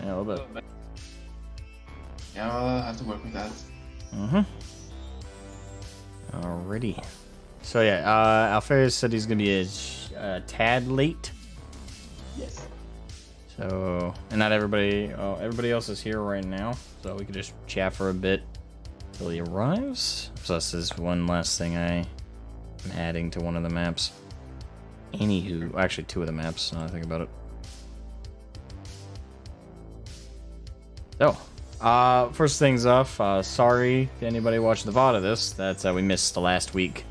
Yeah, a little bit. Yeah, I'll have to work with that. Alrighty. So yeah, Alfarius said he's gonna be a tad late. Yes. So, and not everybody, everybody else is here right now, so we can just chat for a bit till he arrives. Plus, this is one last thing I am adding to one of the maps. Anywho, actually two of the maps, now that I think about it. So, first things off, sorry to anybody watching the VOD of this, that we missed the last week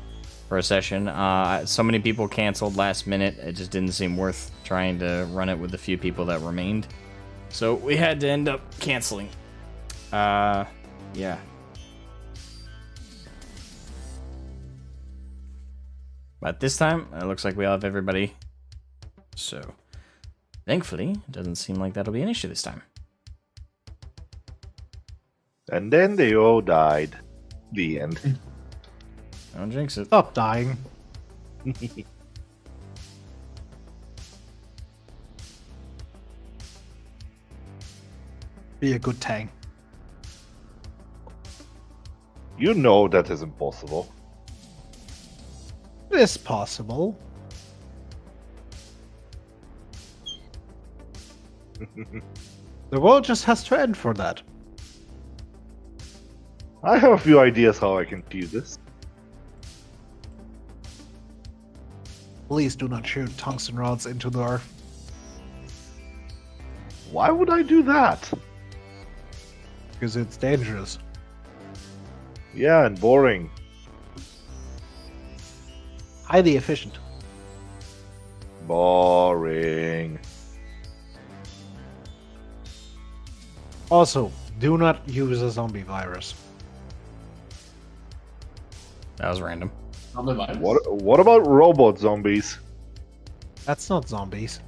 for a session. So many people canceled last minute, it just didn't seem worth trying to run it with the few people that remained. So we had to end up canceling. Yeah. But this time, it looks like we all have everybody. So, thankfully, it doesn't seem like that'll be an issue this time. And then they all died. The end. Don't jinx it. Stop dying. Be a good tank. You know that is impossible. It's possible. The world just has to end for that. I have a few ideas how I can do this. Please do not shoot tungsten rods into the earth. Why would I do that? Because it's dangerous. Yeah, and boring. Highly efficient. Boring. Also, do not use a zombie virus. That was random. On the vibes. What about robot zombies? That's not zombies.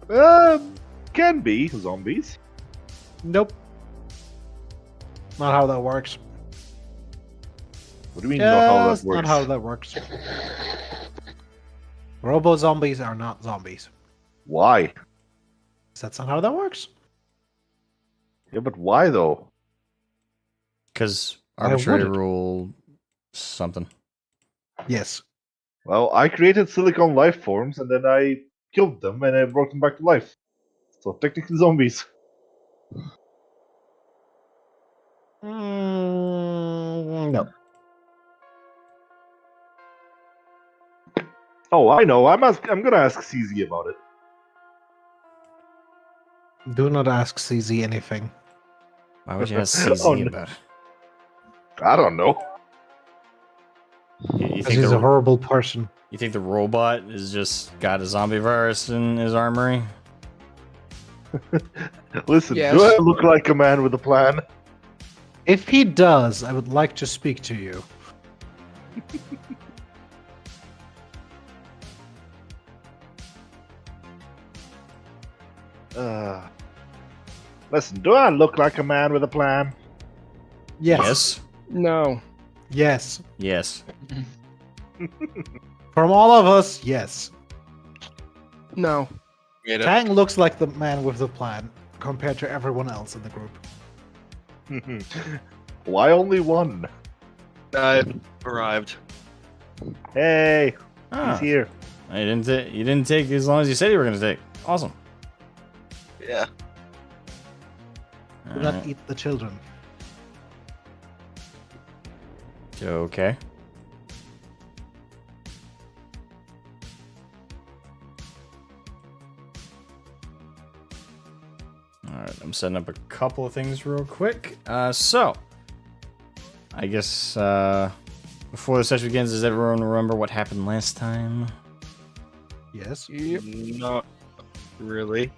Can be zombies. Nope. Not how that works. What do you mean not how that That's works? not how that works. Robo zombies are not zombies. Why? That's not how that works. Yeah, but why though? Because Why arbitrary would it? rule something. Yes. Well, I created silicon life forms and then I killed them and I brought them back to life. So technically zombies. No. Oh, I know. I'm gonna ask CZ about it. Do not ask CZ anything. Why would you ask CZ Oh, no. about it? I don't know. You Because think he's a horrible person. you think the robot is just got a zombie virus in his armory? Listen, Yes. do I look like a man with a plan? If he does, I would like to speak to you. Listen, do I look like a man with a plan? Yes. No. Yes. Yes. From all of us, yes. No. Tang looks like the man with the plan compared to everyone else in the group. Why only one? I've arrived. Hey, Ah, he's here. you didn't take as long as you said you were going to take. Awesome. Yeah. Do not eat the children. Okay. Alright, I'm setting up a couple of things real quick. So, I guess before the session begins, does everyone remember what happened last time? Yes. Not really.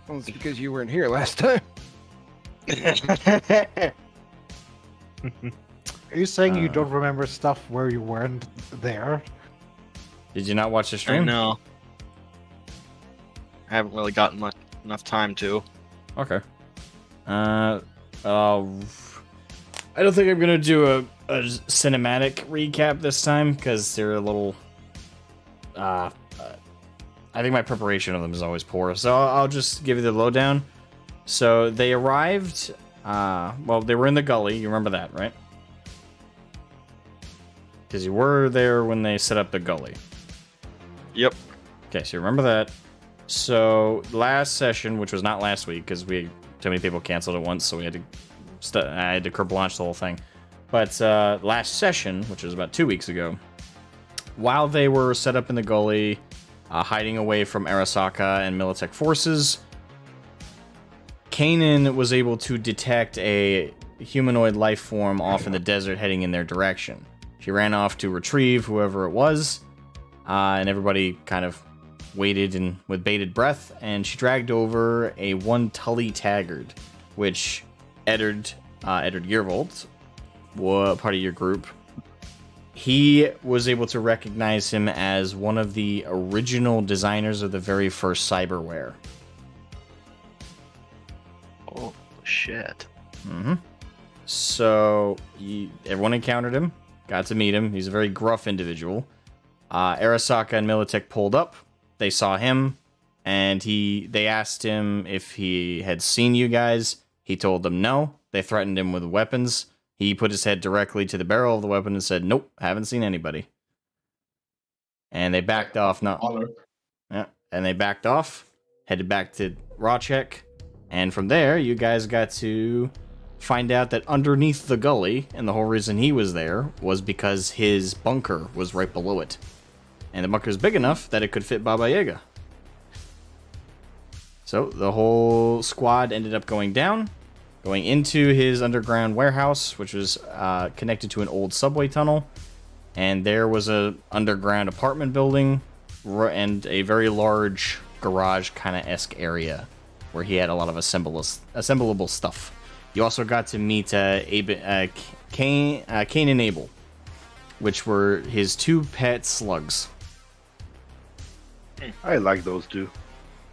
Well, it's because you weren't here last time. Are you saying you Uh. don't remember stuff where you weren't there? Did you not watch the I stream? know. I haven't really gotten enough time to. Okay. I don't think I'm gonna do a cinematic recap this time because they're a little. I I think my preparation of them is always poor, so I'll just give you the lowdown. So they arrived. Well, they were in the gully. You remember that, right? Because you were there when they set up the gully. Yep. Okay, so you remember that. So last session, which was not last week, because too many people canceled at once, so we had to I had to curb launch the whole thing. But last session, which was about 2 weeks ago, while they were set up in the gully, hiding away from Arasaka and Militech forces, Kanan was able to detect a humanoid life form off in the desert heading in their direction. She ran off to retrieve whoever it was, and everybody kind of waited with bated breath, and she dragged over a one Tully Taggart, which Eddard Yearvold, part of your group, he was able to recognize him as one of the original designers of the very first cyberware. Oh, shit. Mm-hmm. So, everyone encountered him, got to meet him. He's a very gruff individual. Arasaka and Militech pulled up. They saw him, and they asked him if he had seen you guys. He told them no. They threatened him with weapons. He put his head directly to the barrel of the weapon and said, "Nope, haven't seen anybody." And they backed off. Yeah, and they backed off, headed back to Rawcheck, and from there, you guys got to find out that underneath the gully, and the whole reason he was there was because his bunker was right below it. And the bunker is big enough that it could fit Baba Yaga. So the whole squad ended up going into his underground warehouse, which was connected to an old subway tunnel. And there was a underground apartment building and a very large garage kind of esque area where he had a lot of assemblable stuff. You also got to meet Cain and Abel, which were his two pet slugs. I like those two.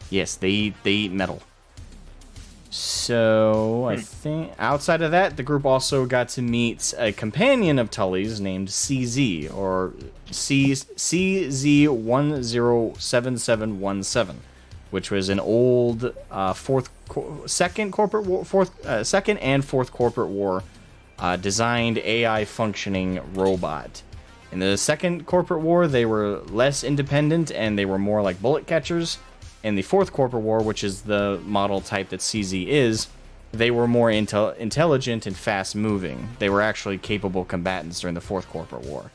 Yes, they eat metal. So, I think outside of that, the group also got to meet a companion of Tully's named CZ, or CZ107717, which was an old Second and Fourth Corporate War designed AI functioning robot. In the Second Corporate War, they were less independent and they were more like bullet catchers. In the Fourth Corporate War, which is the model type that CZ is, they were more intelligent and fast-moving. They were actually capable combatants during the Fourth Corporate War.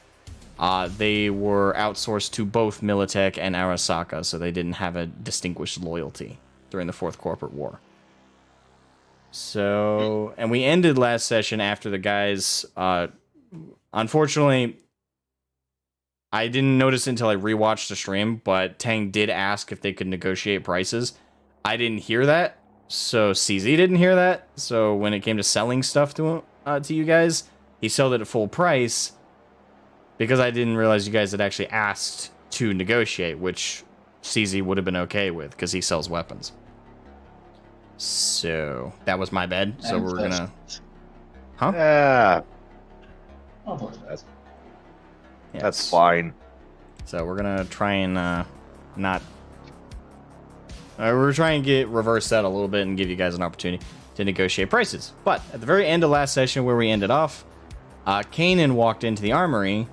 They were outsourced to both Militech and Arasaka, so they didn't have a distinguished loyalty during the Fourth Corporate War. So, and we ended last session after the guys, unfortunately, I didn't notice until I rewatched the stream, but Tang did ask if they could negotiate prices. I didn't hear that, so CZ didn't hear that. So when it came to selling stuff to you guys, he sold it at full price because I didn't realize you guys had actually asked to negotiate, which CZ would have been okay with because he sells weapons. So that was my bad. So we're gonna, huh? Yeah, Oh, Yes. that's fine. So we're gonna try and not. We're trying to get reverse that a little bit and give you guys an opportunity to negotiate prices. But at the very end of last session, where we ended off, Kanan walked into the armory,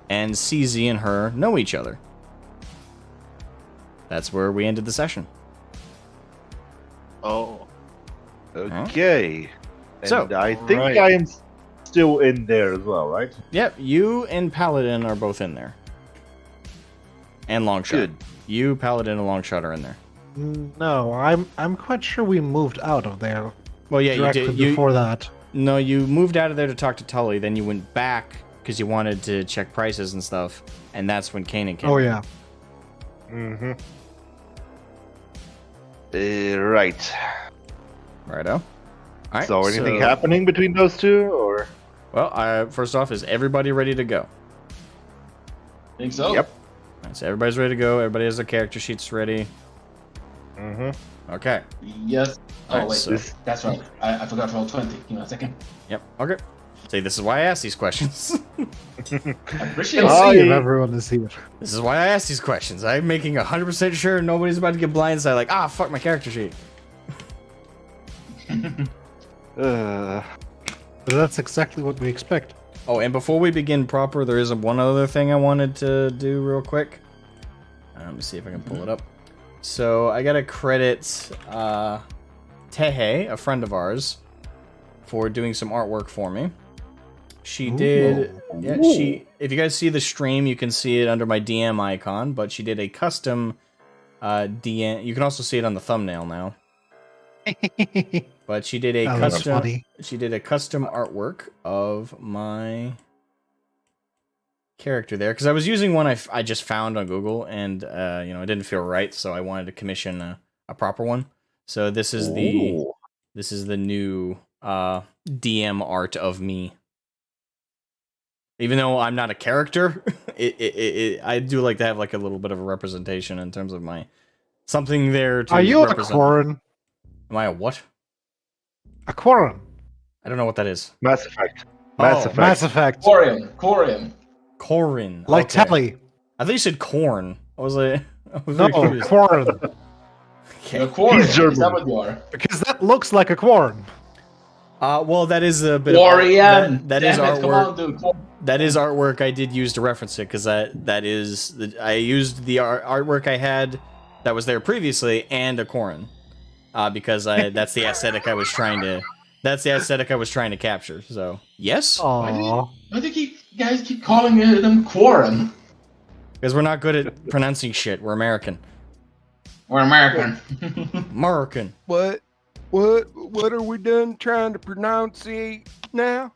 and CZ and her know each other. That's where we ended the session. Oh. Okay. So, And I think right. I am still in there as well, right? Yep, you and Paladin are both in there. And Longshot. Good. You, Paladin, and Longshot are in there. No, I'm quite sure we moved out of there Well, yeah, you directly did. before that. No, you moved out of there to talk to Tully, then you went back because you wanted to check prices and stuff, and that's when Kanan came. Oh yeah. Mm-hmm. Right. Righto. All right. So anything happening between those two, or? Well, first off, is everybody ready to go? think so? Yep. All right, so everybody's ready to go. Everybody has their character sheets ready. Mm-hmm. Okay. Yes. Oh, Alright, wait. so- That's right. I forgot to roll 20. Give me a second. Yep. Okay. See, this is why I ask these questions. I appreciate Let's it. see if everyone is here. This is why I asked these questions. I'm making 100% sure nobody's about to get blindsided. Like, fuck my character sheet. Uh, But that's exactly what we expect. Oh, and before we begin proper, there is one other thing I wanted to do real quick. Let me see if I can pull it up. So I gotta credit Tehe, a friend of ours, for doing some artwork for me. She did, yeah. If you guys see the stream, you can see it under my DM icon. But she did a custom DM. You can also see it on the thumbnail now. But she did a Oh, that's custom. funny. She did a custom artwork of my character there because I was using one I just found on Google, and it didn't feel right, so I wanted to commission a proper one. So this is the new DM art of me. Even though I'm not a character, I do like to have like a little bit of a representation in terms of my something there to Are you a represent. Quarren? Am I a what? A Quarren. I don't know what that is. Mass Effect. Oh, Mass Effect. Corian. Corin. Like Okay. Telly. I thought you said corn. I was like, I was No, very confused. Quarren. Okay. You're Corian. He's German. Is that what you are? Because that looks like a Quarren. Well, that is a bit Corian. of that is Damn it, come artwork. on, dude. That is artwork I did use to reference it because I used the artwork I had that was there previously and a Corin, because that's the aesthetic I was trying to capture. So yes, Aww. Why do you guys keep calling them Quarren? because we're not good at pronouncing shit. We're American. We're American. American. What are we done trying to pronunciate now?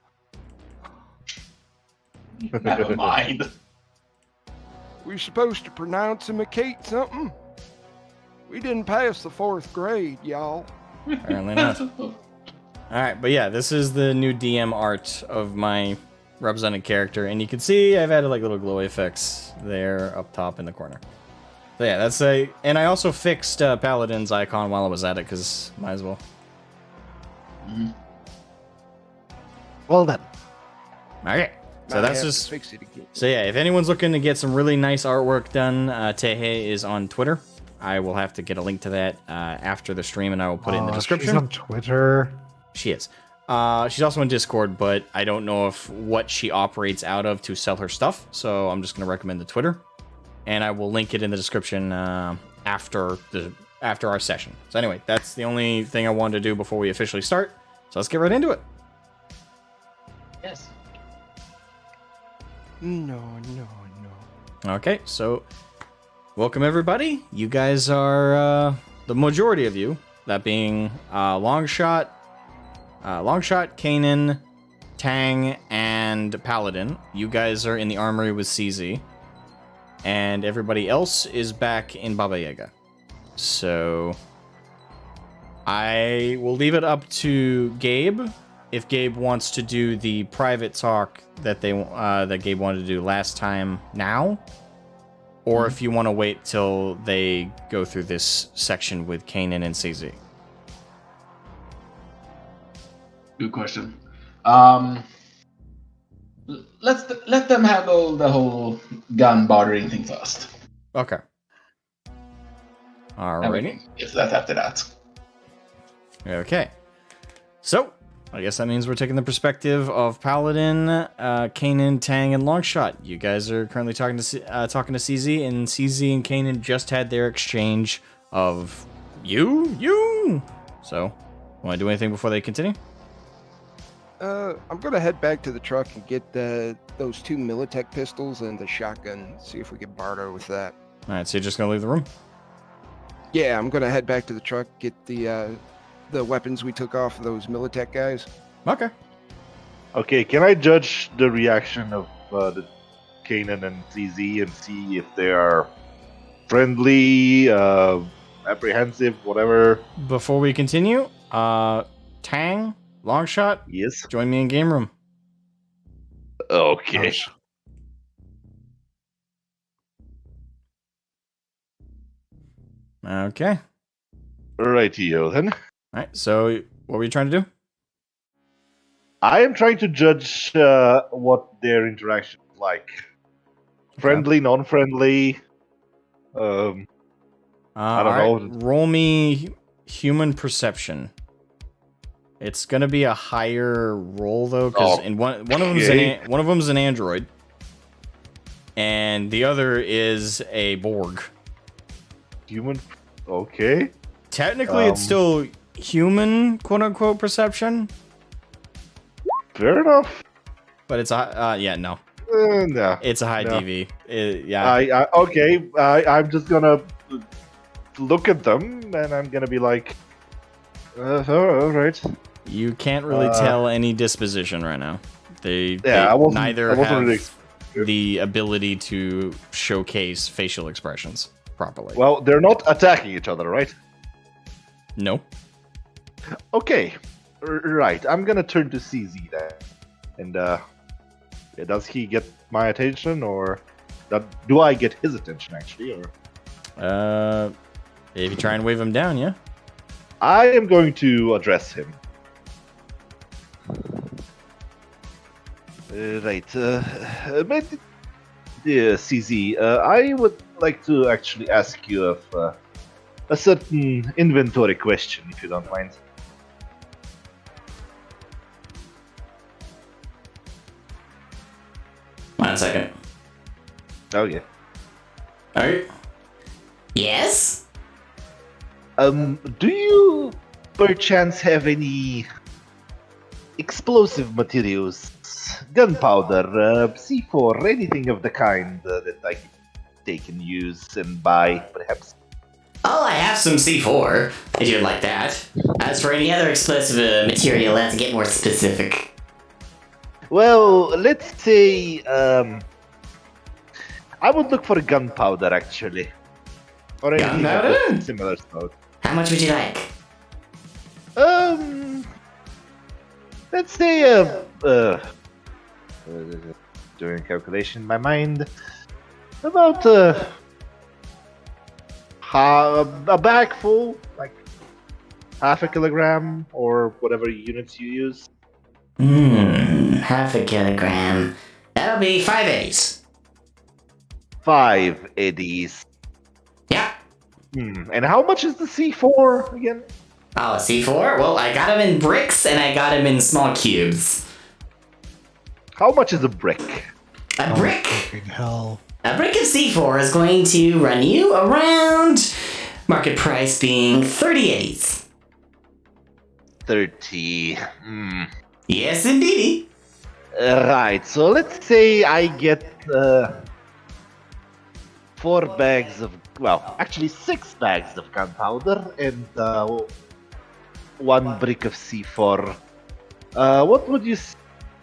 Never mind. We're supposed to pronounce-imicate something? We didn't pass the 4th grade, y'all. Apparently not. All right, but yeah, this is the new DM art of my represented character, and you can see I've added like little glowy effects there up top in the corner. So yeah, and I also fixed Paladin's icon while I was at it, because might as well. Well then. Okay, so Might that's have to just. fix it again. So yeah, if anyone's looking to get some really nice artwork done, Tehe is on Twitter. I will have to get a link to that after the stream, and I will put it in the description. She's on Twitter. She is. She's also in Discord, but I don't know what she operates out of to sell her stuff, so I'm just going to recommend the Twitter. And I will link it in the description after our session. So anyway, that's the only thing I wanted to do before we officially start. So let's get right into it. Yes. No. Okay, so welcome everybody. You guys are the majority of you, that being Longshot, Kanan, Tang, and Paladin. You guys are in the armory with CZ. And everybody else is back in Baba Yaga. So I will leave it up to Gabe if Gabe wants to do the private talk that Gabe wanted to do last time now, or if you want to wait till they go through this section with Kanan and CZ. Good question. Let them handle the whole gun bartering thing first. Okay. And we Alrighty. can get to that after that. Okay. So, I guess that means we're taking the perspective of Paladin, Kanan, Tang, and Longshot. You guys are currently talking to CZ, and CZ and Kanan just had their exchange of you. So, want to do anything before they continue? I'm gonna head back to the truck and get those 2 Militech pistols and the shotgun. See if we can barter with that. All right, so you're just gonna leave the room? Yeah, I'm gonna head back to the truck, get the weapons we took off of those Militech guys. Okay. Okay, can I judge the reaction of the Kanan and CZ and see if they are friendly, apprehensive, whatever? Before we continue, Tang, Longshot, Yes. join me in game room. Okay. Gosh. Okay. Rightio then. All right. So, what were you trying to do? I am trying to judge what their interaction was like friendly, non-friendly. I don't know. Roll me human perception. It's gonna be a higher roll though, because in one of them's an android, and the other is a Borg. Human. Okay. Technically, it's still human, quote unquote, perception, Fair enough. but it's a no, No. it's a high No. DV. Yeah, I'm just gonna look at them and I'm gonna be like, all right. you can't really tell any disposition right now. They neither I wasn't have really the ability to showcase facial expressions properly. Well, they're not attacking each other, right? No. Okay, right. I'm gonna turn to CZ then, and does he get my attention, or do I get his attention actually? Or If you try and wave him down, yeah. I am going to address him. Right, dear CZ, I would like to actually ask you of a certain inventory question, if you don't mind. One second. Oh yeah. Alright. Yes? Do you perchance have any explosive materials, gunpowder, C4, anything of the kind that I could take and use and buy, perhaps? Oh, I have some C4, if you'd like that. As for any other explosive material, let's get more specific. Well, let's say, I would look for gunpowder, actually. Or anything of Gunpowder? a similar sort. How much would you like? Let's say, doing calculation in my mind, about, a bag full, like half a kilogram, or whatever units you use. Half a kilogram. That'll be 5 eddies. 5 eddies. Yeah. And how much is the C4 again? Oh, C4? Well, I got them in bricks and I got them in small cubes. How much is a brick? A brick? Fucking hell. A brick of C4 is going to run you around market price being 30 eddies. 30. Yes, indeedy. Right, so let's say I get 4 bags of, well, actually 6 bags of gunpowder and 1 brick of C4. What would you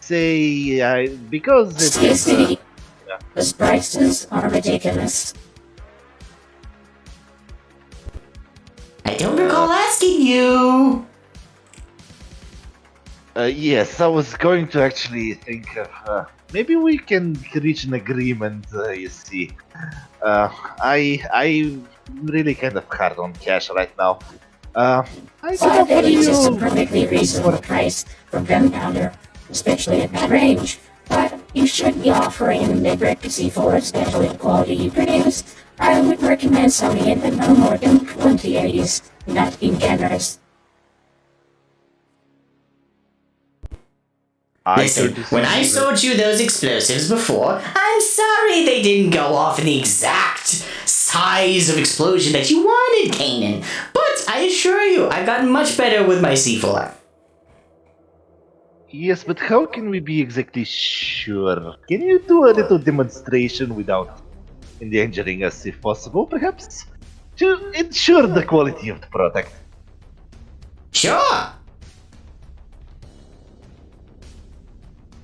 say? Because it's... Excuse me. Those prices are ridiculous. I don't recall asking you. Yes, I was going to actually think of maybe we can reach an agreement. You see, I'm really kind of hard on cash right now. I can 5 offer eddies is a you. perfectly reasonable price for gunpowder, especially at that range. But you should be offering the brick C4, especially the quality you produce. I would recommend selling it at no more than 20 eddies, not being generous. Listen, when I sold you those explosives before, I'm sorry they didn't go off in the exact size of explosion that you wanted, Kanan. But I assure you, I've gotten much better with my C4. Yes, but how can we be exactly sure? Can you do a little demonstration without endangering us, if possible, perhaps, to ensure the quality of the product? Sure.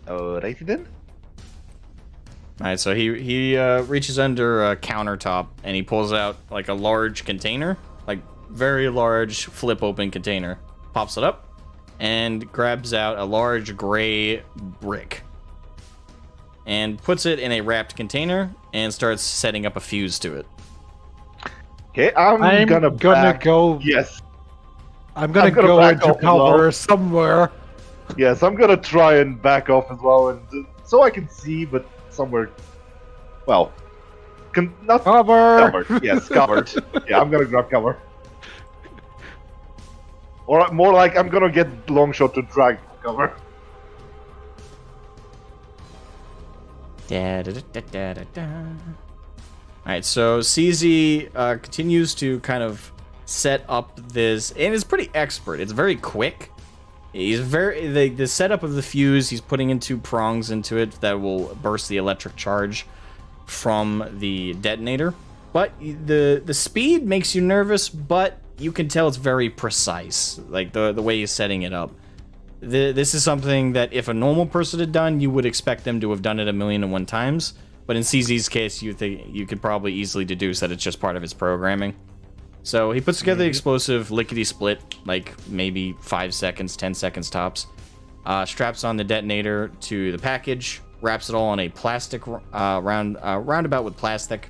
Alrighty then. Alright, so he reaches under a countertop and he pulls out like a large container, like very large flip open container, pops it up, and grabs out a large gray brick and puts it in a wrapped container and starts setting up a fuse to it. Okay, I'm gonna go. Yes. I'm gonna I'm gonna go back into off as well. cover somewhere. Yes, I'm gonna try and back off as well, and so I can see, but somewhere. Well, not Cover! covered. Yes, covered. Yeah, I'm gonna grab cover. Or more like I'm gonna get Longshot to drag cover. Alright, so CZ continues to kind of set up this, and it's pretty expert. It's very quick. He's the setup of the fuse, he's putting in 2 prongs into it that will burst the electric charge from the detonator. But the speed makes you nervous, but you can tell it's very precise, like the way he's setting it up. This is something that if a normal person had done, you would expect them to have done it 1,000,001 times. But in CZ's case, you could probably easily deduce that it's just part of his programming. So he puts together the explosive lickety-split, like maybe 5 seconds, 10 seconds tops. Straps on the detonator to the package, wraps it all in a plastic roundabout with plastic.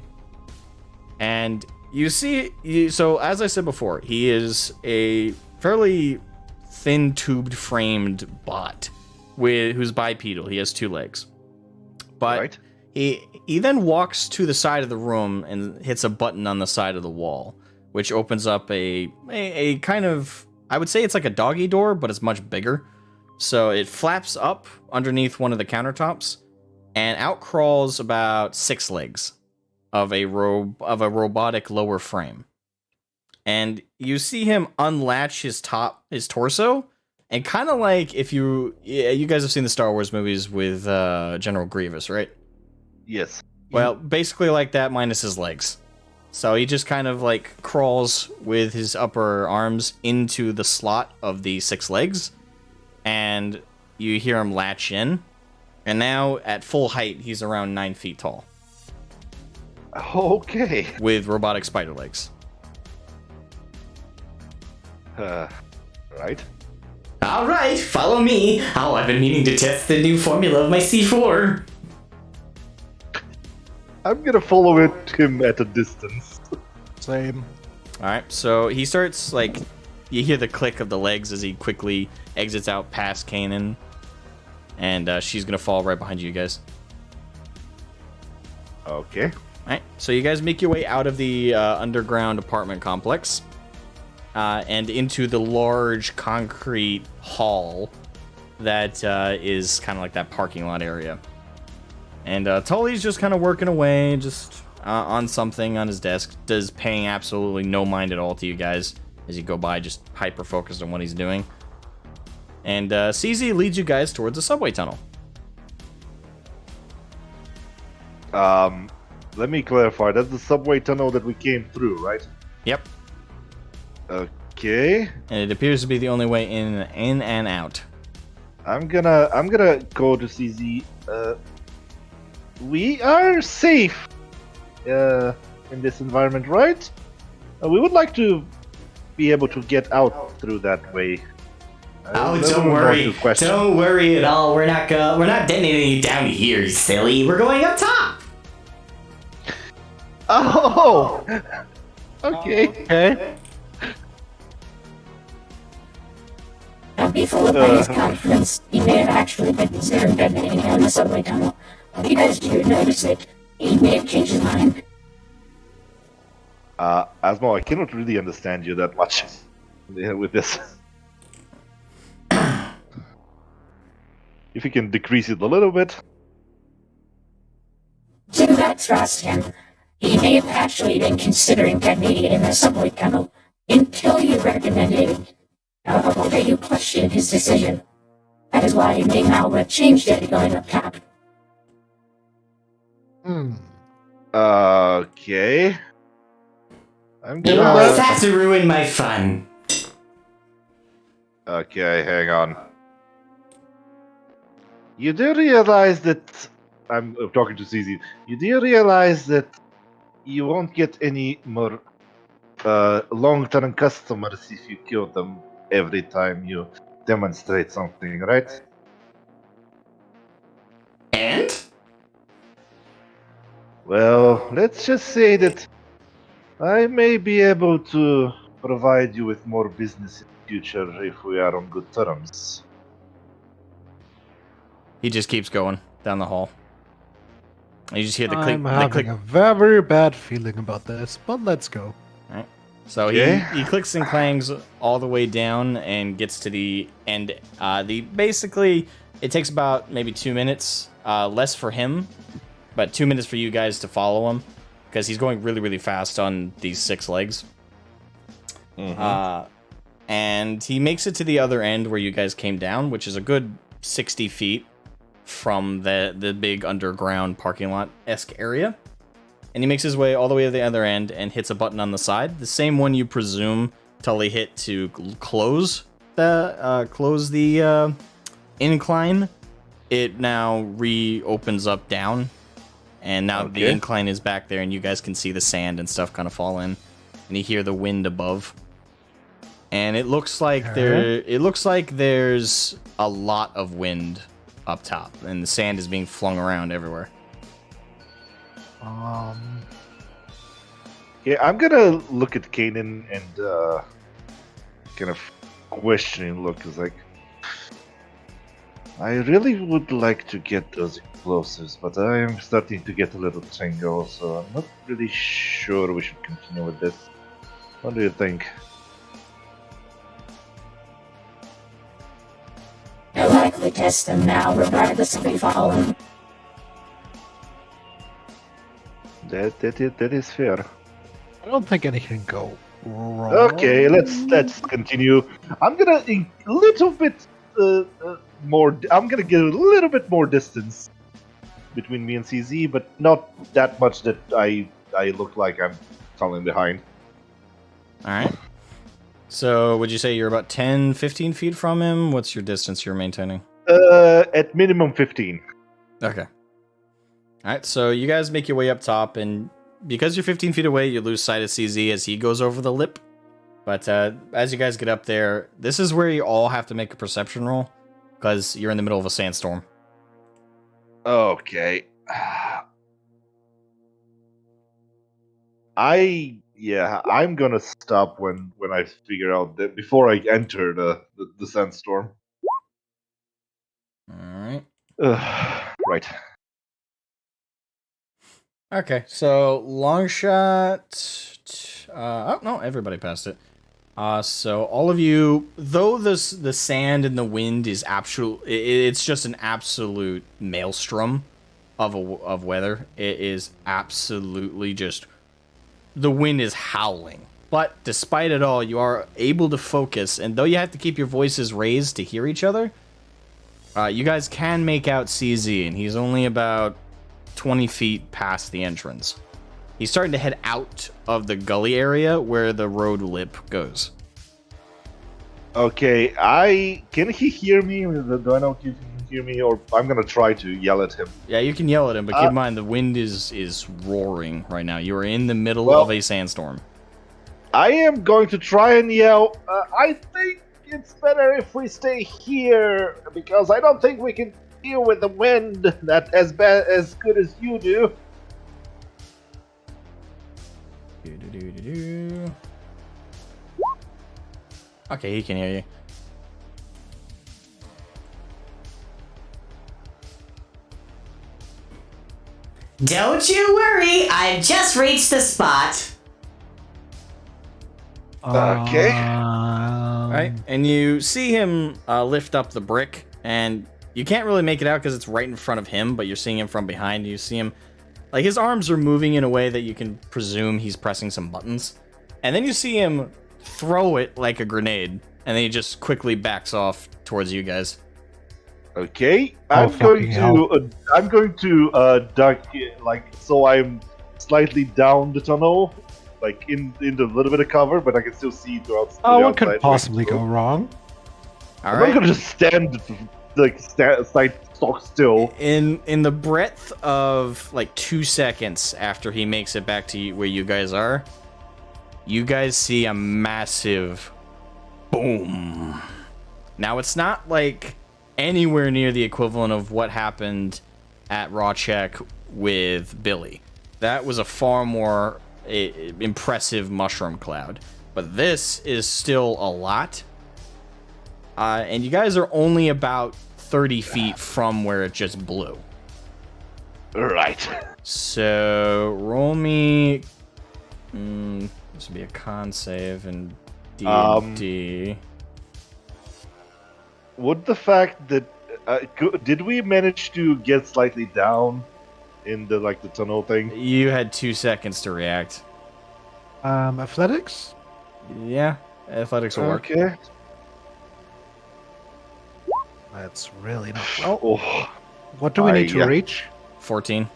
And you see, so as I said before, he is a fairly thin tubed framed bot who's bipedal. He has 2 legs. But Right. he then walks to the side of the room and hits a button on the side of the wall, which opens up a kind of, I would say it's like a doggy door, but it's much bigger. So it flaps up underneath one of the countertops, and out crawls about 6 legs of a robotic lower frame. And you see him unlatch his torso, and kind of like if you guys have seen the Star Wars movies with General Grievous, right? Yes. Well, basically like that minus his legs. So he just kind of like crawls with his upper arms into the slot of the 6 legs, and you hear him latch in. And now at full height, he's around 9 feet tall Okay. with robotic spider legs. Right. All right, follow me. Oh, I've been meaning to test the new formula of my C4. I'm gonna follow him at a distance. Same. All right, so he starts like, you hear the click of the legs as he quickly exits out past Kanan, and she's gonna fall right behind you guys. Okay. All right, so you guys make your way out of the underground apartment complex and into the large concrete hall that is kind of like that parking lot area. And Tully's just kind of working away, just on something on his desk, paying absolutely no mind at all to you guys as you go by, just hyper focused on what he's doing. And CZ leads you guys towards the subway tunnel. Let me clarify. That's the subway tunnel that we came through, right? Yep. Okay. And it appears to be the only way in and out. I'm gonna go to CZ. We are safe in this environment, right? We would like to be able to get out through that way. Oh, don't worry. Don't worry at all. We're not detonating you down here, you silly. We're going up top. Oh. Okay. Okay. Don't be fooled by his confidence. He may have actually been considering detonating down the subway tunnel. If you guys do notice it, he may have changed his mind. Asmo, I cannot really understand you that much with this. If you can decrease it a little bit. Do not trust him. He may have actually been considering detonating in the subway tunnel until you recommended it. However, you questioned his decision. That is why he may now have changed it going up top. Okay. I'm You gonna. always have to ruin my fun. Okay, hang on. You do realize that I'm talking to CZ. You do realize that you won't get any more long-term customers if you kill them every time you demonstrate something, right? And? Well, let's just say that I may be able to provide you with more business in the future if we are on good terms. He just keeps going down the hall. You just hear the click. I'm The having click. a very bad feeling about this, but let's go. Right. So Okay. he clicks and clangs all the way down and gets to the end. Basically it takes about maybe 2 minutes, less for him, but 2 minutes for you guys to follow him because he's going really, really fast on these 6 legs. And he makes it to the other end where you guys came down, which is a good 60 feet from the big underground parking lot-esque area. And he makes his way all the way to the other end and hits a button on the side, the same one you presume Tully hit to close the incline. It now reopens up down, and now the incline is back there, and you guys can see the sand and stuff kind of fall in, and you hear the wind above. And it looks like there's a lot of wind up top, and the sand is being flung around everywhere. Yeah, I'm gonna look at Kanan and kind of questioning look. Is like, I really would like to get those explosives, but I am starting to get a little tingle, so I'm not really sure we should continue with this. What do you think? You'll likely test them now, regardless if we follow them. That is fair. I don't think anything can go wrong. Okay, let's continue. I'm gonna a little bit more. I'm gonna get a little bit more distance between me and CZ, but not that much that I look like I'm falling behind. All right. So would you say you're about 10, 15 feet from him? What's your distance you're maintaining? At minimum 15. Okay. All right, so you guys make your way up top, and because you're 15 feet away, you lose sight of CZ as he goes over the lip. But as you guys get up there, this is where you all have to make a perception roll, because you're in the middle of a sandstorm. Okay. I'm gonna stop when I figure out that before I enter the sandstorm. All right. Right. Okay, so long shot. Oh no, everybody passed it. So all of you, though the sand and the wind is it's just an absolute maelstrom of weather. It is absolutely just, the wind is howling. But despite it all, you are able to focus, and though you have to keep your voices raised to hear each other, you guys can make out CZ, and he's only about 20 feet past the entrance. He's starting to head out of the gully area where the road lip goes. Okay, can he hear me? Do I know if he can hear me? Or I'm gonna try to yell at him. Yeah, you can yell at him, but keep in mind the wind is roaring right now. You are in the middle of a sandstorm. I am going to try and yell. I think it's better if we stay here, because I don't think we can deal with the wind that as good as you do. Okay, he can hear you. Don't you worry, I've just reached the spot. Okay. Right, and you see him lift up the brick, and you can't really make it out because it's right in front of him, but you're seeing him from behind. You see him, like, his arms are moving in a way that you can presume he's pressing some buttons. And then you see him throw it like a grenade, and then he just quickly backs off towards you guys. Okay, I'm going to duck, like, so I'm slightly down the tunnel, like in the little bit of cover, but I can still see throughout the outside. What could possibly go wrong? All I'm right. not gonna just stand stock still. In the breadth of like 2 seconds after he makes it back to you, where you guys are, you guys see a massive boom. Now it's not like anywhere near the equivalent of what happened at Raw Check with Billy. That was a far more impressive mushroom cloud, but this is still a lot. And you guys are only about 30 feet from where it just blew. Right. So roll me. This would be a con save and D&D. Would the fact that did we manage to get slightly down in the tunnel thing? You had 2 seconds to react. Athletics? Yeah, athletics will work. Okay. That's really not. Well, Oh, what do we need to yeah. reach? 14.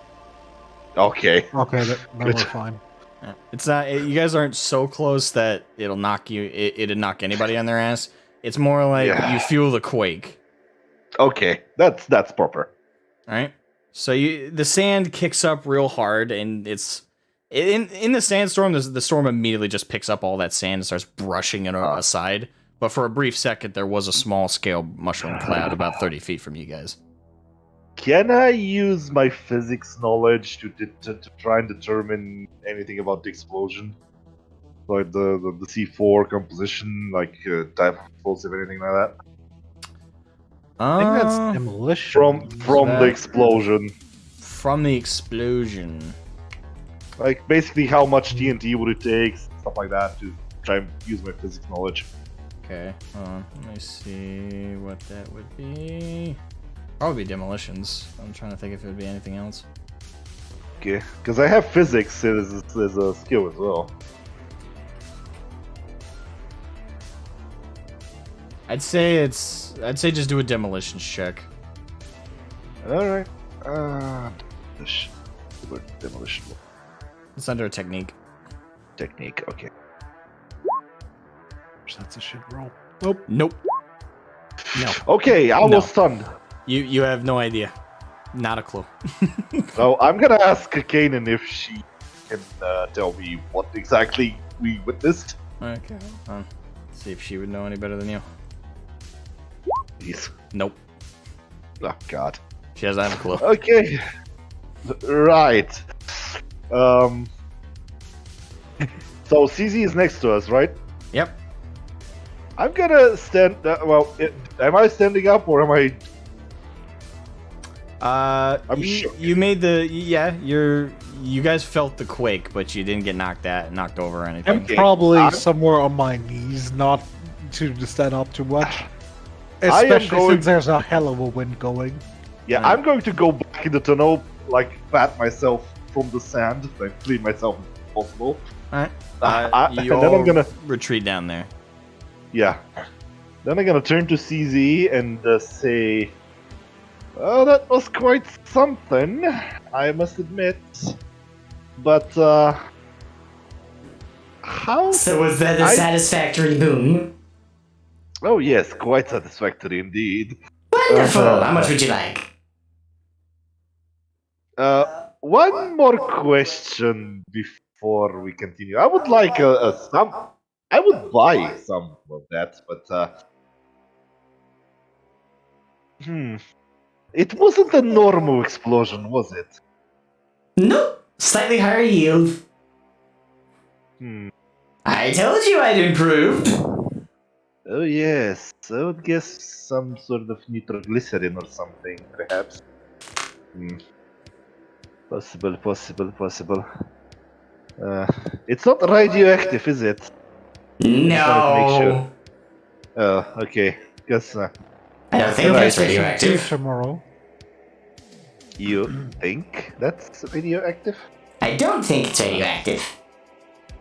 okay. Okay, then we're Good. fine. Yeah. It's not. You guys aren't so close that it'll knock you. It'd knock anybody on their ass. It's more like Yeah. you feel the quake. Okay, that's proper. All right. So the sand kicks up real hard, and it's in the sandstorm. The storm immediately just picks up all that sand and starts brushing it aside. But for a brief second, there was a small scale mushroom cloud about 30 feet from you guys. Can I use my physics knowledge to try and determine anything about the explosion? Like the C4 composition, like type of explosive, anything like that? I think that's demolition. From the that- explosion. From the explosion. Like, basically how much TNT would it take, stuff like that, to try and use my physics knowledge. Okay, hold on. Let me see what that would be. Probably demolitions. I'm trying to think if it would be anything else. Okay, because I have physics as a skill as well. I'd say just do a demolitions check. Alright. Demolition It's under a technique. technique, okay. That's a shit roll. Nope. No. Okay, I was No. stunned. You have no idea. Not a clue. So I'm gonna ask Kanan if she can tell me what exactly we witnessed. Okay. See if she would know any better than you. Please. Nope. Oh god. She doesn't have a clue. Okay. Right. So CZ is next to us, right? Yep. I'm gonna stand. Am I standing up or am I? I'm sure. You made you guys felt the quake, but you didn't get knocked over or anything. I'm Okay, probably I'm- somewhere on my knees, not to stand up too much. I am Especially going- since there's a hell of a wind going. Yeah, I'm going to go back in the tunnel, like pat myself from the sand, like clean myself as possible. Alright. And You then all I'm gonna, retreat down there. yeah. Then I'm gonna turn to CZ and say, "Oh, that was quite something, I must admit." But how? So was that a I- satisfactory boon? Oh yes, quite satisfactory indeed. Wonderful. How much would you like? One more question before we continue. I would like some. I would buy some of that, but it wasn't a normal explosion, was it? Nope. Slightly higher yield. Hmm. I told you I'd improved. Oh yes, I would guess some sort of nitroglycerin or something, perhaps. Possible. It's not radioactive, is it? No. Oh, okay. Guess I don't think Right. that's See you radioactive. tomorrow. you think that's radioactive? I don't think it's radioactive.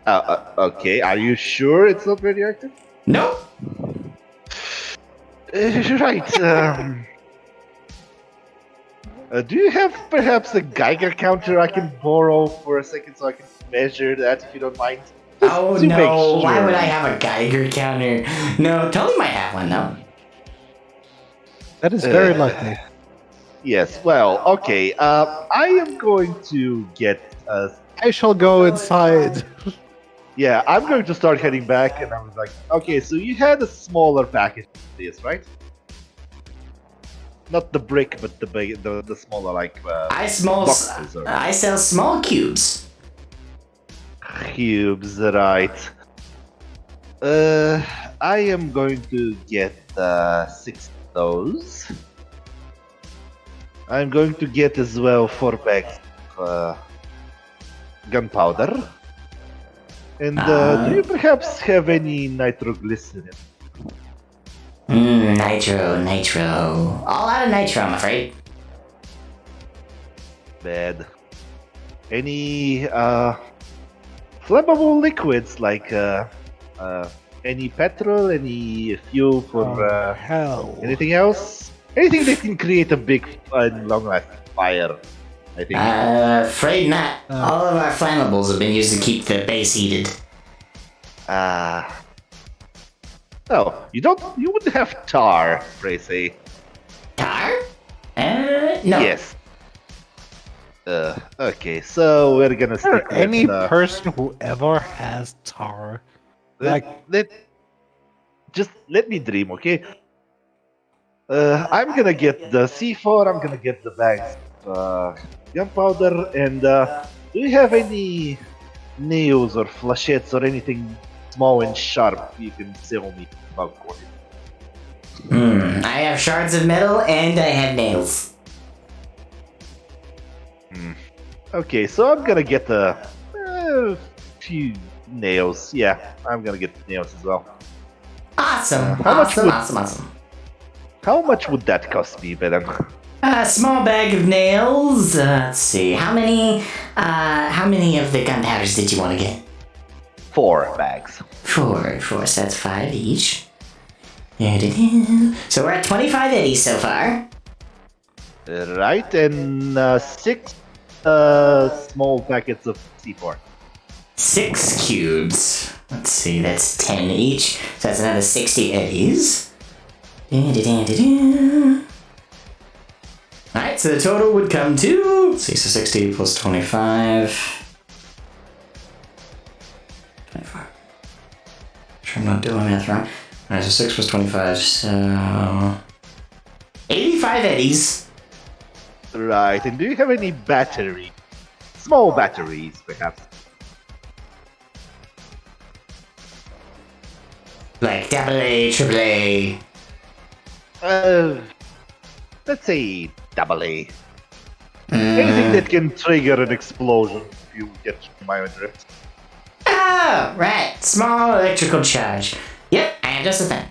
Okay. Are you sure it's not radioactive? Nope. Right. Do you have perhaps a Geiger counter I can borrow for a second so I can measure that, if you don't mind? Just Oh to make no, why sure. would I have a Geiger counter? No, Tully might have one though. That is very likely. Yes. Well. Okay. I am going to get I shall go inside. Yeah, I'm going to start heading back, and I was like, okay, so you had a smaller package of this, right? Not the brick, but the big, the smaller, like I boxes or I sell small cubes. cubes, right? I am going to get 6 of those. I'm going to get as well 4 bags of gunpowder. And do you perhaps have any nitroglycerin? Nitro. All out of nitro, I'm afraid. Bad. Any flammable liquids like any petrol, any fuel for Hell. anything else? Anything that can create a big and long-lasting fire, I think. Afraid not. All of our flammables have been used to keep the base heated. No, you wouldn't have tar, pray say. Tar? No. Yes. Okay, so we're gonna Is there stick with any person who ever has tar? Like, just let me dream, okay? I'm gonna get the C4, I'm gonna get the bags of gunpowder, and do you have any nails or flechettes or anything small and sharp you can sell me about coin? I have shards of metal and I have nails. Okay, so I'm gonna get a few nails. Yeah, I'm gonna get nails as well. Awesome. How much Awesome. How much would that cost me, Ben? A small bag of nails. Let's see. How many of the gunpowders did you want to get? 4 bags. 4. So that's 5 each. So we're at 25 eddies so far. Right, and 6 small packets of C4. 6 cubes. Let's see, that's 10 each. So that's another 60 eddies. Alright, so the total would come to... Let's see, so 60 plus 25. 25. Sure I'm not doing math wrong. Alright, so 6 plus 25, so... 85 eddies. Right, and do you have any battery? Small batteries, perhaps? Like AA, AAA. Let's say AA. Anything that can trigger an explosion, if you get my drift. Oh, right. Small electrical charge. Yep, I have just the thing.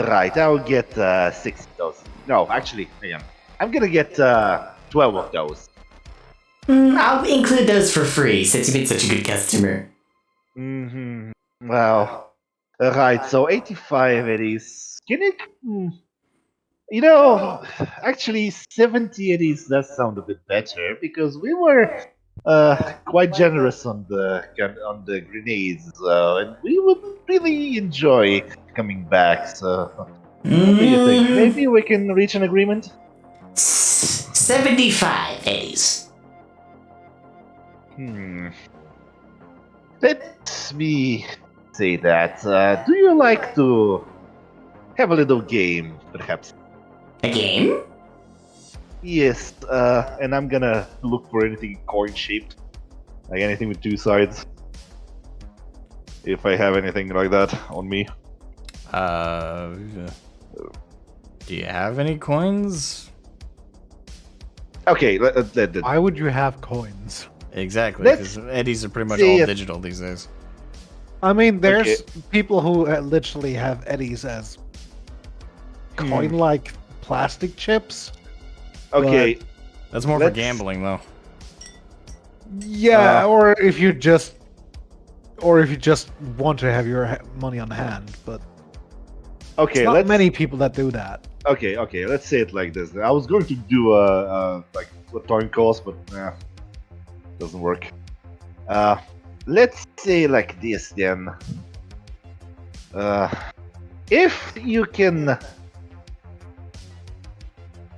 Right, I'll get 6 of those. No, actually, hang on. I'm gonna get 12 of those. I'll include those for free since you've been such a good customer. Well, right, so 85 it is. Can it... You know, actually 70 it is does sound a bit better, because we were quite generous on the grenades, and we would really enjoy coming back, so... What do you think? Maybe we can reach an agreement? 75 eddies. Let me say that. Do you like to have a little game, perhaps? A game? Yes, and I'm gonna look for anything coin-shaped. Like anything with 2 sides. If I have anything like that on me. Do you have any coins? Okay, why would you have coins? Exactly, Let's because eddies are pretty much see all if- digital these days. I mean, there's Okay. people who literally have eddies as coin-like plastic chips. Okay, That's more for Let's- gambling, though. Yeah, or if you just want to have your money on hand, but okay, it's not let's many people that do that. Okay, let's say it like this. I was going to do like a coin cost, but doesn't work. Let's say like this then. If you can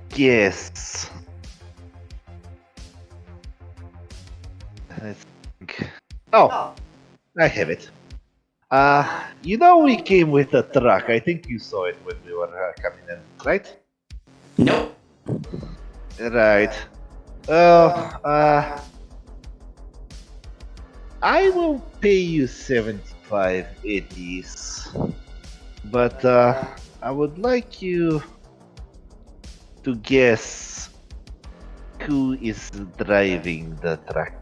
guess, let's think. Oh, I have it. You know we came with a truck. I think you saw it when we were coming in, right? Nope. Right. I will pay you 75 eddies, but I would like you to guess who is driving the truck.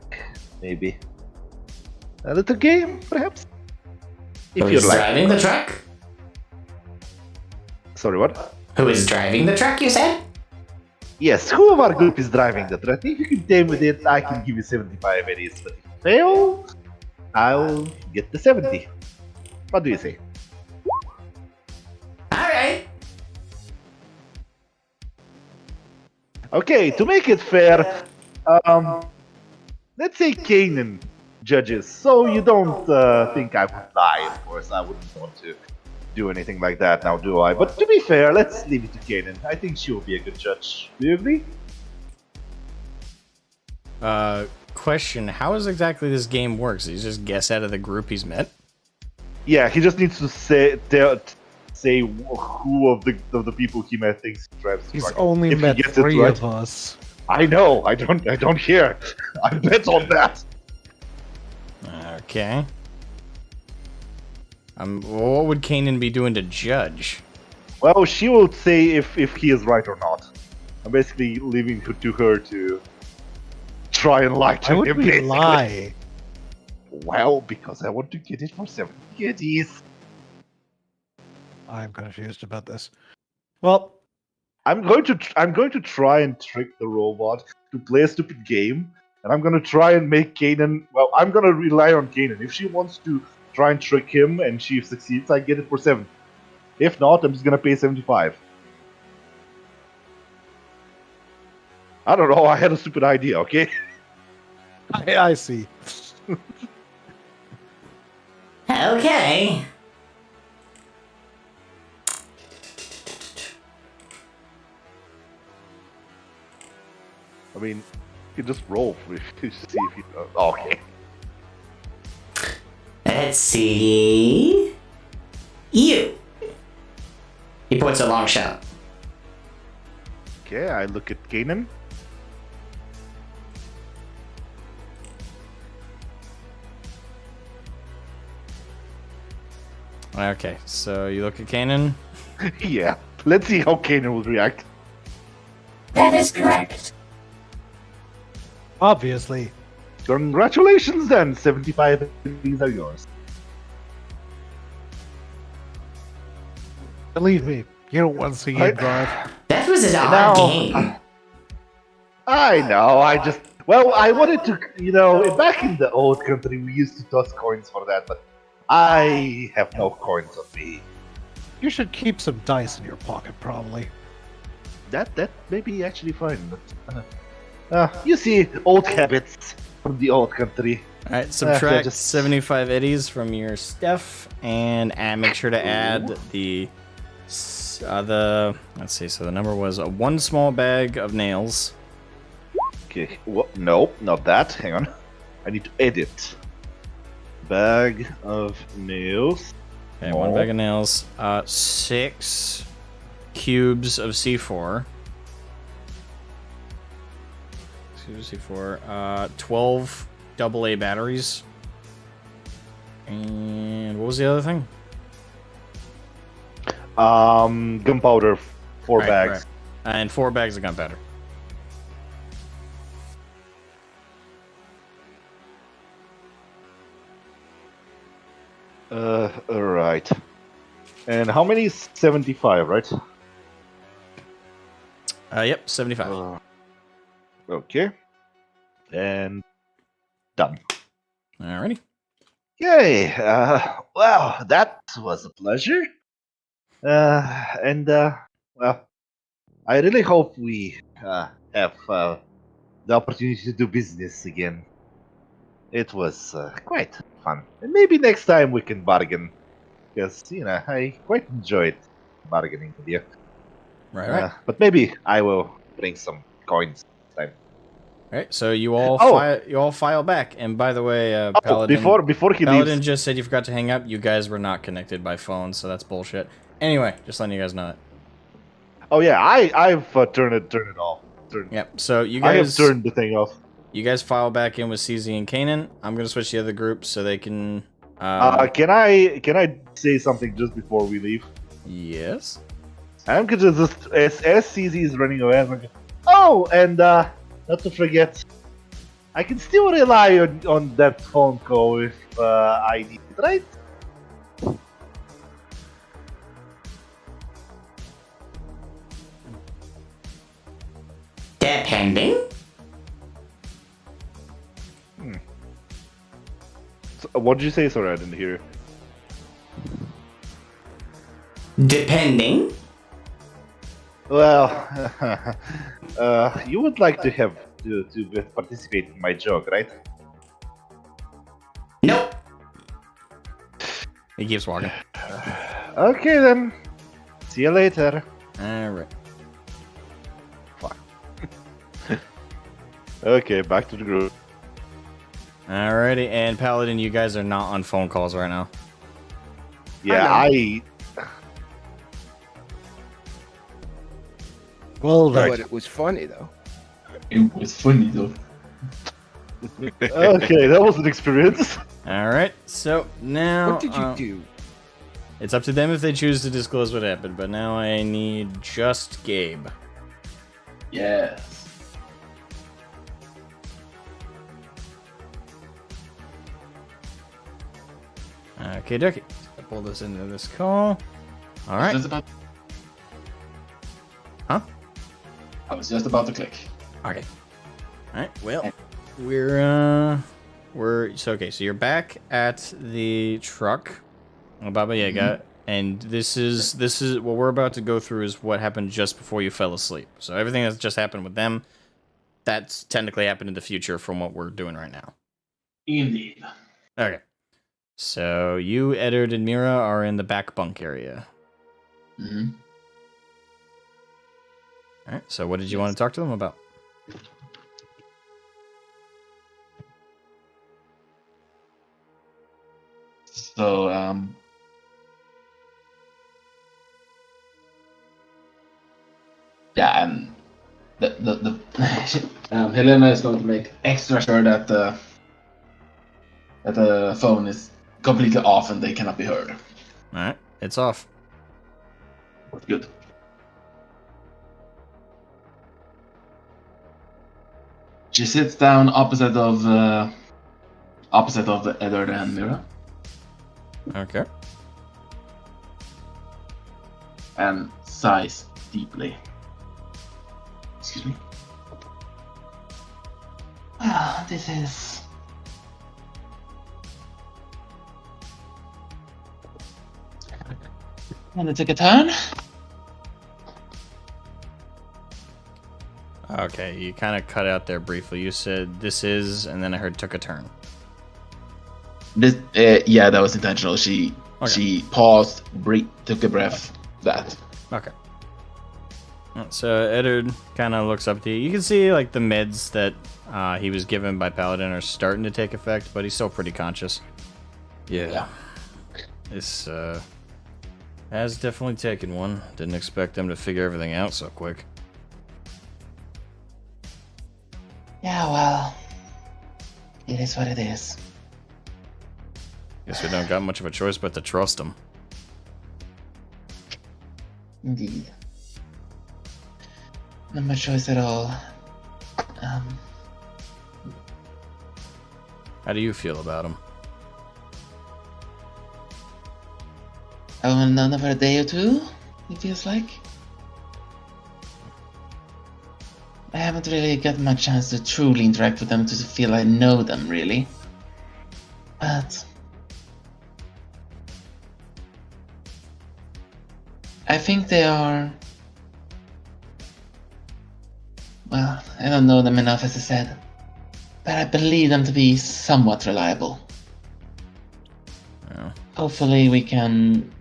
Maybe a little game, perhaps. If Who's you'd like. driving the truck? Sorry, what? Who is driving the truck, you said? Yes, who of our group is driving the truck? If you can tame with it, I can give you 75 eddies. But if you fail, I'll get the 70. What do you say? Alright. Okay, to make it fair, let's say Kanan judges, so you don't think I would lie. Of course, I wouldn't want to do anything like that now, do I? But to be fair, let's leave it to Kanan. I think she will be a good judge. Do you agree? Question: how is exactly this game works? Does he just guess out of the group he's met? Yeah, he just needs to say who of the people he met thinks he drives the He's truck. only If he met gets it 3 right. of us. I know. I don't care. I bet on that. Okay. What would Kanan be doing to judge? Well, she will say if he is right or not. I'm basically leaving it to her to try and lie Why to would him. we basically. lie? Well, because I want to get it for 70 eddies. I'm confused about this. Well, I'm going to try and trick the robot to play a stupid game, and I'm going to try and make Kanan. Well, I'm going to rely on Kanan. If she wants to try and trick him and she succeeds, I get it for 70. If not, I'm just going to pay 75. I don't know. I had a stupid idea. Okay. I see. Okay. I mean, you can just roll to see if you. Okay. Let's see. You. He puts a long shot. Okay, I look at Kanan. Okay, so you look at Kanan. Yeah. Let's see how Kanan will react. That is correct. Obviously. Congratulations, then. 75 these are yours. Believe me, you don't want to see him drive. That was an odd Now, game. I know. I wanted to. Back in the old country, we used to toss coins for that, but I have no coins on me. You should keep some dice in your pocket, probably. That may be actually fine, but you see, old habits from the old country. All right, subtract just- 75 eddies from your stuff, and make sure to add the let's see. So the number was one small bag of nails. Okay. Nope, not that. Hang on. I need to edit. Bag of nails. Okay, one bag of nails. 6 cubes of C4. C4. 12 AA batteries. And what was the other thing? Gunpowder, 4 Right, bags. right. And 4 bags of gunpowder. Alright. And how many is 75, right? Yep, 75. Okay. And done. Alrighty. Yay! Well, that was a pleasure. Well, I really hope we have the opportunity to do business again. It was quite fun. And maybe next time we can bargain. Because, I quite enjoyed bargaining with you. Right. But maybe I will bring some coins next time. Alright, so you all file back. And by the way, Paladin, before he Paladin leaves... just said you forgot to hang up. You guys were not connected by phone, so that's bullshit. Anyway, just letting you guys know that. Oh yeah, I've turned it off. Yep. So you I have guys turned the thing off. You guys file back in with CZ and Kanan. I'm gonna switch the other group so they can. Can I say something just before we leave? Yes. I'm gonna just as CZ is running away. I'm like, oh, and not to forget, I can still rely on that phone call if I need it, right? Depending. So, what did you say? Sorry, I didn't hear. Depending. Well, you would like to have to participate in my joke, right? Nope. He keeps walking. Okay then. See you later. All right. Okay, back to the group. Alrighty, and Paladin, you guys are not on phone calls right now. Yeah, Well, But it was funny though. It was funny though. Okay, that was an experience. Alright, so now... What did you do? It's up to them if they choose to disclose what happened, but now I need just Gabe. Yes. Okay, dokie. I'll pull this into this call. Alright. Huh? I was just about to click. Okay. Alright, well, so you're back at the truck, Baba Yaga, and this is what we're about to go through is what happened just before you fell asleep. So everything that's just happened with them, that's technically happened in the future from what we're doing right now. Indeed. Okay. So you, Eddard, and Mira are in the back bunk area. Mm-hmm. Alright, so what did you want to talk to them about? So, yeah, and the Helena is going to make extra sure that the phone is completely off and they cannot be heard. Alright, it's off. Good. She sits down opposite of Edward and Mira Okay. and sighs deeply. Excuse me. Well, this is and it took a turn. Okay, you kind of cut out there briefly. You said this is, and then I heard took a turn. This, yeah, that was intentional. She paused, took a breath. That. Okay. So Eddard kind of looks up to you. You can see like the meds that he was given by Paladin are starting to take effect, but he's still pretty conscious. Yeah. This has definitely taken one. Didn't expect them to figure everything out so quick. Yeah, well, it is what it is. Guess we don't got much of a choice but to trust him. Indeed. Not much choice at all. How do you feel about him? I will know for a day or two, it feels like. I haven't really got much chance to truly interact with them to feel I know them, really. But I think they are... Well, I don't know them enough, as I said. But I believe them to be somewhat reliable. Yeah. Hopefully we can...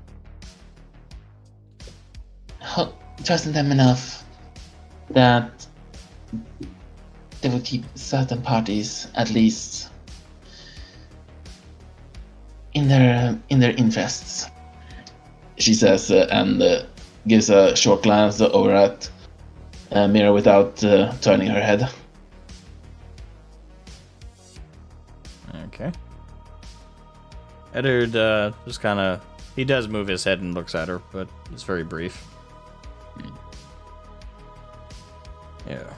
trust in them enough that they will keep certain parties at least in their interests. She says and gives a short glance over at Mira without turning her head. Okay. Eddard just kind of... He does move his head and looks at her, but it's very brief. Yeah.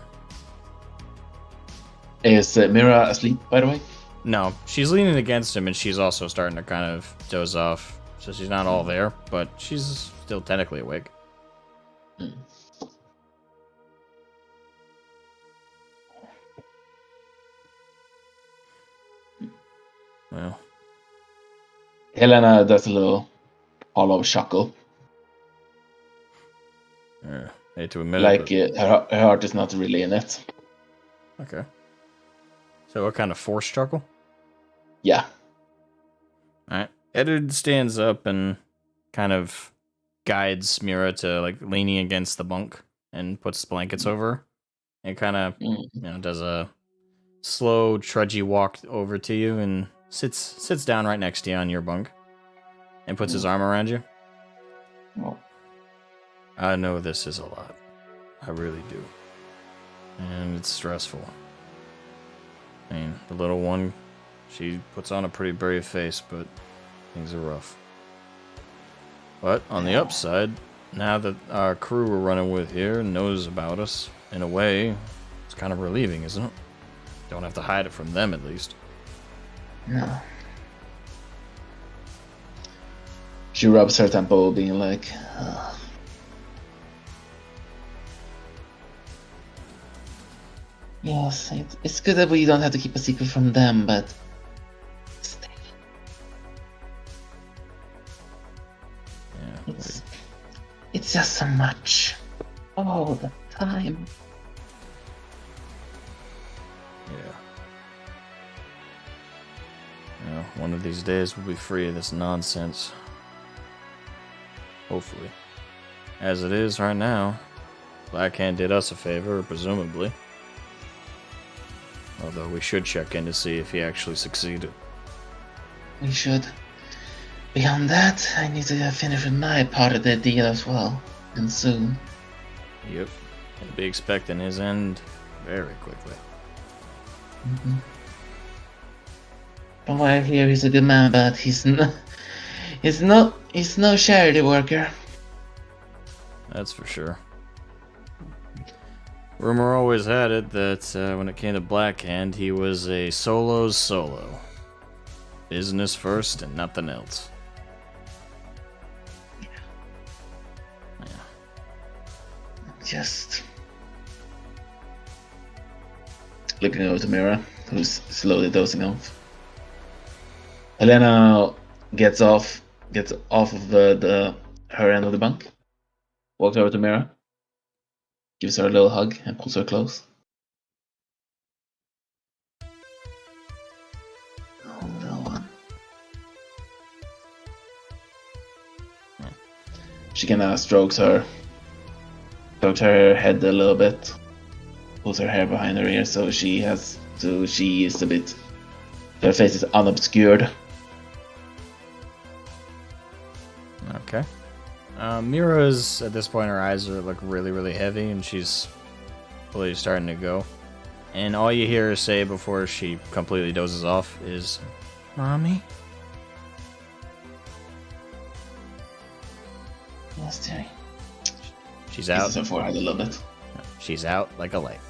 Is Mira asleep, by the way? No, she's leaning against him, and she's also starting to kind of doze off. So she's not all there, but she's still technically awake. Well, Helena does a little hollow chuckle. hate to admit Like it. her heart is not really in it. Okay. So what kind of force chuckle? Yeah. Alright. Eddard stands up and kind of guides Mira to like leaning against the bunk and puts blankets over her. And kind of does a slow, trudgy walk over to you and sits down right next to you on your bunk and puts his arm around you. Well, I know this is a lot. I really do. And it's stressful. I mean, the little one, she puts on a pretty brave face, but things are rough. But on the upside, now that our crew we're running with here knows about us, in a way, it's kind of relieving, isn't it? Don't have to hide it from them, at least. no. She rubs her temple, being like, yes, it's good that we don't have to keep a secret from them, but still, Yeah. it's just so much all the time. Yeah. Well, one of these days we'll be free of this nonsense. Hopefully. As it is right now, Blackhand did us a favor, presumably. Although we should check in to see if he actually succeeded. We should. Beyond that, I need to finish with my part of the deal as well, and soon. Yep. He'll be expecting his end very quickly. From what I hear, he's a good man, but he's no charity worker. That's for sure. Rumor always had it that when it came to Blackhand, he was a solo's solo. Business first and nothing else. Yeah. Just looking over to Mira, who's slowly dozing off. Helena gets off of her end of the bunk, walks over to Mira, gives her a little hug, and pulls her close. Oh, little one. She kind of strokes her head a little bit, pulls her hair behind her ear, so she is a bit. Her face is unobscured. Okay. Mira's, at this point, her eyes are like really, really heavy, and she's really starting to go. And all you hear her say before she completely dozes off is, "Mommy?" Yes, dearie. She's out. Kisses her forehead a little bit. She's out like a light.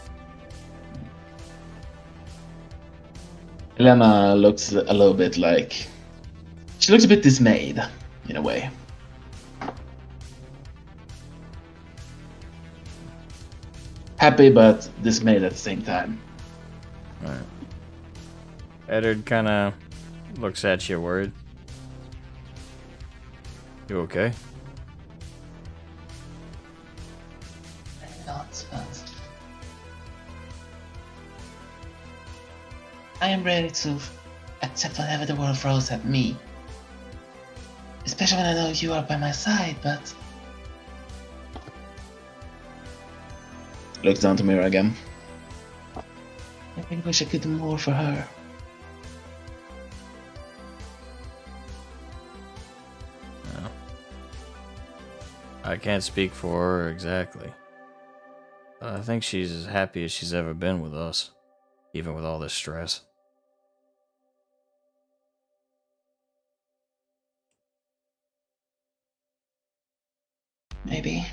Helena looks a little bit like... She looks a bit dismayed, in a way. Happy, but dismayed at the same time. Alright. Eddard kind of looks at you worried. You okay? Not, but... I am ready to accept whatever the world throws at me. Especially when I know you are by my side, but... Looks down to Mira again. I really wish I could do more for her. No. I can't speak for her exactly. But I think she's as happy as she's ever been with us, even with all this stress. Maybe.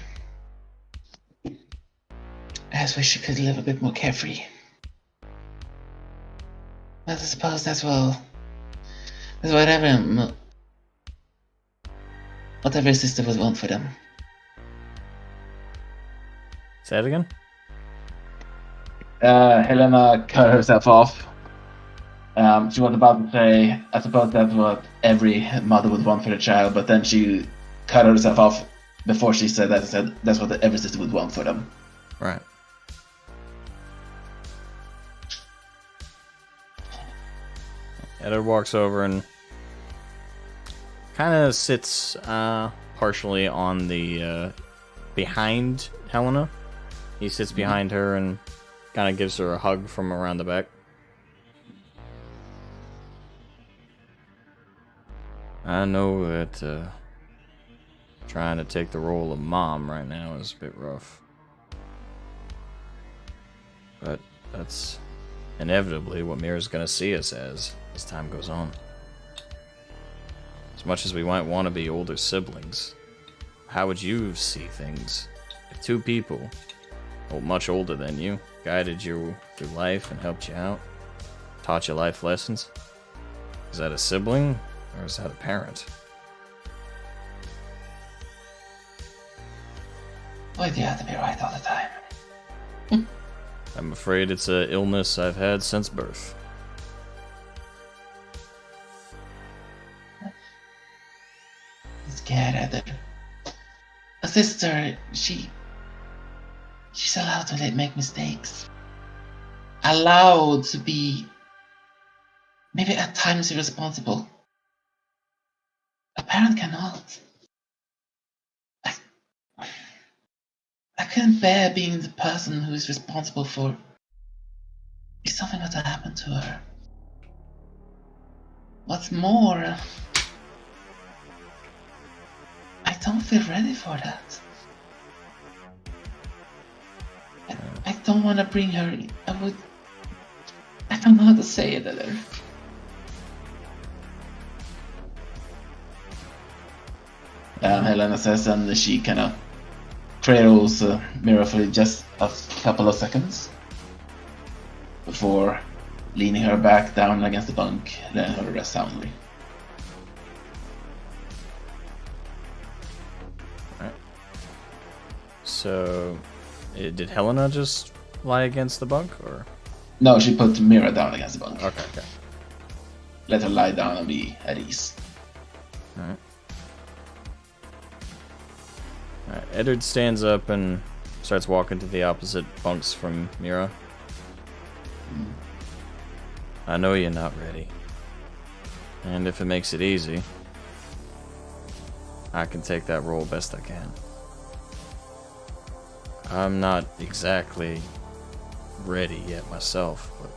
perhaps wish you could live a bit more carefree. But I suppose that's what every sister would want for them. Say it again? Helena cut herself off. She was about to say, I suppose that's what every mother would want for their child, but then she cut herself off before she said that and said that's what every sister would want for them. Right. Edward walks over and kind of sits partially on the behind Helena. He sits behind her and kind of gives her a hug from around the back. I know that trying to take the role of mom right now is a bit rough. But that's inevitably what Mira's gonna see us as time goes on. As much as we might want to be older siblings, how would you see things if two people, much older than you, guided you through life and helped you out, taught you life lessons? Is that a sibling or is that a parent? Why do you have to be right all the time? I'm afraid it's an illness I've had since birth. I'm scared, Heather. A sister, she's allowed to make mistakes. Allowed to be maybe at times irresponsible. A parent cannot. I couldn't bear being the person who is responsible for if something were to happen to her. What's more, I don't feel ready for that. I don't want to bring her. I don't know how to say it either. Helena says, and she kind of cradles Mira for just a couple of seconds before leaning her back down against the bunk, letting her rest soundly. Alright. So, did Helena just lie against the bunk, or? No, she put Mira down against the bunk. Okay. Let her lie down and be at ease. Alright. Eddard stands up and starts walking to the opposite bunks from Mira. I know you're not ready. And if it makes it easy, I can take that role best I can. I'm not exactly ready yet myself, but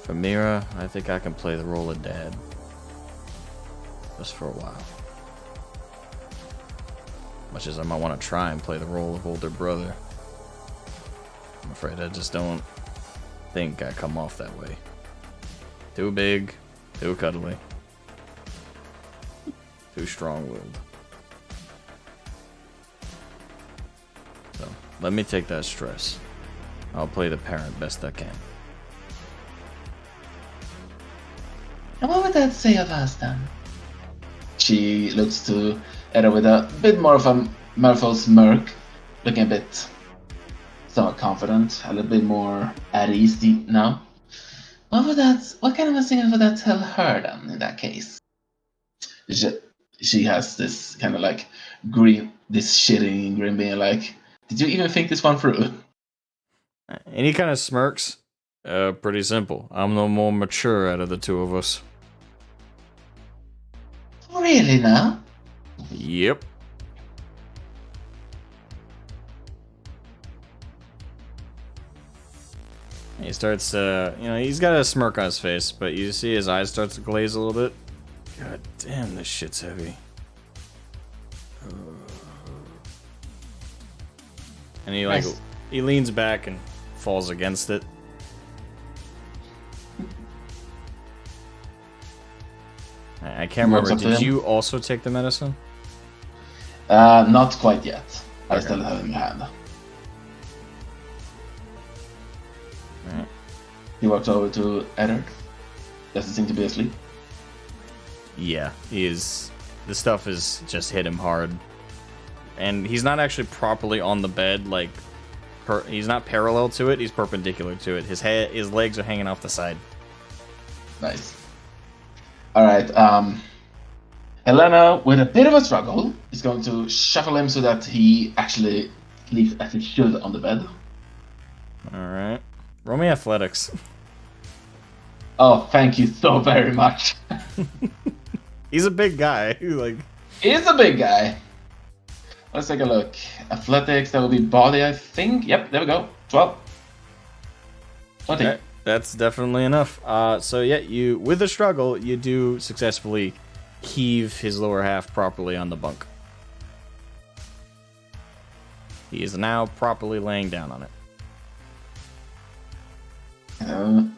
for Mira, I think I can play the role of dad. Just for a while. Much as I might want to try and play the role of older brother, I'm afraid I just don't think I come off that way. Too big, too cuddly, too strong-willed. So, let me take that stress. I'll play the parent best I can. And what would that say of us then? She looks to Edda with a bit more of a mirthful smirk, looking a bit somewhat confident, a little bit more at ease now. What kind of a signal would that tell her then, in that case? She has this kind of like this shitting grin, being like, did you even think this one through? And he kind of smirks. Pretty simple. I'm the more mature out of the two of us. Really now? Yep. He starts to, he's got a smirk on his face, but you see his eyes start to glaze a little bit. God damn, this shit's heavy. And he Nice. he leans back and falls against it. I can't What's remember. up to Did him? you also take the medicine? Not quite yet. I Okay. still have it in my hand. He walks over to Eddard. Doesn't seem to be asleep. Yeah, he is. The stuff has just hit him hard. And he's not actually properly on the bed, like, he's not parallel to it, he's perpendicular to it. His legs are hanging off the side. Nice. Alright, Helena, with a bit of a struggle, is going to shuffle him so that he actually sleeps as he should on the bed. Alright. Roll me athletics. Oh, thank you so very much. He's a big guy. He's a big guy. Let's take a look. Athletics, that will be body, I think. Yep, there we go. 12. 20. Okay, that's definitely enough. So yeah, you with a struggle, you do successfully heave his lower half properly on the bunk. He is now properly laying down on it.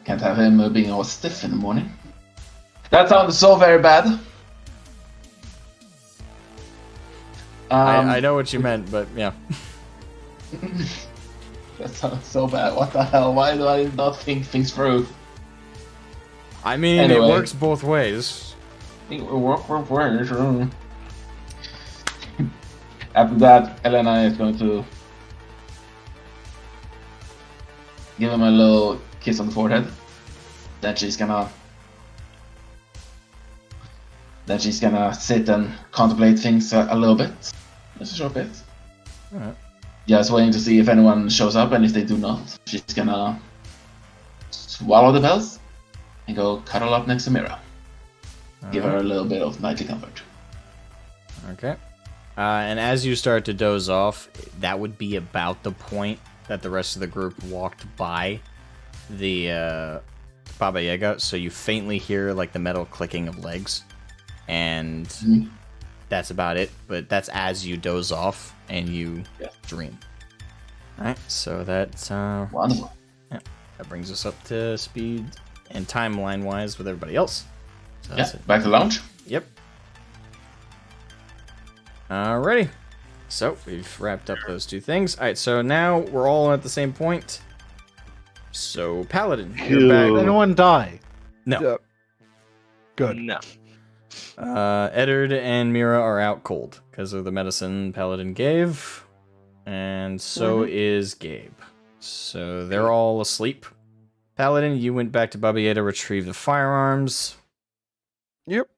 Can't have him being all stiff in the morning. That sounded so very bad. I know what you meant, but yeah. That sounds so bad. What the hell? Why do I not think things through? I mean, Anyway. it works both ways. After that, Elena is going to give him a little kiss on the forehead. Then she's gonna sit and contemplate things a little bit. Just a short bit. Alright. Just waiting to see if anyone shows up, and if they do not, she's gonna swallow the pills and go cuddle up next to Mira. Give her a little bit of nightly comfort. Okay. And as you start to doze off, that would be about the point that the rest of the group walked by the Baba Yaga, so you faintly hear like the metal clicking of legs, and that's about it. But that's as you doze off and you dream. Alright, so that's Wonderful. yeah, that brings us up to speed and timeline wise with everybody else. So that's it. Back to lounge. Yep. Alrighty. So we've wrapped up those two things. Alright, so now we're all at the same point. So Paladin, you're back. Did anyone die? No. Yep. Good. No. Eddard and Mira are out cold because of the medicine Paladin gave. And so is Gabe. So they're all asleep. Paladin, you went back to Baba Yaga to retrieve the firearms. Yep.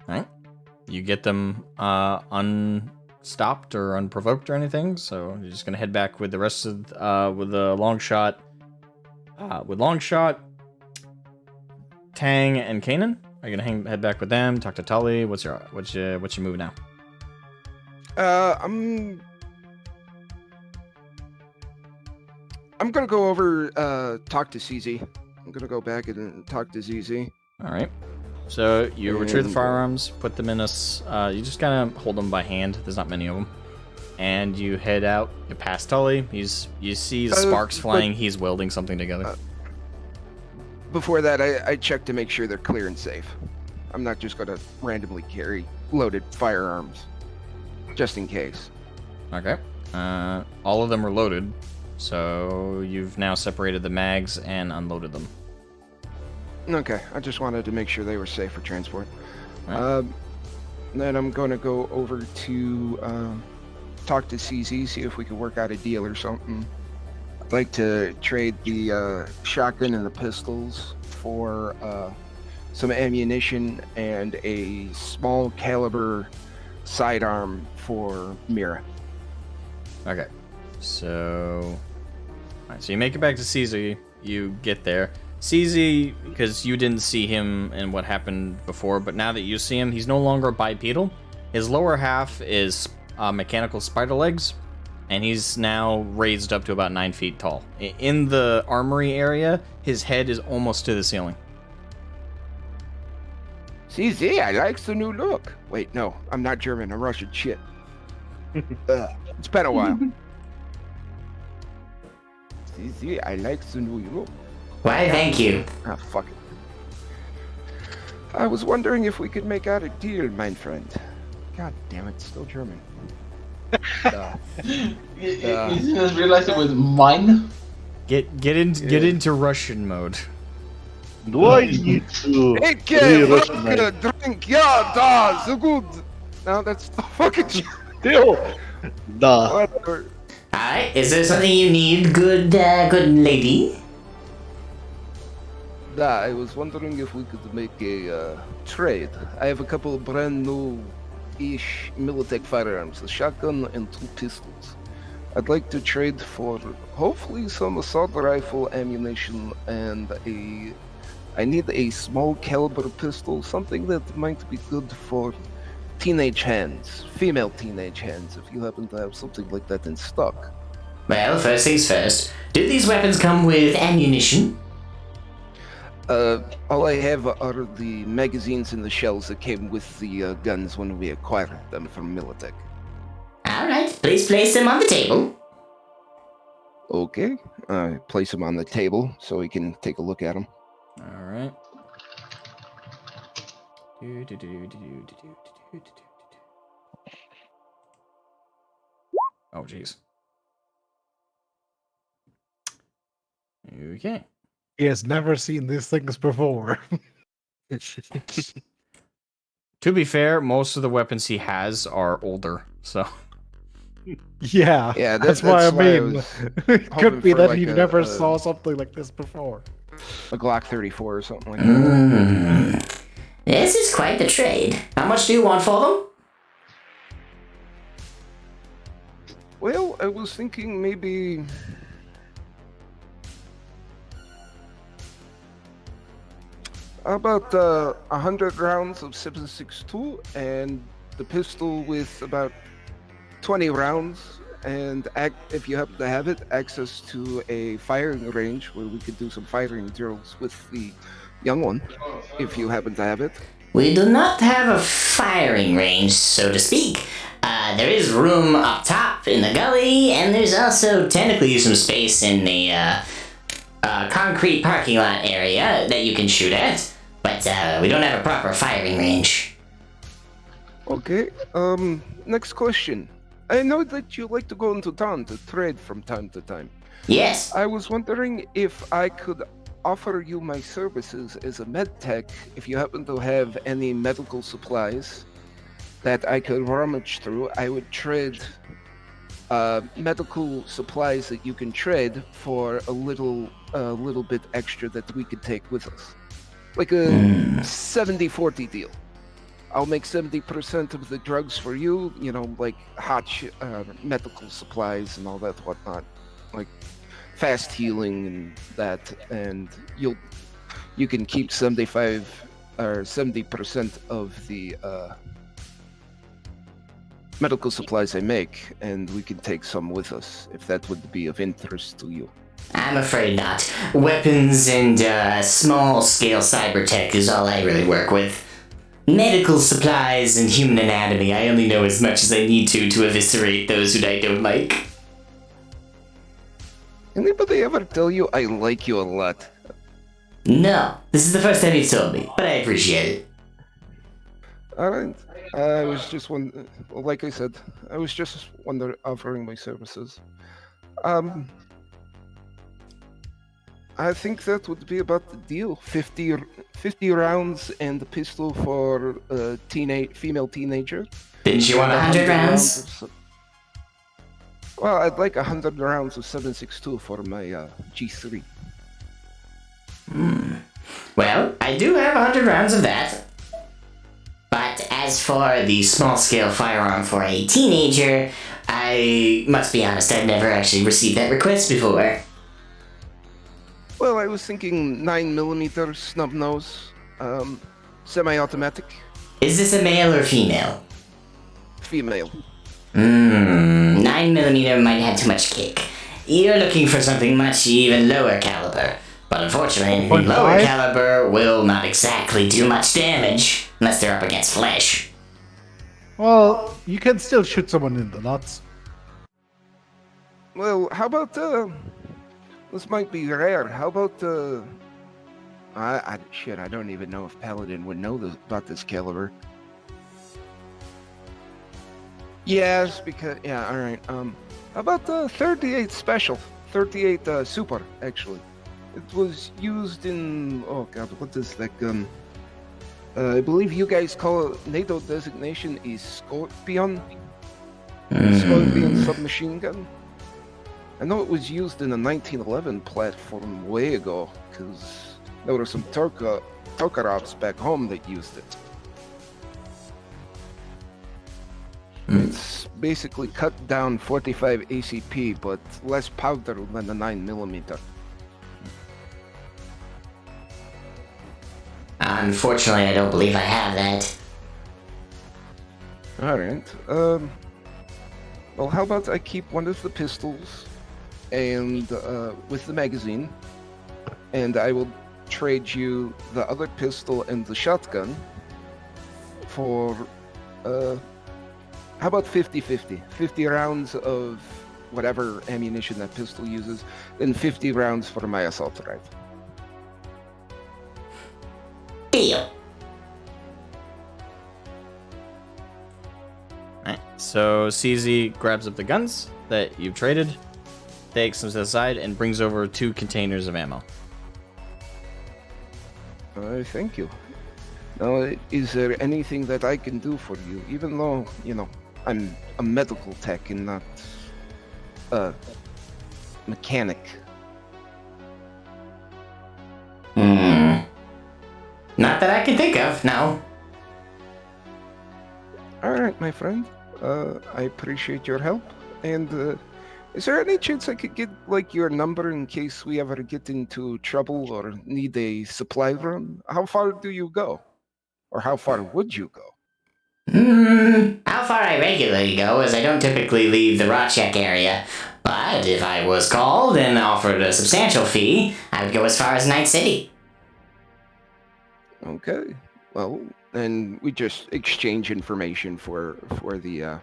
Alright. You get them unstopped or unprovoked or anything, so you're just gonna head back with the rest of with the long shot. With long shot, Tang and Kanan. Are you gonna head back with them? Talk to Tully. What's your move now? I'm gonna go over talk to CZ. I'm gonna go back and talk to ZZ. All right. So you retrieve the And, firearms, put them in you just kind of hold them by hand. There's not many of them, and you head out. You pass Tully. You see the sparks flying. He's welding something together. Before that, I check to make sure they're clear and safe. I'm not just gonna randomly carry loaded firearms, just in case. Okay. All of them are loaded, so you've now separated the mags and unloaded them. Okay, I just wanted to make sure they were safe for transport. Right. Then I'm gonna go over to talk to CZ, see if we can work out a deal or something. I'd like to trade the shotgun and the pistols for some ammunition and a small caliber sidearm for Mira. Okay. So, alright, so you make it back to CZ. You get there. CZ, because you didn't see him and what happened before, but now that you see him, he's no longer bipedal. His lower half is mechanical spider legs, and he's now raised up to about 9 feet tall. In the armory area, his head is almost to the ceiling. CZ, I like the new look. Wait, no, I'm not German. I'm Russian. Shit. It's been a while. CZ, I like the new look. Why, thank you. Ah, fuck it. I was wondering if we could make out a deal, my friend. God damn it, still German. You just realized it was mine? Get into Russian mode. Do I need to Okay, re-Russianize? drink, yeah, da, so good. No, that's the fucking Still, nah. whatever. Alright, is there something you need, good lady? Da, I was wondering if we could make a trade. I have a couple of brand new-ish Militech firearms, a shotgun and 2 pistols. I'd like to trade for hopefully some assault rifle ammunition and I need a small caliber pistol, something that might be good for teenage hands, female teenage hands, if you happen to have something like that in stock. Well, first things first. Do these weapons come with ammunition? All I have are the magazines and the shells that came with the guns when we acquired them from Militech. Alright, please place them on the table. Okay, I place them on the table so we can take a look at them. Alright. Oh, jeez. Okay. He has never seen these things before. To be fair, most of the weapons he has are older, so. Yeah, Yeah, that's why I mean. was It hoping could be for that like he a- never a- saw something like this before. A Glock 34 or something like that. This is quite the trade. How much do you want for them? Well, I was thinking maybe... about 100 rounds of 7.62 and the pistol with about 20 rounds and if you happen to have it, access to a firing range where we could do some firing drills with the young one, if you happen to have it. We do not have a firing range, so to speak. There is room up top in the gully, and there's also technically some space in the concrete parking lot area that you can shoot at, but we don't have a proper firing range. Okay, next question. I know that you like to go into town to trade from time to time. Yes. I was wondering if I could offer you my services as a med tech if you happen to have any medical supplies that I could rummage through. I would trade medical supplies that you can trade for a little bit extra that we could take with us. Like a 70-40 deal. I'll make 70% of the drugs for you, you know, like medical supplies and all that whatnot. Like fast healing and that, and you can keep 75 or 70% of the medical supplies I make, and we can take some with us if that would be of interest to you. I'm afraid not. Weapons and small-scale cyber tech is all I really work with. Medical supplies and human anatomy, I only know as much as I need to eviscerate those who I don't like. Anybody ever tell you I like you a lot? No, this is the first time you've told me, but I appreciate it. Alright. I was just like I said, I was just offering my services. I think that would be about the deal. 50 rounds and a pistol for a female teenager. Didn't you want 100 rounds? Well, I'd like 100 rounds of 7.62 for my G3. Well, I do have 100 rounds of that. But as for the small-scale firearm for a teenager, I must be honest, I've never actually received that request before. Well, I was thinking 9mm snub nose, semi-automatic. Is this a male or female? Female. 9mm might have too much kick. You're looking for something much even lower caliber. But unfortunately, anything lower caliber will not exactly do much damage, unless they're up against flesh. Well, you can still shoot someone in the nuts. Well, how about, this might be rare. How about, shit, I don't even know if Paladin would know about this caliber. Yes, because, yeah, alright, how about the 38 Special? 38 Super, actually. It was used in... Oh god, what is that gun? I believe you guys call it... NATO designation is Scorpion. Scorpion submachine gun. I know it was used in a 1911 platform way ago, because there were some Tokarovs back home that used it. It's basically cut down 45 ACP, but less powder than the 9mm. Unfortunately, I don't believe I have that. Alright, well, how about I keep one of the pistols and with the magazine, and I will trade you the other pistol and the shotgun for how about 50-50? 50 rounds of whatever ammunition that pistol uses, then 50 rounds for my assault rifle. Deal. Alright, so CZ grabs up the guns that you've traded, takes them to the side, and brings over 2 containers of ammo. Thank you. Now, is there anything that I can do for you, even though, you know, I'm a medical tech and not a mechanic? Not that I can think of, no. Alright, my friend. I appreciate your help. And, is there any chance I could get, like, your number in case we ever get into trouble or need a supply run? How far do you go? Or how far would you go? How far I regularly go is I don't typically leave the Rotchek area. But if I was called and offered a substantial fee, I would go as far as Night City. Okay. Well, then we just exchange information for the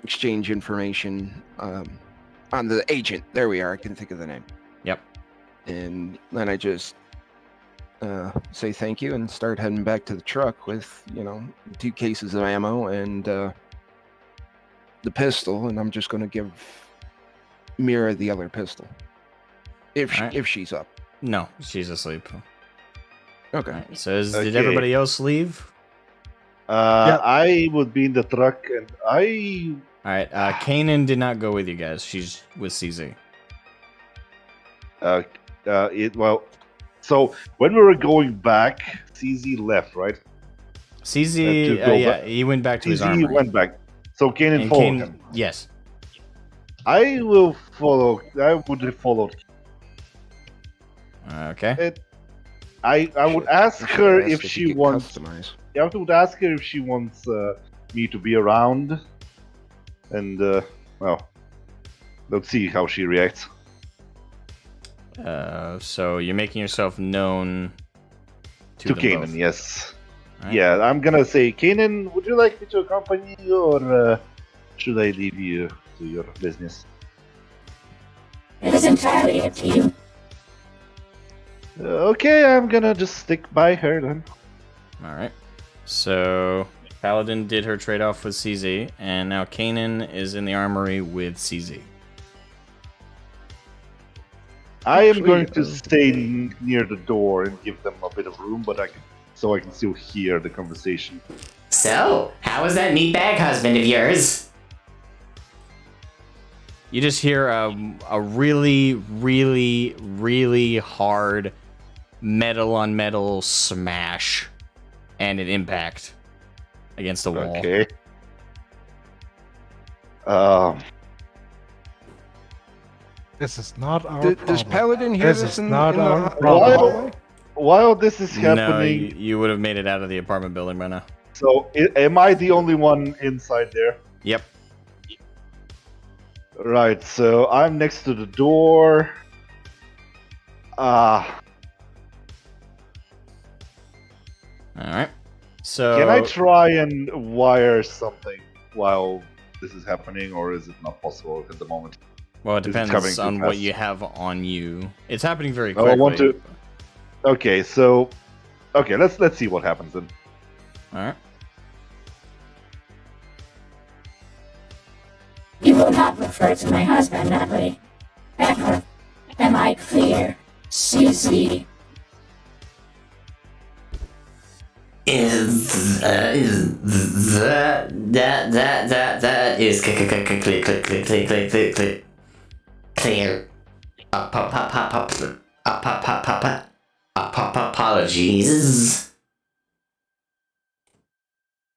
exchange information on the agent. There we are. I can think of the name. Yep. And then I just say thank you and start heading back to the truck with, 2 cases of ammo and the pistol. And I'm just going to give Mira the other pistol if she's up. No, she's asleep. Okay. Alright, so did Okay. everybody else leave? I would be in the truck, and I... Alright, Kanan did not go with you guys. She's with CZ. So when we were going back, CZ left, right? CZ, he went back to his CZ armory. went back. So Kanan And followed Kanan- him. Yes. I will follow. I would have followed. Okay. I would ask her if she wants. Customize. I would ask her if she wants me to be around, and well, let's see how she reacts. So you're making yourself known To them Kanan, both. yes. Alright. Yeah, I'm gonna say, Kanan, would you like me to accompany you, or should I leave you to your business? It is entirely up to you. Okay, I'm gonna just stick by her then. Alright. So Paladin did her trade off with CZ, and now Kanan is in the armory with CZ. I am Actually, going to stay near the door and give them a bit of room, but I can still hear the conversation. So, how was that meatbag husband of yours? You just hear a really, really, really hard metal on metal smash and an impact against the wall. Okay. This is not our problem. Does Paladin hear This this is in not the our problem. hallway? While this is No, happening, you would have made it out of the apartment building by now. so am I the only one inside there? Yep. Right, so I'm next to the door. Alright. So Can I try and wire something while this is happening, or is it not possible at the moment? well, it This is coming depends too on what fast. you have on you. It's happening very Oh, quickly. I want to. Okay, so let's see what happens then. Alright. You will not refer to my husband that way. Ever. Am I clear? CZ. Is that is clear. Apologies.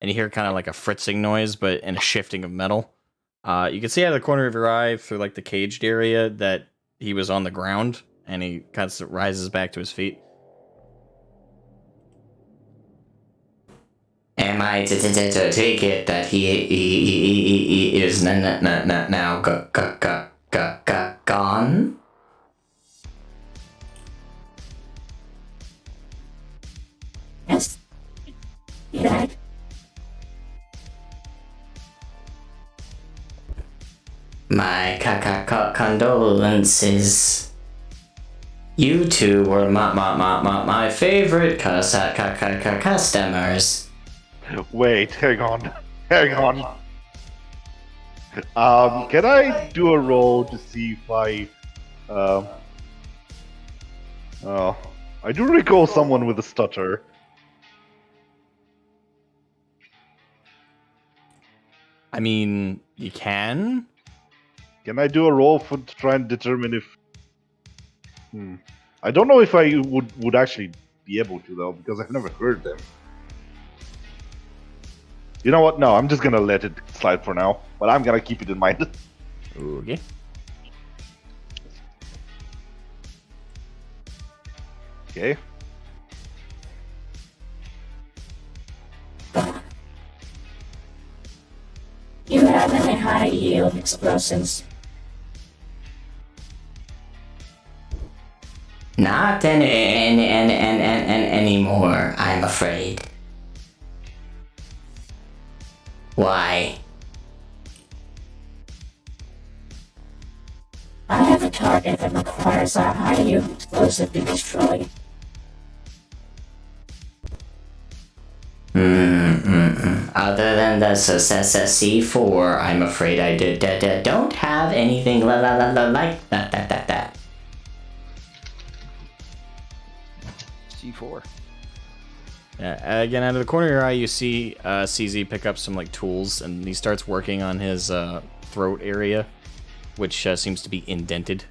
And you hear kind of like a fritzing noise, but in a shifting of metal. You can see out of the corner of your eye through like the caged area that he was on the ground, and he kind of rises back to his feet. Am I to take it that he is now gone? Yes. He died. My condolences. You two were my favorite customers. Wait, hang on. Can I do a roll to see if I I do recall someone with a stutter. I mean, you can. Can I do a roll to try and determine if I don't know if I would actually be able to though, because I've never heard them. You know what? No, I'm just gonna let it slide for now, but I'm gonna keep it in mind. Okay. Okay. You have any high yield explosives? Not anymore, I'm afraid. Why? I have a target that requires a high yield explosive to be destroyed. Other than the C4, I'm afraid I don't have anything like that. C4. Yeah, again, out of the corner of your eye, you see CZ pick up some like tools, and he starts working on his throat area, which seems to be indented.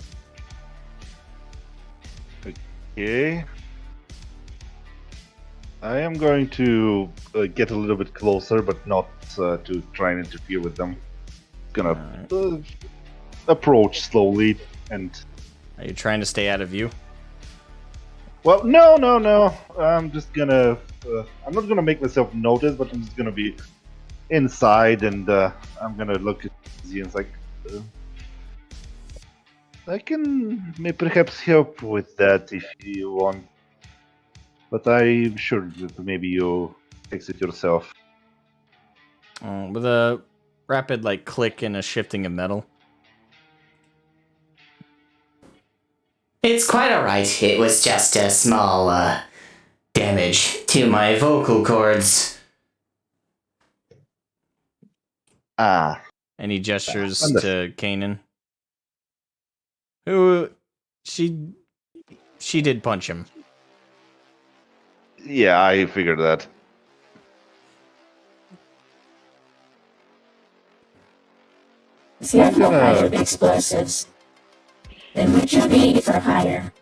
Okay. I am going to get a little bit closer, but not to try and interfere with them. Gonna approach slowly and. Are you trying to stay out of view? Well, no. I'm just gonna. I'm not gonna make myself notice, but I'm just gonna be inside, and I'm gonna look at Z and it's like, I can perhaps help with that if you want, but I'm sure that maybe you'll fix it yourself. With a rapid like click and a shifting of metal. It's quite alright. It was just a small damage to my vocal cords. Ah. And he gestures to Kanan. Who she did punch him. Yeah, I figured that. If you have no high yield explosives, then would you be for hire?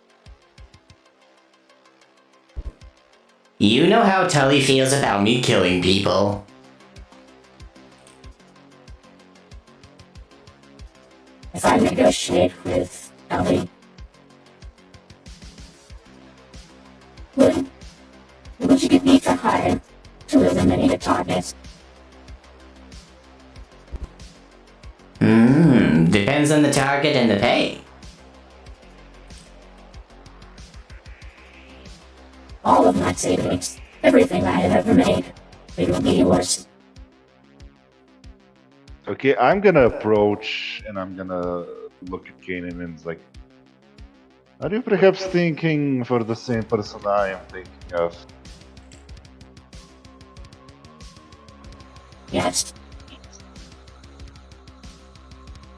You know how Tully feels about me killing people. If I negotiate with Ellie, would you give me for hire to eliminate a target? Depends on the target and the pay. All of my savings, everything I have ever made, it will be yours. Okay, I'm gonna approach and I'm gonna look at Kanan and it's like, are you perhaps thinking for the same person I am thinking of? Yes.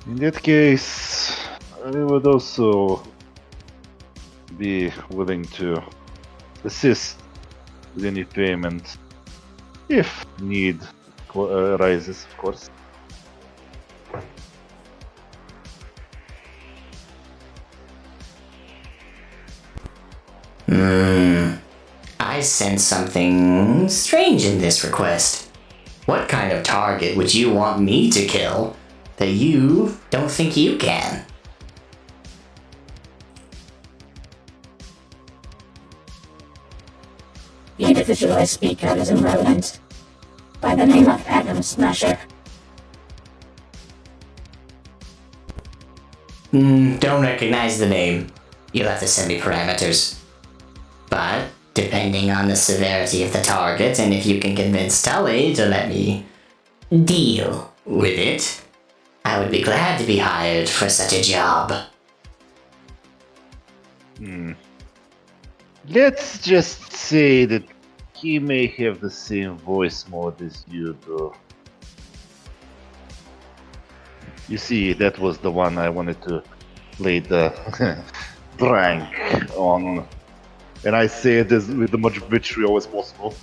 In that case, I would also be willing to assist with any payment if need arises, of course. I sense something strange in this request. What kind of target would you want me to kill that you don't think you can? The individual I speak of is a rodent by the name of Atom Smasher. Don't recognize the name. You'll have to send me parameters. But, depending on the severity of the target and if you can convince Tully to let me deal with it, I would be glad to be hired for such a job. Let's just say that he may have the same voice mode as you do. You see, that was the one I wanted to play the prank on. And I say it as with as much vitriol as possible.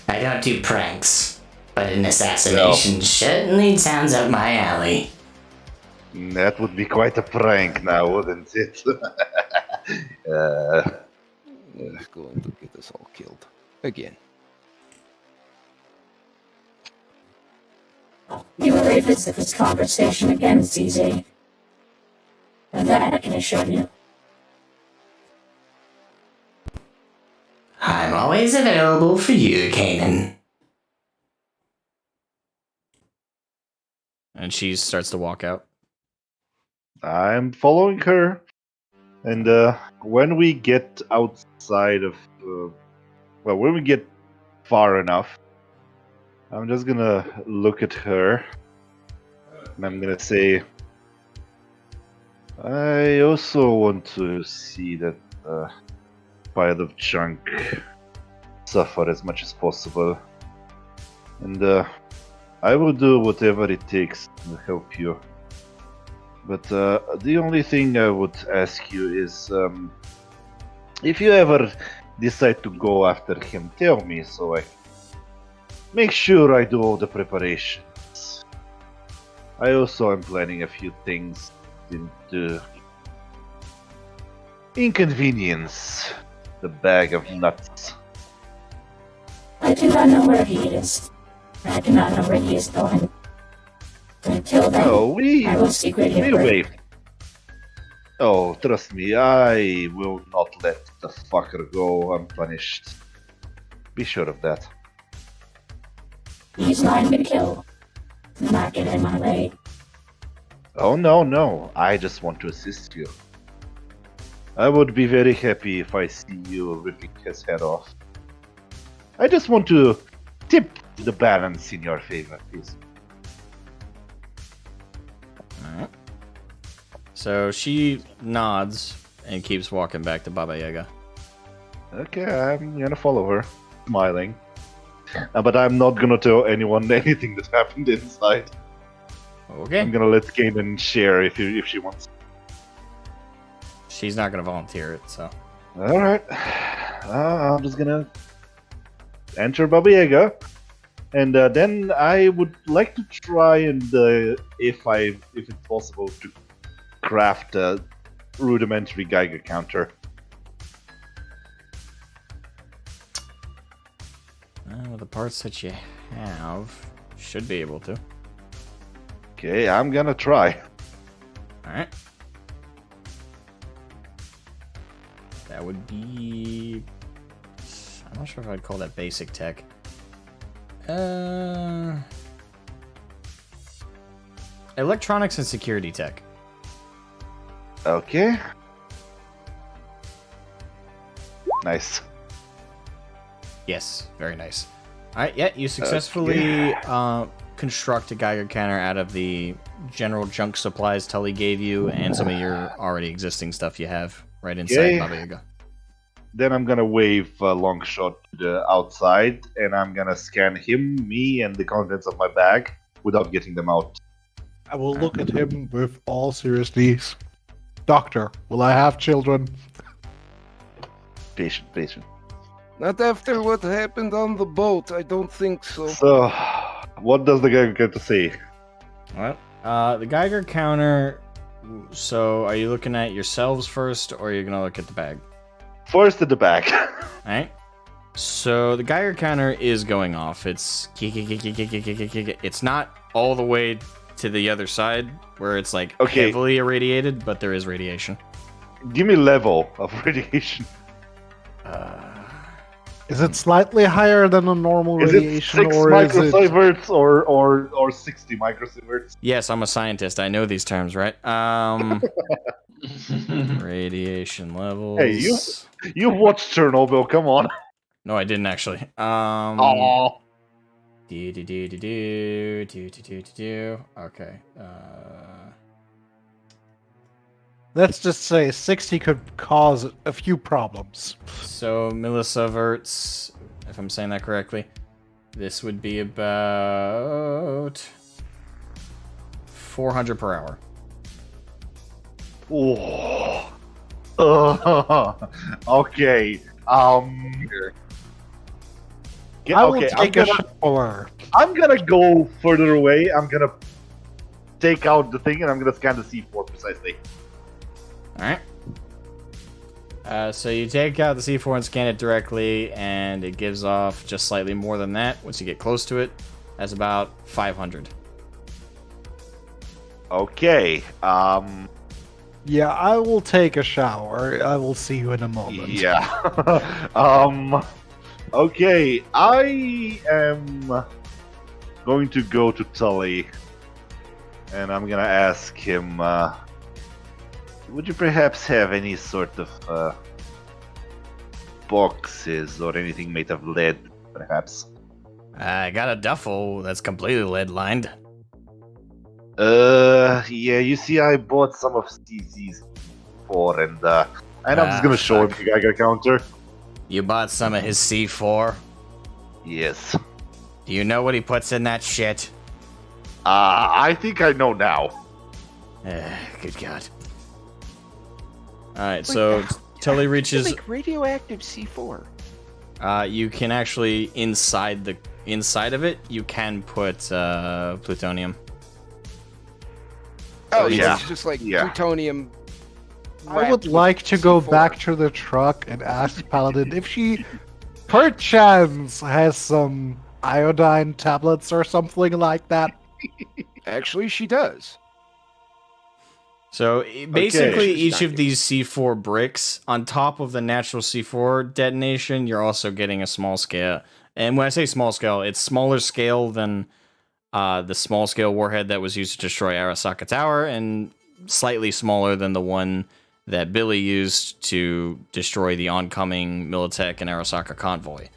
I don't do pranks, but an assassination certainly sounds up my alley. That would be quite a prank now, wouldn't it? He's going to get us all killed. Again. You will revisit this conversation again, CZ. And that I can assure you. I'm always available for you, Kanan. And she starts to walk out. I'm following her. And when we get outside of... when we get far enough, I'm just gonna look at her. And I'm gonna say... I also want to see that pile of junk suffer as much as possible. And I will do whatever it takes to help you. But the only thing I would ask you is, if you ever decide to go after him, tell me so I make sure I do all the preparations. I also am planning a few things to inconvenience the bag of nuts. I do not know where he is. I do not know where he is going. Until then, I will secretly wait. Oh, trust me, I will not let the fucker go unpunished. Be sure of that. He's lying to kill. Do not get in my way. Oh, no, I just want to assist you. I would be very happy if I see you ripping his head off. I just want to tip the balance in your favor, please. Alright. So she nods and keeps walking back to Baba Yaga. Okay, I'm gonna follow her, smiling. But I'm not gonna tell anyone anything that happened inside. Okay. I'm gonna let Kanan share if she wants. She's not gonna volunteer it, so. Alright. I'm just gonna enter Baba Yaga. And then I would like to try and, if it's possible, to craft a rudimentary Geiger counter. With the parts that you have, should be able to. Okay, I'm gonna try. Alright. That would be... I'm not sure if I'd call that basic tech. Electronics and security tech. Okay. Nice. Yes, very nice. Alright, yeah, you successfully construct a Geiger counter out of the general junk supplies Tully gave you and some of your already existing stuff you have right inside Baba Yaga. Then I'm gonna wave a long shot to the outside, and I'm gonna scan him, me, and the contents of my bag without getting them out. I will look at him with all seriousness. Doctor, will I have children? Patient. Not after what happened on the boat. I don't think so. So, what does the guy get to say? What? The Geiger counter. So, are you looking at yourselves first, or are you gonna look at the bag? First at the back. Alright. So, the Geiger counter is going off. It's not all the way to the other side, where it's like heavily irradiated, but there is radiation. Give me level of radiation. Is it slightly higher than a normal Is radiation, it 6 or is it? microsieverts or 60 microsieverts? Yes, I'm a scientist. I know these terms, right? Radiation levels. Hey, you watched Chernobyl? Come on. No, I didn't actually. Oh. Okay. Let's just say 60 could cause a few problems. So millisieverts, if I'm saying that correctly, this would be about 400 per hour. Oh. Okay. I will take a shower. I'm gonna go further away. I'm gonna take out the thing and I'm gonna scan the C4 precisely. Alright. So you take out the C4 and scan it directly, and it gives off just slightly more than that. Once you get close to it, that's about 500. Okay. Yeah, I will take a shower. I will see you in a moment. Yeah. Okay, I am going to go to Tully, and I'm gonna ask him, would you perhaps have any sort of boxes or anything made of lead, perhaps? I got a duffel that's completely lead lined. Yeah, you see, I bought some of CZ's for, and I'm just gonna show him the Geiger counter. You bought some of his C4? Yes. Do you know what he puts in that shit? I think I know now. Good God. Alright, so Tully reaches... Make radioactive C4. You can actually, inside of it, you can put plutonium. Oh, yeah. It's just like plutonium. I would like to go C4. back to the truck and ask Paladin if she, perchance, has some iodine tablets or something like that. Actually, she does. So basically, each of these C4 bricks, on top of the natural C4 detonation, you're also getting a small scale. And when I say small scale, it's smaller scale than the small scale warhead that was used to destroy Arasaka Tower, and slightly smaller than the one that Billy used to destroy the oncoming Militech and Arasaka convoy.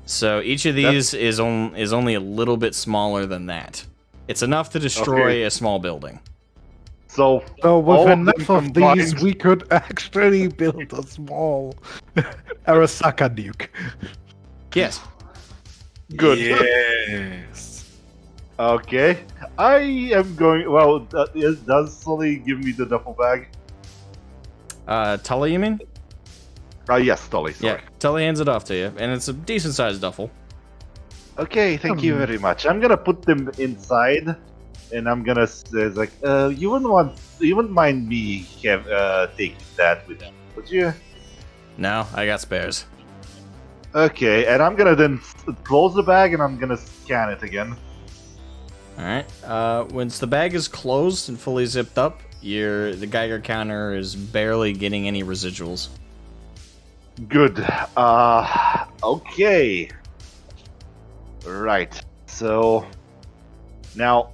So each of these is only a little bit smaller than that. It's enough to destroy a small building. So with enough of these, we could actually build a small Arasaka nuke. Yes. Good. Yes. Okay. I am going... Well, does Sully give me the duffel bag? Tully, you mean? Yes, Tully, sorry. Yeah, Tully hands it off to you, and it's a decent-sized duffel. Okay, thank you very much. I'm gonna put them inside, and I'm gonna say, like, you wouldn't mind me taking that with you, would you? No, I got spares. Okay, and I'm gonna then close the bag, and I'm gonna scan it again. Alright, once the bag is closed and fully zipped up, the Geiger counter is barely getting any residuals. Good. Okay. Right. So now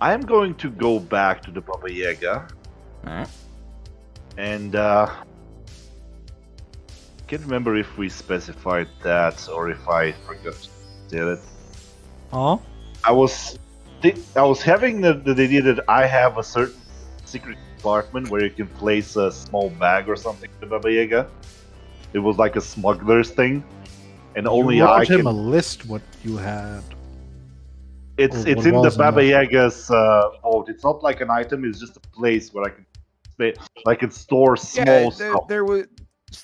I am going to go back to the Baba Yaga. Alright. And can't remember if we specified that or if I forgot to say it. Oh? I was having the idea that I have a certain secret compartment where you can place a small bag or something to Baba Yaga. It was like a smuggler's thing, and only you wrote I him can. a list what you had. It's Or it's what in the was in Baba the- Yaga's vault. It's not like an item. It's just a place where I can store small Yeah, stuff. there was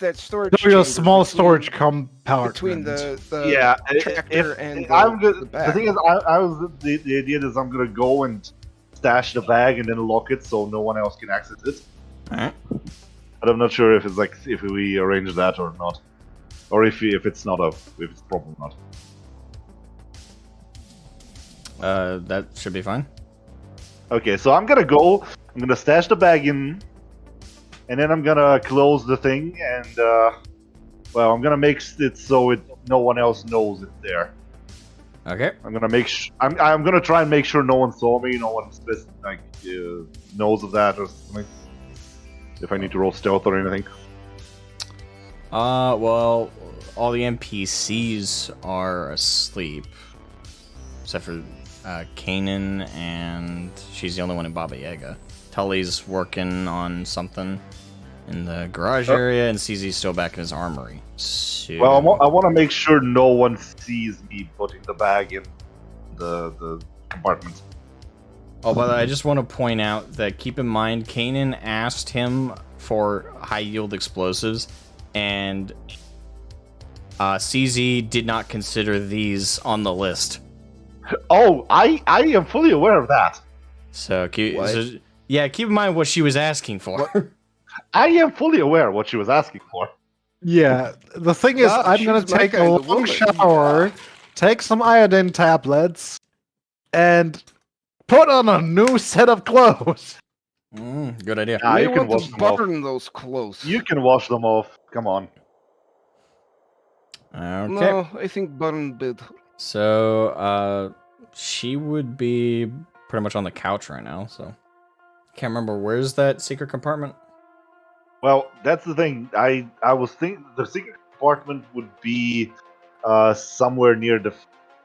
that storage. There was a chamber small between- storage compartment. between the Yeah, tractor and I'm the the back. thing is, I was the idea is I'm gonna go and stash the bag and then lock it so no one else can access it. Alright. But I'm not sure if it's like if we arrange that or not, or if it's not if it's a problem or not. That should be fine. Okay, so I'm gonna stash the bag in, and then I'm gonna close the thing, and well, I'm gonna make it so no one else knows it's there. Okay. I'm gonna I'm gonna try and make sure no one saw me, no one knows of that or something. If I need to roll stealth or anything. Well, all the NPCs are asleep, except for Kanan, and she's the only one in Baba Yaga. Tully's working on something in the garage area, and CZ's still back in his armory. So... Well, I want to make sure no one sees me putting the bag in the compartment. Oh, by the way, I just want to point out that keep in mind, Kanan asked him for high-yield explosives, and CZ did not consider these on the list. Oh, I am fully aware of that. So, keep in mind what she was asking for. I am fully aware of what she was asking for. Yeah, the thing is, Yeah, I'm she's gonna my take a kind of long woman. shower, take some iodine tablets, and put on a new set of clothes. Good idea. Nah, You you can want wash to them off. burn those clothes. You can wash them off. Come on. Okay. No, I think burn bit. So, she would be pretty much on the couch right now, so... Can't remember, where's that secret compartment? Well, that's the thing. I was thinking the secret compartment would be somewhere near the.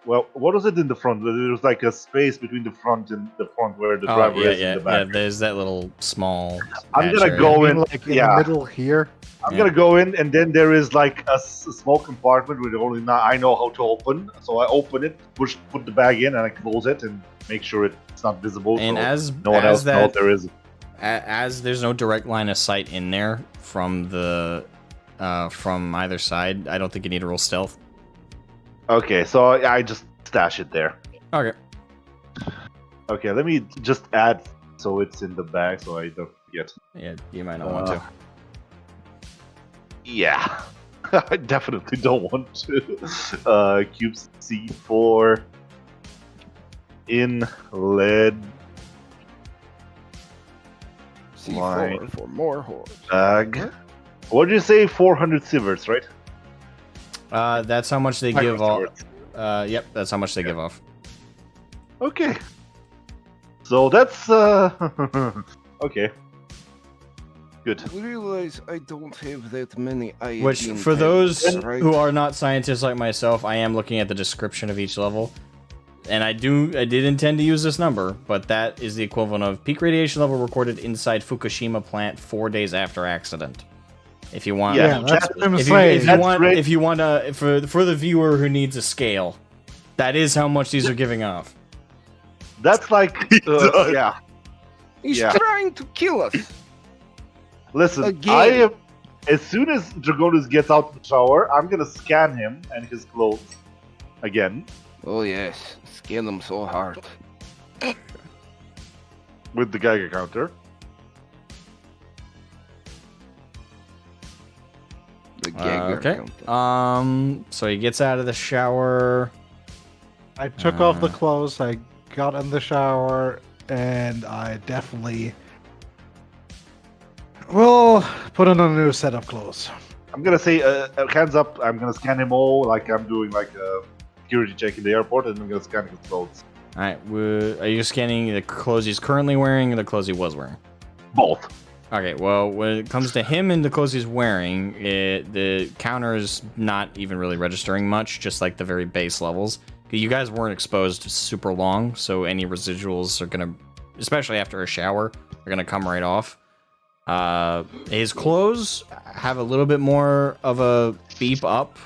Well, what was it in the front? There was like a space between the front and the front where the driver is in the back. Yeah, there's that little small... I'm patch gonna area. go You in. mean, like in yeah, the middle here. I'm gonna go in, and then there is like a small compartment with only I know how to open. So I open it, put the bag in, and I close it, and make sure it's not visible. And so as no one else knows there is. As there's no direct line of sight in there from the from either side, I don't think you need to roll stealth. Okay, so I just stash it there. Okay. Okay, let me just add so it's in the bag so I don't forget. Yeah, you might not want to. Yeah, I definitely don't want to. Cube C4 in lead C4 Line. for more horse. bag. What did you say? 400 sieverts, right? That's how much they give off. Microsieverts. Yep, that's how much they give off. Okay. So that's okay. Good. I realize I don't have that many iodine Which, for those tablets, right? who are not scientists like myself, I am looking at the description of each level. And I did intend to use this number, but that is the equivalent of peak radiation level recorded inside Fukushima plant 4 days after accident. If you want, Yeah, That's what I'm if saying. you want to, for the viewer who needs a scale, that is how much these are giving off. That's like yeah. He's Yeah. trying to kill us. Listen, Again. I am. As soon as Dragonis gets out of the shower, I'm gonna scan him and his clothes again Oh yes, scan them so hard. with the Geiger counter. The Geiger Okay. counter. So he gets out of the shower. I took off the clothes, I got in the shower, and I definitely will put on a new set of clothes. I'm gonna say hands up. I'm gonna scan him all like I'm doing like a security check in the airport, and I'm gonna scan his clothes. All right, are you scanning the clothes he's currently wearing or the clothes he was wearing? Both. Okay, well, when it comes to him and the clothes he's wearing, the counter is not even really registering much, just like the very base levels. You guys weren't exposed super long, so any residuals are gonna, especially after a shower, are gonna come right off. His clothes have a little bit more of a beep up.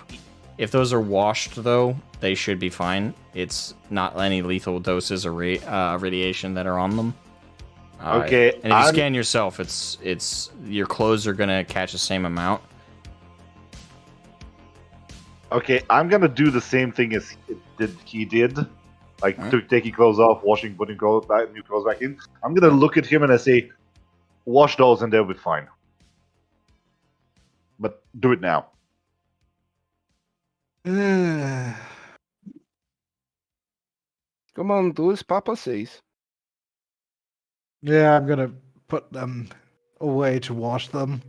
If those are washed, though, they should be fine. It's not any lethal doses or radiation that are on them. Okay, and if you scan yourself, it's your clothes are gonna catch the same amount. Okay, I'm gonna do the same thing as he did. Like, taking clothes off, washing, putting clothes back, new clothes back in. I'm gonna look at him and I say, wash those and they'll be fine. But do it now. Come on, do as Papa says. Yeah, I'm gonna put them away to wash them.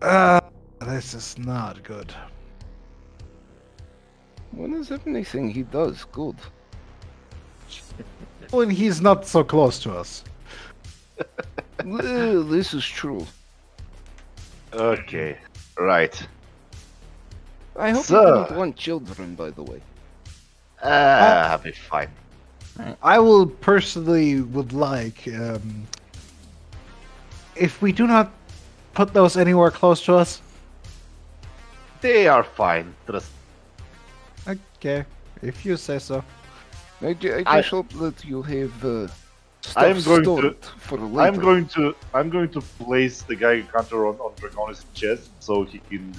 This is not good. When is anything he does good? When he's not so close to us. This is true. Okay, right. I hope So- you don't want children, by the way. I'll be fine. I will personally would like, if we do not put those anywhere close to us. They are fine. Trust. Okay, if you say so. I just hope that you have stuff I'm going to- stored for later. I'm going to place the Geiger counter on Dragonis' chest so he can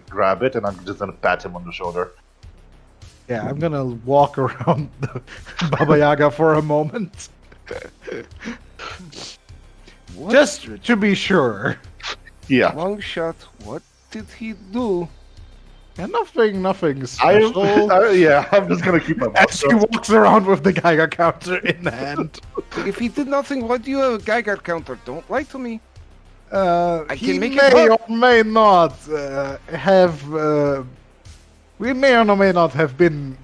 grab it, and I'm just gonna pat him on the shoulder. Yeah, I'm gonna walk around the Baba Yaga for a moment. What? Just to be sure. Yeah. Long shot. What did he do? Yeah, nothing I'm special. yeah. I'm just gonna keep my mouth As he shut. walks around with the Geiger counter in hand. If he did nothing, why do you have a Geiger counter? Don't lie to me. I can make it may work. or may not have. We may or may not have been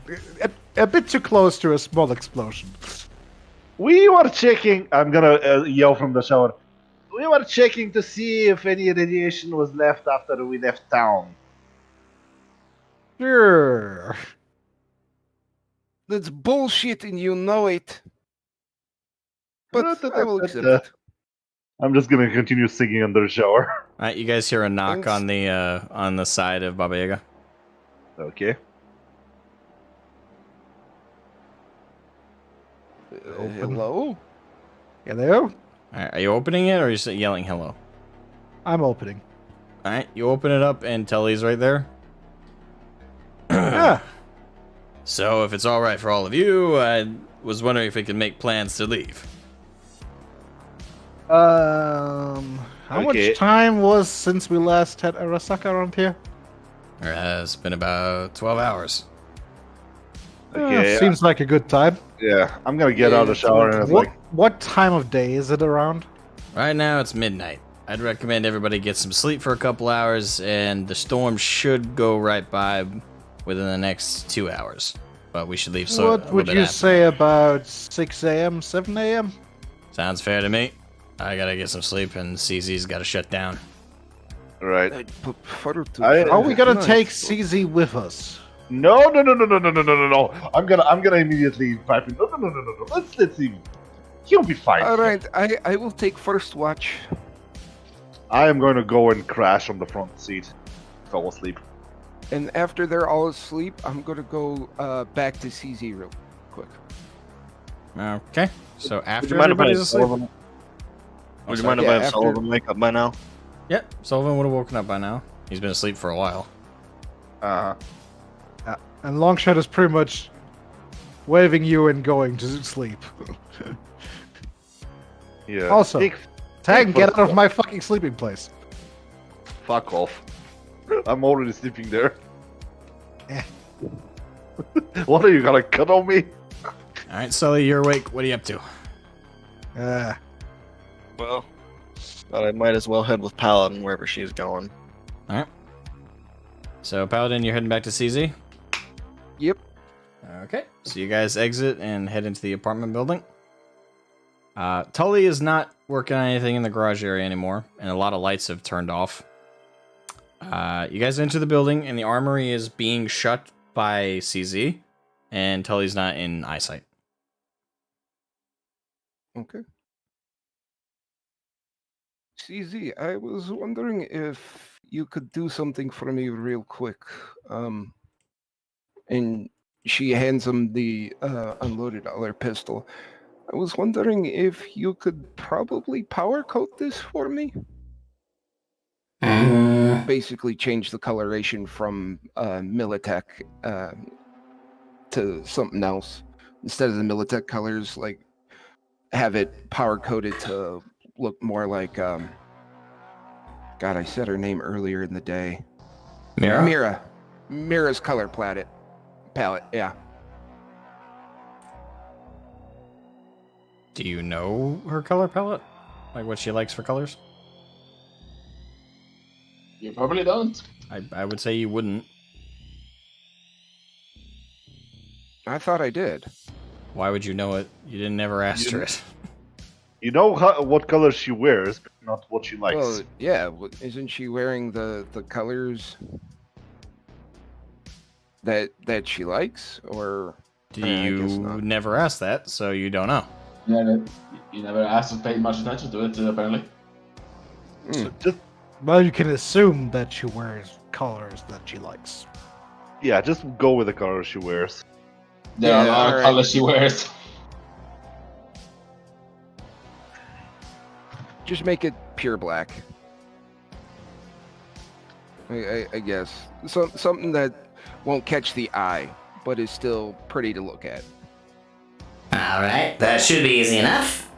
a bit too close to a small explosion. We were checking. I'm gonna yell from the shower. We were checking to see if any radiation was left after we left town. Sure. That's bullshit and you know it. But I will accept it. I'm just gonna continue singing under the shower. All right, you guys hear a knock Thanks. on the side of Baba Yaga. Okay. Hello? Hello? All right, are you opening it or are you yelling hello? I'm opening. All right, you open it up and Tully's right there. Yeah. So, if it's all right for all of you, I was wondering if we could make plans to leave. How Okay. much time was since we last had Arasaka around here? It's been about 12 hours. Okay. Seems like a good time. Yeah. I'm gonna get out of the shower and it's What like, what time of day is it around? Right now, it's midnight. I'd recommend everybody get some sleep for a couple hours, and the storm should go right by within the next 2 hours. But we should leave so. What would you say about 6 a.m., 7 a.m.? Sounds fair to me. I gotta get some sleep, and CZ's gotta shut down. right. I'd prefer to. Are we gonna Nice. take CZ with us? No. I'm gonna immediately pipe in. No. Let's see. He'll be fine. All right, I will take first watch. I am going to go and crash on the front seat. Fall asleep. And after they're all asleep, I'm gonna go back to CZ real quick. Okay. So Would after you mind if I everybody's asleep. Sullivan? Would you mind if Yeah, I have after- Sullivan wake up by now? Yep. Sullivan would have woken up by now. He's been asleep for a while. And Longshot is pretty much waving you and going to sleep. Yeah. Also, Take Tag, get first out of my fucking sleeping place. Fuck off. I'm already sleeping there. Eh. What are you gonna cut on me? All right, Sully, you're awake. What are you up to? Well, thought I might as well head with Paladin wherever she's going. All right. So Paladin, you're heading back to CZ. Yep. Okay. So you guys exit and head into the apartment building. Tully is not working on anything in the garage area anymore, and a lot of lights have turned off. You guys enter the building, and the armory is being shut by CZ, and Tully's not in eyesight. Okay. CZ, I was wondering if you could do something for me real quick. And she hands him the unloaded other pistol. I was wondering if you could probably power coat this for me? Basically change the coloration from Militech to something else. Instead of the Militech colors, like have it power coded to look more like God, I said her name earlier in the day. Mira? Mira's color palette, yeah. Do you know her color palette? Like what she likes for colors? You probably don't. I would say you wouldn't. I thought I did. Why would you know it? You didn't ever ask her it. You know what color she wears, but not what she likes. Well, yeah, isn't she wearing the colors that she likes, or I guess You not. never asked that, so you don't know. You never asked or paid much attention to it, apparently. So just Well, you can assume that she wears colors that she likes. yeah, just go with the color she wears. There are a Yeah, lot of alright. colors she wears. Just make it pure black. I guess something that won't catch the eye, but is still pretty to look at. Alright, that should be easy enough.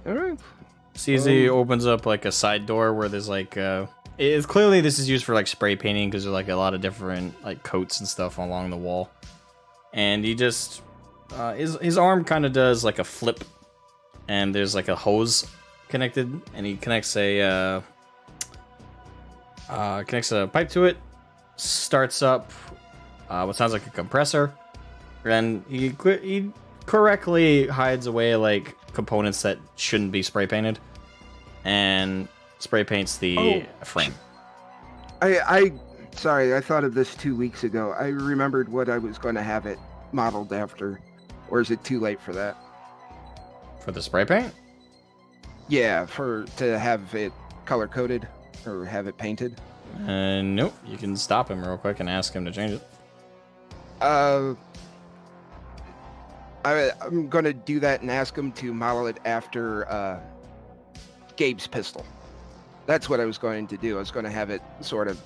All right. CZ opens up like a side door where there's like it's clearly this is used for like spray painting because there's like a lot of different like coats and stuff along the wall. And he just his arm kind of does like a flip, and there's like a hose connected, and he connects a pipe to it, starts up what sounds like a compressor, and he correctly hides away like components that shouldn't be spray painted, and spray paints the frame. I sorry, I thought of this 2 weeks ago. I remembered what I was going to have it modeled after, or is it too late for that? For the spray paint? Yeah, to have it color coded or have it painted. Nope. You can stop him real quick and ask him to change it. I'm gonna do that and ask him to model it after Gabe's pistol. That's what I was going to do. I was going to have it sort of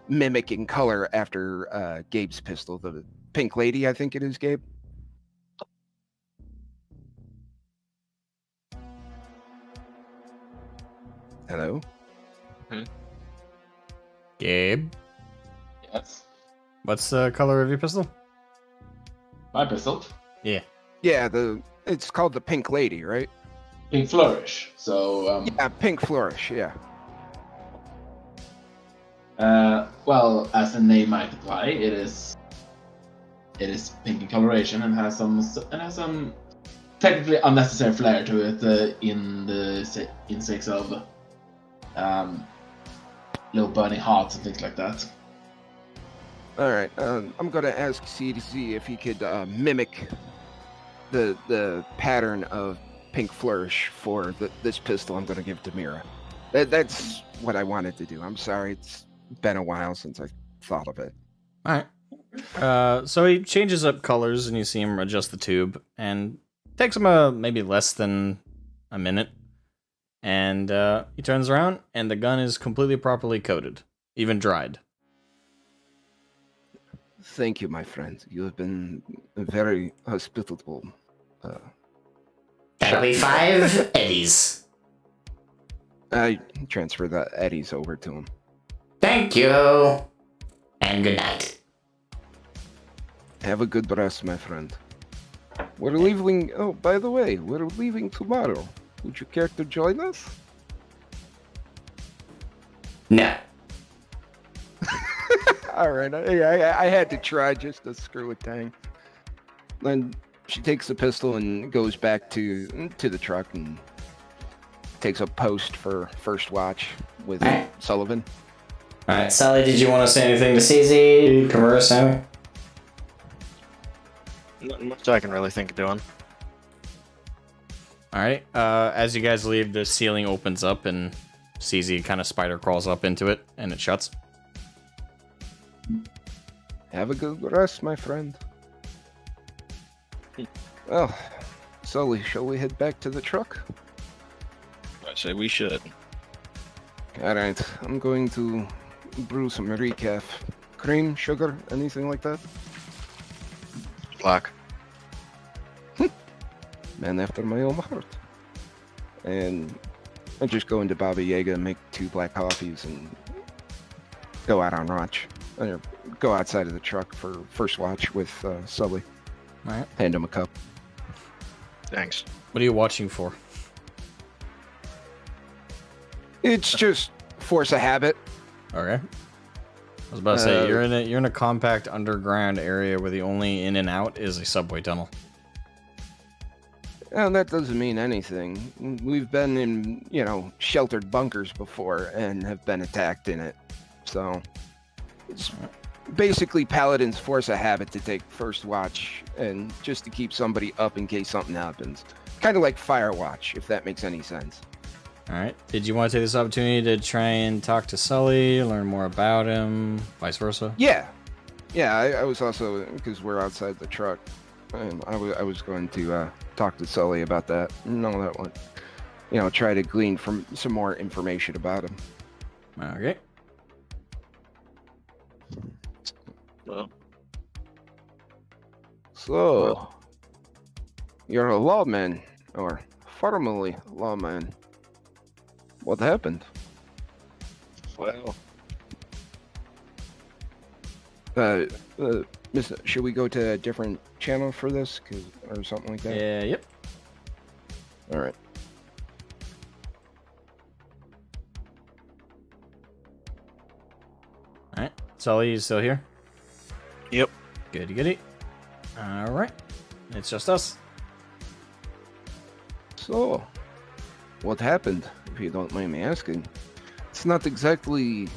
mimicking color after Gabe's pistol, the pink lady, I think it is, Gabe. Hello? Gabe, Yes. what's the color of your pistol? My pistol. Yeah. Yeah, it's called the Pink Lady, right? Pink Flourish. So, Yeah, Pink Flourish, yeah. well, as the name might imply, it is pink in coloration and has some technically unnecessary flair to it in the instincts of little burning hearts and things like that. All right, I'm gonna ask CDC if he could mimic the pattern of Pink Flourish for this pistol I'm gonna give to Mira. That's what I wanted to do. I'm sorry, it's been a while since I thought of it. All right. So he changes up colors, and you see him adjust the tube, and takes him maybe less than a minute. And he turns around, and the gun is completely properly coated, even dried. Thank you, my friend. You have been very hospitable. That'll be 5 eddies. I transfer the eddies over to him. Thank you. And good night. Have a good rest, my friend. We're leaving. Oh, by the way, we're leaving tomorrow. Would you care to join us? No. All right, I had to try just to screw with Tang. Then she takes the pistol and goes back to the truck and takes a post for first watch with Alright. Sullivan. Alright, Sally, did you want to say anything to CZ? Converse, Sammy? Not much I can really think of doing. All right. As you guys leave, the ceiling opens up, and CZ kind of spider crawls up into it, and it shuts. Have a good rest, my friend. Well, Sully, shall we head back to the truck? I say we should. Alright, I'm going to brew some recaf. Cream, sugar, anything like that? Black. Man after my own heart. And I just go into Baba Yaga and make 2 black coffees and go out on watch. Or go outside of the truck for first watch with Sully. Alright. Hand him a cup. Thanks. What are you watching for? It's just force of habit. Okay. I was about to say you're in a compact underground area where the only in and out is a subway tunnel. And that doesn't mean anything. We've been in, sheltered bunkers before and have been attacked in it. So it's basically Paladin's force of habit to take first watch and just to keep somebody up in case something happens. Kind of like Fire Watch, if that makes any sense. Alright. Did you want to take this opportunity to try and talk to Sully, learn more about him, vice versa? Yeah. Yeah, I was also, because we're outside the truck, and I was going to talk to Sully about that. No, that one. Try to glean from some more information about him. Okay. Well, So, you're a lawman, or formerly lawman. What happened? well, Should we go to a different channel for this, or something like that? Yeah, yep. All right. Alright. Sully, you still here? Yep. Goody goody. Alright. It's just us. So, what happened, if you don't mind me asking? It's not exactly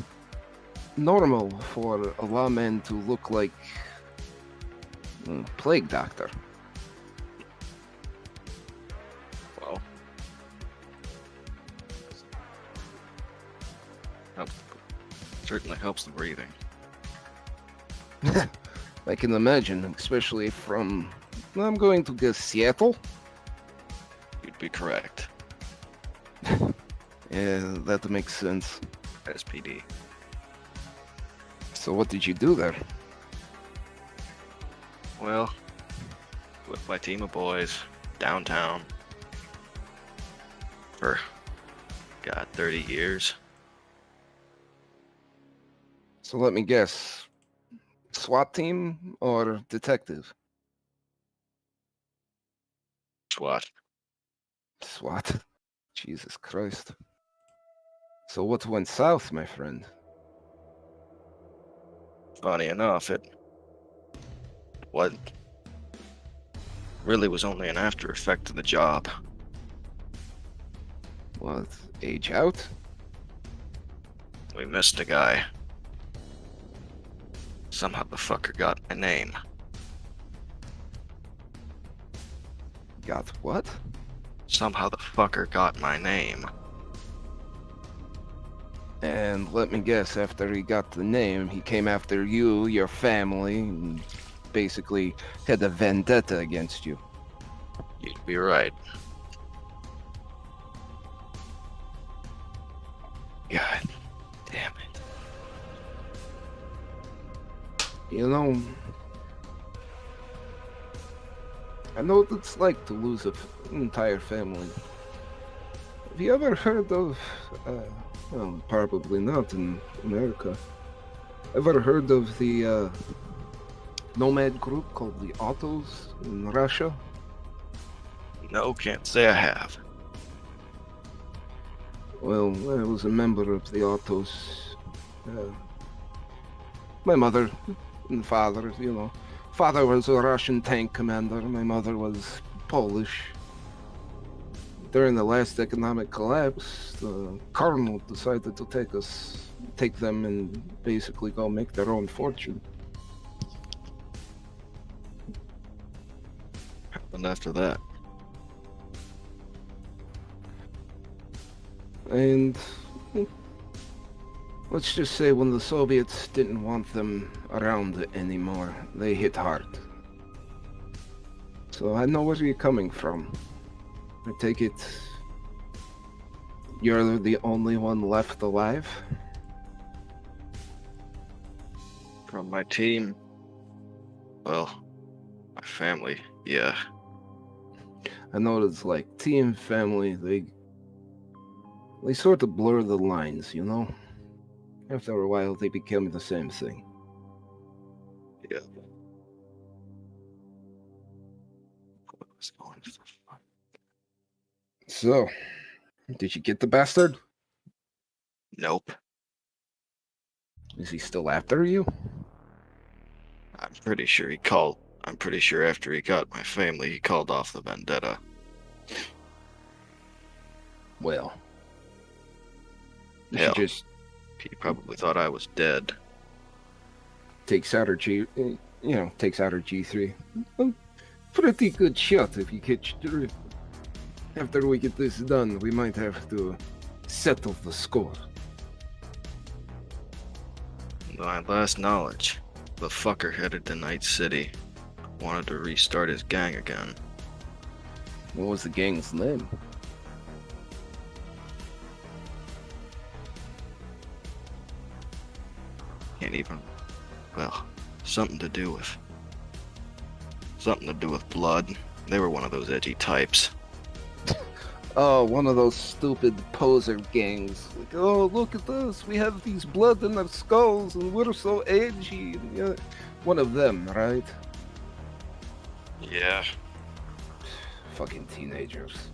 normal for a lawman to look like a plague doctor. well. Certainly helps the breathing. I can imagine, especially from, I'm going to guess, Seattle? You'd be correct. Yeah, that makes sense. SPD. So what did you do there? Well, with my team of boys downtown for, 30 years. So let me guess, SWAT team or detective? SWAT. SWAT? Jesus Christ. So what went south, my friend? Funny enough, it really was only an after effect of the job. What, age out? We missed a guy. Somehow the fucker got my name. Got what? Somehow the fucker got my name. And let me guess, after he got the name, he came after you, your family, and basically had a vendetta against you. You'd be right. God damn it. You know, I know what it's like to lose an entire family. Have you ever heard of, well, probably not in America. Ever heard of the nomad group called the Autos in Russia? No, can't say I have. Well, I was a member of the Autos. My mother and father, Father was a Russian tank commander. My mother was Polish. During the last economic collapse, the colonel decided to take them and basically go make their own fortune. And after that, And Let's just say when the Soviets didn't want them around anymore, they hit hard. So I know where you're coming from. I take it you're the only one left alive? From my team, well, my family, yeah. I know it's like team, family, they sort of blur the lines, you know? After a while, they become the same thing. Yeah. So, did you get the bastard? Nope. Is he still after you? I'm pretty sure after he got my family, he called off the vendetta. Well, Hell, he just he probably thought I was dead. takes out her takes out her G3. Pretty good shot if you catch the drift. After we get this done, we might have to settle the score. My last knowledge, the fucker headed to Night City. Wanted to restart his gang again. What was the gang's name? Can't even, well, something to do with blood. They were one of those edgy types. Oh, one of those stupid poser gangs. Like, oh, look at this. We have these blood in our skulls and we're so edgy. Yeah. One of them, right? Yeah. Fucking teenagers.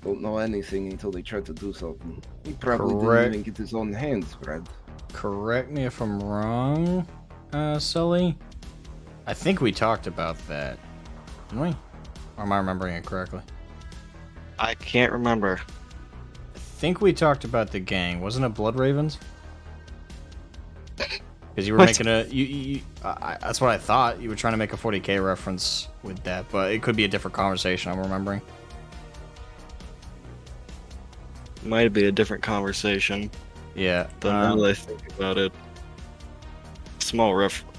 Don't know anything until they try to do something. He probably Correct. didn't even get his own hands read. Correct me if I'm wrong, Sully. I think we talked about that, didn't we? Or am I remembering it correctly? I can't remember. I think we talked about the gang. Wasn't it Blood Ravens? Because you were What? making that's what I thought. You were trying to make a 40K reference with that, but it could be a different conversation I'm remembering. Might be a different conversation, Yeah. but now that I think about it,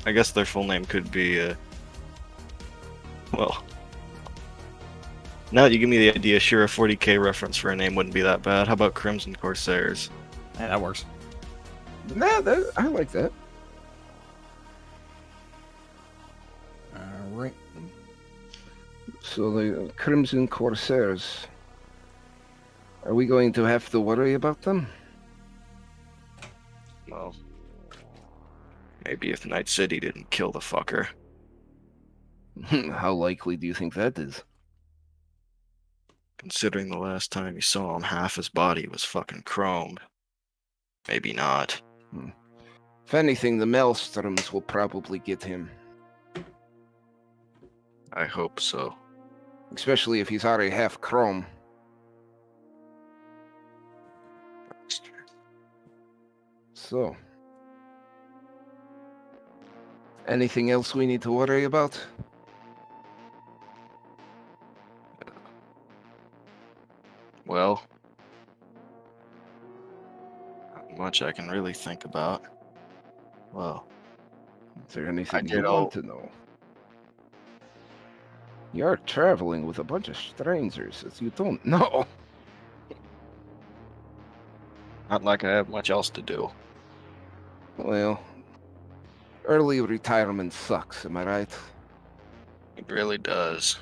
I guess their full name could be, well, now that you give me the idea, sure, a 40K reference for a name wouldn't be that bad. How about Crimson Corsairs? Yeah, that works. Nah, I like that. Alright. So the Crimson Corsairs. Are we going to have to worry about them? Well, maybe if Night City didn't kill the fucker. How likely do you think that is? Considering the last time you saw him, half his body was fucking chromed. Maybe not. If anything, the Maelstroms will probably get him. I hope so. Especially if he's already half chrome. So. Anything else we need to worry about? Well, not much I can really think about. Well, Is there anything did you all- want to know? You're traveling with a bunch of strangers that you don't know. not like I have much else to do. Well, early retirement sucks, am I right? It really does.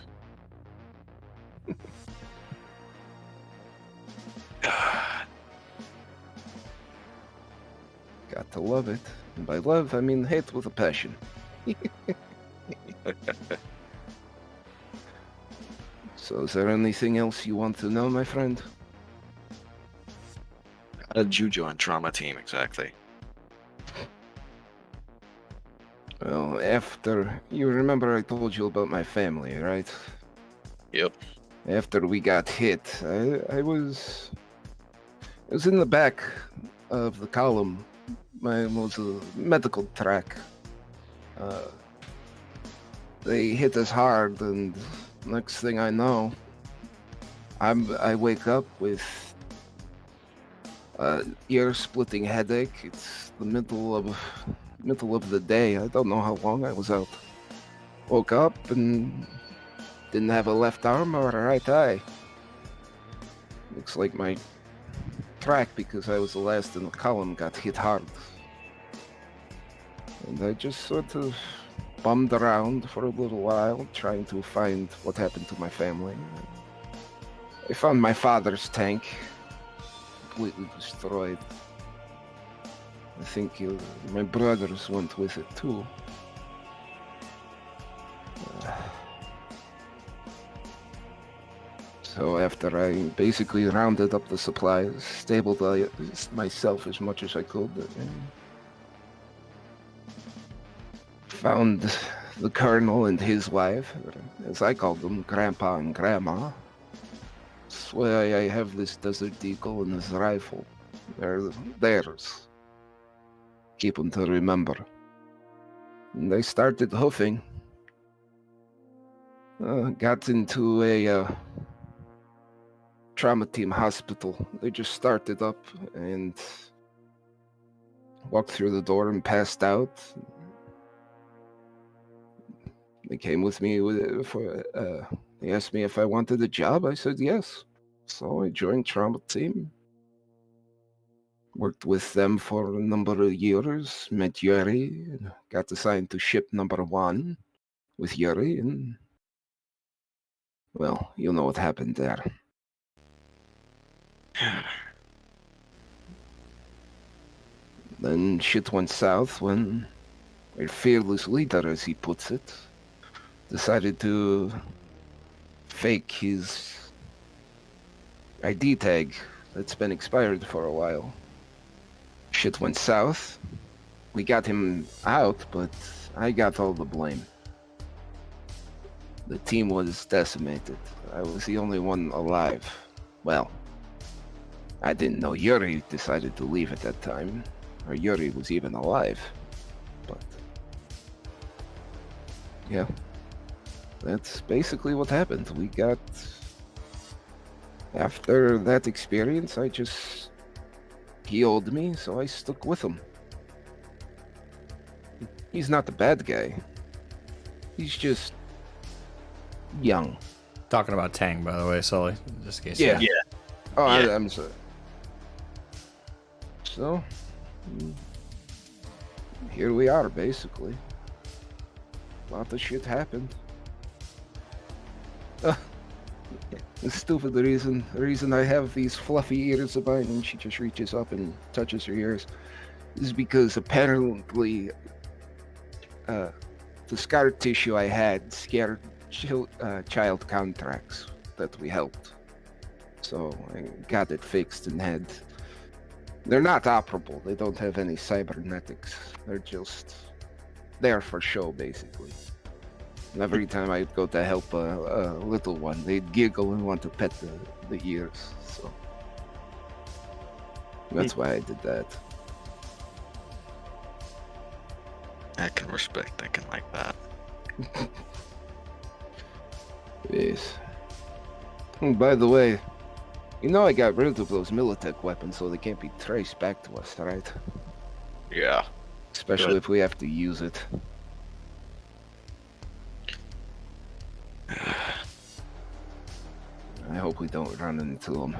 Got to love it. And by love, I mean hate with a passion. So is there anything else you want to know, my friend? How did you join Trauma Team exactly? Well, after... You remember I told you about my family, right? Yep. After we got hit, I was in the back of the column. Mine was a medical track. They hit us hard, and next thing I know, I wake up with Ear-splitting headache. It's the middle of the day. I don't know how long I was out. Woke up and didn't have a left arm or a right eye. Looks like my track, because I was the last in the column, got hit hard. And I just sort of bummed around for a little while, trying to find what happened to my family. I found my father's tank, completely destroyed. I think my brothers went with it too. So after I basically rounded up the supplies, stabilized myself as much as I could, and found the colonel and his wife, as I called them, Grandpa and Grandma. That's why I have this Desert Eagle and this rifle. They're theirs. Keep them to remember. And they started hoofing. Got into a trauma team hospital. They just started up and walked through the door and passed out. They came with me they asked me if I wanted a job. I said yes. So I joined trauma team. Worked with them for a number of years. Met Yuri. Got assigned to ship number 1 with Yuri, and well, you know what happened there. Then shit went south when our fearless leader, as he puts it, decided to fake his ID tag that's been expired for a while. Shit went south. We got him out, but I got all the blame. The team was decimated. I was the only one alive. Well, I didn't know Yuri decided to leave at that time, or Yuri was even alive. But yeah, that's basically what happened. We got... After that experience, he owed me, so I stuck with him. He's not the bad guy. He's just young. Talking about Tang, by the way, Sully. Just in case. Yeah. Oh, Yeah. I'm sorry. So, here we are, basically. A lot of shit happened. The stupid reason I have these fluffy ears of mine, and she just reaches up and touches her ears, is because apparently the scar tissue I had scared child contracts that we helped. So I got it fixed and they're not operable. They don't have any cybernetics. They're just there for show, basically. And every time I'd go to help a little one, they'd giggle and want to pet the ears. So that's why I did that. I can respect thinking like that. Yes. And by the way, you know I got rid of those Militech weapons so they can't be traced back to us, right? Yeah. Especially Good. if we have to use it. I hope we don't run into them.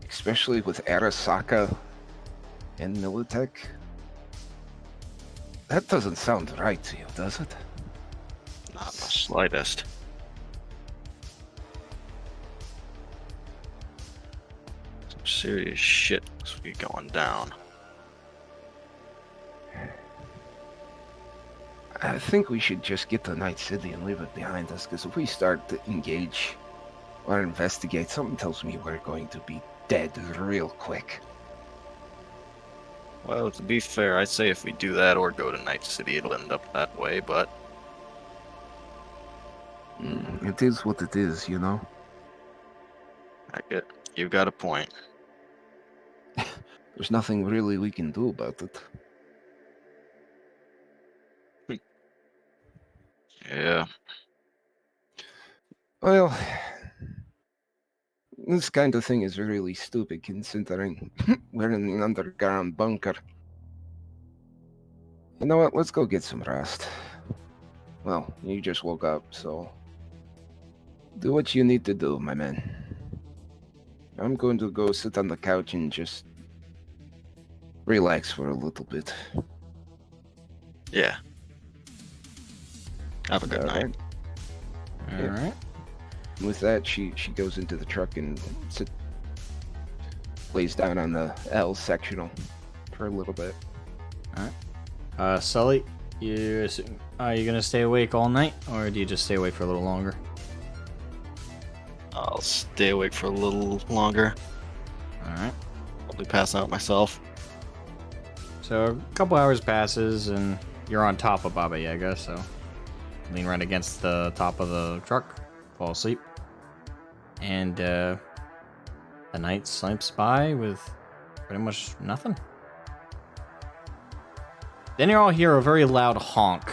Especially with Arasaka and Militech. That doesn't sound right to you, does it? Not the slightest. Some serious shit must be going down. I think we should just get to Night City and leave it behind us, because if we start to engage or investigate, something tells me we're going to be dead real quick. Well, to be fair, I'd say if we do that or go to Night City, it'll end up that way, but It is what it is, you know? you've got a point. There's nothing really we can do about it. Yeah. Well, This kind of thing is really stupid considering we're in an underground bunker. You know what? Let's go get some rest. Well, you just woke up, so do what you need to do, my man. I'm going to go sit on the couch and just relax for a little bit. Yeah. Have a good night. Alright. All Yeah. right. With that, she goes into the truck and lays down on the L sectional for a little bit. Sully, are you gonna stay awake all night, or do you just stay awake for a little longer? I'll stay awake for a little longer. All right. Probably pass out myself. So a couple hours passes, and you're on top of Baba Yaga, so lean right against the top of the truck, fall asleep, and the night slips by with pretty much nothing. Then you all hear a very loud honk.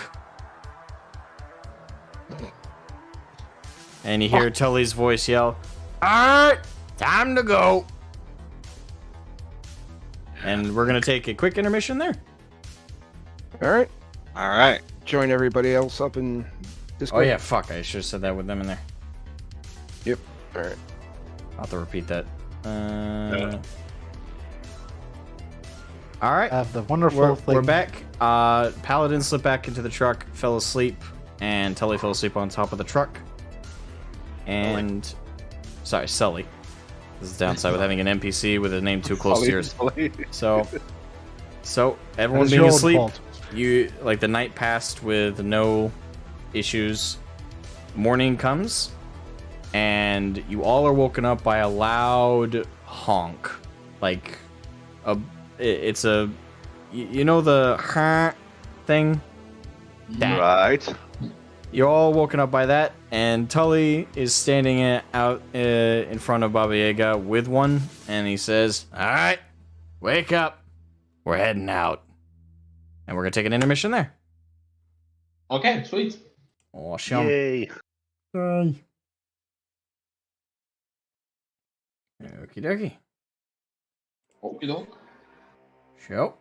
And you hear Tully's voice yell, "Alright, time to go." And we're gonna take a quick intermission there. Alright. Alright. Join everybody else up in Oh Discord. yeah, fuck, I should have said that with them in there. Yep. Alright. I'll have to repeat that. Alright. The wonderful We're thing. back. Paladin slipped back into the truck, fell asleep, and Tully fell asleep on top of the truck. And sorry, Sully. This is the downside with having an NPC with a name too close to yours. So everyone That is being your own asleep, fault. you like the night passed with no issues. Morning comes, and you all are woken up by a loud honk, like it's a you know the thing. That Right. you're all woken up by that, and Tully is standing out in front of Baba Yaga with one, and he says, "All right, wake up. We're heading out." And we're going to take an intermission there. Okay, sweet. Awesome. Yay. Okie dokie. Okie doke. Sure.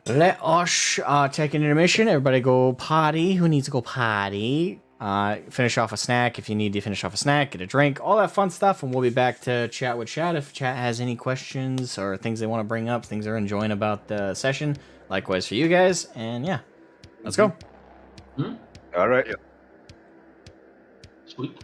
Let us take an intermission. Everybody go potty. Who needs to go potty? Finish off a snack if you need to finish off a snack, get a drink, all that fun stuff, and we'll be back to chat with chat if chat has any questions or things they want to bring up, things they're enjoying about the session. Likewise for you guys, and yeah, let's go. All right. Sweet.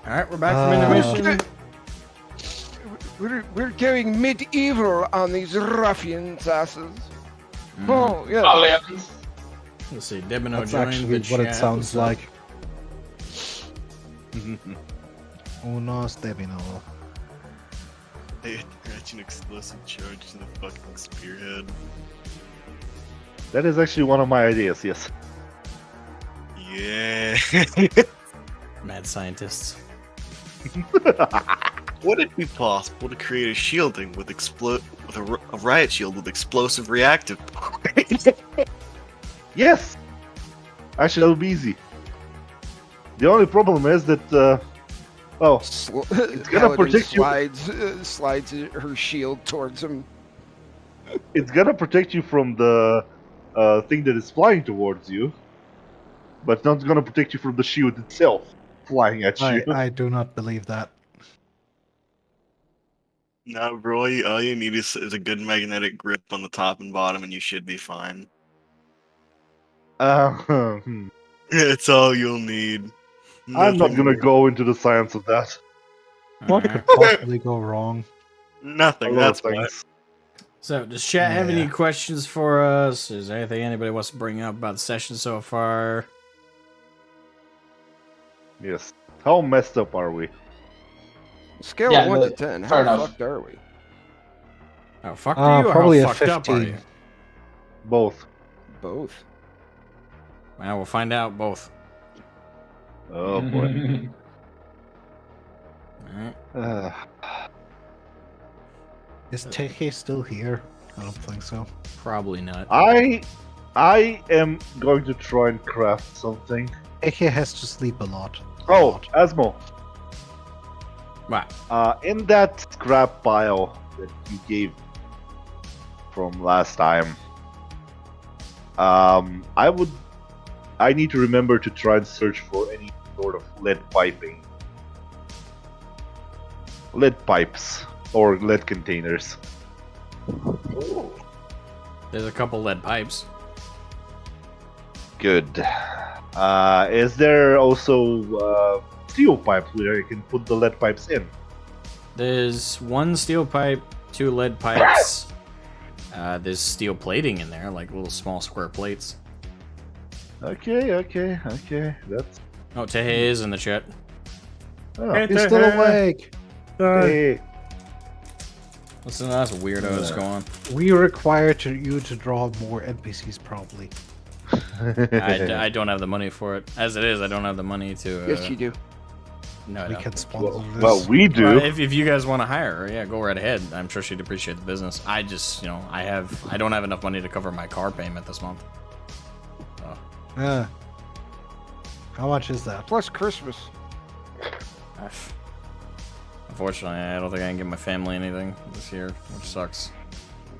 All right, we're back from intermission. We're going medieval on these ruffians' asses. Mm-hmm. Oh, yeah. Alliance. Let's see. Debino That's joined actually the what it chat. sounds What's up? like. Unos Devino. They attach an explosive charge to the fucking spearhead. That is actually one of my ideas. Yes. Yeah. Mad scientists. Would it be possible to create a shielding with a riot shield with explosive reactive? Yes. Actually, that would be easy. The only problem is that, it's gonna protect you. Slides her shield towards him. It's gonna protect you from the thing that is flying towards you, but not gonna protect you from the shield itself flying at you. I do not believe that. No, bro. All you need is a good magnetic grip on the top and bottom, and you should be fine. It's all you'll need. I'm not Nothing gonna more. go into the science of that. What could possibly go wrong? A Nothing. lot That's of why. things. So, does chat have any Yeah. questions for us? Is there anything anybody wants to bring up about the session so far? Yes. How messed up are we? Scale Yeah, of 1 to but 10. fair How enough. fucked are we? How fucked are you, or Probably how a fucked up are 15. you? Both. Both. Well, we'll find out both. Oh boy. Alright. Is Teke still here? I don't think so. Probably not. I am going to try and craft something. Teke has to sleep a lot. Oh, Asmo. What? In that scrap pile that you gave from last time, I need to remember to try and search for any sort of lead piping. Lead pipes or lead containers. There's a couple lead pipes. Good. Is there also steel pipes where you can put the lead pipes in? There's one steel pipe, two lead pipes. There's steel plating in there, like little small square plates. Okay. That's. Oh, Tehe is in the chat. Oh, He's still awake. hey. Listen to that weirdo that's going on. We require you to draw more NPCs, probably. I don't have the money for it. As it is, I don't have the money to. Yes, you do. No, I We don't. can sponsor this. Well, we do. Well, if you guys want to hire her, yeah, go right ahead. I'm sure she'd appreciate the business. I just, I don't have enough money to cover my car payment this month. How much is that? Plus Christmas. Unfortunately, I don't think I can give my family anything this year, which sucks.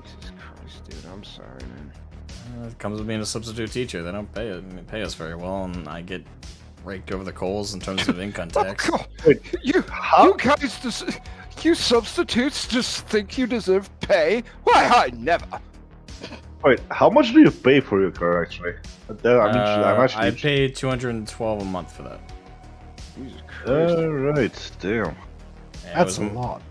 Jesus Christ, dude. I'm sorry, man. It comes with being a substitute teacher. They don't pay us very well, and I get raked over the coals in terms of income tax. You guys, you substitutes just think you deserve pay? Why, I never. Wait, how much do you pay for your car actually? I'm actually. I pay $212 a month for that. Jesus Christ. Alright, damn. Yeah, That's a lot.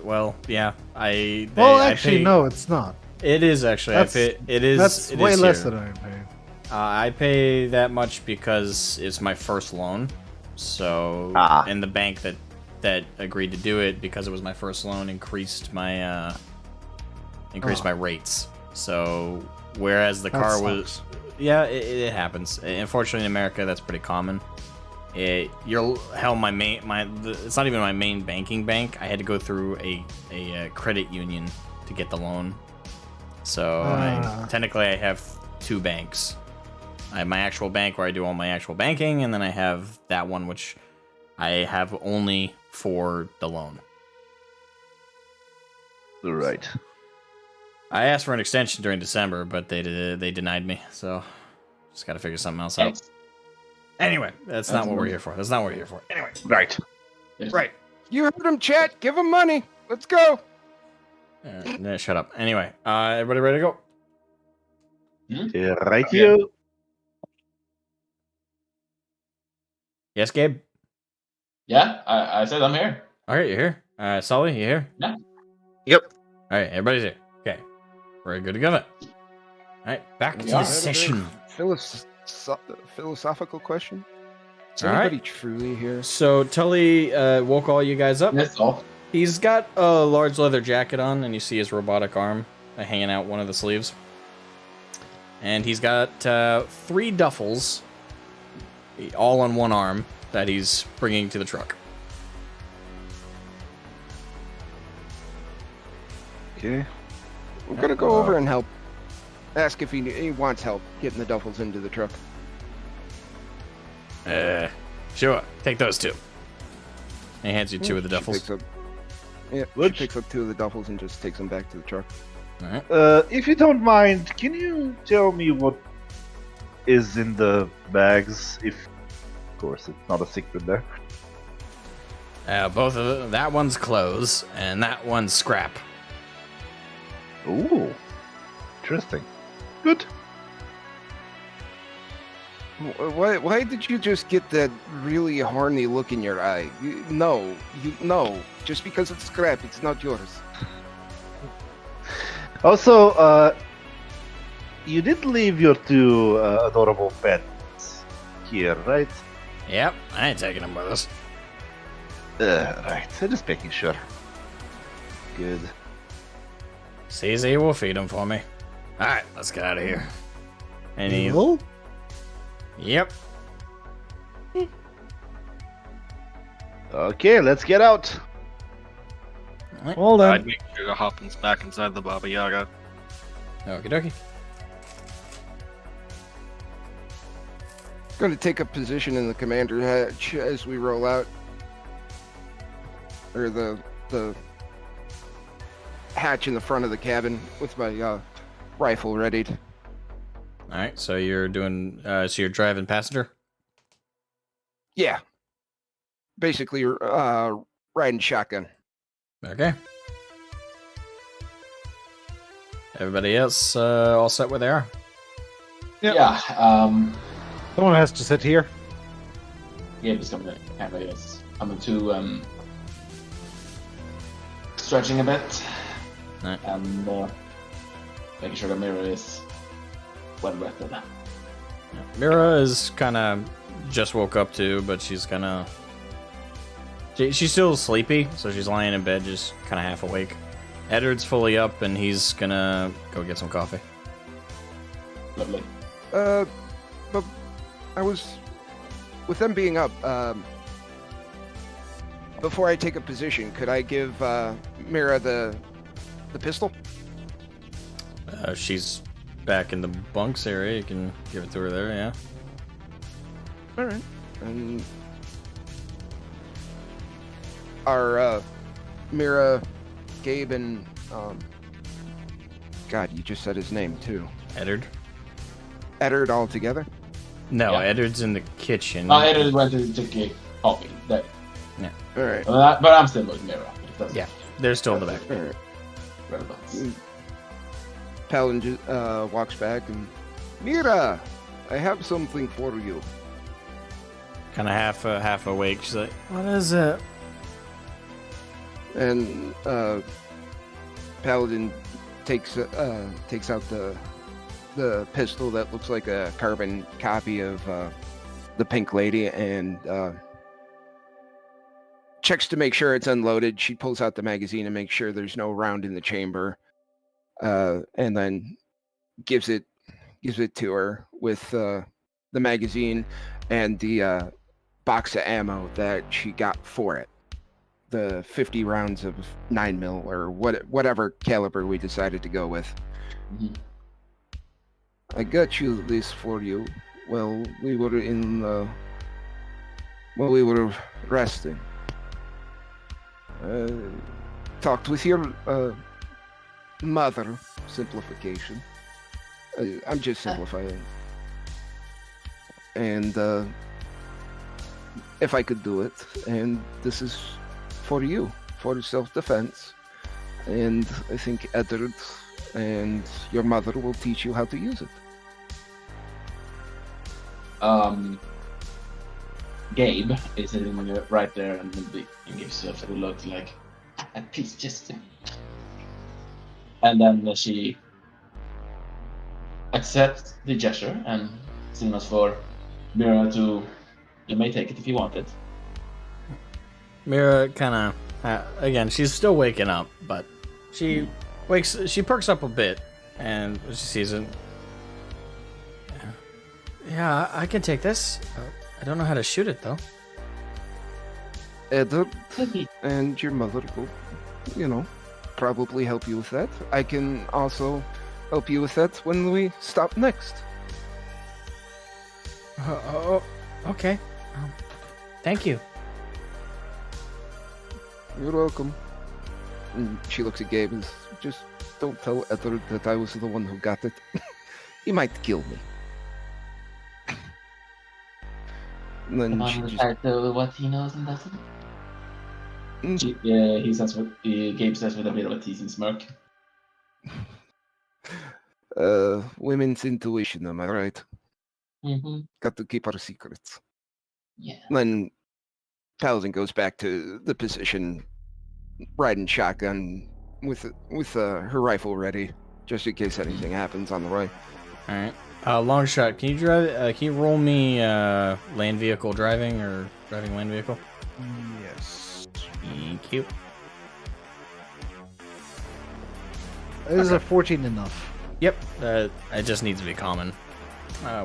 Well, yeah. Actually, no, it's not. It is actually. That's It way is less here. than I paid. I pay that much because it's my first loan. So, and the bank that agreed to do it because it was my first loan increased my my rates. So, whereas the car was, yeah, it happens. Unfortunately, in America, that's pretty common. It's not even my main banking bank. I had to go through a credit union to get the loan. So technically, I have two banks. I have my actual bank where I do all my actual banking, and then I have that one which I have only for the loan. Right. I asked for an extension during December, but they denied me. So just got to figure something else out. Anyway, that's not what we're here for. That's not what we're here for. Anyway, Right. right. You heard him, chat. Give him money. Let's go. Shut up. Anyway, everybody ready to go? Yeah, right here. Yes, Gabe? Yeah, I said I'm here. All right, you're here. Sully, you here? Yeah. Yep. All right, everybody's here. Okay, we're good to go. All right, back to We the are. session. Philosophical question. Is All right. anybody truly here? So Tully woke all you guys up. That's all. He's got a large leather jacket on, and you see his robotic arm hanging out one of the sleeves. And he's got 3 duffels, all on one arm, that he's bringing to the truck. Okay. I'm gonna go over and help. Ask if he wants help getting the duffels into the truck. Sure. Take those 2. And he hands you 2 of the duffels. She picks up 2 of the duffels and just takes them back to the truck. All right. If you don't mind, can you tell me what is in the bags? If, of course, it's not a secret there. Both of them. That one's clothes, and that one's scrap. Ooh, interesting. Good. Why did you just get that really horny look in your eye? No. Just because it's scrap, it's not yours. Also, you did leave your 2 adorable pets here, right? Yep, I ain't taking them with us. Right. So just making sure. Good. CZ will feed them for me. All right, let's get out of here. And he... Hello? Yep. Okay, let's get out. Well I'd then. make sure to hop back inside the Baba Yaga. Okie dokie. Going to take a position in the commander hatch as we roll out, or the hatch in the front of the cabin with my rifle readied. All right, so you're doing... so you're driving passenger? Yeah, basically riding shotgun. Okay. Everybody else all set where they are? Yep. Yeah. Someone has to sit here. Yeah, just coming to camera. Yes. I'm going to stretching a bit, Right. and making sure the mirror is well rested. Mira is kind of just woke up too, but she's kind of... She's still sleepy, so she's lying in bed, just kind of half awake. Eddard's fully up, and he's gonna go get some coffee. Lovely. But I was, with them being up, before I take a position, could I give Mira the pistol? She's back in the bunks area. You can give it to her there, yeah. All right. And our Mira, Gabe, and God, you just said his name too. Eddard? Eddard all together? No, Yeah. Eddard's in the kitchen. Oh, Eddard went to get coffee. That, All right. but I'm still with Mirror. It doesn't Yeah, they're still in the back. All right. relevance. Paladin just, walks back and, Mira, I have something for you. Kind of half awake. She's like, "What is it?" And Paladin takes out the pistol that looks like a carbon copy of the Pink Lady and checks to make sure it's unloaded. She pulls out the magazine and makes sure there's no round in the chamber, and then gives it to her with the magazine and the box of ammo that she got for it. The 50 rounds of 9mm or whatever caliber we decided to go with. Mhm. I got you this for you. Well, we were resting. Talked with your mother. Simplification. I'm just simplifying. And if I could do it, and this is for you, for self-defense. And I think Eddard and your mother will teach you how to use it. Gabe is sitting right there and gives you a look like, please just. And then she accepts the gesture and signals for Mira to. You may take it if you want it. Mira kind of, again, she's still waking up, but she perks up a bit, and she sees it. Yeah, I can take this. I don't know how to shoot it, though. Edward and your mother will, probably help you with that. I can also help you with that when we stop next. Okay. Thank you. You're welcome. And she looks at Gabe and says, just don't tell Edward that I was the one who got it. He might kill me. And then she just... what he knows and doesn't. He says Gabe says with a bit of a teasing smirk. Women's intuition, am I right? Mm-hmm. Got to keep our secrets. Yeah. Then Paladin goes back to the position, riding shotgun with her rifle ready, just in case anything happens on the way. All right. Long shot. Can you drive? Can you roll me land vehicle driving or driving land vehicle? Yes. Thank you. Is a 14 enough? Yep. It just needs to be common,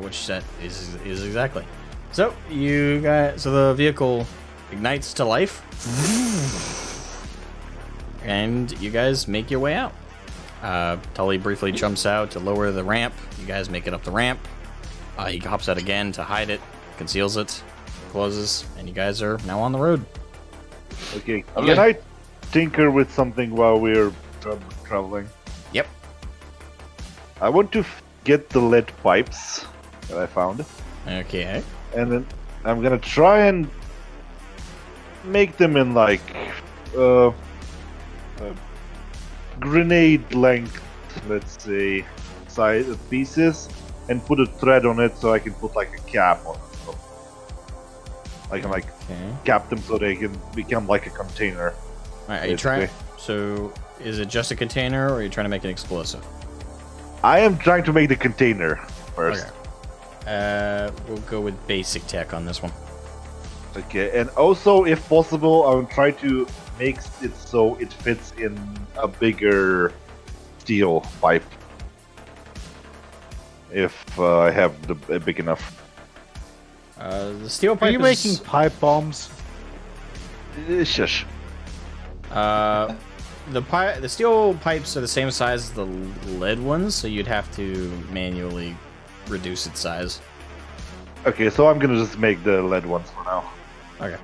which set is exactly. So the vehicle ignites to life, and you guys make your way out. Tully briefly jumps out to lower the ramp. You guys make it up the ramp. He hops out again to hide it, conceals it, closes, and you guys are now on the road. Okay, can I tinker with something while we're traveling? Yep. I want to get the lead pipes that I found. Okay. And then I'm gonna try and make them in like grenade length, let's say, size pieces, and put a thread on it so I can put like a cap on it. So I can cap them so they can become like a container. Alright, are you trying? So is it just a container, or are you trying to make an explosive? I am trying to make the container first. Okay. We'll go with basic tech on this one. Okay, and also, if possible, I will try to make it so it fits in a bigger steel pipe. If I have a big enough. The steel pipe. Are you making pipe bombs? Shush. The steel pipes are the same size as the lead ones, so you'd have to manually reduce its size. Okay, so I'm gonna just make the lead ones for now. Okay.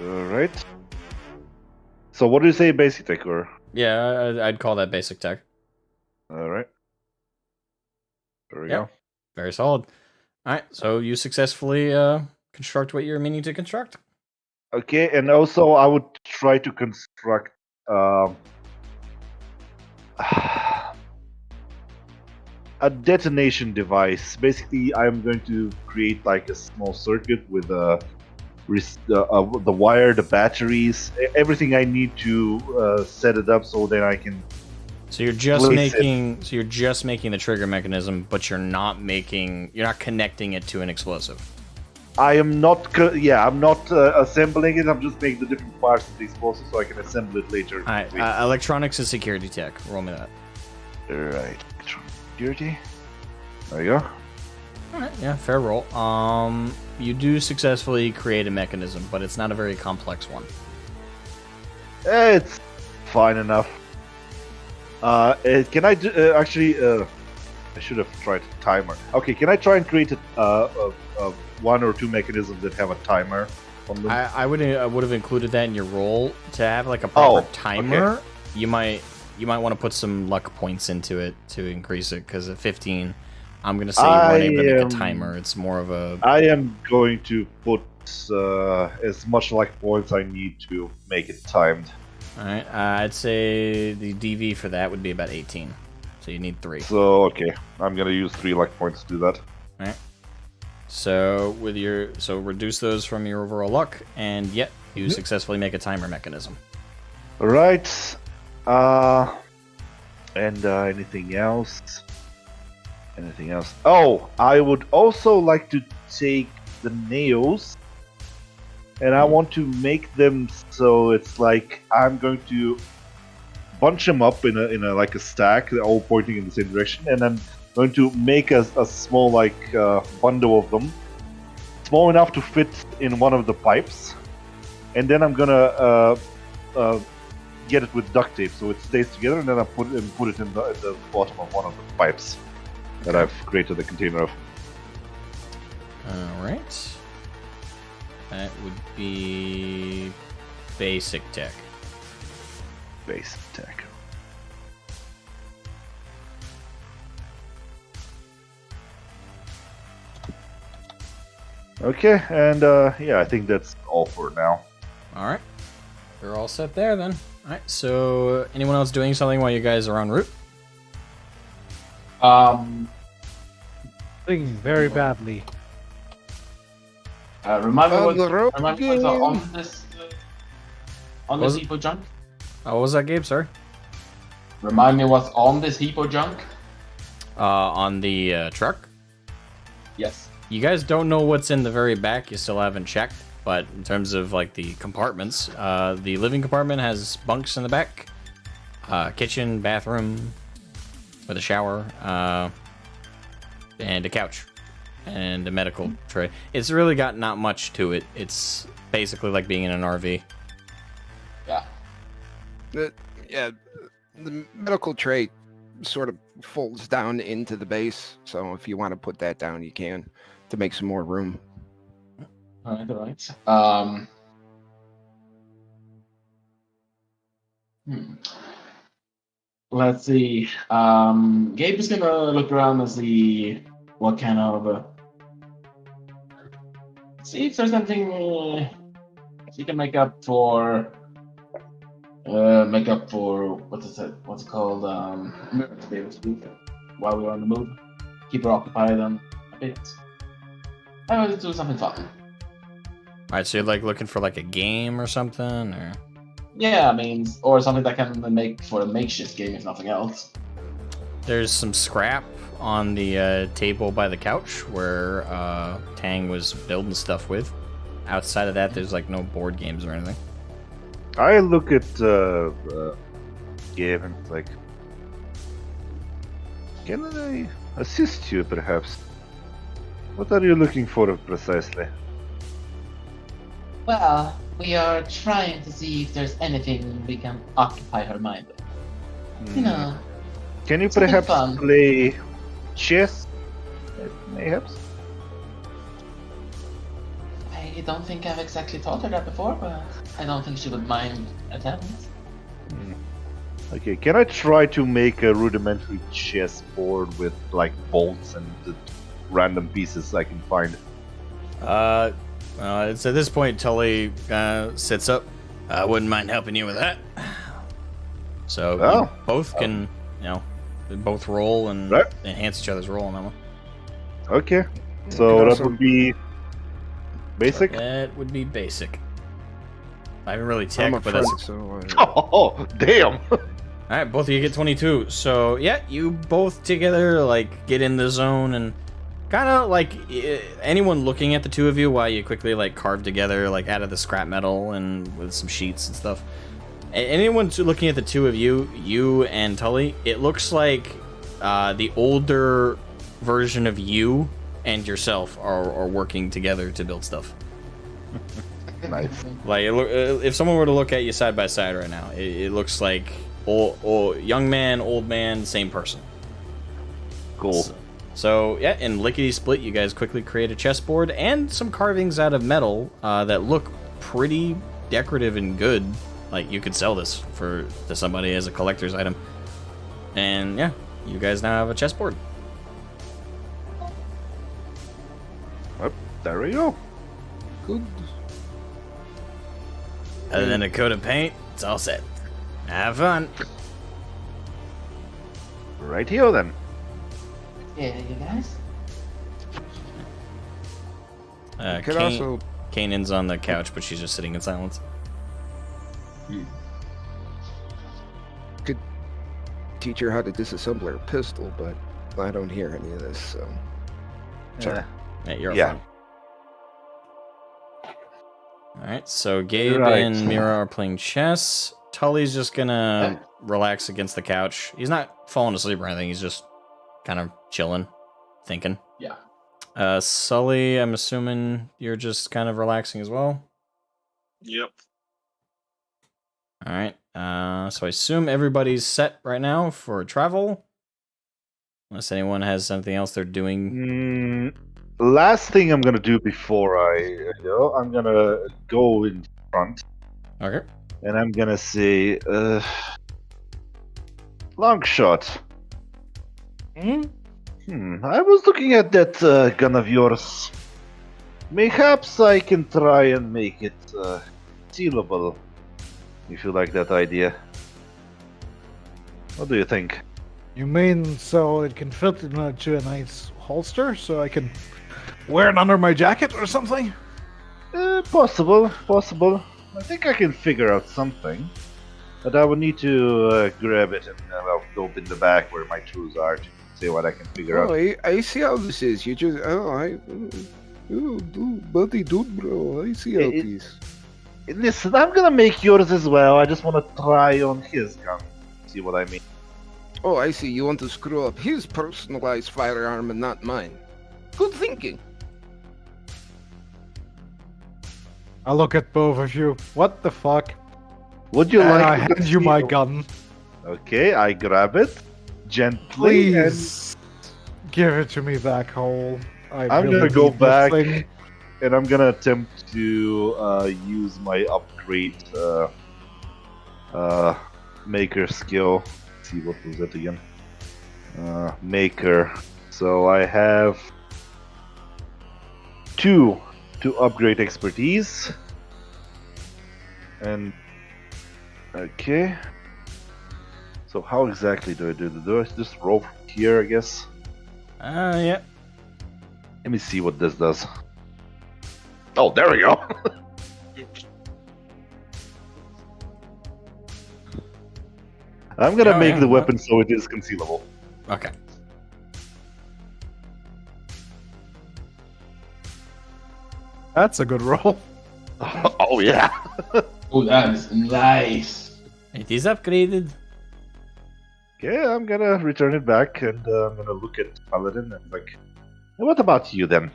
Alright. So what do you say, basic tech, or? Yeah, I'd call that basic tech. Alright. There we go. Very solid. Alright, so you successfully construct what you're meaning to construct. Okay, and also I would try to construct a detonation device. Basically, I'm going to create like a small circuit with the wire, the batteries, everything I need to set it up so that I can. So you're just making. So you're just making the trigger mechanism, but you're not connecting it to an explosive. I am not. I'm not assembling it. I'm just making the different parts of the explosive so I can assemble it later. All right. Electronics and security tech. Roll me that. Right. Security. There you go. Alright, yeah, fair roll. You do successfully create a mechanism, but it's not a very complex one. It's fine enough. Can I I should have tried a timer. Okay, can I try and create one or two mechanisms that have a timer on them? I would have included that in your roll to have like a proper timer. Okay. You might want to put some luck points into it to increase it, because at 15, I'm going to say you weren't able to make a timer. It's more of a... I am going to put as much luck points I need to make it timed. Alright, I'd say the DV for that would be about 18. So you need 3. So, okay. I'm going to use 3 luck points to do that. Alright. So reduce those from your overall luck, and yet you successfully make a timer mechanism. Right. And anything else? Anything else? Oh, I would also like to take the nails, and I want to make them so it's like I'm going to bunch them up in a like a stack, they're all pointing in the same direction, and I'm going to make a small like bundle of them, small enough to fit in one of the pipes, and then I'm gonna get it with duct tape so it stays together, and then I put it in the bottom of one of the pipes that I've created a container of. Alright. That would be basic tech. Basic tech. Okay, and yeah, I think that's all for now. Alright. We're all set there then. Alright, so anyone else doing something while you guys are en route? Doing very badly. Remind me On what's the road on this Was it- heap of junk. Oh, what was that, Gabe? Sorry. Remind me what's on this heap of junk. On the truck? Yes. You guys don't know what's in the very back. You still haven't checked. But in terms of like the compartments, the living compartment has bunks in the back, kitchen, bathroom, with a shower, and a couch, and a medical tray. It's really got not much to it. It's basically like being in an RV. Yeah. The medical tray sort of folds down into the base, so if you want to put that down, you can to make some more room. All right. Let's see. Gabe is gonna look around and see what kind of. See if there's anything he can make up for. What's it called? To be able to do while we're on the move. Keep her occupied and a bit. I want to do something fun. Alright, so you're like looking for like a game or something, or? Yeah, I mean, or something that can make for a makeshift game, if nothing else. There's some scrap on the table by the couch where Tang was building stuff with. Outside of that, there's like no board games or anything. I look at Gabe and it's like, can I assist you, perhaps? What are you looking for precisely? Well, we are trying to see if there's anything we can occupy her mind with. You know, Can you something perhaps fun. play chess? Mayhaps? I don't think I've exactly taught her that before, but I don't think she would mind attempts. Okay, can I try to make a rudimentary chess board with like bolts and the random pieces I can find? It's at this point Tully sits up. I wouldn't mind helping you with that. So you both can, both roll and Right. enhance each other's roll on that one. Okay, so can that also- would be basic. That would be basic. I haven't really I'm tech, a but friend, that's... so Oh, damn! Alright, both of you get 22. So, yeah, you both together, like, get in the zone and kind of, like, anyone looking at the two of you while you quickly, like, carve together, like, out of the scrap metal and with some sheets and stuff. Anyone looking at the two of you, you and Tully, it looks like the older version of you and yourself are working together to build stuff. Nice. Like, if someone were to look at you side by side right now, it looks like young man, old man, same person. Cool. So yeah, in lickety split, you guys quickly create a chessboard and some carvings out of metal that look pretty decorative and good. Like, you could sell this to somebody as a collector's item. And yeah, you guys now have a chessboard. Well, there we go. good. Other than a coat of paint, it's all set. Have fun. Right here then. Yeah, you guys. Could also Kanan's on the couch, but she's just sitting in silence. could teach her how to disassemble her pistol, but I don't hear any of this, so. Sorry. Yeah, you're Yeah. fine. Alright, so Gabe Right. and Mira are playing chess. Tully's just gonna relax against the couch. He's not falling asleep or anything, he's just kind of chilling, thinking. Yeah. Sully, I'm assuming you're just kind of relaxing as well. Yep. Alright, so I assume everybody's set right now for travel. Unless anyone has something else they're doing. Last thing I'm gonna do before I go, I'm gonna go in front Okay. and I'm gonna say, long shot. I was looking at that gun of yours. Mayhaps I can try and make it sealable. If you like that idea. What do you think? You mean so it can fit into a nice holster, so I can wear it under my jacket or something? Possible. I think I can figure out something. But I would need to grab it and go in the back where my tools are to see what I can figure out. I see how this is. You just, buddy, dude, bro. I see how It- this is. Listen, I'm gonna make yours as well. I just want to try on his gun. See what I mean? Oh, I see. You want to screw up his personalized firearm and not mine. Good thinking. I look at both of you. What the fuck? Would you And like I to hand you my see- gun. Okay, I grab it gently. Please give it to me back, Hole. I'm really gonna go need this back thing. and I'm gonna attempt to use my upgrade maker skill. Let's see, what was it again? Maker. So I have 2 to upgrade expertise. And okay. So how exactly do I do? Do I just roll from here, I guess? Yeah. Let me see what this does. Oh, there we go. I'm gonna Oh, make yeah, the yeah. weapon so it is concealable. Okay. That's a good roll. Oh yeah. Oh, that is nice. It is upgraded. Okay, I'm gonna return it back and I'm gonna look at Paladin and like, "Hey, what about you then?"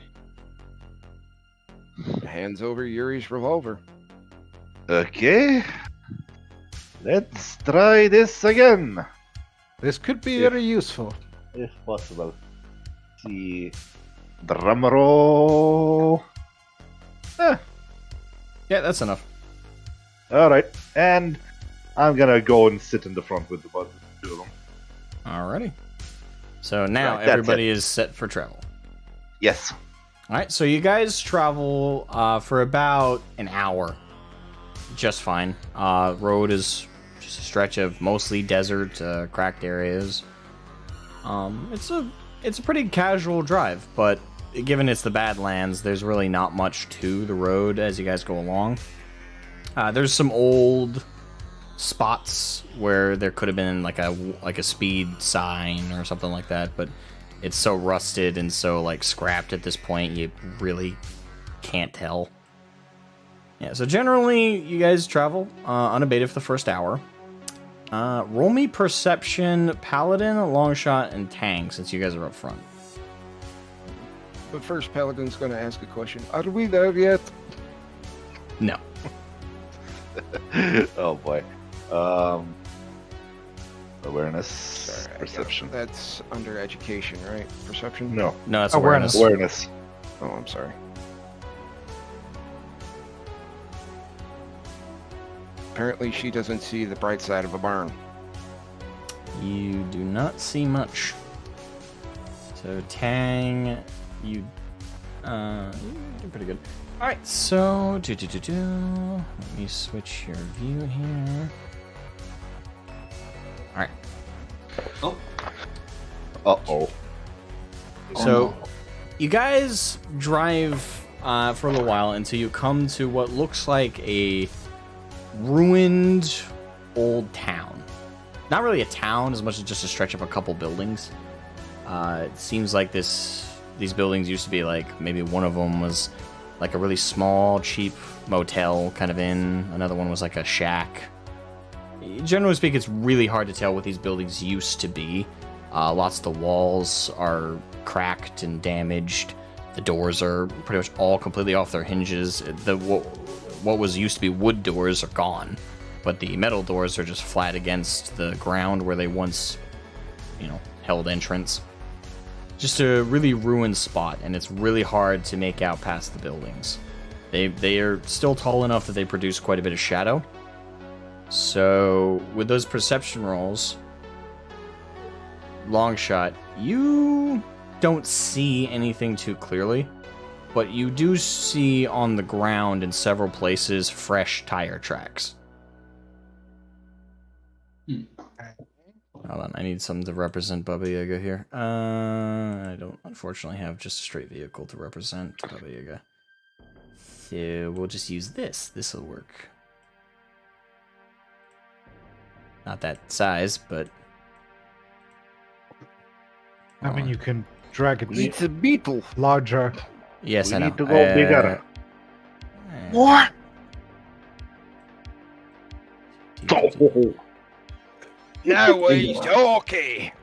Hands over Yuri's revolver. Okay. Let's try this again, This could be Yeah. very useful. if possible. See, drum roll. Yeah, that's enough. All right, and I'm gonna go and sit in the front with the two of them. Alrighty. So now Right, that's everybody is set for travel. Yes. Alright, so you guys travel for about an hour. Just fine. Road is just a stretch of mostly desert, cracked areas. It's a pretty casual drive, but given it's the Badlands, there's really not much to the road as you guys go along. There's some old spots where there could have been like a speed sign or something like that, but it's so rusted and so like scrapped at this point you really can't tell. Yeah, so generally you guys travel unabated for the first hour. Roll me perception, paladin, longshot, and tang since you guys are up front. But first, Paladin's going to ask a question. Are we there yet? No. Oh boy. Awareness, Sorry, I got it. perception. That's under education, right? Perception? No, No, that's Awareness. awareness. awareness. Oh, I'm sorry. Apparently, she doesn't see the bright side of a barn. You do not see much. So Tang, you you're doing pretty good. All right, so let me switch your view here. All right. Uh-oh. So you guys drive for a little while until you come to what looks like a ruined old town. Not really a town as much as just a stretch of a couple buildings. It seems like these buildings used to be like, maybe one of them was like a really small, cheap motel kind of inn. Another one was like a shack. Generally speaking, it's really hard to tell what these buildings used to be. Lots of the walls are cracked and damaged. The doors are pretty much all completely off their hinges. What was used to be wood doors are gone, but the metal doors are just flat against the ground where they once, held entrance. Just a really ruined spot, and it's really hard to make out past the buildings. They are still tall enough that they produce quite a bit of shadow. So, with those perception rolls, long shot, you don't see anything too clearly, but you do see on the ground in several places fresh tire tracks. Hold on, I need something to represent Baba Yaga here. I don't unfortunately have just a straight vehicle to represent Baba Yaga. So we'll just use this. This will work. Not that size, but... I mean, you can drag it It's a beetle. larger. Yes, We I know. need to go bigger. What? Oh, Now he's okay.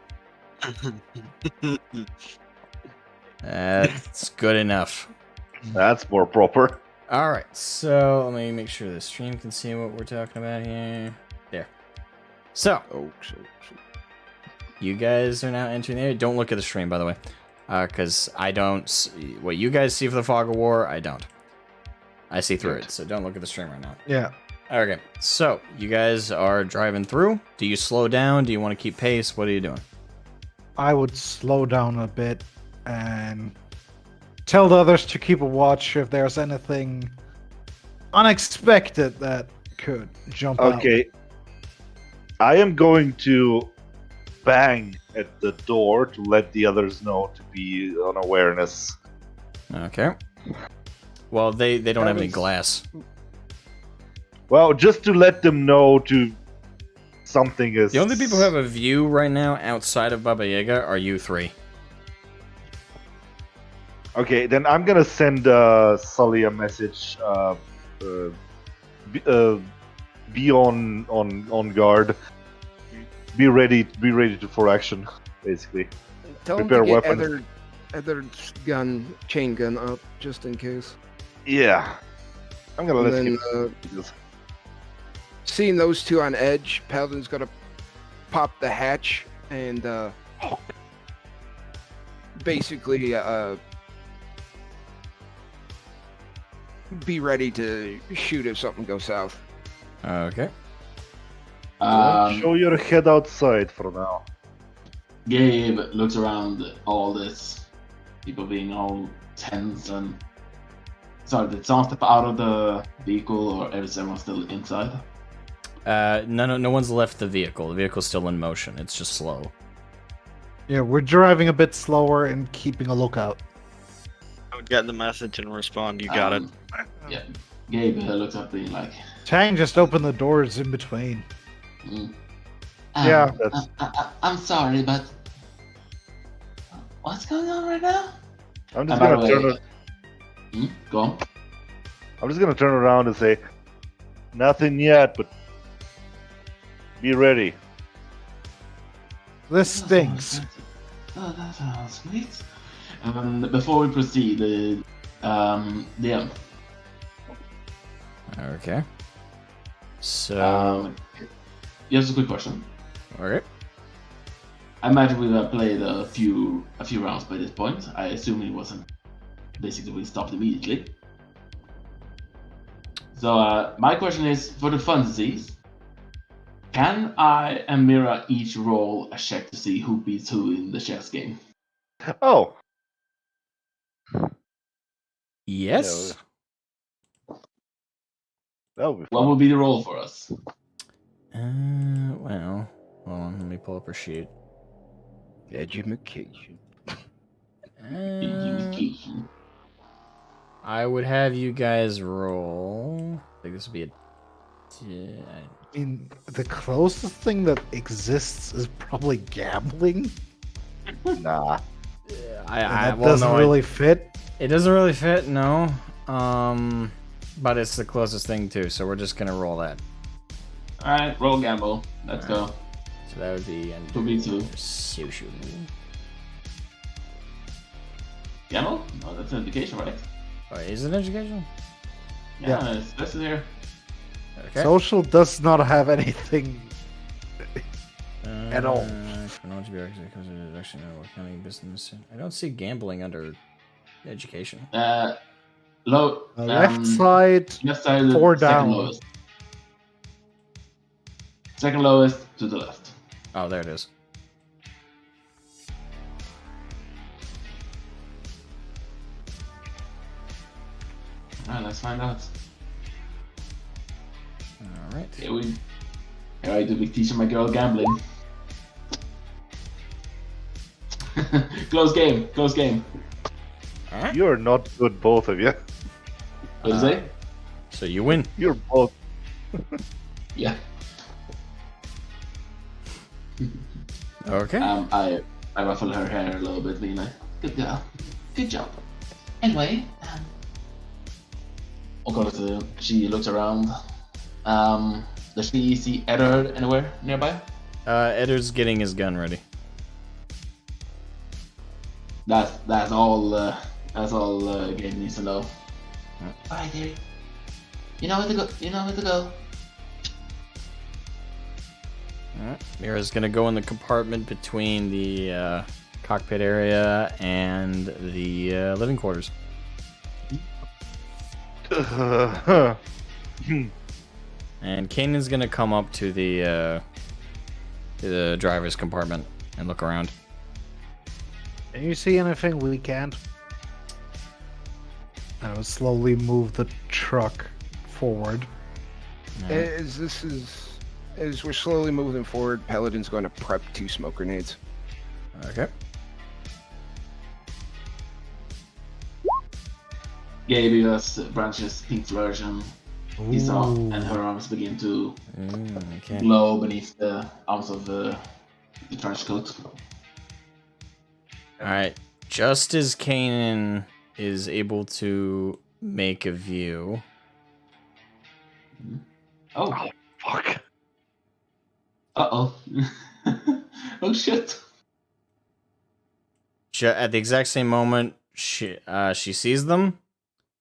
That's good enough. that's more proper. Alright, so let me make sure the stream can see what we're talking about here. There. So, you guys are now entering the area. Don't look at the stream, by the way. Because I don't... What you guys see for the Fog of War, I don't. I see through it, so don't look at the stream right now. Yeah. Okay, so you guys are driving through. Do you slow down? Do you want to keep pace? What are you doing? I would slow down a bit and tell the others to keep a watch if there's anything unexpected that could jump out. Okay. I am going to bang at the door to let the others know to be on awareness. Okay. Well, they don't have any glass. Well, just to let them know to something is... The only people who have a view right now outside of Baba Yaga are you three. Okay, then I'm gonna send Sully a message. Be on guard. Be ready for action, basically. Tell him Prepare to get weapons. other chain gun up, just in case. Yeah. I'm gonna let And him... then, seeing those two on edge, Paladin's gonna pop the hatch and basically be ready to shoot if something goes south. Okay. Show your head outside for now. Gabe looks around all this, people being all tense and... Sorry, did someone step out of the vehicle or is everyone still inside? No one's left the vehicle. The vehicle's still in motion. It's just slow. Yeah, we're driving a bit slower and keeping a lookout. I would get the message and respond. You got it. Yeah. Gabe looks up being like... Tang just opened the doors in between. Yeah, that's... I'm sorry, but... What's going on right now? I'm just by gonna the turn way- it... Go on. I'm just gonna turn around and say, nothing yet, but be ready. This stinks. Oh, that sounds sweet. Before we proceed, DM. Okay. So... Just a quick question. Okay. I imagine we've played a few rounds by this point. I assume it wasn't basically we stopped immediately. So my question is, for the funsies, can I and Mira each roll a check to see who beats who in the chess game? Oh, Yes. that would be What fun. would be the roll for us? Well, hold on. Let me pull up her sheet. Education. Uh, I would have you guys roll. I think this would be a. I mean, the closest thing that exists is probably gambling. Nah. That doesn't really fit. It doesn't really fit, no. But it's the closest thing too, so we're just gonna roll that. Alright, roll gamble. Let's go. So that would be 2v2. social. Gamble? No, that's an education, right? Oh, is it education? Yeah, it's listed here. Okay. Social does not have anything at all. I don't see gambling under education. Left side, left side, 4 second down. lowest. Second lowest to the left. Oh, there it is. Alright, let's find out. Alright. Here I do be teaching my girl gambling. Close game, close game. You're not good, both of you. What is it? So you win. You're both. Yeah. Okay. I ruffled her hair a little bit, being like, good girl. Good job. Anyway, she looks around. Does she see Edward anywhere nearby? Edward's getting his gun ready. That's all Gabe needs to know. Alright, dearie. You know where to go. You know where to go. Alright. Mira's gonna go in the compartment between the cockpit area and the living quarters. And Kanan's gonna come up to the driver's compartment and look around. Can you see anything we can't? I will slowly move the truck forward. As we're slowly moving forward, Paladin's going to prep 2 smoke grenades. Okay. Gabe us Branch's pink version. He saw, and her arms begin to Okay. glow beneath the arms of the trench coat. Alright. Just as Kanan is able to make a view. Oh, fuck. Uh-oh. Oh, shit. At the exact same moment she sees them,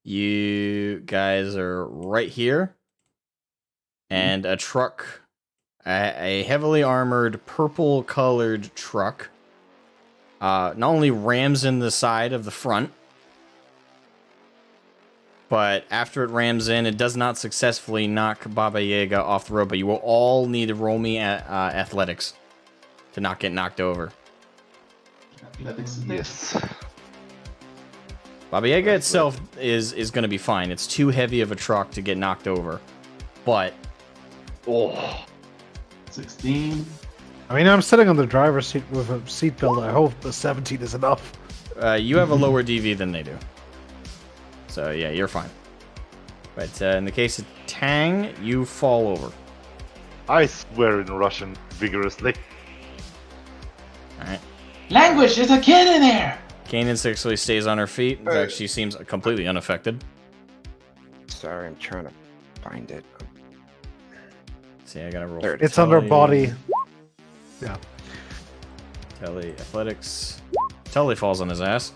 you guys are right here. And a truck, a heavily armored, purple-colored truck, not only rams in the side of the front, but after it rams in, it does not successfully knock Baba Yaga off the road, but you will all need to roll me at athletics to not get knocked over. Yes. Baba Yaga itself is going to be fine. It's too heavy of a truck to get knocked over. But... Oh. 16. I mean, I'm sitting on the driver's seat with a seatbelt. I hope the 17 is enough. You have a lower DV than they do. So, yeah, you're fine. But in the case of Tang, you fall over. I swear in Russian vigorously. Alright. Language, there's a kid in there! Kanan successfully stays on her feet. In fact, she seems completely unaffected. Sorry, I'm trying to find it. See, I gotta roll. There it It's under body. Yeah. Telly athletics. Tully falls on his ass.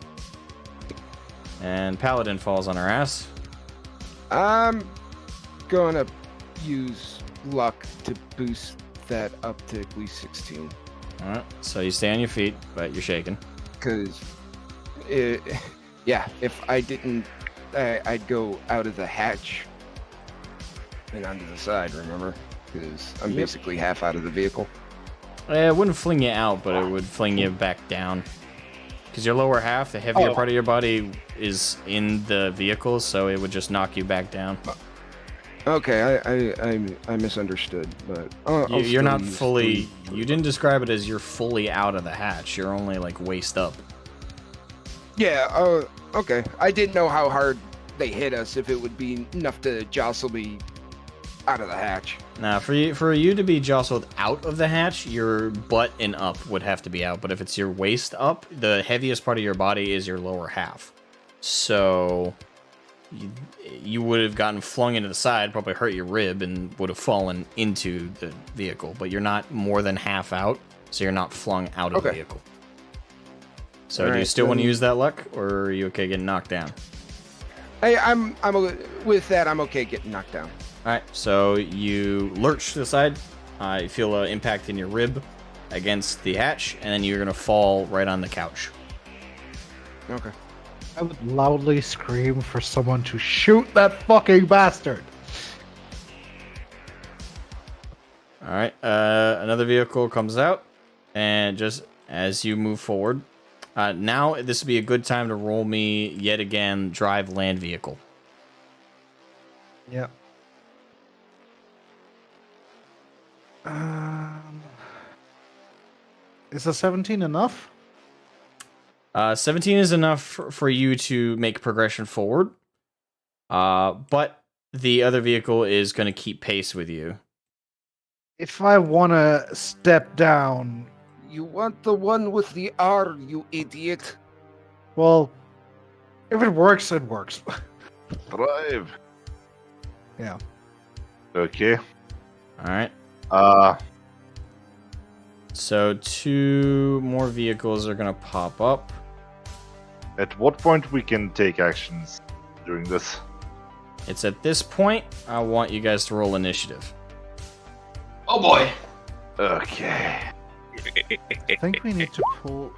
And Paladin falls on her ass. I'm gonna use luck to boost that up to at least 16. Alright, so you stay on your feet, but you're shaking. Because, yeah, if I didn't, I'd go out of the hatch and onto the side, remember? Because I'm basically half out of the vehicle. It wouldn't fling you out, but it would fling you back down. Because your lower half, the heavier part of your body, is in the vehicle, so it would just knock you back down. Okay, I misunderstood, but you're not fully. You didn't describe it as you're fully out of the hatch. You're only like waist up. Yeah. Okay. I didn't know how hard they hit us, if it would be enough to jostle me out of the hatch. Now, for you to be jostled out of the hatch, your butt and up would have to be out. But if it's your waist up, the heaviest part of your body is your lower half. So you would have gotten flung into the side, probably hurt your rib, and would have fallen into the vehicle. But you're not more than half out, so you're not flung out of the vehicle. So do you still want to use that luck, or are you okay getting knocked down? I'm with that. I'm okay getting knocked down. All right, so you lurch to the side. You feel an impact in your rib against the hatch, and then you're gonna fall right on the couch. Okay. I would loudly scream for someone to shoot that fucking bastard. All right, another vehicle comes out, and just as you move forward, now this would be a good time to roll me yet again drive land vehicle. Yeah. Is a 17 enough? 17 is enough for you to make progression forward, but the other vehicle is going to keep pace with you. If I want to step down... You want the one with the R, you idiot. Well, if it works, it works. Drive. Yeah. Okay. All right. So 2 more vehicles are going to pop up. At what point we can take actions during this? It's at this point I want you guys to roll initiative. Oh boy. Okay. I think we need to pull...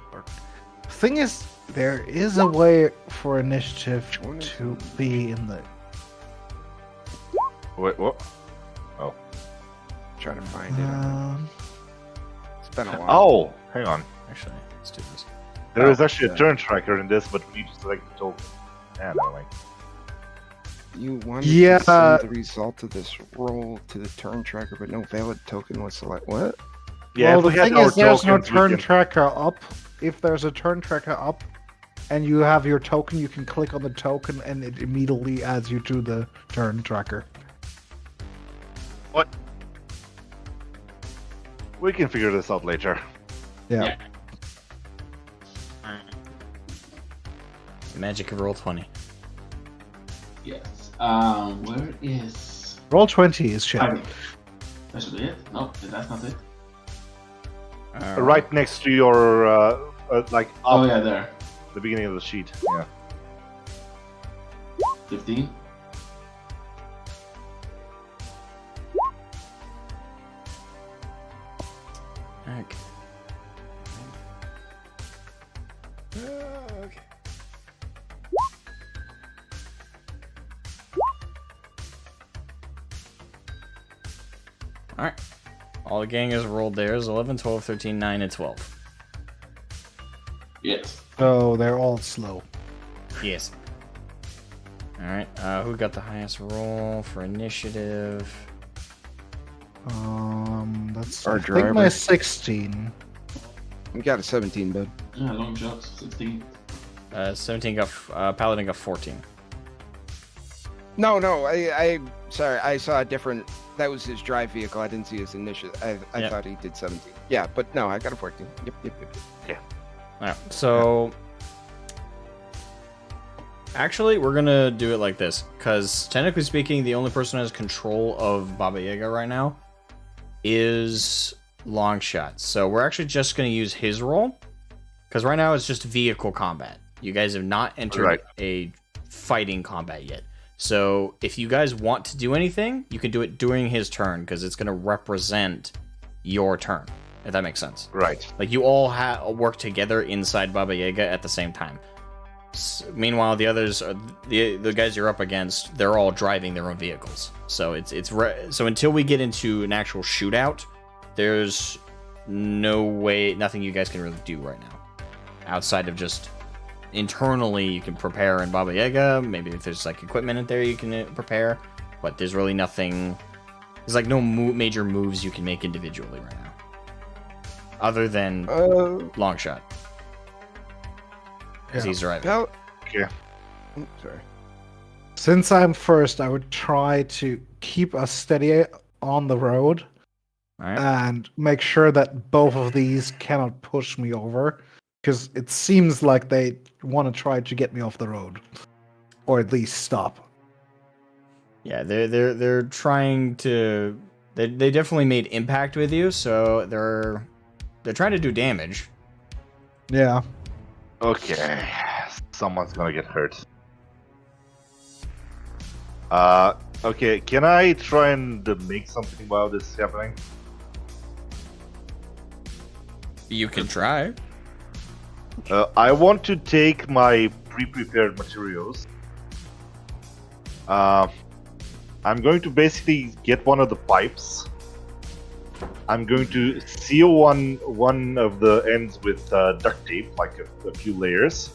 Thing is, there is a way for initiative to be in the... Wait, what? Oh. Trying to find it. It's been a while. Oh, hang on. Actually, let's do this. There is actually a turn tracker in this, but we need to select the token. Yeah, no, like... You wanted to send the result of this roll to the turn tracker, but no valid token was selected. What? Yeah, well, if the we had thing our is, there's no tokens, we turn can- tracker up. If there's a turn tracker up, and you have your token, you can click on the token, and it immediately adds you to the turn tracker. What? We can figure this out later. Yeah. The magic of Roll20. Yes. Where is... Roll 20 is shit. That should be it. No, that's not it. Right next to your, like, up Oh yeah, there. the beginning of the sheet. Yeah. 15. Okay. Okay. Alright. All the gang has rolled theirs 11, 12, 13, 9, and 12. Yes. So they're all slow. Yes. Alright, who got the highest roll for initiative? That's Our I think driver. my 16. We got a 17, bud. Yeah, long shot. 16. 17 got, Paladin got 14. No, sorry, I saw a different. That was his drive vehicle. I didn't see his initiative. I Yep. thought he did 17. Yeah, but no, I got a 14. Yep. Alright, so... Actually, we're gonna do it like this, because technically speaking, the only person who has control of Baba Yaga right now is Longshot. So we're actually just gonna use his role, because right now it's just vehicle combat. You guys have not entered a fighting combat yet. So if you guys want to do anything, you can do it during his turn, because it's gonna represent your turn, if that makes sense. Right. Like you all work together inside Baba Yaga at the same time. Meanwhile, the others, are, the guys you're up against, they're all driving their own vehicles. So so until we get into an actual shootout, there's nothing you guys can really do right now, outside of just internally you can prepare in Baba Yaga. Maybe if there's like equipment in there you can prepare, but there's really nothing. There's like no major moves you can make individually right now, other than Since I'm first, I would try to keep us steady on the road All right. and make sure that both of these cannot push me over, because it seems like they want to try to get me off the road, or at least stop. Yeah, they're trying to. They definitely made impact with you, so they're trying to do damage. Yeah. Okay, someone's gonna get hurt. Okay, can I try and make something while this is happening? You can try. I want to take my pre-prepared materials. I'm going to basically get one of the pipes. I'm going to seal one of the ends with duct tape, like a few layers.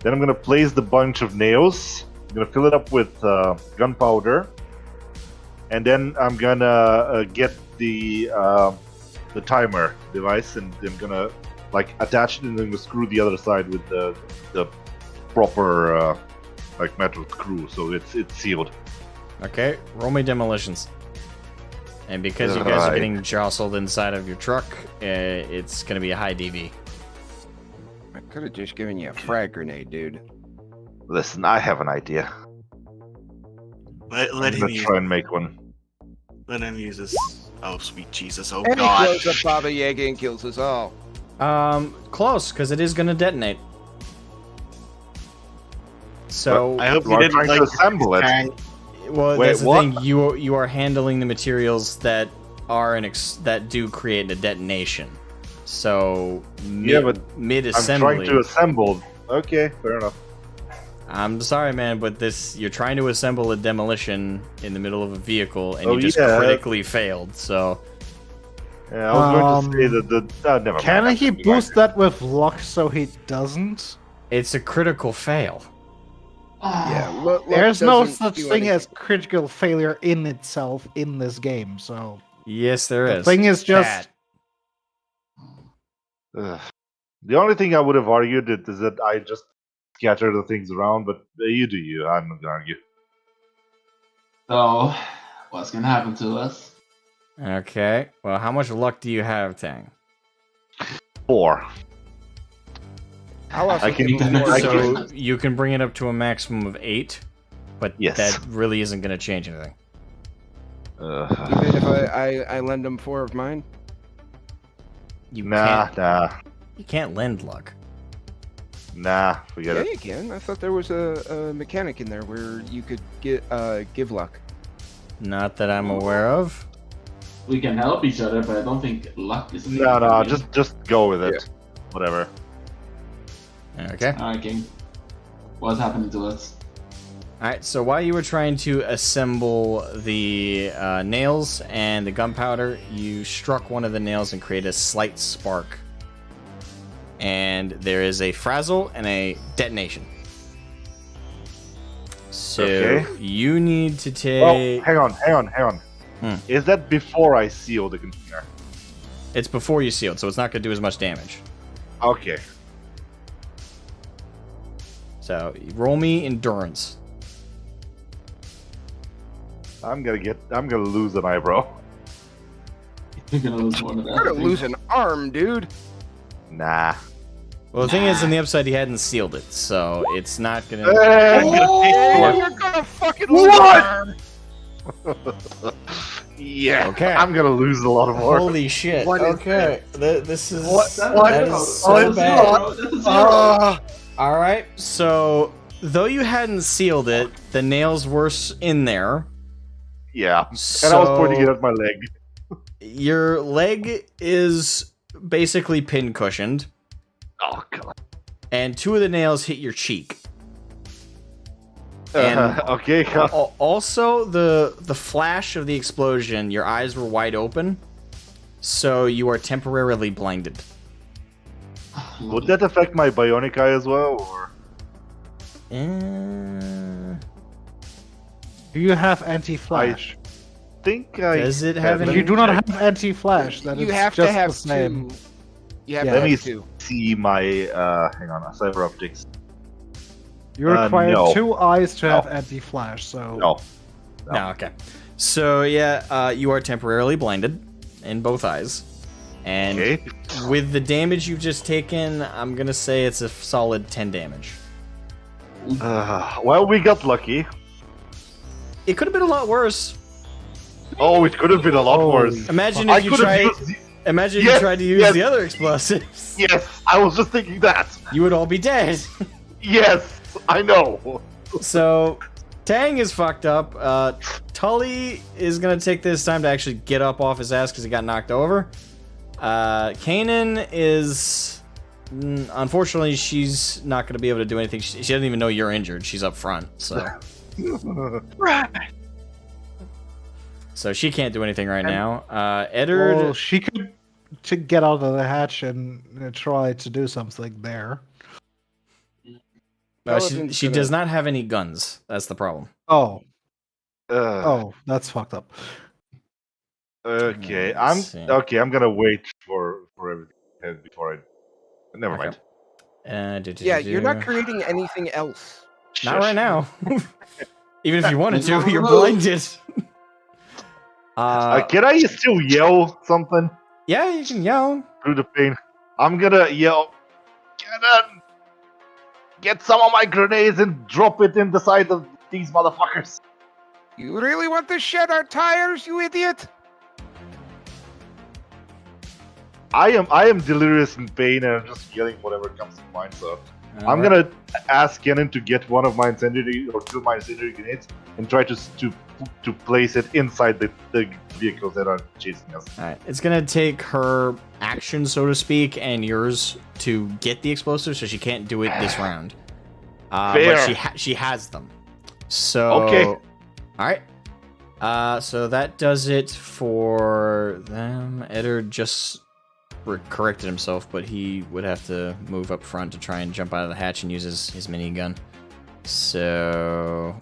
Then I'm going to place the bunch of nails. I'm going to fill it up with gunpowder. And then I'm going to get the timer device, and I'm going to attach it, and then screw the other side with the proper metal screw, so it's sealed. Okay, roll me demolitions. And because you guys are getting jostled inside of your truck, it's gonna be a high DV. I could have just given you a frag grenade, dude. Listen, I have an idea. Let I'm him gonna use. try and make one. Let him use this. Oh sweet Jesus! Oh And he God! blows up Baba Yaga and kills us all. Close, because it is gonna detonate. So, I hope you I'm didn't trying to assemble it. well, Wait, that's the what? thing. You are handling the materials that are that do create a detonation. So, Yeah, but mid I'm assembly. trying to assemble. Okay, fair enough. I'm sorry, man, but you're trying to assemble a demolition in the middle of a vehicle, and Oh, you just yeah. critically failed. So, Yeah, I was going to say that never mind. Can I'm he gonna boost that with luck so he doesn't? it's a critical fail. Yeah, There's no doesn't such do thing anything. as critical failure in itself in this game, so Yes, there the is. thing is just Cat. Ugh. The only thing I would have argued is that I just scatter the things around, but you do you. I'm not gonna argue. So, what's gonna happen to us? Okay. Well, how much luck do you have, Tang? 4. I'll also I can- give him more I So you can bring it up to a maximum of 8, but Yes. that really isn't going to change anything. Even if I lend him 4 of mine. You Nah, can't lend luck. forget Yeah, it. you can. I thought there was a mechanic in there where you could give luck. Not that I'm aware of. We can help each other, but I don't think luck is. No, just go with it. Whatever. Okay. Alright, King. What's happening to us? Alright, so while you were trying to assemble the nails and the gunpowder, you struck one of the nails and created a slight spark. And there is a frazzle and a detonation. So Okay. you need to Oh, take... hang on. Is that before I seal the container? It's before you seal it, so it's not going to do as much damage. Okay. So roll me endurance. I'm gonna lose an eyebrow. You're gonna lose one of that. You're gonna lose an arm, dude. Nah. Well, the thing is, in the upside, he hadn't sealed it, so it's not going to... Oh, you're gonna fucking lose an arm. Yeah. Okay. I'm gonna lose a lot of more. Holy shit. What is Okay. This is... What? That is so What? bad. Alright, so though you hadn't sealed it, the nails were in there. Yeah. So And I was pointing it at my leg. your leg is basically pin cushioned, Oh god. and 2 of the nails hit your cheek. And Okay. also, the flash of the explosion, your eyes were wide open, so you are temporarily blinded. Would that affect my bionic eye as well, or? do you have anti-flash? Think I. Does it have If any- you do not have anti-flash, then You it's have just to have the same. 2. You have Yeah. to Let me have 2. see my. Hang on, cyber optics. You require no. 2 eyes to have No. anti-flash, so... No. No, okay. So yeah, you are temporarily blinded in both eyes, and Okay. with the damage you've just taken, I'm gonna say it's a solid 10 damage. Well, we got lucky. It could have been a lot worse. Oh, it could have been a lot worse. Imagine I if you could have tried. used the- Imagine if you Yes, tried to use yes. the other explosives. Yes, I was just thinking that. You would all be dead. Yes, I know. So, Tang is fucked up. Tully is gonna take this time to actually get up off his ass because he got knocked over. Kanan is... Unfortunately, she's not gonna be able to do anything. She doesn't even know you're injured. She's up front, so... So she can't do anything right now. Eddard... Well, she could to get out of the hatch and try to do something there. No, she does not have any guns. That's the problem. Oh, Uh, that's fucked up. Okay, Let's see. I'm gonna wait for everything before I. Never Okay. mind. Yeah, you're not creating anything else. Not right now. Even if you wanted to, It's you're not blinded. Can I still yell something Yeah, you can yell. through the pain? I'm gonna yell. Get some of my grenades and drop it in the side of these motherfuckers. You really want to shed our tires, you idiot? I am delirious in pain and I'm just yelling whatever comes to mind. So I'm gonna ask Kenan to get one of my incendiary or 2 of my incendiary grenades and try to place it inside the vehicles that are chasing us. Alright, it's gonna take her action, so to speak, and yours to get the explosives, so she can't do it this round. Fair. But she has them. So Okay. Alright. So that does it for them. Eddard just corrected himself, but he would have to move up front to try and jump out of the hatch and use his minigun. So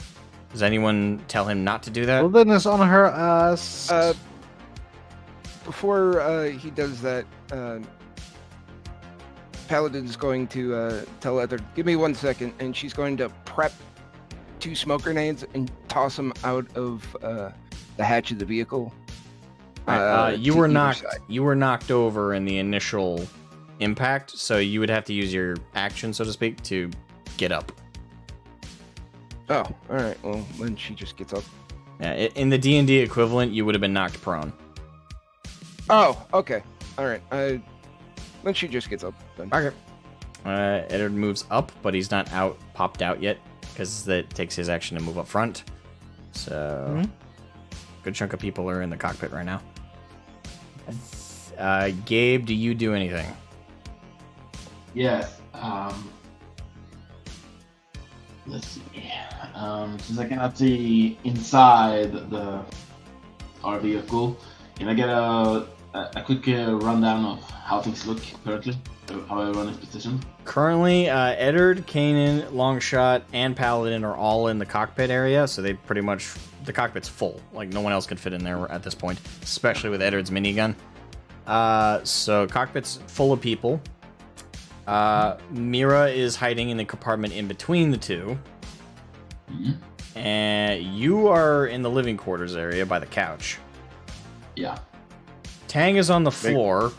does anyone tell him not to do that? Well, then it's on her ass. Before he does that, Paladin's going to tell Heather, give me 1 second, and she's going to prep 2 smoke grenades and toss them out of the hatch of the vehicle. You to were either knocked. side. You were knocked over in the initial impact, so you would have to use your action, so to speak, to get up. Oh, all right. Well, then she just gets up. Yeah, in the D&D equivalent, you would have been knocked prone. Oh, okay. All right. Then she just gets up. Then. Okay. Eddard moves up, but he's not popped out yet, because that takes his action to move up front. So, good chunk of people are in the cockpit right now. Gabe, do you do anything? Yes. Let's see. Since I cannot see inside our vehicle, can I get a quick rundown of how things look currently? How everyone is positioned? Currently, Eddard, Kanan, Longshot, and Paladin are all in the cockpit area, so they pretty much... The cockpit's full. Like, no one else could fit in there at this point, especially with Eddard's minigun. So, cockpit's full of people. Mira is hiding in the compartment in between the two. Mm-hmm. And you are in the living quarters area by the couch. Yeah. Tang is on the floor,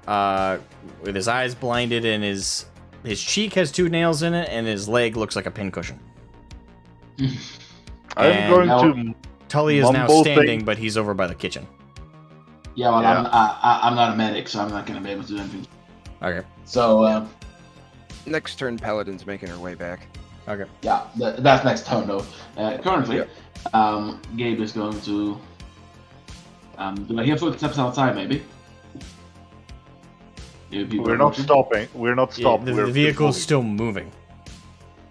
with his eyes blinded, and his cheek has 2 nails in it, and his leg looks like a pincushion. I'm And going now- to. Tully is now Mumble standing, thing. but he's over by the kitchen. Yeah, well, Yeah. I'm not a medic, so I'm not gonna be able to do anything. Okay. So, Next turn, Paladin's making her way back. Okay. yeah, that's next turn though. Currently, Gabe is going to. Do I hear footsteps outside? Maybe. We're not stopping. We're not Yeah, stopping. the We're vehicle's moving. still moving.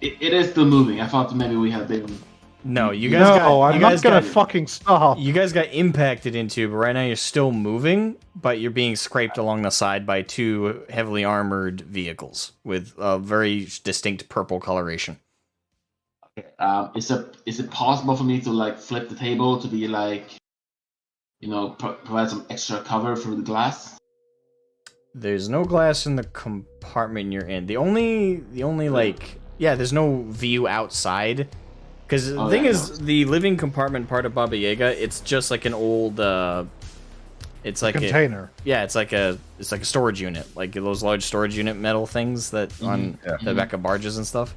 It is still moving. I thought maybe we had been. No, you guys No, got. I'm you not guys gonna got, fucking stop. You guys got impacted into, but right now you're still moving, but you're being scraped along the side by 2 heavily armored vehicles with a very distinct purple coloration. Is it possible for me to like flip the table to be like, provide some extra cover through the glass? There's no glass in the compartment you're in. The only like Yeah, there's no view outside. Because the Oh, thing yeah, is, the living compartment part of Baba Yaga, it's just like an old, it's like container. it's like a storage unit, like those large storage unit metal things that on the back of barges and stuff.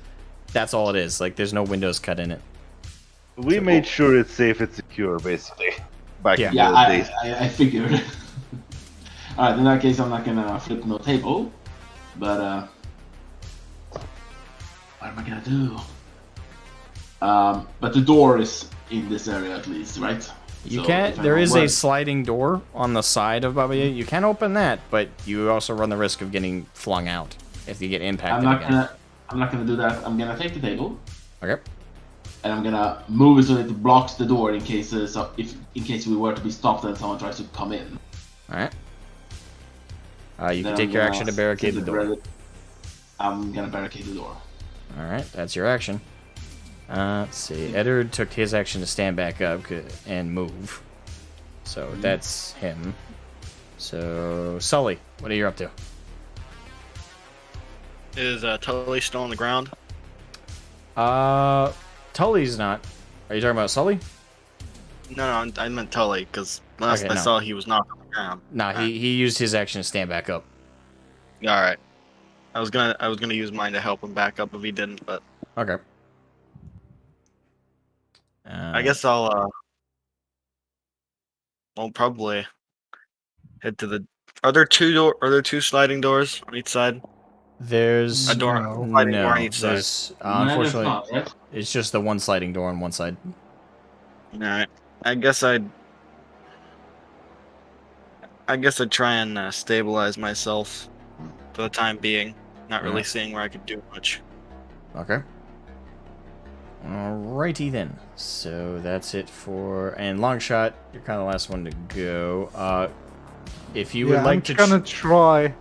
That's all it is. Like, there's no windows cut in it. We made sure it's safe and secure, basically. Back in Yeah, the days. I figured. Alright, in that case, I'm not gonna flip no table. But, what am I gonna do? But the door is in this area at least, right? You So can't. if I There don't is a work- sliding door on the side of Baba Yaga. You can open that, but you also run the risk of getting flung out if you get impacted again. I'm not gonna do that. I'm gonna take the table. Okay. And I'm gonna move it so that it blocks the door in case in case we were to be stopped and someone tries to come in. All right. You Then can take I'm your gonna action to barricade the set door. I'm gonna barricade the door. All right, that's your action. Let's see. Eddard took his action to stand back up and move. So that's him. So, Sully, what are you up to? Is Tully still on the ground? Tully's not. Are you talking about Sully? No, I meant Tully because last Okay, I no. saw he was not on the ground. Nah, he used his action to stand back up. All right. I was gonna use mine to help him back up if he didn't, but Okay. I guess I'll probably head to the. Are there two sliding doors on each side? There's A door, No. sliding door on each side. there's No, that's unfortunately not, right? it's just the one sliding door on one side. All right. I guess I'd try and stabilize myself for the time being. Not really seeing where I could do much. Okay. Alrighty then. So that's it for and long shot. You're kind of the last one to go. If you would like I'm to, gonna try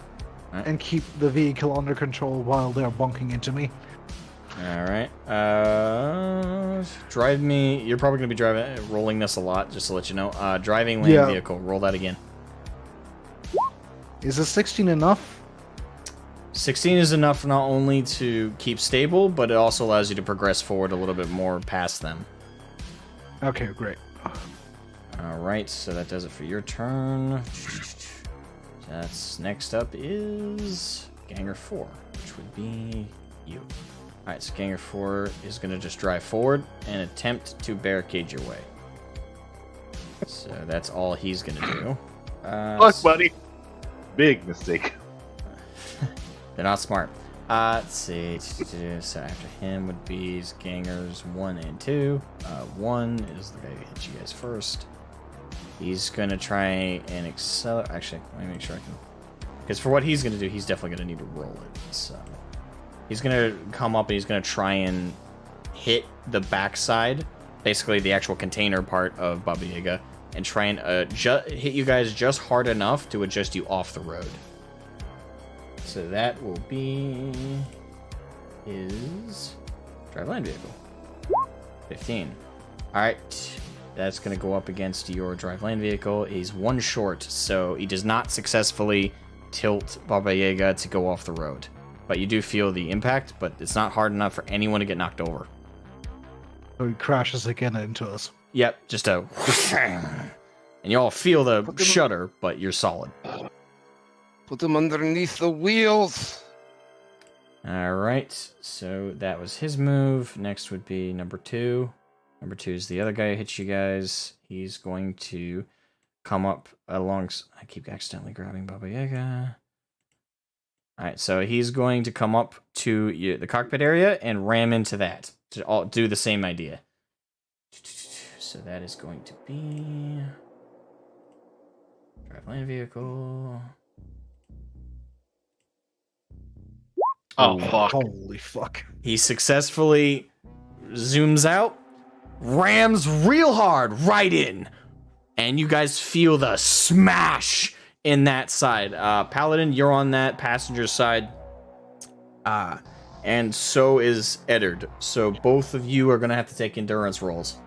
Alright. and keep the vehicle under control while they're bunking into me. all right. Drive me. You're probably gonna be rolling this a lot, just to let you know. Driving lane Yeah. vehicle. Roll that again. Is a 16 enough? 16 is enough not only to keep stable, but it also allows you to progress forward a little bit more past them. Okay, great. Alright, so that does it for your turn. That's next up is Ganger 4, which would be you. Alright, so Ganger 4 is going to just drive forward and attempt to barricade your way. So that's all he's going to do. Fuck, buddy. Big mistake. They're not smart. Let's see. So after him would be Gangers 1 and 2. 1 is the guy who hit you guys first. He's gonna try and accelerate. Actually, let me make sure I can. Because for what he's gonna do, he's definitely gonna need to roll it. So he's gonna come up and he's gonna try and hit the backside, basically the actual container part of Baba Yaga, and try and hit you guys just hard enough to adjust you off the road. So that will be his drive land vehicle. 15. Alright. That's going to go up against your drive land vehicle. He's one short, so he does not successfully tilt Baba Yaga to go off the road. But you do feel the impact, but it's not hard enough for anyone to get knocked over. So he crashes again into us. Yep, just a... And you all feel the shudder, but you're solid. Put them underneath the wheels. Alright, so that was his move. Next would be number 2. Number 2 is the other guy who hits you guys. He's going to come up along... I keep accidentally grabbing Baba Yaga. Alright, so he's going to come up to the cockpit area and ram into that. To all do the same idea. So that is going to be... Drive land vehicle... Oh, fuck. Holy fuck. He successfully zooms out, rams real hard right in, and you guys feel the smash in that side. Paladin, you're on that passenger side, and so is Eddard. So both of you are going to have to take endurance rolls.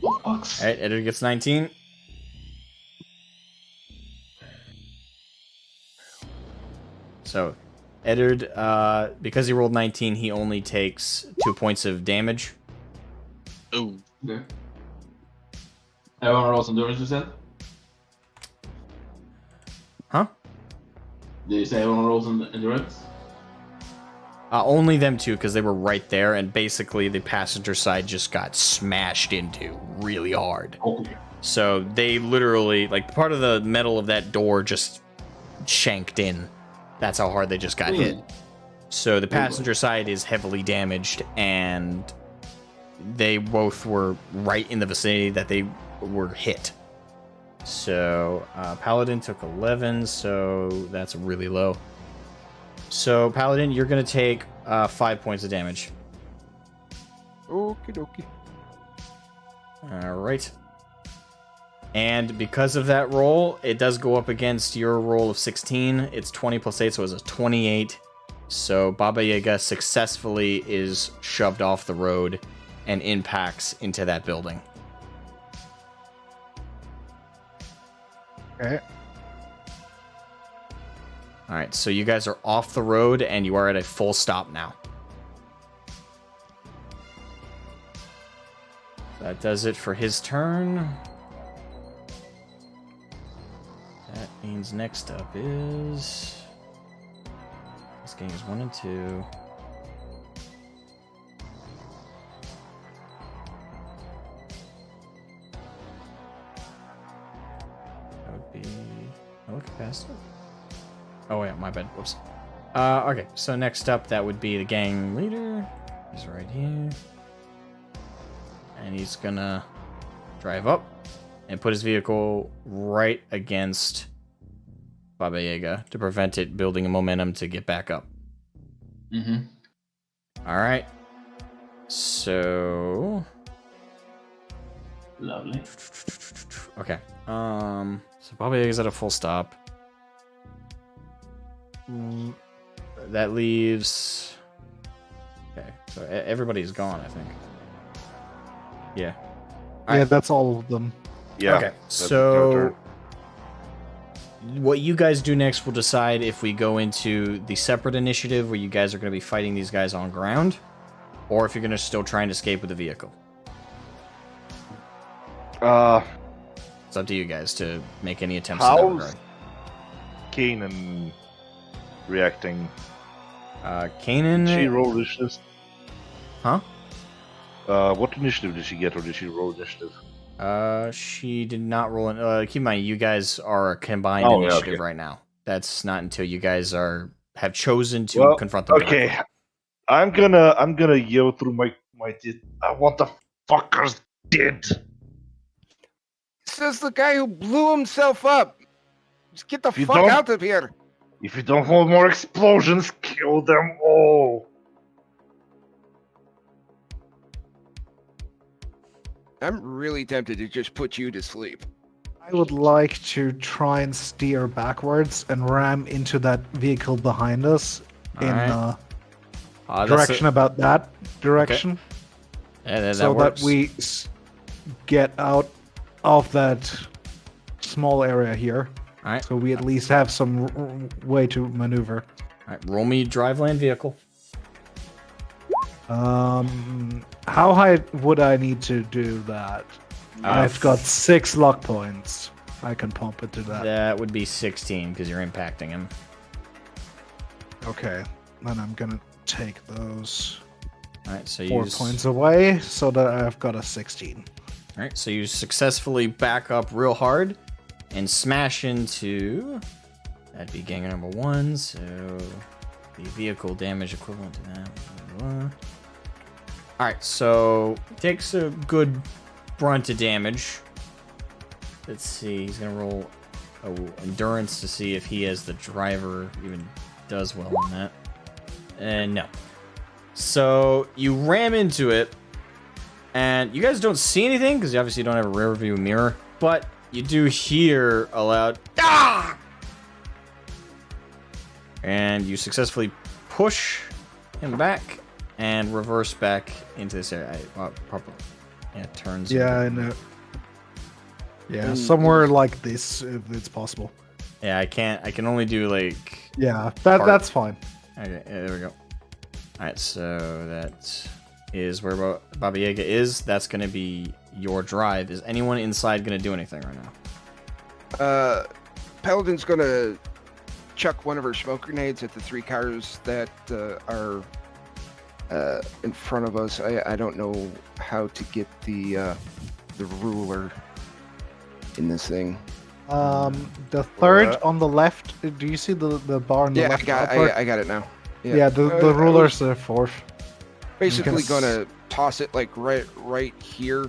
Fucks. All right, Eddard gets 19. So, Eddard, because he rolled 19, he only takes 2 points of damage. Ooh. Okay. Everyone rolls endurance, you said? Huh? Did you say everyone rolls endurance? Only them two, because they were right there, and basically the passenger side just got smashed into really hard. Okay. So they literally, like, part of the metal of that door just shanked in. That's how hard they just got hit. So the passenger side is heavily damaged, and they both were right in the vicinity that they were hit. So Paladin took 11, so that's really low. So Paladin, you're going to take 5 points of damage. Okie dokie. All right. And because of that roll, it does go up against your roll of 16. It's 20 plus 8, so it's a 28. So Baba Yaga successfully is shoved off the road and impacts into that building. Okay. All right, so you guys are off the road and you are at a full stop now. That does it for his turn. That means next up is... This game is 1 and 2. That would be... I look past it. Oh, yeah, my bad. Whoops. Okay, so next up, that would be the gang leader. He's right here. And he's gonna drive up and put his vehicle right against Baba Yaga to prevent it building a momentum to get back up. Mm-hmm. All right. So... Lovely. Okay. So Baba Yaga's at a full stop. That leaves... Okay, so everybody's gone, I think. Yeah. Yeah, Alright. that's all of them. Yeah. Okay, your so turn. what you guys do next will decide if we go into the separate initiative where you guys are going to be fighting these guys on ground, or if you're going to still try and escape with the vehicle. It's up to you guys to make any attempts in that How's regard. Kanan reacting? Kanan... Did she roll initiative? Huh? What initiative did she get, or did she roll initiative? She did not roll in. Keep in mind, you guys are a combined Oh, yeah, initiative okay. right now. That's not until you guys have chosen to confront them. Okay, directly. I'm gonna yell through my teeth. I want the fuckers dead. Says the guy who blew himself up. Just get the You fuck don't- out of here. If you don't want more explosions, kill them all. I'm really tempted to just put you to sleep. I would like to try and steer backwards and ram into that vehicle behind us in Alright. That's direction about that direction, that so works. that we get out of that small area here. Alright. So we at least have some way to maneuver. Alright, roll me drive land vehicle. How high would I need to do that? I've got 6 luck points. I can pump it to that. That would be 16 because you're impacting him. Okay, then I'm gonna take those Alright, so 4 you points away so that I've got a 16. Alright, so you successfully back up real hard and smash into... That'd be ganger number 1, so the vehicle damage equivalent to that. Alright, so takes a good brunt of damage. Let's see, he's gonna roll endurance to see if he as the driver even does well on that. And no. So you ram into it, and you guys don't see anything because you obviously don't have a rear view mirror, but you do hear a loud "Ah!" And you successfully push him back and reverse back into this area. Probably, yeah, it turns. Yeah, I know. Yeah, somewhere like this, if it's possible. Yeah, I can't. I can only do like Yeah, Part. that's fine. Okay, yeah, there we go. Alright, so that is where Baba Yaga is. That's going to be your drive. Is anyone inside going to do anything right now? Paladin's gonna chuck one of her smoke grenades at the 3 cars that are in front of us. I don't know how to get the ruler in this thing. The third on the left. Do you see the bar on the Yeah, left? I got it now. Yeah, the ruler's the fourth. Basically gonna toss it like right here,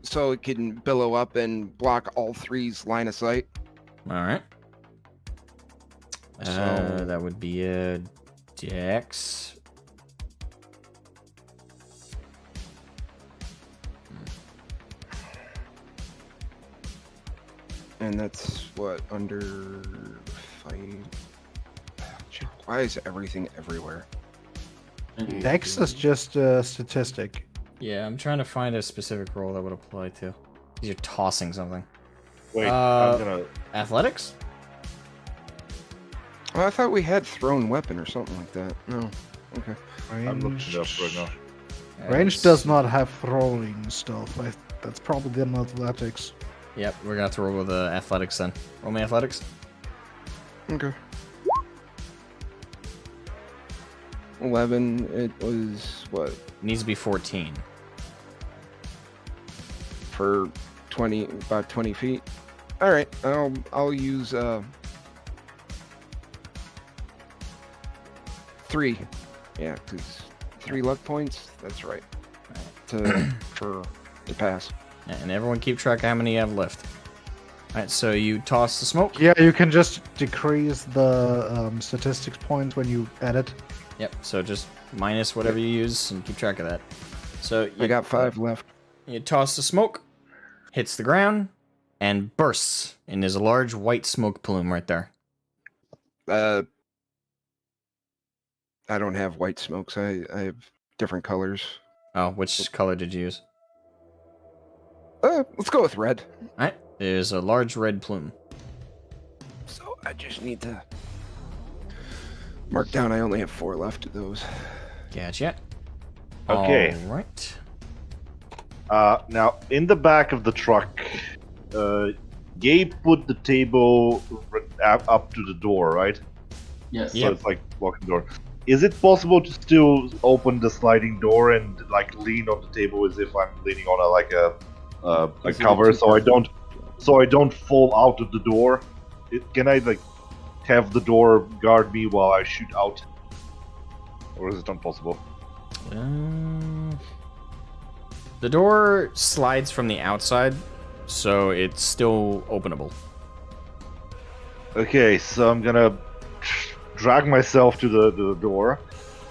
so it can billow up and block all 3's line of sight. All right. So- That would be a Dex. And that's what, under 5. Why is everything everywhere? Dex is just a statistic. Yeah, I'm trying to find a specific roll that would apply to. You're tossing something. Wait, I'm gonna. Athletics? Oh, I thought we had thrown weapon or something like that. No. Okay. I'm looking it up right now. Range does not have rolling stuff. That's probably in athletics. Yep, we're gonna have to roll with athletics then. Roll me athletics. Okay. 11. It was what, Needs to be 14. for 20, about 20 feet. All right. I'll use 3. Yeah, because 3 luck points. That's right. For the pass. And everyone keep track of how many you have left. Alright, so you toss the smoke. Yeah, you can just decrease the statistics points when you edit. Yep, so just minus whatever you use and keep track of that. So I got 5 left. You toss the smoke, hits the ground, and bursts. And there's a large white smoke plume right there. I don't have white smokes. I have different colors. Oh, which color did you use? Let's go with red. Alright, there's a large red plume. So I just need to mark down. I only have 4 left of those. Gotcha. Okay. Alright. Now, in the back of the truck, Gabe put the table up to the door, right? Yes. So it's like blocking the door. Is it possible to still open the sliding door and like lean on the table as if I'm leaning on a cover, so I don't fall out of the door? Can I like have the door guard me while I shoot out, or is it impossible? The door slides from the outside, so it's still openable. Okay, so I'm gonna drag myself to the door.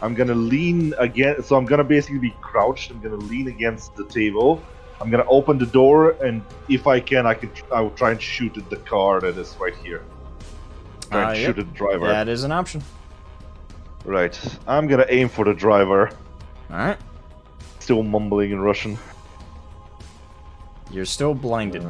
I'm gonna lean again, so I'm gonna basically be crouched. I'm gonna lean against the table. I'm gonna open the door, and if I can, I will try and shoot at the car that is right here. Try and shoot at the driver. That is an option. Right. I'm gonna aim for the driver. Alright. Still mumbling in Russian. You're still blinded.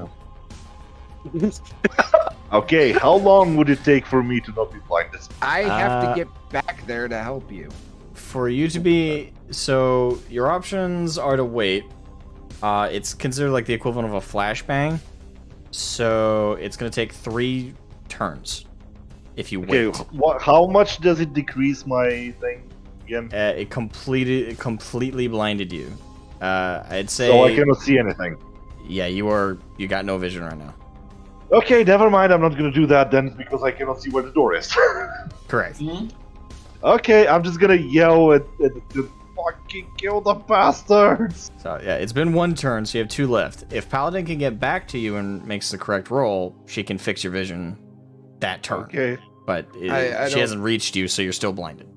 Okay, how long would it take for me to not be blinded? I have to get back there to help you. For you to be... So, your options are to wait. It's considered like the equivalent of a flashbang. So, it's going to take 3 turns. If you wait. Okay, how much does it decrease my thing again? It completely blinded you. I'd say... So I cannot see anything. Yeah, you got no vision right now. Okay, never mind. I'm not gonna do that then because I cannot see where the door is. Correct. Mhm. Okay, I'm just gonna yell at the fucking kill the bastards. So yeah, it's been 1 turn, so you have 2 left. If Paladin can get back to you and makes the correct roll, she can fix your vision that turn. Okay. But I she don't- hasn't reached you, so you're still blinded.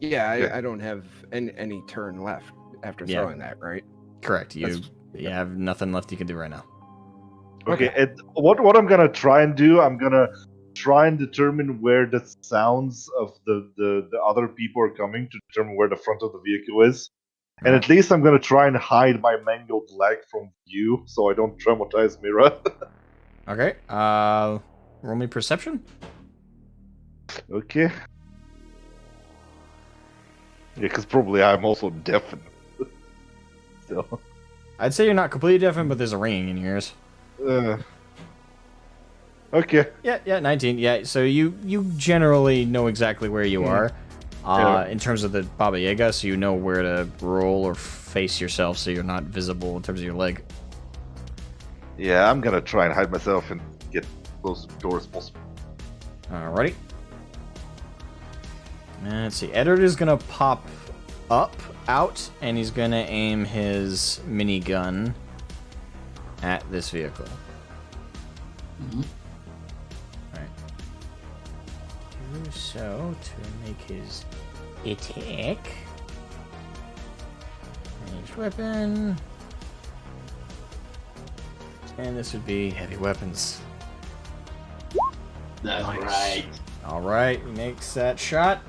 Yeah, I don't have any turn left after Yeah. throwing that, right? Correct. You have nothing left you can do right now. Okay, and what I'm gonna try and do, I'm gonna try and determine where the sounds of the other people are coming to determine where the front of the vehicle is. And at least I'm gonna try and hide my mangled leg from view so I don't traumatize Mira. Okay. Roll me perception. Okay. Yeah, because probably I'm also deafened. Still. I'd say you're not completely deafened, but there's a ringing in your ears. Okay. Yeah, 19. Yeah, so you generally know exactly where you are in terms of the Baba Yaga, so you know where to roll or face yourself so you're not visible in terms of your leg. Yeah, I'm gonna try and hide myself and get close to the door as possible. Alrighty. And let's see. Edward is gonna pop out, and he's gonna aim his minigun at this vehicle. Mhm. Alright. Do so to make his attack. Ranged weapon. And this would be heavy weapons. That's Nice. right. Alright, makes that shot.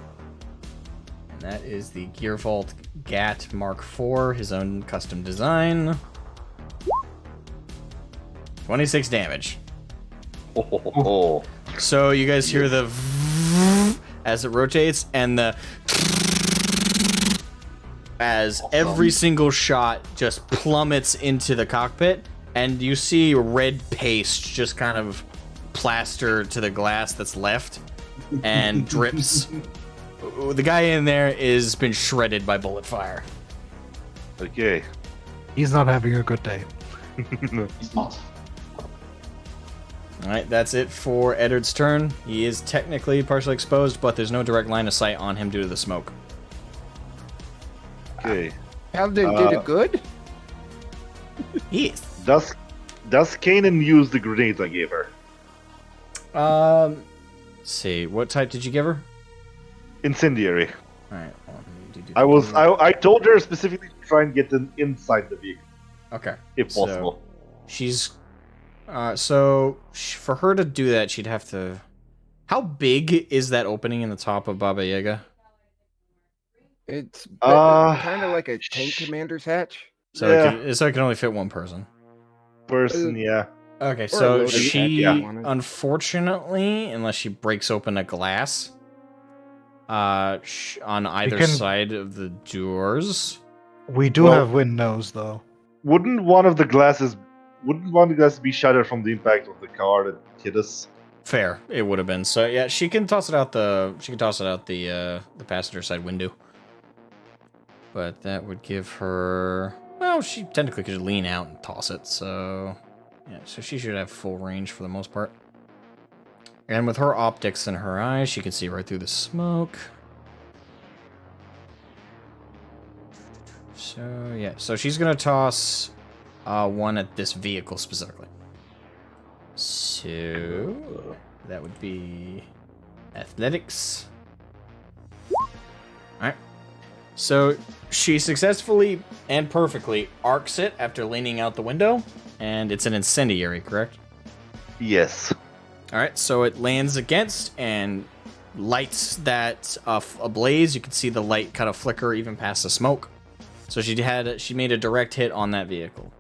And that is the Gearvault GAT Mark IV, his own custom design. 26 damage. Oh. So you guys hear the as it rotates, and the as every single shot just plummets into the cockpit, and you see red paste just kind of plaster to the glass that's left and drips. The guy in there is been shredded by bullet fire. Okay. He's not having a good day. He's not. Alright, that's it for Eddard's turn. He is technically partially exposed, but there's no direct line of sight on him due to the smoke. Okay. Paladin did it good? Yes. Does Kanan use the grenades I gave her? Let's see, what type did you give her? Incendiary. Alright, I told her specifically to try and get them inside the vehicle, okay. if So, possible. she's for her to do that, she'd have to. How big is that opening in the top of Baba Yaga? It's kind of like a tank commander's hatch. So Yeah. it can only fit one person. Person, yeah. Okay, Or a so loaded she hatch if you wanted. unfortunately, unless she breaks open a glass, on either can- side of the doors. We do Well- have windows, though. Wouldn't one of the glasses be shattered from the impact of the car that hit us? Fair, it would have been. So yeah, she can toss it out the the passenger side window. But that would give her, well, she technically could lean out and toss it. So yeah, so she should have full range for the most part. And with her optics in her eyes, she can see right through the smoke. So yeah, so she's gonna toss one at this vehicle specifically. So that would be athletics. Alright. So she successfully and perfectly arcs it after leaning out the window, and it's an incendiary, correct? Yes. Alright, so it lands against and lights that ablaze. You can see the light kind of flicker even past the smoke. So she made a direct hit on that vehicle.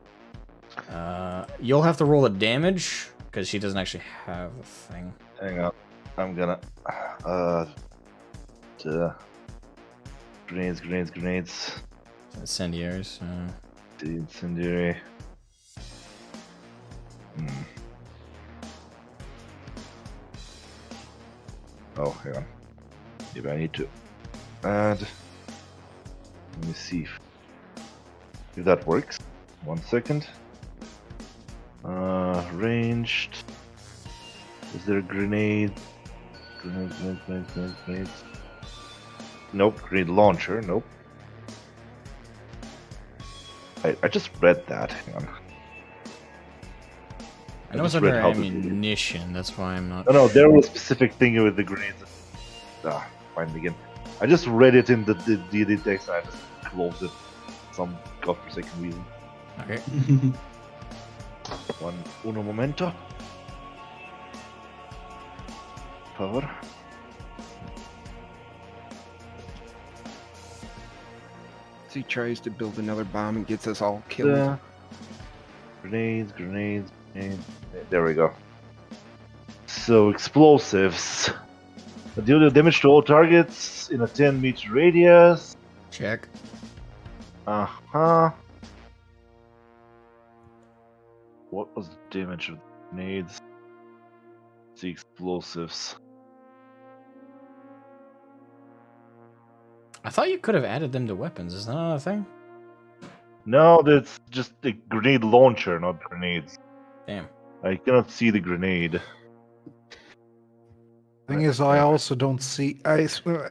You'll have to roll a damage because she doesn't actually have a thing. Hang on. I'm gonna grenades. Incendiaries. The incendiary. Oh, hang on. Maybe I need to add. Let me see if that works. 1 second. Ranged. Is there a grenade? Grenades. Nope. Grenade launcher. Nope. I just read that. Hang on. I know it's just under read how to do it. ammunition, that's why I'm not. No, there was a specific thing with the grenades. Find it again. I just read it in the D&D text and I just closed it for some godforsaken reason. Okay. Uno momento. Power. So he tries to build another bomb and gets us all killed. Grenades. There we go. So explosives. Deal the damage to all targets in a 10-meter radius. Check. Uh-huh. What was the damage of the grenades? The explosives. I thought you could have added them to weapons. Is that not a thing? No, that's just a grenade launcher, not grenades. Damn. I cannot see the grenade. Thing is, I also don't see.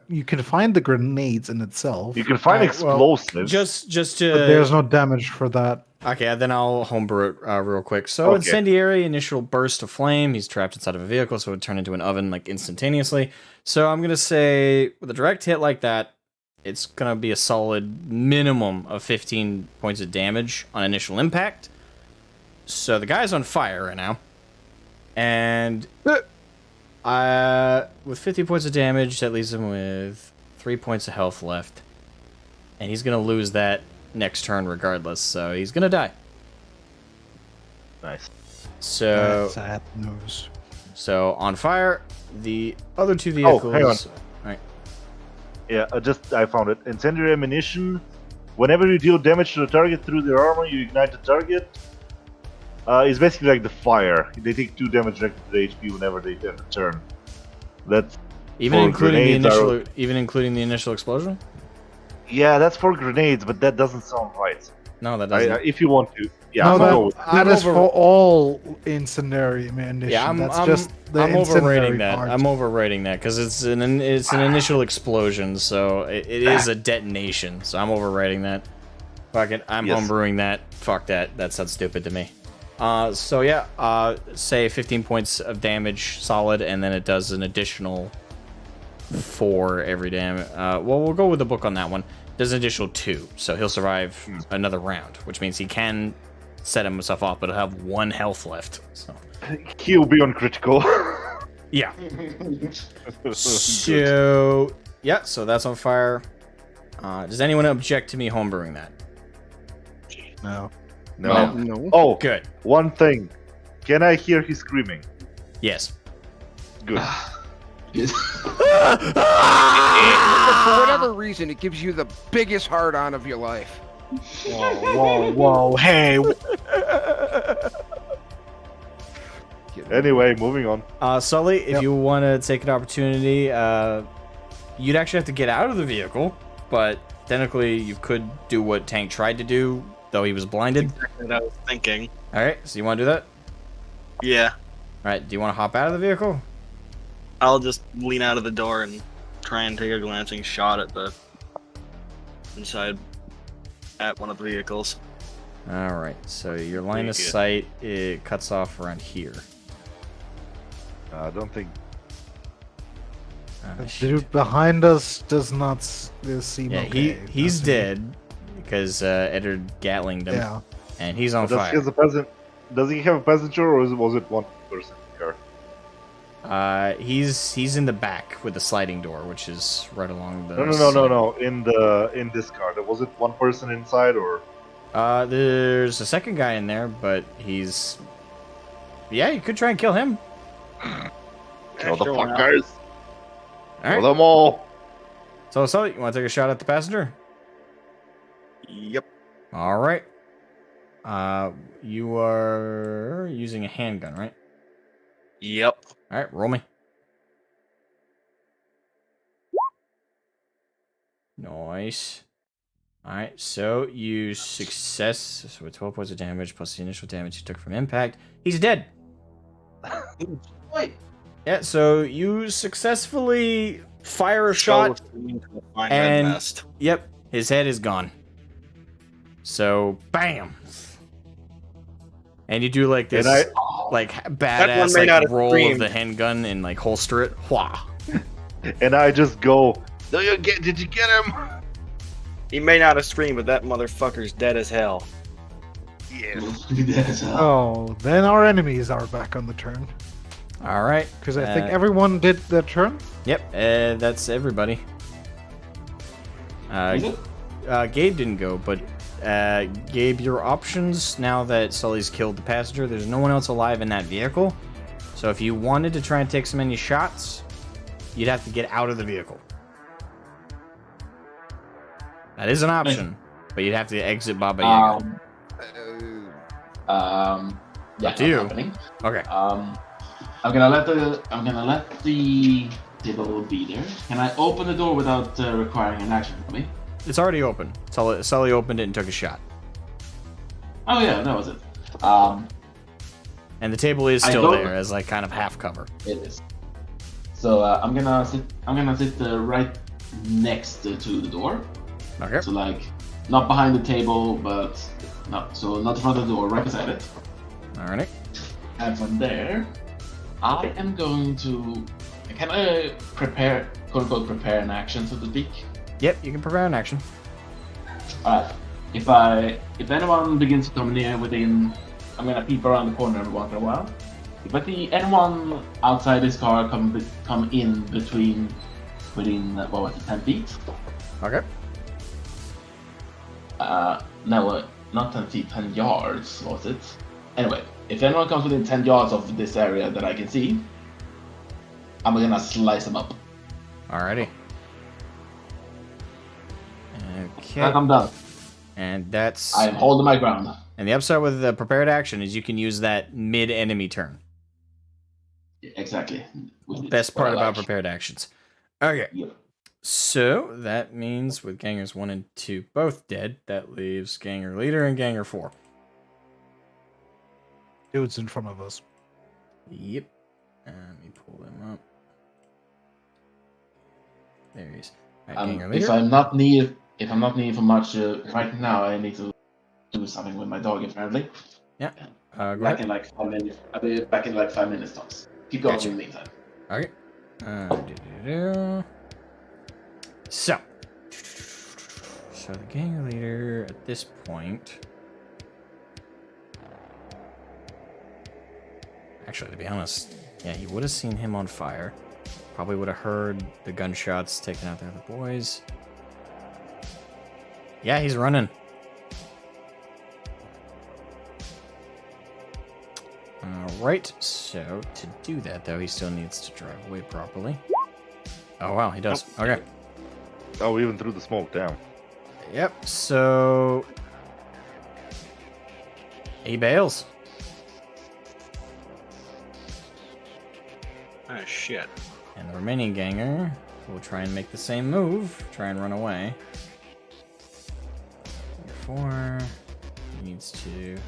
You can find the grenades in itself. You can find Alright, well, explosives. Just to. But there's no damage for that. Okay, then I'll homebrew it real quick. So incendiary, initial burst of flame. He's trapped inside of a vehicle, so it would turn into an oven like instantaneously. So I'm gonna say with a direct hit like that, it's gonna be a solid minimum of 15 points of damage on initial impact. So the guy's on fire right now, and with 50 points of damage, that leaves him with 3 points of health left, and he's gonna lose that next turn regardless, so he's gonna die. Nice. So That's sad news. So on fire, the other two vehicles. Oh, hang on. Alright. Yeah, I found it. Incendiary ammunition. Whenever you deal damage to the target through their armor, you ignite the target. It's basically like the fire. They take 2 damage directed to the HP whenever they end the turn. That's Even for including the grenades initial even including the initial explosion? Yeah, that's for grenades, but that doesn't sound right. No, that doesn't. If you want to, yeah, No, I'm gonna go with that is for all incendiary ammunition. Yeah, That's just the I'm incendiary overrating that. part. I'm overrating that because it's an initial explosion, so it is a detonation. So I'm overrating that. Fuck it, I'm homebrewing that. Fuck that. That sounds stupid to me. So yeah, say 15 points of damage solid, and then it does an additional 4 every damage. Well, we'll go with the book on that one. Does an additional 2, so he'll survive another round, which means he can set himself off, but he'll have 1 health left. So he'll be on critical. yeah. So yeah, so that's on fire. Does anyone object to me homebrewing that? No. No. Oh, Good. one thing. Can I hear his screaming? Yes. Good. For whatever reason, it gives you the biggest hard on of your life. Whoa, hey. Anyway, moving on. Sully, if you want to take an opportunity, you'd actually have to get out of the vehicle, but technically you could do what Tank tried to do, though he was blinded. Exactly what I was thinking. Alright, so you want to do that? Yeah. Alright, do you want to hop out of the vehicle? I'll just lean out of the door and try and take a glancing shot at the inside at one of the vehicles. Alright, so your line of sight, it cuts off around here. I don't think. The dude behind us does not seem Yeah, okay. he's dead because Eddard Gatling him, Yeah. and he's on Does he have a passenger, or was it one person in the car? He's in the back with the sliding door, which is right along the. No. In this car, was it one person inside, or? There's a second guy in there, but he's. Yeah, you could try and kill him. Kill the sure, why not? fuckers! All Kill right. them all! So, you want to take a shot at the passenger? Yep. All right. You are using a handgun, right? Yep. All right, roll me. Nice. All right, so you success. So with 12 points of damage plus the initial damage you took from impact, he's dead. Wait. Yeah, so you successfully fire a shot, and yep, his head is gone. So, bam. And you do like this, like badass like roll of the handgun and like holster it. Wah. And I just go, did you get him? He may not have screamed, but that motherfucker's dead as hell. Yeah. Oh, then our enemies are back on the turn. All right. Because I think everyone did their turn. Yep, that's everybody. Gabe didn't go, but Gabe, your options now that Sully's killed the passenger, there's no one else alive in that vehicle. So if you wanted to try and take some any shots, you'd have to get out of the vehicle. That is an option, but you'd have to exit Baba Yaga. Yeah, Up to you. happening. Okay. I'm gonna let the table be there. Can I open the door without requiring an action from me? It's already open. Sully opened it and took a shot. Oh yeah, that was it. And the table is still there as like kind of half cover. It is. So I'm gonna sit right next to the door. Okay. So like not behind the table, but not in front of the door, right beside it. Alright. And from there, I am going to. Can I prepare, quote unquote, prepare an action, so to speak? Yep, you can prepare an action. Alright. If anyone begins to come near within, I'm gonna peep around the corner every once in a while. If I see anyone outside this car come in within 10 feet. Okay. No, not 10 feet, 10 yards was it? Anyway, if anyone comes within 10 yards of this area that I can see, I'm gonna slice them up. Alrighty. Okay. And I'm done. And that's... I am holding my ground. And the upside with the prepared action is you can use that mid-enemy turn. Exactly. Best part about prepared actions. Okay. Yep. So that means with gangers 1 and 2 both dead, that leaves ganger leader and ganger 4. Dude's in front of us. Yep. Let me pull them up. There he is. Right, ganger leader. If I'm not needed for much right now, I need to do something with my dog apparently. Yeah. Go Back ahead. in like 5 minutes. I'll be back in like 5 minutes tops. Keep going Gotcha. in the meantime. Okay. So the ganger leader at this point. Actually, to be honest, yeah, he would have seen him on fire. Probably would have heard the gunshots taking out the other boys. Yeah, he's running. Alright, so to do that, though, he still needs to drive away properly. Oh, wow, he does. Okay. Oh, we even threw the smoke down. Yep, so... he bails. Oh, shit. And the remaining ganger will try and make the same move. Try and run away. Ganger 4 needs to...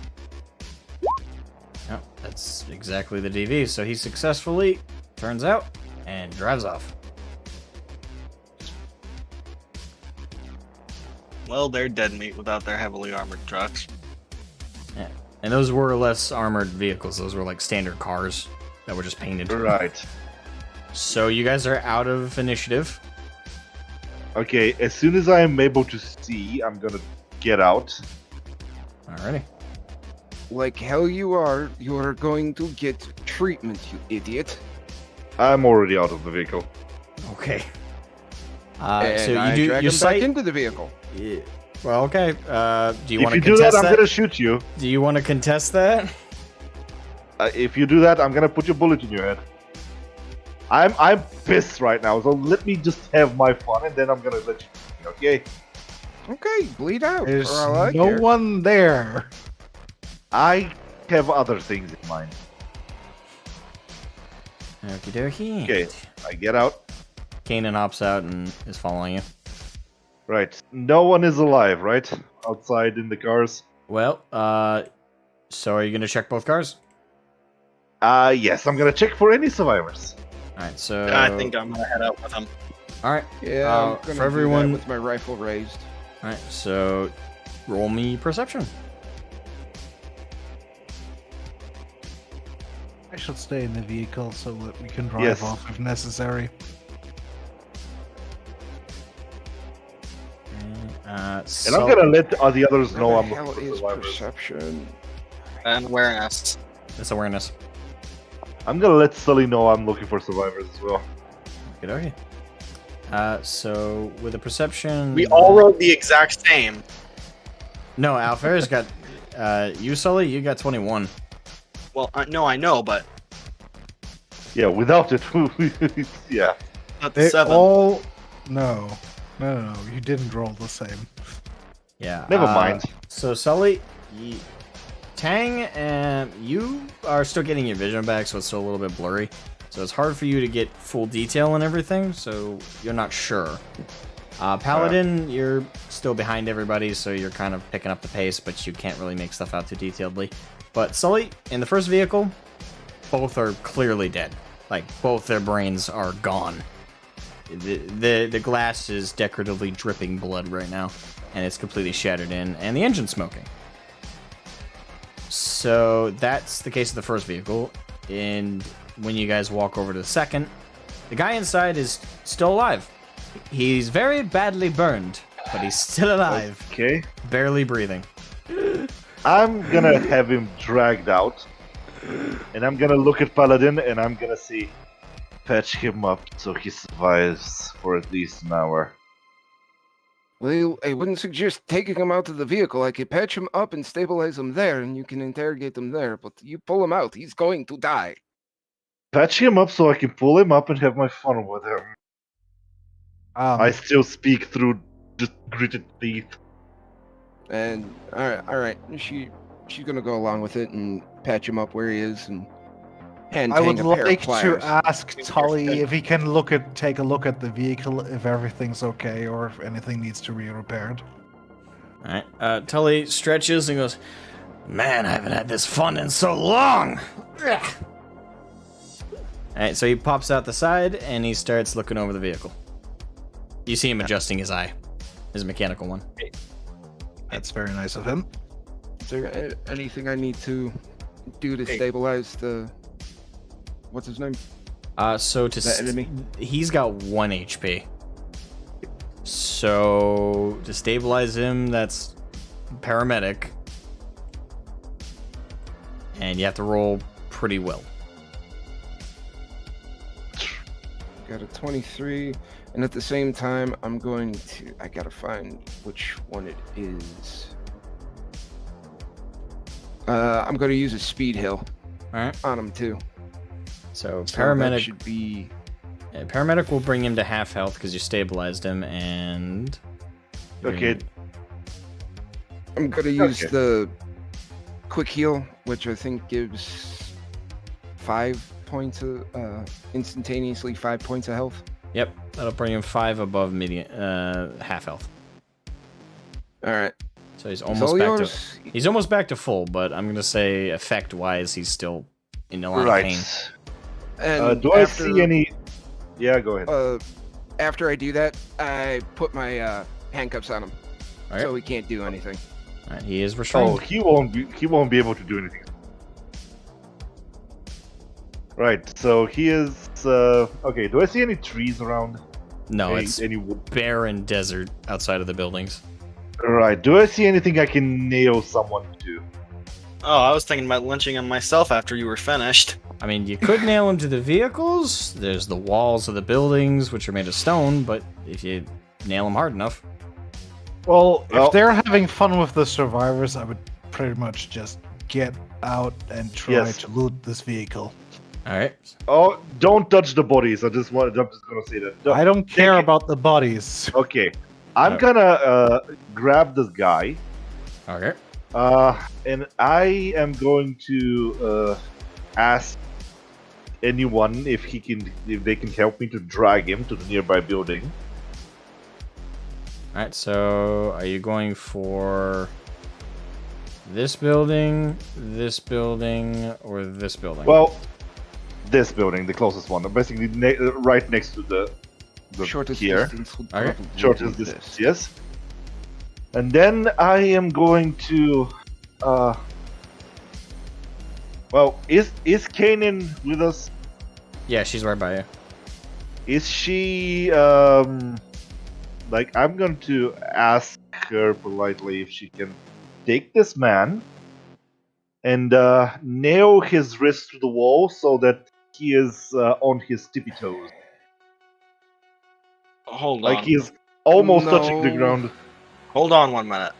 Oh, that's exactly the DV. So he successfully turns out and drives off. Well, they're dead meat without their heavily armored trucks. Yeah. And those were less armored vehicles. Those were like standard cars that were just painted. Right. So you guys are out of initiative. Okay, as soon as I am able to see, I'm gonna get out. Alrighty. Like hell you are going to get treatment, you idiot. I'm already out of the vehicle. Okay. And so I you drag him back into the vehicle. Yeah. Well, okay. Do you If want you to do contest that, that? I'm gonna shoot you. Do you want to contest that? If you do that, I'm gonna put your bullet in your head. I'm pissed right now, so let me just have my fun, and then I'm gonna let you. Okay? Okay, bleed out. There's for all I no care. one there. I have other things in mind. Okie dokie. Okay, I get out. Kanan hops out and is following you. Right. No one is alive, right? Outside in the cars. Well, so are you gonna check both cars? Yes, I'm gonna check for any survivors. Alright, so... I think I'm gonna head out with them. Alright. Yeah, I'm gonna for do everyone... that with my rifle raised. Alright, so... roll me perception. I should stay in the vehicle so that we can drive Yes. off if necessary. And I'm gonna let the others know What I'm the hell looking for is survivors. perception? And awareness. That's awareness. I'm gonna let Sully know I'm looking for survivors as well. Good, okay. So with a perception... We all rolled the exact same. No, Alfara's got... you, Sully, you got 21. Well, no, I know, but Yeah, without it, yeah. That's They 7. all... No. No, you didn't roll the same. Yeah. Never mind. So Sully, Tang, and you are still getting your vision back, so it's still a little bit blurry. So it's hard for you to get full detail and everything, so you're not sure. Paladin, you're still behind everybody, so you're kind of picking up the pace, but you can't really make stuff out too detailedly. But Sully, in the first vehicle, both are clearly dead. Like, both their brains are gone. The glass is decoratively dripping blood right now, and it's completely shattered in, and the engine's smoking. So that's the case of the first vehicle, and when you guys walk over to the second, the guy inside is still alive. He's very badly burned, but he's still alive. Okay. Barely breathing. I'm gonna have him dragged out, and I'm gonna look at Paladin, and I'm gonna say, patch him up so he survives for at least an hour. Well, I wouldn't suggest taking him out to the vehicle. I could patch him up and stabilize him there, and you can interrogate him there. But you pull him out, he's going to die. Patch him up so I can pull him up and have my fun with him. I still speak through just gritted teeth. And all right, she's gonna go along with it and patch him up where he is and hand. I would a pair of like to pliers. ask Tully if he can take a look at the vehicle, if everything's okay or if anything needs to be repaired. Alright, Tully stretches and goes, man, I haven't had this fun in so long! Alright, so he pops out the side and he starts looking over the vehicle. You see him adjusting his eye, his mechanical one. That's very nice of him. Is there anything I need to do to stabilize the... What's his name? So to The enemy? He's got 1 HP. So to stabilize him, that's paramedic. And you have to roll pretty well. Got a 23, and at the same time, I'm going to... I gotta find which one it is. I'm gonna use a speed hill on him too. So So paramedic that should be... Yeah, paramedic will bring him to half health because you stabilized him, and Okay. I'm gonna use the quick heal, which I think gives 5 points of instantaneously 5 points of health. Yep, that'll bring him 5 above median half health. All right. So he's all almost back yours. to he's almost back to full, but I'm gonna say effect wise he's still in a lot of pain. And do I see any? Yeah, go ahead. After I do that, I put my handcuffs on him, Alright. so he can't do anything. Alright, he is restrained. Oh, he won't be able to do anything. Right. So he is. Okay. Do I see any trees around? No, any, it's any wood? barren desert outside of the buildings. Right. Do I see anything I can nail someone to? Oh, I was thinking about lynching him myself after you were finished. I mean, you could nail him to the vehicles. There's the walls of the buildings, which are made of stone, but if you nail them hard enough. Well, if they're having fun with the survivors, I would pretty much just get out and try to loot this vehicle. Alright. Oh, don't touch the bodies. I'm just gonna say that. I don't care about the bodies. Okay. I'm gonna grab this guy. Okay. And I am going to ask anyone if they can help me to drag him to the nearby building. Alright, so are you going for this building, or this building? Well, this building, the closest one, basically right next to the Shortest here. distance would Okay. probably Shortest be distance, this. yes. And then I am going to. Well, is Kanan with us? Yeah, she's right by you. Is she like I'm going to ask her politely if she can take this man and nail his wrist to the wall so that he is on his tippy toes. Hold Like on. he's almost touching the ground. Hold on 1 minute.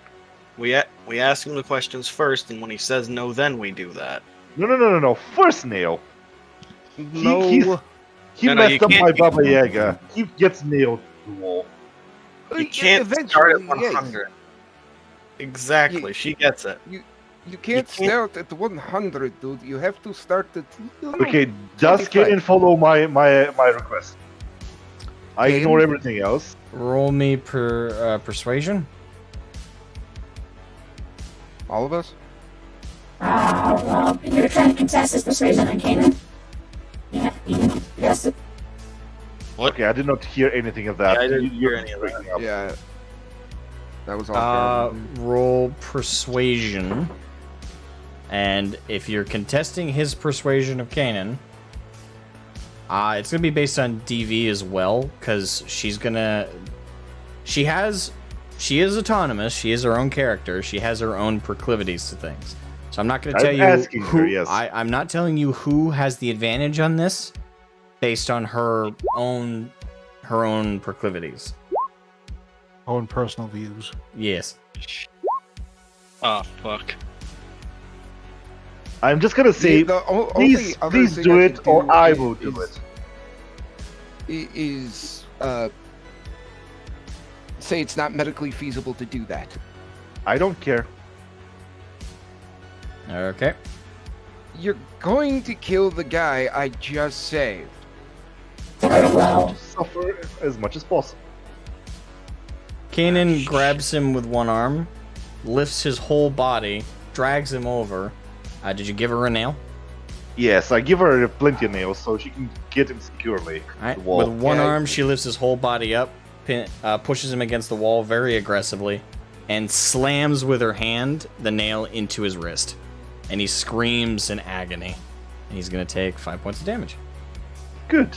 We ask him the questions first, and when he says no, then we do that. No. First nail. No. He No, messed you up can't- my Baba Yaga. He gets nailed to the wall. You can't start at Eventually, yes. 100. Exactly. She gets it. You can't start at 100, dude. You have to start at. Okay, does 25. Kaden follow my request? I Kaden? ignore everything else. Roll me persuasion. All of us? Well, you're trying to contest his persuasion on Kanan? Yeah, yes. Okay, I did not hear anything of that. Yeah, I didn't You're hear any of that. breaking up. Yeah. That was all. Roll persuasion. And if you're contesting his persuasion of Kanan, it's gonna be based on DV as well, because she is autonomous. She is her own character. She has her own proclivities to things. So I'm not gonna tell you who. Her, yes. I'm not telling you who has the advantage on this, based on her own proclivities. Own personal views. Yes. Oh, fuck. I'm just gonna say, please do it, or I will do it. Is say it's not medically feasible to do that. I don't care. Okay. You're going to kill the guy I just saved. Suffer as much as possible. Kanan grabs him with one arm, lifts his whole body, drags him over. Did you give her a nail? Yes, I give her plenty of nails so she can get him securely. All right. To the wall. With one arm, she lifts his whole body up, pushes him against the wall very aggressively, and slams with her hand the nail into his wrist. And he screams in agony. And he's going to take 5 points of damage. Good.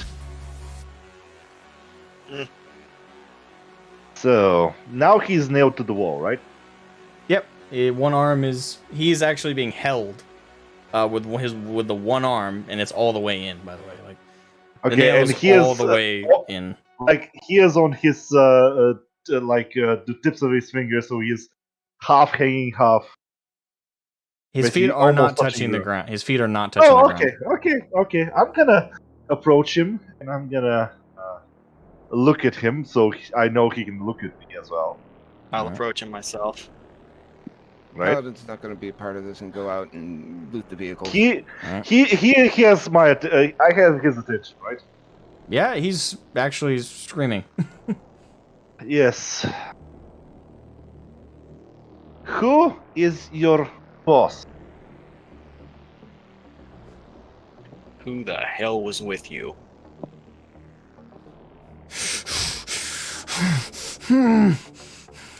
So now he's nailed to the wall, right? Yep. One arm is... He's actually being held with the one arm, and it's all the way in, by the way. Like, the nail and is he all is the way in. like he is on his the tips of his fingers, so he is half hanging, half. His basically feet are not almost touching the you. ground. His feet are not touching the ground. Okay. I'm gonna approach him, and I'm gonna look at him, so I know he can look at me as well. I'll Alright. approach him myself. Right? Paladin's not going to be a part of this and go out and loot the vehicle. He has my I have his attention, right? Yeah, he's actually screaming. Yes. Who is your boss? Who the hell was with you?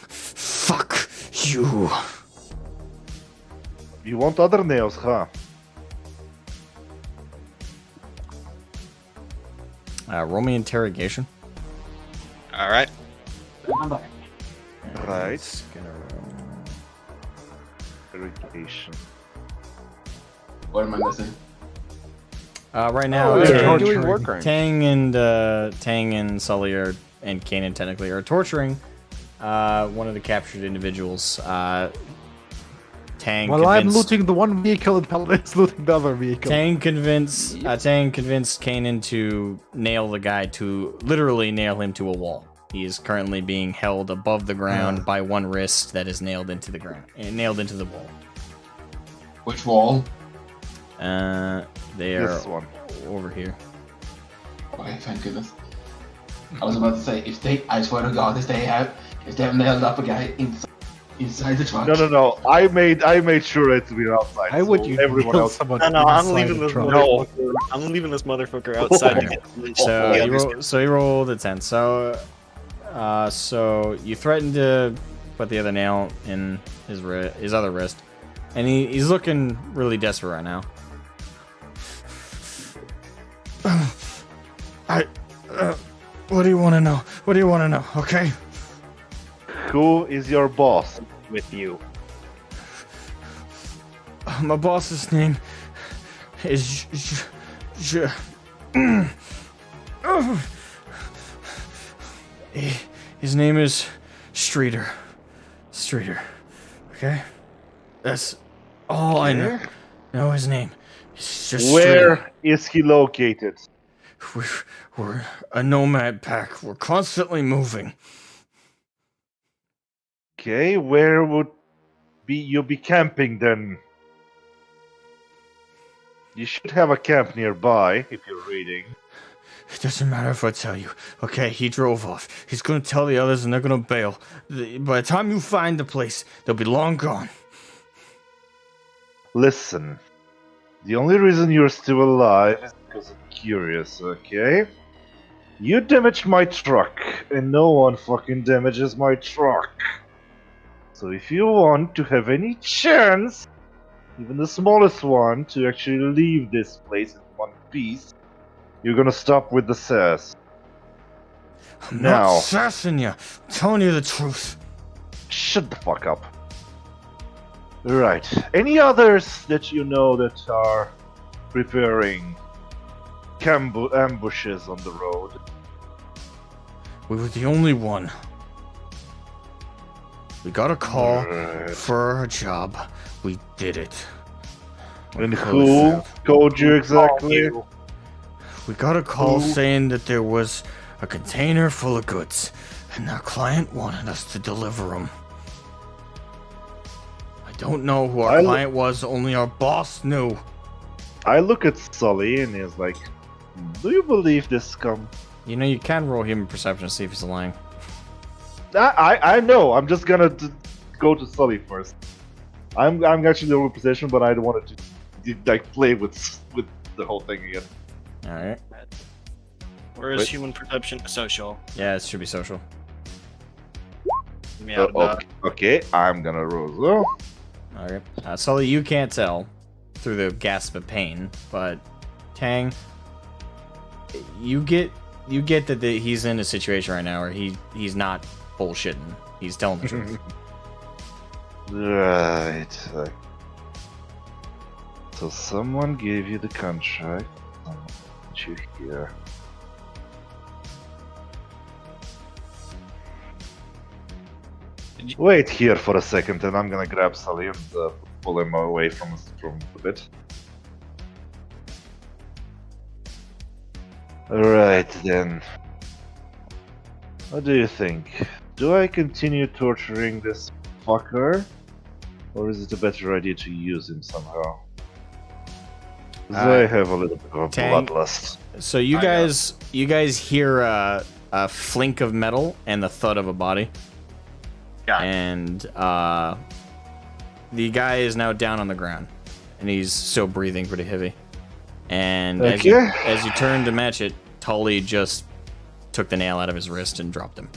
Fuck you. You want other nails, huh? Roll me interrogation. Alright. Right. Irrigation. What am I missing? Right now, Oh, they're doing torturing. war crimes. Tang and Sully and Kanan technically are torturing one of the captured individuals. Tang Well, I'm convinced- looting the one vehicle and Paladin's looting the other vehicle. Tang convinced Kanan to nail the guy, to literally nail him to a wall. He is currently being held above the ground by one wrist that is nailed into the ground, nailed into the wall. Which wall? They are This one. over here. Okay, thank goodness. I was about to say, I swear to God, if they have nailed up a guy inside the truck. No. I made sure it to be outside. Why would so you everyone nail else? someone No, I'm inside leaving the this truck? motherfucker. I'm leaving this motherfucker outside. So he rolled a 10. So you threatened to put the other nail in his other wrist, and he's looking really desperate right now. What do you want to know? What do you want to know? Okay. Who is your boss? with you. My boss's name is his name is Streeter. Okay? That's all I know his name. It's just Where is he located? We're a nomad pack. We're constantly moving. Okay, where would you be camping then? You should have a camp nearby if you're raiding. It doesn't matter if I tell you. Okay, he drove off. He's gonna tell the others and they're gonna bail. By the time you find the place, they'll be long gone. Listen, the only reason you're still alive is because I'm curious, okay? You damaged my truck, and no one fucking damages my truck. So if you want to have any chance, even the smallest one, to actually leave this place in one piece, you're gonna stop with the sass. I'm Now. not sassing you. I'm telling you the truth. Shut the fuck up. Right. Any others that you know that are preparing ambushes on the road? We were the only one. We got a call Right. for a job. We did it. And who told you exactly? We got a call Who? saying that there was a container full of goods, and our client wanted us to deliver them. I don't know who our client was, only our boss knew. I look at Sully and he's like, do you believe this scum? You know, you can roll human perception to see if he's lying. I know, I'm just gonna go to Sully first. I'm actually the only position, but I don't want to like play with the whole thing again. Alright. Where is Wait. human perception? Social. Yeah, it should be social. Give me out of that. Okay, I'm gonna roll though. Okay. Sully, you can't tell through the gasp of pain, but Tang, you get that he's in a situation right now where he's not bullshitting. He's telling the truth. Right. So someone gave you the contract. Someone put you here. Wait here for a second, and I'm gonna grab Sully and pull him away from the bit. Alright then. What do you think? Do I continue torturing this fucker? Or is it a better idea to use him somehow? 'Cause I have a little bit of a Tang- bloodlust. So you guys hear a flink of metal and the thud of a body. Got it. And the guy is now down on the ground, and he's still breathing pretty heavy. And as you turn to match it, Tully just took the nail out of his wrist and dropped him.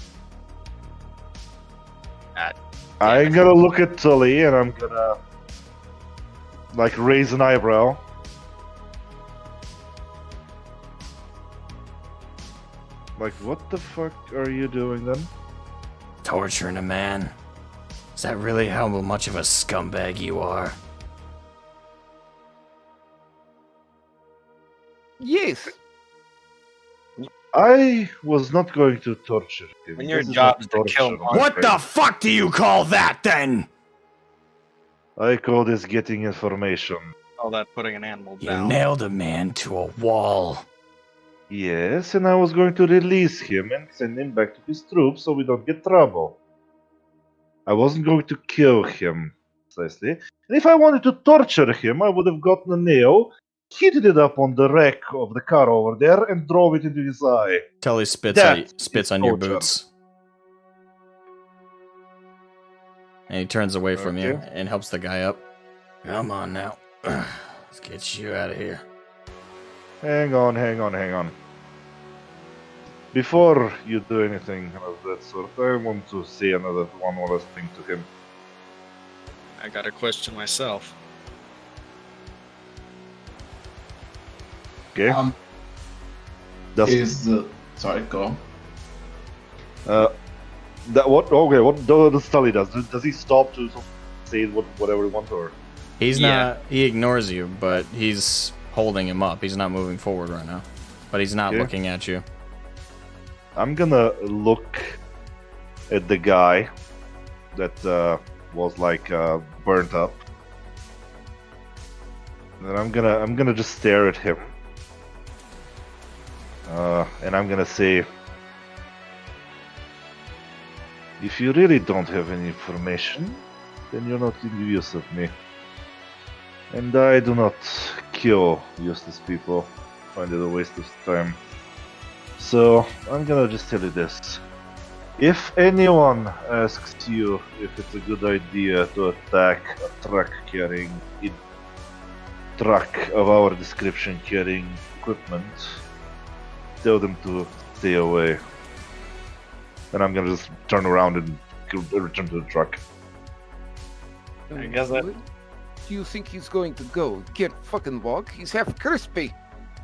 I'm gonna look at Tully and I'm gonna like raise an eyebrow. Like, what the fuck are you doing then? Torturing a man? Is that really how much of a scumbag you are? Yes. I was not going to torture him. When your This is job not is to kill torture, one- my What friend. the fuck do you call that then? I call this getting information. All that putting an animal You down. nailed a man to a wall. Yes, and I was going to release him and send him back to his troops so we don't get trouble. I wasn't going to kill him, precisely. And if I wanted to torture him, I would have gotten a nail, heated it up on the rack of the car over there, and drove it into his eye. Tully spits That on your is torture. boots. And he turns away from you Okay. and helps the guy up. Come on now. Let's get you out of here. Hang on. Before you do anything of that sort, I want to say one more thing to him. I got a question myself. Okay? Does Is sorry, go on. what? Okay, what does Tully does? Does he stop to say whatever he wants, or? He's Yeah. not. He ignores you, but he's holding him up. He's not moving forward right now. But he's not Okay. looking at you. I'm gonna look at the guy that was like burnt up, and I'm gonna just stare at him. And I'm gonna say, if you really don't have any information, then you're not envious of me. And I do not kill useless people. Find it a waste of time. So I'm gonna just tell you this. If anyone asks you if it's a good idea to attack a truck carrying a truck of our description carrying equipment, tell them to stay away. And I'm gonna just turn around and return to the truck. I guess that- Where do you think he's going to go? He can't fucking walk. He's half crispy.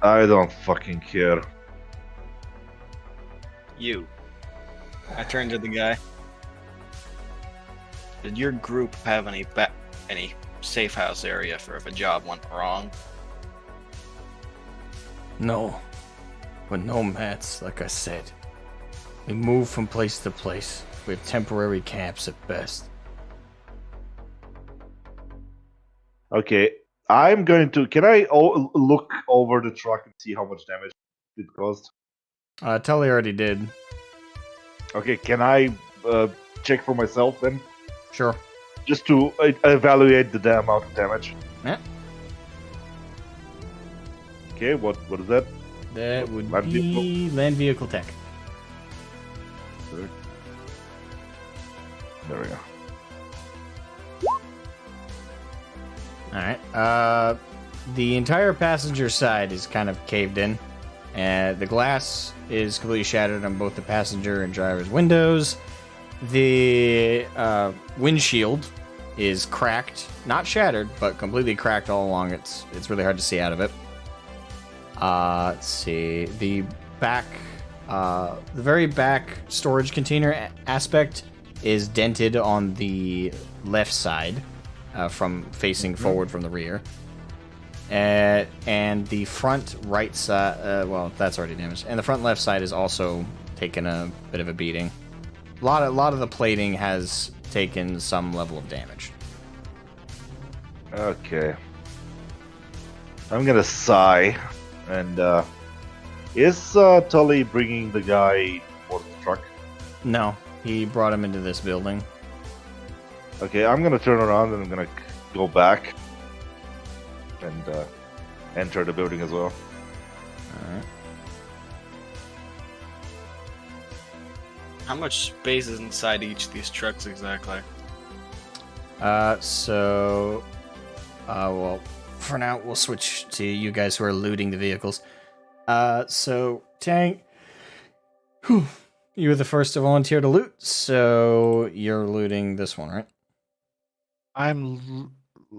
I don't fucking care. You. I turned to the guy. Did your group have any safe house area for if a job went wrong? No. But no mats, like I said. We move from place to place. We have temporary camps at best. Okay, I'm going to. Can I look over the truck and see how much damage it caused? Tully already did. Okay, can I check for myself then? Sure. Just to evaluate the amount of damage. Yeah. Okay, what is that? That would Land be land vehicle tech. There we go. Alright. The entire passenger side is kind of caved in. And the glass is completely shattered on both the passenger and driver's windows. The windshield is cracked. Not shattered, but completely cracked all along. It's really hard to see out of it. Let's see. The back... the very back storage container aspect is dented on the left side. From facing forward from the rear. And the front right side, well, that's already damaged. And the front left side is also taken a bit of a beating. A lot of the plating has taken some level of damage. Okay. I'm gonna sigh. And, is Tully bringing the guy for the truck? No, he brought him into this building. Okay, I'm gonna turn around and I'm gonna go back. And, enter the building as well. Alright. How much space is inside each of these trucks exactly? Well, for now, we'll switch to you guys who are looting the vehicles. So, Tang, you were the first to volunteer to loot, so you're looting this one, right?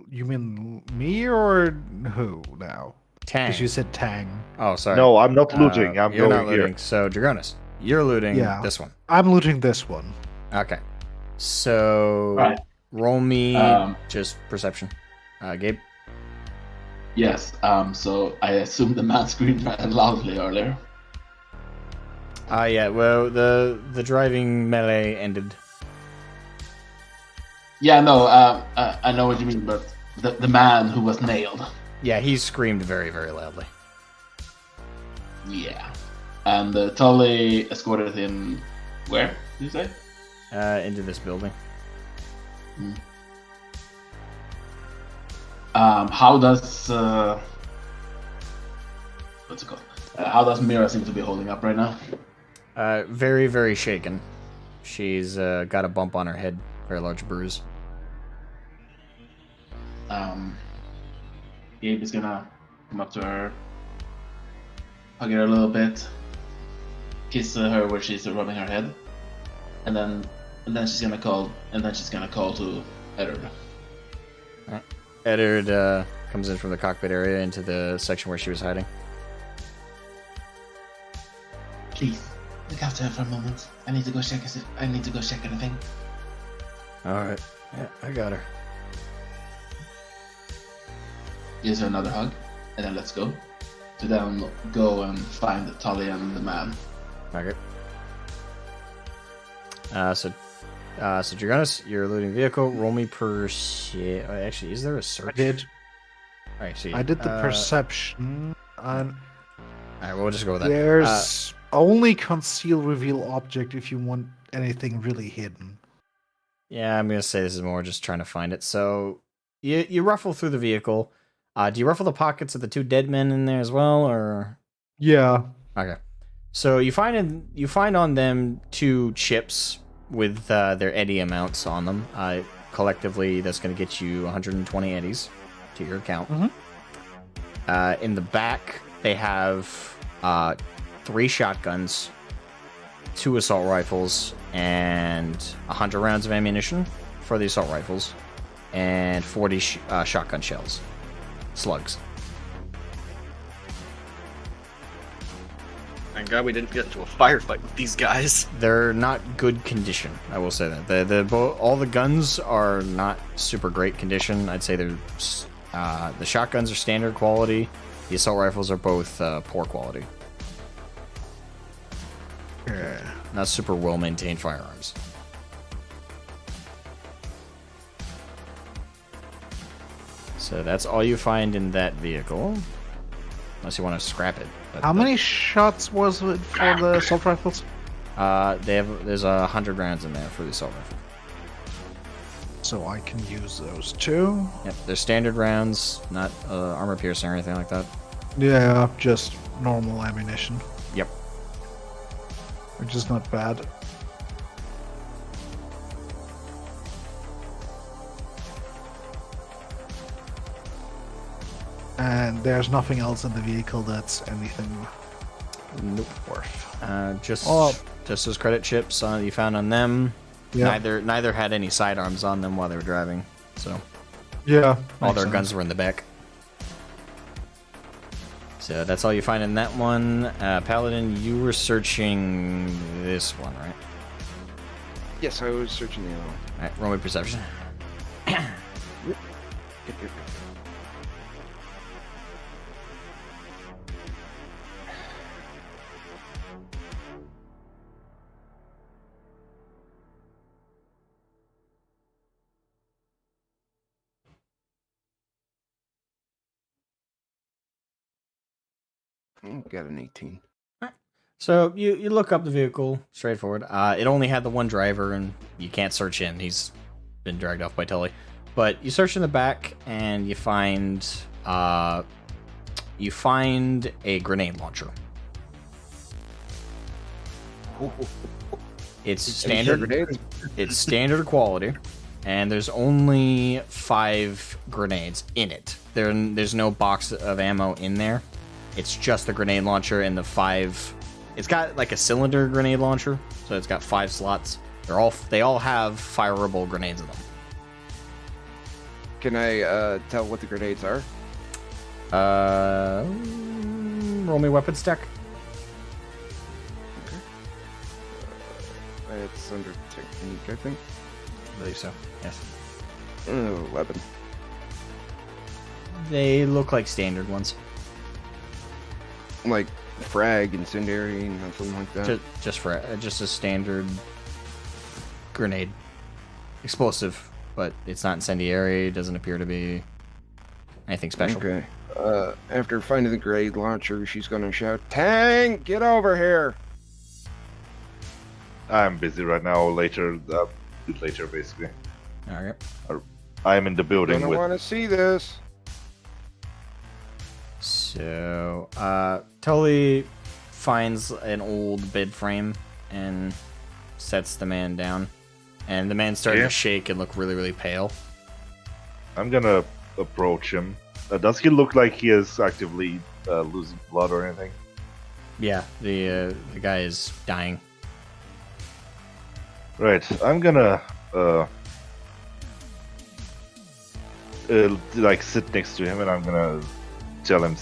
You mean me or who now? Tang. Because you said Tang. Oh, sorry. No, I'm not looting. I'm you're going not looting. here. So, Dragonis, you're looting Yeah. this one. I'm looting this one. Okay. So, Right. roll me Um, just perception. Gabe? Yes. So I assume the man screamed rather loudly earlier. Yeah, well, the driving melee ended. Yeah, no. I know what you mean, but the man who was nailed. Yeah, he screamed very, very loudly. Yeah. And Tully escorted him. Where did you say? Into this building. How does what's it called? How does Mira seem to be holding up right now? Very, very shaken. She's got a bump on her head, very large bruise. Gabe is gonna come up to her, hug her a little bit, kiss her where she's rubbing her head, and then she's gonna call to Edward. Alright. Edward comes in from the cockpit area into the section where she was hiding. Please look after her for a moment. I need to go check anything. Alright. Yeah, I got her. Gives her another hug, and then let's go. To then go and find Tully and the man. Okay. So Dragonis, you're looting vehicle. Roll me actually, is there a search? I did. Alright, see. I did the perception. And right, we'll just go with that. There's only conceal reveal object if you want anything really hidden. Yeah, I'm gonna say this is more just trying to find it. So you ruffle through the vehicle. Do you ruffle the pockets of the 2 dead men in there as well, or? Yeah. Okay. So you find on them 2 chips with their eddy amounts on them. Collectively, that's gonna get you 120 eddies to your account. In the back, they have 3 shotguns, 2 assault rifles, and 100 rounds of ammunition for the assault rifles, and 40 shotgun shells. Slugs. Thank God we didn't get into a firefight with these guys. They're not good condition, I will say that. All the guns are not super great condition. I'd say they're the shotguns are standard quality. The assault rifles are both poor quality. Not super well maintained firearms. So that's all you find in that vehicle, unless you want to scrap it. But How many shots was it for the assault rifles? There's 100 rounds in there for the assault rifle. So I can use those too. Yep, they're standard rounds, not armor piercing or anything like that. Yeah, just normal ammunition, Yep. which is not bad. And there's nothing else in the vehicle that's anything Nope. worth. Just Oh. just those credit chips you found on them. Yeah. Neither had any sidearms on them while they were driving, so Yeah. all makes their sense. guns were in the back. So that's all you find in that one. Paladin, you were searching this one, right? Yes, I was searching the other one. All right, roll me perception. Got an 18. So you look up the vehicle, straightforward. It only had the one driver, and you can't search him. He's been dragged off by Tully. But you search in the back, and you find a grenade launcher. It's standard. Grenades? It's standard quality, and there's only 5 grenades in it. There's no box of ammo in there. It's just the grenade launcher and the 5. It's got like a cylinder grenade launcher, so it's got 5 slots. They all have fireable grenades in them. Can I tell what the grenades are? Roll me weapon stack. It's under technique, I think. I believe so. Yes. 11. They look like standard ones. Like frag, incendiary, nothing like that. Just a standard grenade, explosive, but it's not incendiary. It doesn't appear to be anything special. Okay. After finding the grenade launcher, she's gonna shout, "Tank, get over here!" I'm busy right now. Later, a bit later, basically. All right. I'm in the building Gonna with. want to see this. So, Tully finds an old bed frame and sets the man down. And the man's starting Yeah. to shake and look really, really pale. I'm gonna approach him. Does he look like he is actively losing blood or anything? Yeah, the guy is dying. Right. I'm gonna like sit next to him, and I'm gonna tell him.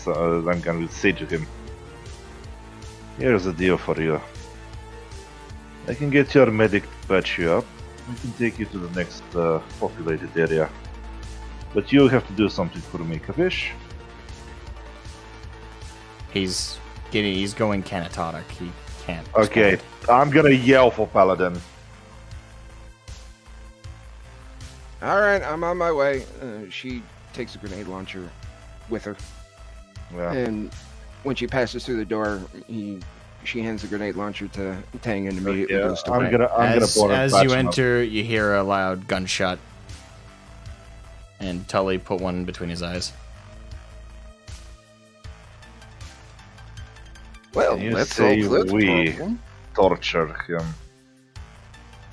I'm gonna say to him, "Here's a deal for you. I can get your medic to patch you up. I can take you to the next populated area. But you have to do something for me, capish?" He's going canatotic. He can't. Okay, I'm gonna yell for Paladin. All right, I'm on my way. She takes a grenade launcher with her Yeah. and when she passes through the door, she hands the grenade launcher to Tang and immediately Yeah, goes to I'm right. gonna board and As patch you him up. enter, you hear a loud gunshot, and Tully put one between his eyes. Well, You let's say solve this we. problem. Torture him.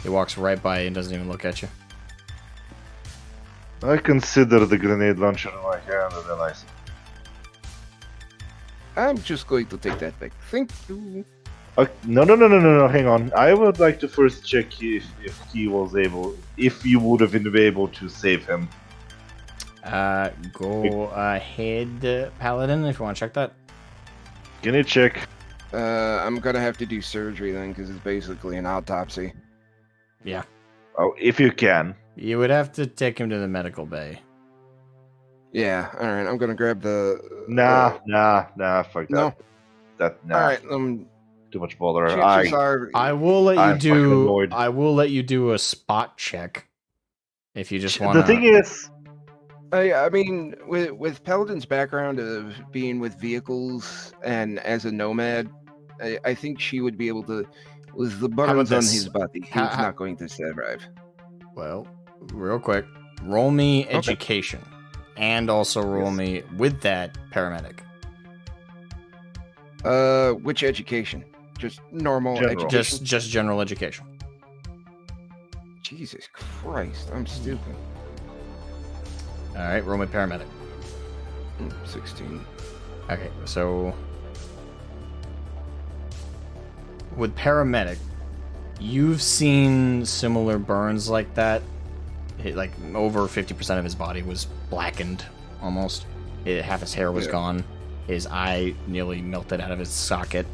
He walks right by you and doesn't even look at you. I consider the grenade launcher in my hand, and then I say, I'm just going to take that back. Thank you. No, hang on. I would like to first check if he was able, if you would have been able to save him. Go ahead, Paladin, if you want to check that. Can you check? I'm gonna have to do surgery then, because it's basically an autopsy. Yeah. Oh, if you can. You would have to take him to the medical bay. Yeah, alright, I'm gonna grab the... Nah, fuck that. No. Nah. Alright, Too much bother. chances are... I will let I'm you fucking do. annoyed. I will let you do a spot check if you just want. The thing is, I mean, with Paladin's background of being with vehicles and as a nomad, I think she would be able to... With the burns on this? his body, he's not going to survive. Well, real quick, roll me education, and also roll me with that paramedic. Which education? Just normal General. education? Just general education. Jesus Christ, I'm stupid. All right, roll me paramedic. 16. Okay, so with paramedic, you've seen similar burns like that. Like over 50% of his body was blackened, almost. Half his hair was gone. His eye nearly melted out of his socket.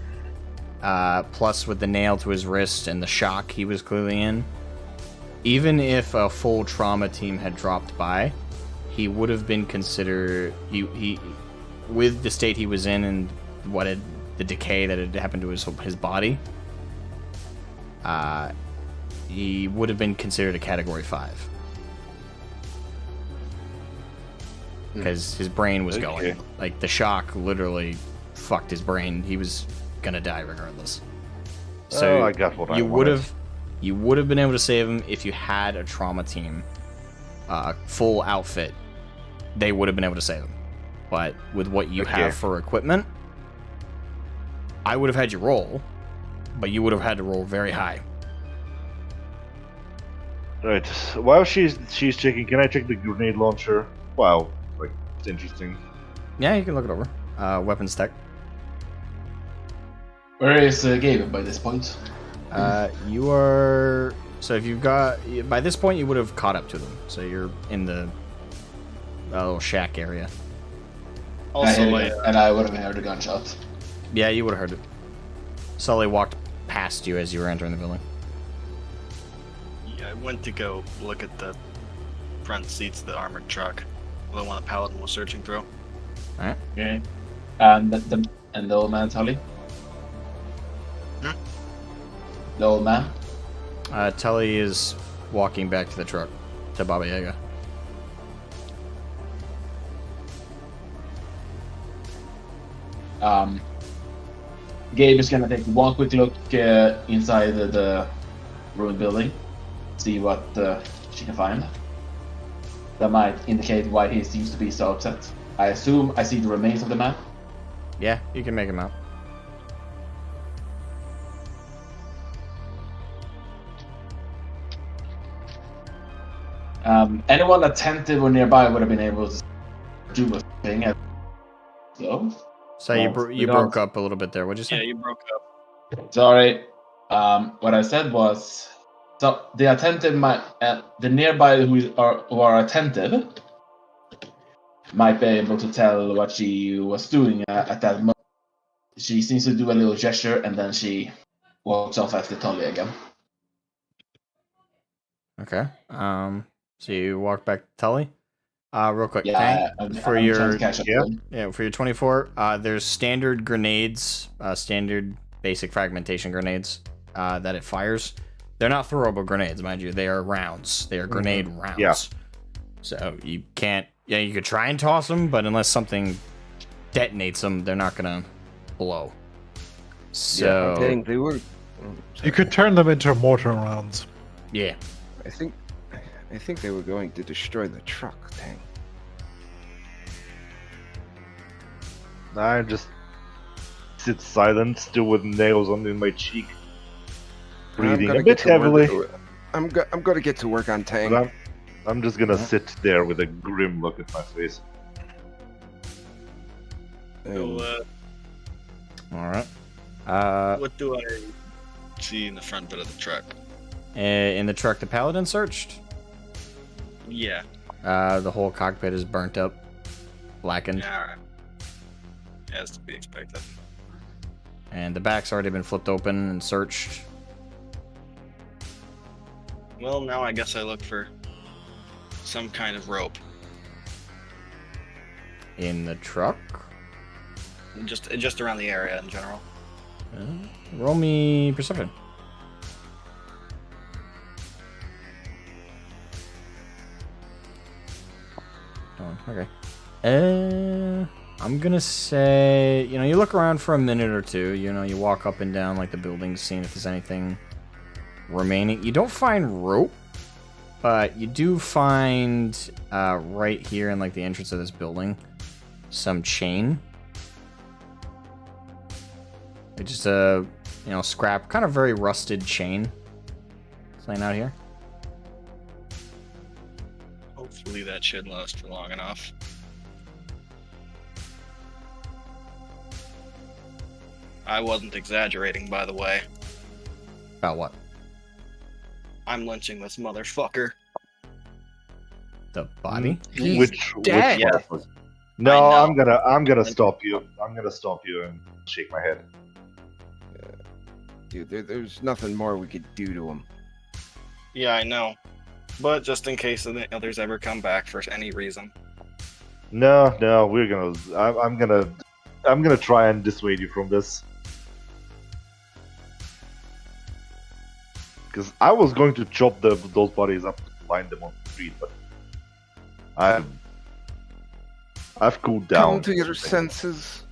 Plus, with the nail to his wrist and the shock he was clearly in, even if a full trauma team had dropped by, he would have been considered. He with the state he was in and the decay that had happened to his body, he would have been considered a Category 5. Because his brain was going. Like, the shock literally fucked his brain. He was gonna die regardless. So I got what I you wanted. you would have been able to save him if you had a trauma team, full outfit. They would have been able to save him. But with what you have for equipment, I would have had you roll, but you would have had to roll very high. right. While she's checking, can I check the grenade launcher? Wow, like it's interesting. Yeah, you can look it over. Weapons tech. Where is Gabe by this point? You are. So if you've got. By this point, you would have caught up to them. So you're in the little shack area. Also, And I would have heard a gunshot. Yeah, you would have heard it. Sully walked past you as you were entering the building. yeah, I went to go look at the front seats of the armored truck, the one that Paladin was searching through. Alright. Okay. And the old man, Tully? Hmm? The old man? Tully is walking back to the truck, to Baba Yaga. Gabe is gonna take one quick look inside the ruined building, see what she can find. That might indicate why he seems to be so upset. I assume I see the remains of the man. Yeah, you can make him out. Anyone attentive or nearby would have been able to do a thing. So, You we broke don't- up a little bit there. What'd you say? Yeah, you broke up. Sorry. What I said was, so the attentive might, the nearby who are attentive might be able to tell what she was doing at that moment. She seems to do a little gesture and then she walks off after Tully again. Okay. So you walk back to Tully. Real quick, Yeah, Tank, I'm for trying your to catch up with him. for your 24, there's standard grenades, standard basic fragmentation grenades that it fires. They're not throwable grenades, mind you. They are rounds. They are grenade rounds. Yeah. So you can't. Yeah, you could try and toss them, but unless something detonates them, they're not gonna below. So Dang, they were. You could turn them into mortar rounds. yeah, I think they were going to destroy the truck. Dang. I just sit silent, still with nails in my cheek, breathing a bit heavily. I'm gonna get to work on Tang. But I'm just gonna sit there with a grim look at my face. So, all right. what do I see in the front bit of the truck? In the truck, the paladin searched. Yeah. The whole cockpit is burnt up, blackened, Yeah, alright. As to be expected. and the back's already been flipped open and searched. Well, now I guess I look for some kind of rope. In the truck. Just around the area in general. Roll me perception. Oh, okay. I'm gonna say, you look around for a minute or two. You walk up and down like the buildings, seeing if there's anything remaining. You don't find rope, but you do find right here in like the entrance of this building some chain. It's just a scrap, kind of very rusted chain. It's laying out here. Hopefully that should last for long enough. I wasn't exaggerating, by the way. About what? I'm lynching this motherfucker. The body? Which dead. motherfucker? No, I I'm gonna stop you. I'm gonna stop you and shake my head. Dude, there's nothing more we could do to him. Yeah, I know. But just in case the others ever come back for any reason. No, we're gonna. I'm gonna try and dissuade you from this. Because I was going to chop those bodies up, and line them on the street, but I've cooled down. Come to your senses.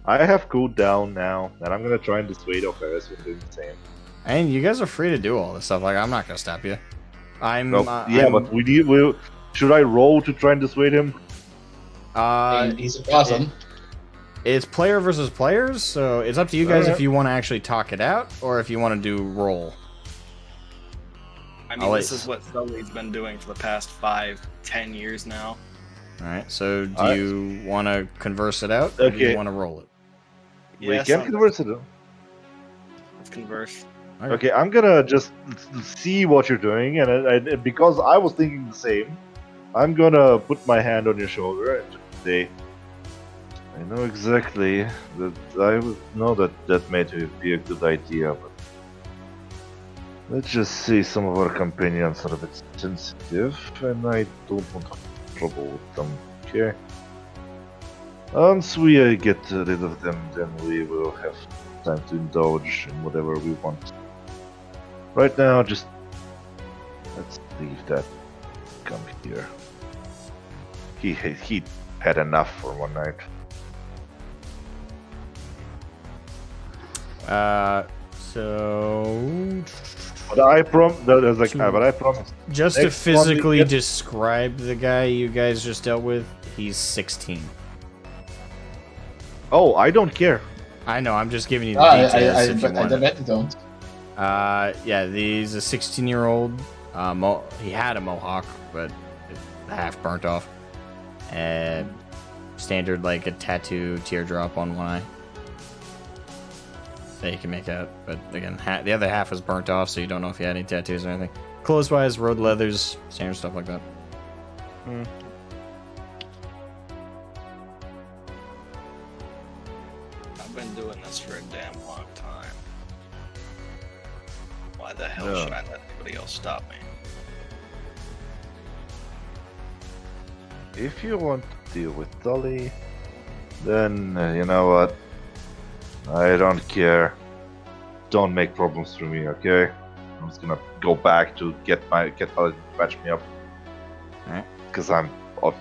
I have cooled down now, and I'm gonna try and dissuade Oferis from doing the same. And you guys are free to do all this stuff. Like, I'm not gonna stop you. But should I roll to try and dissuade him? He's awesome. It's player versus players, so it's up to you guys if you want to actually talk it out or if you want to do roll. I mean, this is what Sully's been doing for the past 5-10 years now. Alright, so do you want to converse it out, or do you want to roll it? We can converse it. Let's converse. Okay, I'm gonna just see what you're doing, and because I was thinking the same, I'm gonna put my hand on your shoulder and just say, I know exactly that I would know that may be a good idea, but let's just say some of our companions are a bit sensitive, and I don't want trouble with them, okay? Once we get rid of them, then we will have time to indulge in whatever we want. Right now, just let's leave that. Come here. He had enough for one night. So But I promise. just to Next one we physically get- describe the guy you guys just dealt with, he's 16. Oh, I don't care. I know, I'm just giving you the I details if you want. bet you don't. Yeah, he's a 16-year-old. He had a mohawk, but half burnt off. Standard, like a tattoo teardrop on one eye that you can make out. But again, the other half is burnt off, so you don't know if he had any tattoos or anything. Clothes-wise, road leathers, standard stuff like that. I've been doing this for a damn long time. Why the hell Yeah. should I let anybody else stop me? If you want to deal with Dolly, then you know what? I don't care. Don't make problems for me, okay? I'm just gonna go back to get Dolly to patch me up. Alright. Because I'm off.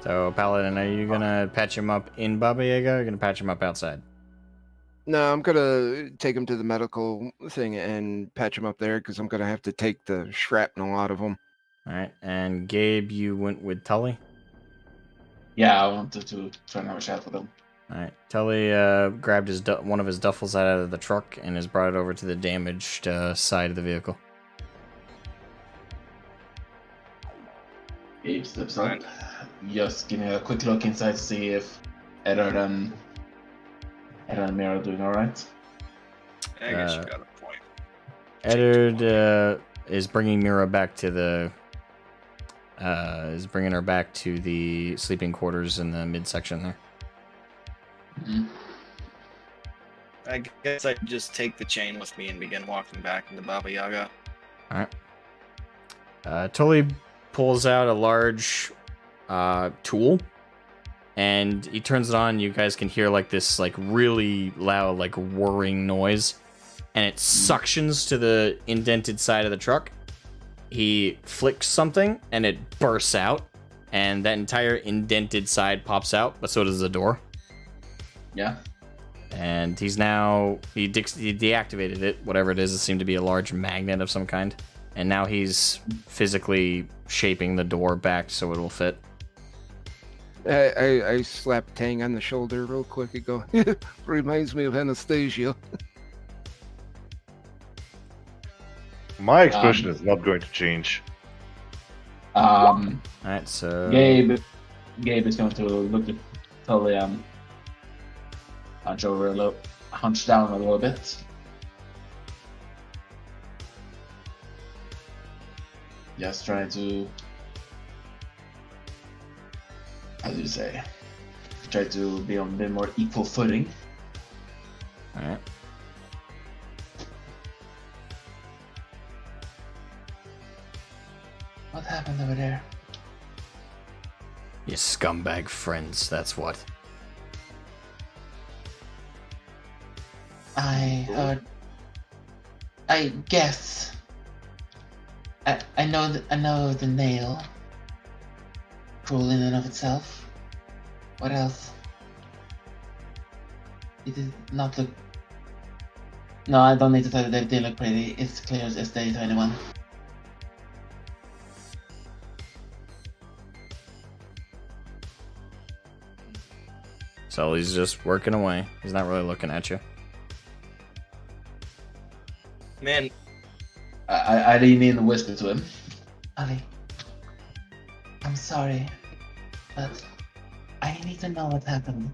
So, Paladin, are you gonna patch him up in Baba Yaga, or are you gonna patch him up outside? No, I'm gonna take him to the medical thing and patch him up there because I'm gonna have to take the shrapnel out of him. Alright, and Gabe, you went with Tully? Yeah, I wanted to try and have a chat with him. Alright, Tully grabbed one of his duffels out of the truck and has brought it over to the damaged side of the vehicle. Gabe steps up. Just give me a quick look inside to see if Eddard and Mira are doing alright. I guess you got a point. Eddard is bringing Mira back to the... is bringing her back to the sleeping quarters in the midsection there. Mm-hmm. I guess I'd just take the chain with me and begin walking back into Baba Yaga. Alright. Tully pulls out a large tool, and he turns it on. You guys can hear like this like really loud like whirring noise, and it suctions to the indented side of the truck. He flicks something, and it bursts out, and that entire indented side pops out, but so does the door. Yeah. And he deactivated it, whatever it is. It seemed to be a large magnet of some kind. And now he's physically shaping the door back so it will fit. I slap Tang on the shoulder real quick and go, reminds me of Anastasia. My expression is not going to change. Alright, so... Gabe is going to look at Tully and hunch down a little bit. Just trying to, how do you say, try to be on a bit more equal footing. Alright. What happened over there? You scumbag friends, that's what. I guess. I know the nail. Cruel in and of itself. What else? It did not look. No, I don't need to tell you they look pretty. It's clear as day to anyone. So he's just working away. He's not really looking at you. Man, I lean in and whisper to him. Ali, I'm sorry, but I need to know what happened.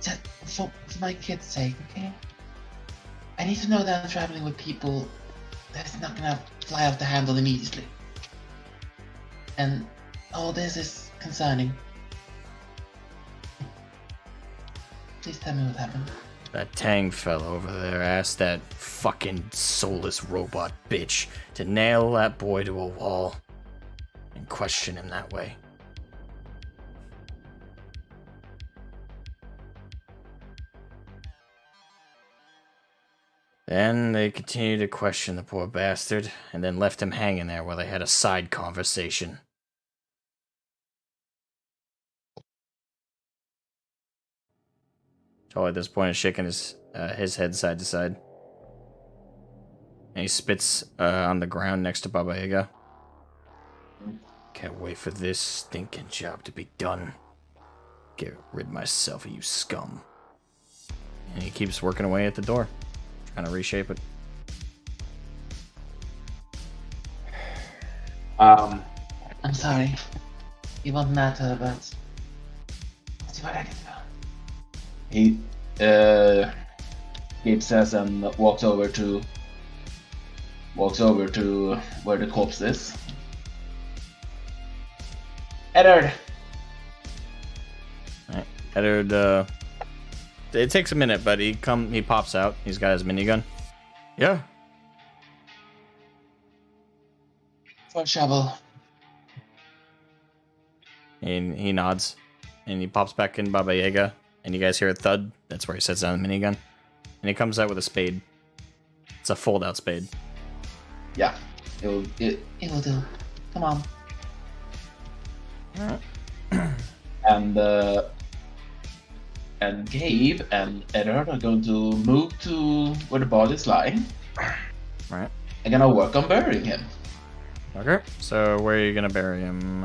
Just for my kid's sake, okay? I need to know that I'm traveling with people that's not gonna fly off the handle immediately. And all this is concerning. Please tell me what happened. That Tang fella over there asked that fucking soulless robot bitch to nail that boy to a wall and question him that way. Then they continued to question the poor bastard, and then left him hanging there while they had a side conversation. Joel at this point is shaking his head side to side. And he spits on the ground next to Baba Yaga. Can't wait for this stinking job to be done. Get rid of myself of you scum. And he keeps working away at the door, trying to reshape it. I'm sorry. It won't matter, but let's see what I can do. Gabe says and walks over to where the corpse is. Eddard! Alright, Eddard, it takes a minute, but he pops out. He's got his minigun. Yeah. For shovel. And he nods. And he pops back in Baba Yaga. And you guys hear a thud. That's where he sets down the minigun. And he comes out with a spade. It's a fold-out spade. Yeah. It will do. Come on. Alright. and Gabe and Eddard are going to move to where the body's lying. Right. I'm gonna work on burying him. Okay. So where are you gonna bury him?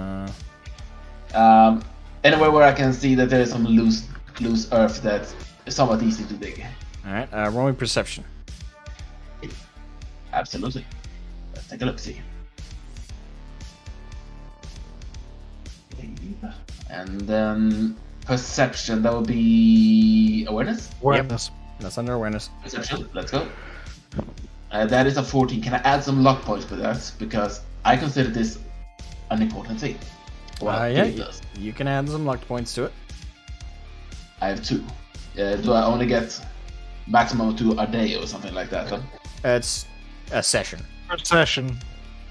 Anywhere where I can see that there is some loose earth that's somewhat easy to dig. All right. Roll me perception. Absolutely. Let's take a look. See. And then perception. That would be awareness. Awareness. That's under awareness. Perception. Let's go. That is a 14. Can I add some luck points for that? Because I consider this an important thing. Well, Yeah, you can add some luck points to it. I have 2. Do I only get maximum of 2 a day or something like that? Huh? It's a session. Per session.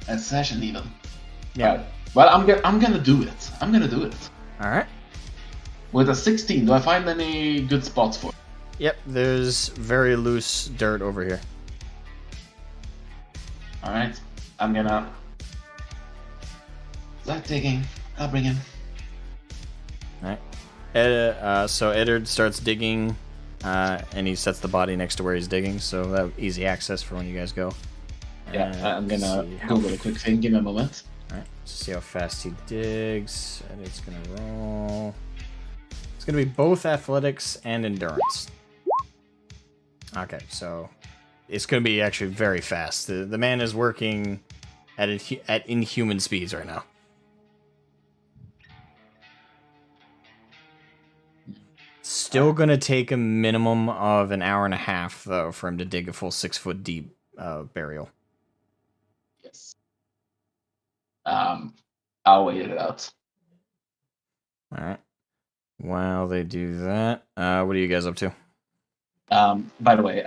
A session even. Yeah. Right. Well, I'm gonna do it. I'm gonna do it. All right. With a 16, do I find any good spots for it? Yep. There's very loose dirt over here. All right. I'm gonna start digging. I'll bring him. All right. So Eddard starts digging, and he sets the body next to where he's digging, so that easy access for when you guys go. Yeah, I'm gonna see Google a quick thing. Give me a moment. Alright, see how fast he digs. And it's gonna roll. It's gonna be both athletics and endurance. Okay, so it's gonna be actually very fast. The man is working at inhuman speeds right now. Still gonna take a minimum of an hour and a half though for him to dig a full 6 foot deep burial. Yes. I'll wait it out. All right. While they do that, what are you guys up to? By the way,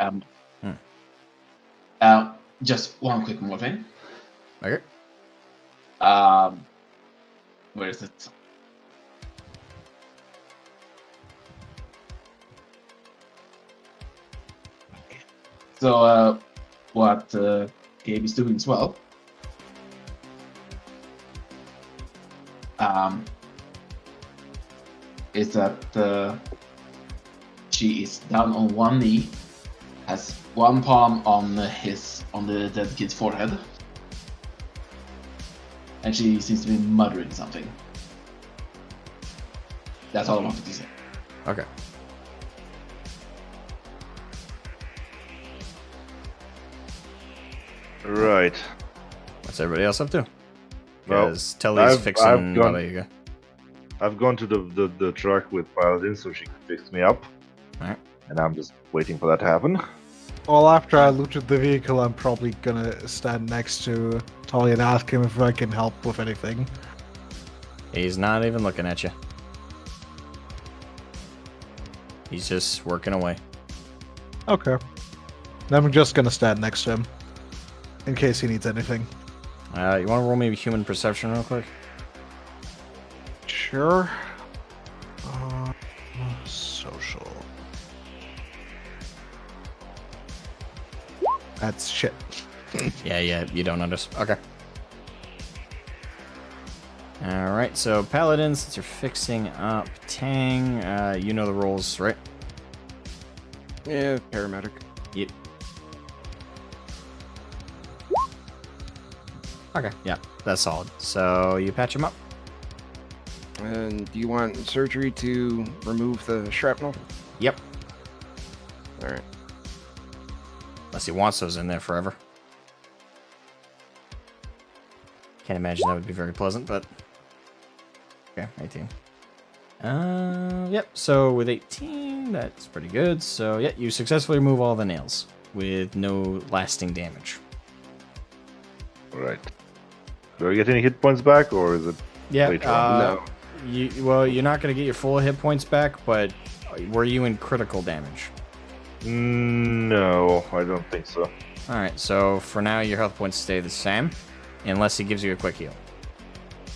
just one quick more thing. Okay. Where is it? So, what Gabe is doing as well. Is that she is down on one knee, has one palm on the dead kid's forehead, and she seems to be muttering something. That's all I wanted to say. Okay. Right. What's everybody else up to? Well, Because Telly's fixing Baba Yaga. I've gone to the truck with Paladin so she can fix me up. Alright. And I'm just waiting for that to happen. Well, after I looted the vehicle, I'm probably gonna stand next to Tolly and ask him if I can help with anything. He's not even looking at you. He's just working away. Okay. Then I'm just gonna stand next to him. In case he needs anything. You want to roll me human perception real quick? Sure. Social. That's shit. Yeah, you don't understand. Okay. Alright, so Paladin, since you're fixing up Tang, you know the rules, right? Yeah, paramedic. Yep. Okay, yeah, that's solid. So you patch him up. And do you want surgery to remove the shrapnel? Yep. Alright. Unless he wants those in there forever. Can't imagine that would be very pleasant, but... Okay, 18. Yep, so with 18, that's pretty good. So, yeah, you successfully remove all the nails with no lasting damage. Right. Do I get any hit points back, or is it Yeah, later on? No. Well, you're not going to get your full hit points back, but were you in critical damage? No, I don't think so. Alright, so for now, your health points stay the same, unless he gives you a quick heal.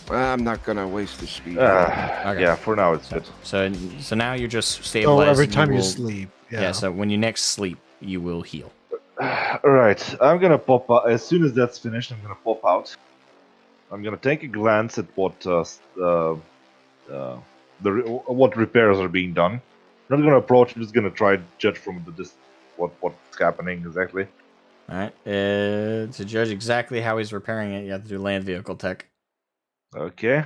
I'm not gonna waste the speed. Okay. Yeah, for now it's good. So now you're just So stabilized. every time you will- sleep. Yeah, so when you next sleep, you will heal. Alright, I'm gonna pop out. As soon as that's finished, I'm gonna pop out. I'm gonna take a glance at what what repairs are being done. I'm not gonna approach. I'm just gonna try to judge from the distance what's happening exactly. All right. To judge exactly how he's repairing it, you have to do land vehicle tech. Okay.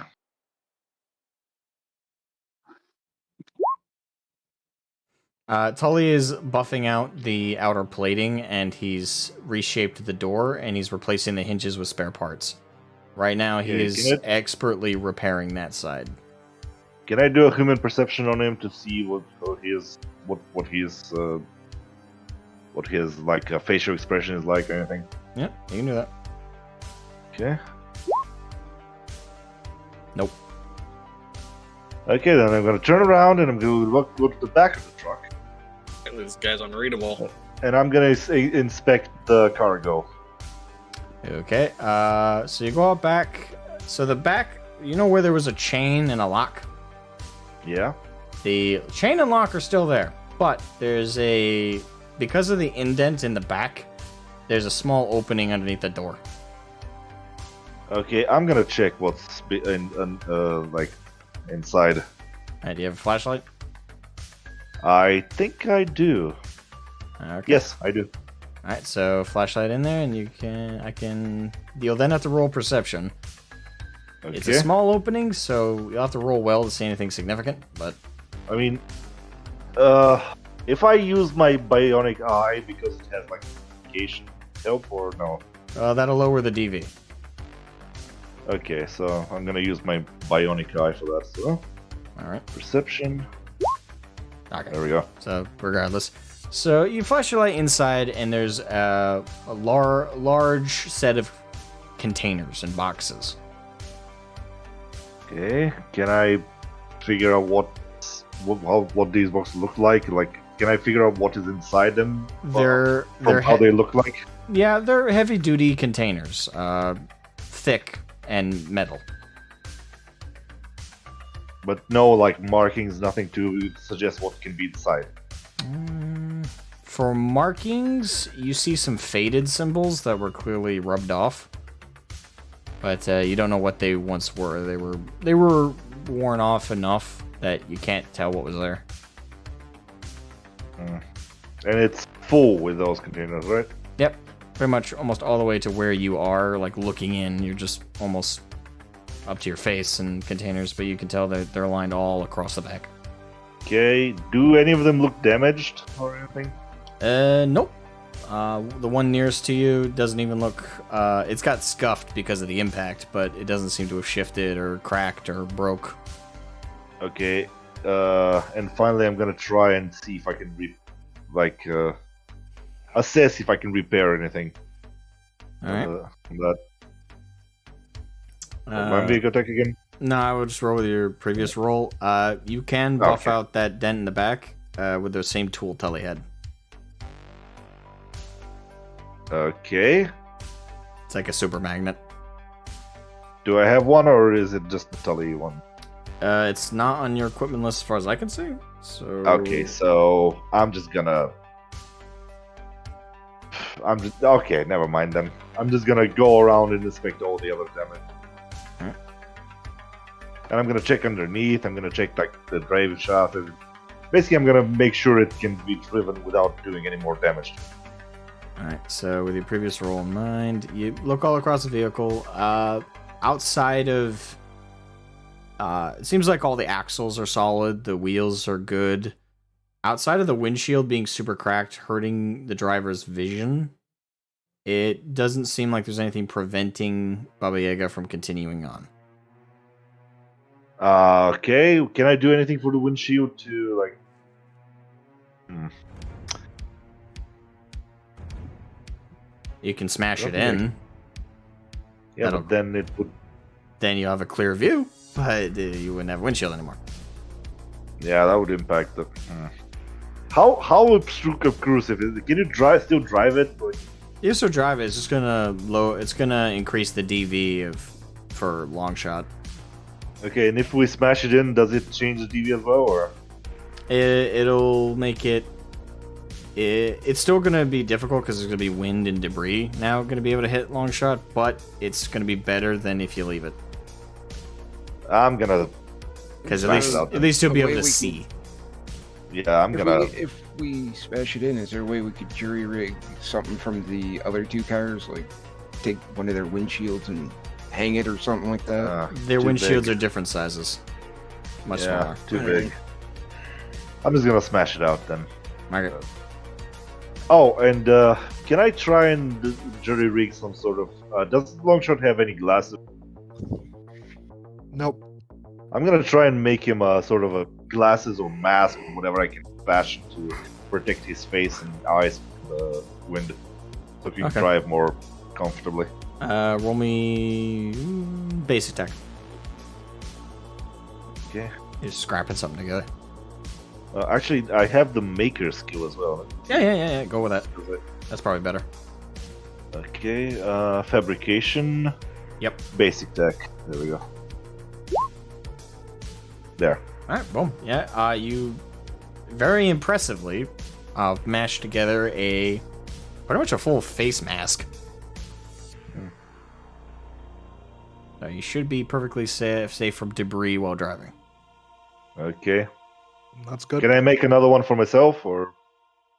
Tully is buffing out the outer plating, and he's reshaped the door, and he's replacing the hinges with spare parts. Right now, he is expertly repairing that side. Can I do a human perception on him to see what his like facial expression is like or anything? Yeah, you can do that. Okay. Nope. Okay, then I'm gonna turn around and I'm gonna look to the back of the truck. This guy's unreadable. And I'm gonna inspect the cargo. Okay, so you go out back. So the back, you know where there was a chain and a lock? Yeah. The chain and lock are still there, but there's because of the indent in the back, there's a small opening underneath the door. Okay, I'm gonna check what's like inside. Do you have a flashlight? I think I do. Okay. Yes, I do. All right, so flashlight in there, and you'll then have to roll perception. Okay. It's a small opening, so you'll have to roll well to see anything significant, but... I mean, if I use my bionic eye because it has like communication help or no? That'll lower the DV. Okay, so I'm gonna use my bionic eye for that. So, all right, perception. Okay, there we go. So regardless, so you flash your light inside, and there's a large set of containers and boxes. Okay, can I figure out what these boxes look like? Like, can I figure out what is inside them? They're how they look like? Yeah, they're heavy-duty containers, thick and metal. But no, like markings, nothing to suggest what can be inside. For markings, you see some faded symbols that were clearly rubbed off, but you don't know what they once were. They were worn off enough that you can't tell what was there. And it's full with those containers, right? Yep, pretty much almost all the way to where you are, like looking in. You're just almost up to your face in containers, but you can tell that they're lined all across the back. Okay, do any of them look damaged or anything? Nope. The one nearest to you doesn't even look... it's got scuffed because of the impact, but it doesn't seem to have shifted or cracked or broke. Okay, and finally I'm gonna try and see if I can assess if I can repair anything. Alright. That. Mind me, go take again? No, I will just roll with your previous roll. You can buff out that dent in the back with the same tool Tully had. Okay. It's like a super magnet. Do I have one, or is it just the Tully one? It's not on your equipment list as far as I can see. So okay, so okay, never mind then. I'm just gonna go around and inspect all the other damage. Alright. And I'm gonna check underneath, I'm gonna check like the drive shaft. Basically I'm gonna make sure it can be driven without doing any more damage. Alright, so with your previous roll in mind, you look all across the vehicle. Outside of... it seems like all the axles are solid, the wheels are good. Outside of the windshield being super cracked, hurting the driver's vision, it doesn't seem like there's anything preventing Baba Yaga from continuing on. Okay, can I do anything for the windshield to, like... You can smash it in. Yeah, but then it would... Then you have a clear view, but you wouldn't have a windshield anymore. Yeah, that would impact the... How obtrusive is it? Can you still drive it? Like... You still drive it. It's just gonna increase the DV for long shot. Okay, and if we smash it in, does it change the DV as well, or? It'll make it. It's still gonna be difficult because there's gonna be wind and debris now gonna be able to hit long shot, but it's gonna be better than if you leave it. I'm gonna Because Smash it out at least you'll be The able way to we see. Yeah, I'm gonna. If we smash it in, is there a way we could jury rig something from the other two cars? Like take one of their windshields and hang it or something like that? Their too windshields big. are different sizes. Much Yeah, smaller. too big. I'm just gonna smash it out then. Okay. Oh, and can I try and jury rig some sort of? Does Longshot have any glasses? Nope. I'm gonna try and make him a sort of a glasses or mask or whatever I can fashion to protect his face and eyes from the wind, so he can Okay. drive more comfortably. Roll me base attack. Okay. You're scrapping something together. Actually, I have the maker skill as well. Yeah. Go with that. That's probably better. Okay. Fabrication. Yep. Basic tech. There we go. There. All right, boom. Yeah, you very impressively mashed together pretty much a full face mask. So you should be perfectly safe from debris while driving. Okay. That's good. Can I make another one for myself, or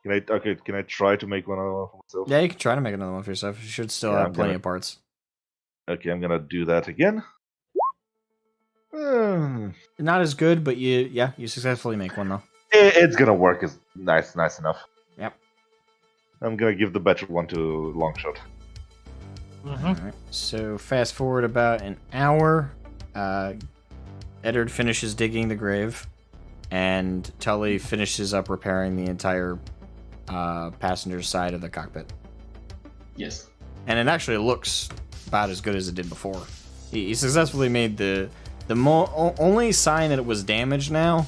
can I? Okay. Can I try to make another one for myself? Yeah, you can try to make another one for yourself. You should still Yeah, have I'm plenty gonna- of parts. Okay, I'm gonna do that again. Not as good, but you successfully make one though. It's gonna work. It's nice enough. Yep. I'm gonna give the better one to Longshot. Alright, so fast forward about an hour. Eddard finishes digging the grave, and Tully finishes up repairing the entire passenger side of the cockpit. Yes. And it actually looks about as good as it did before. He successfully made the only sign that it was damaged now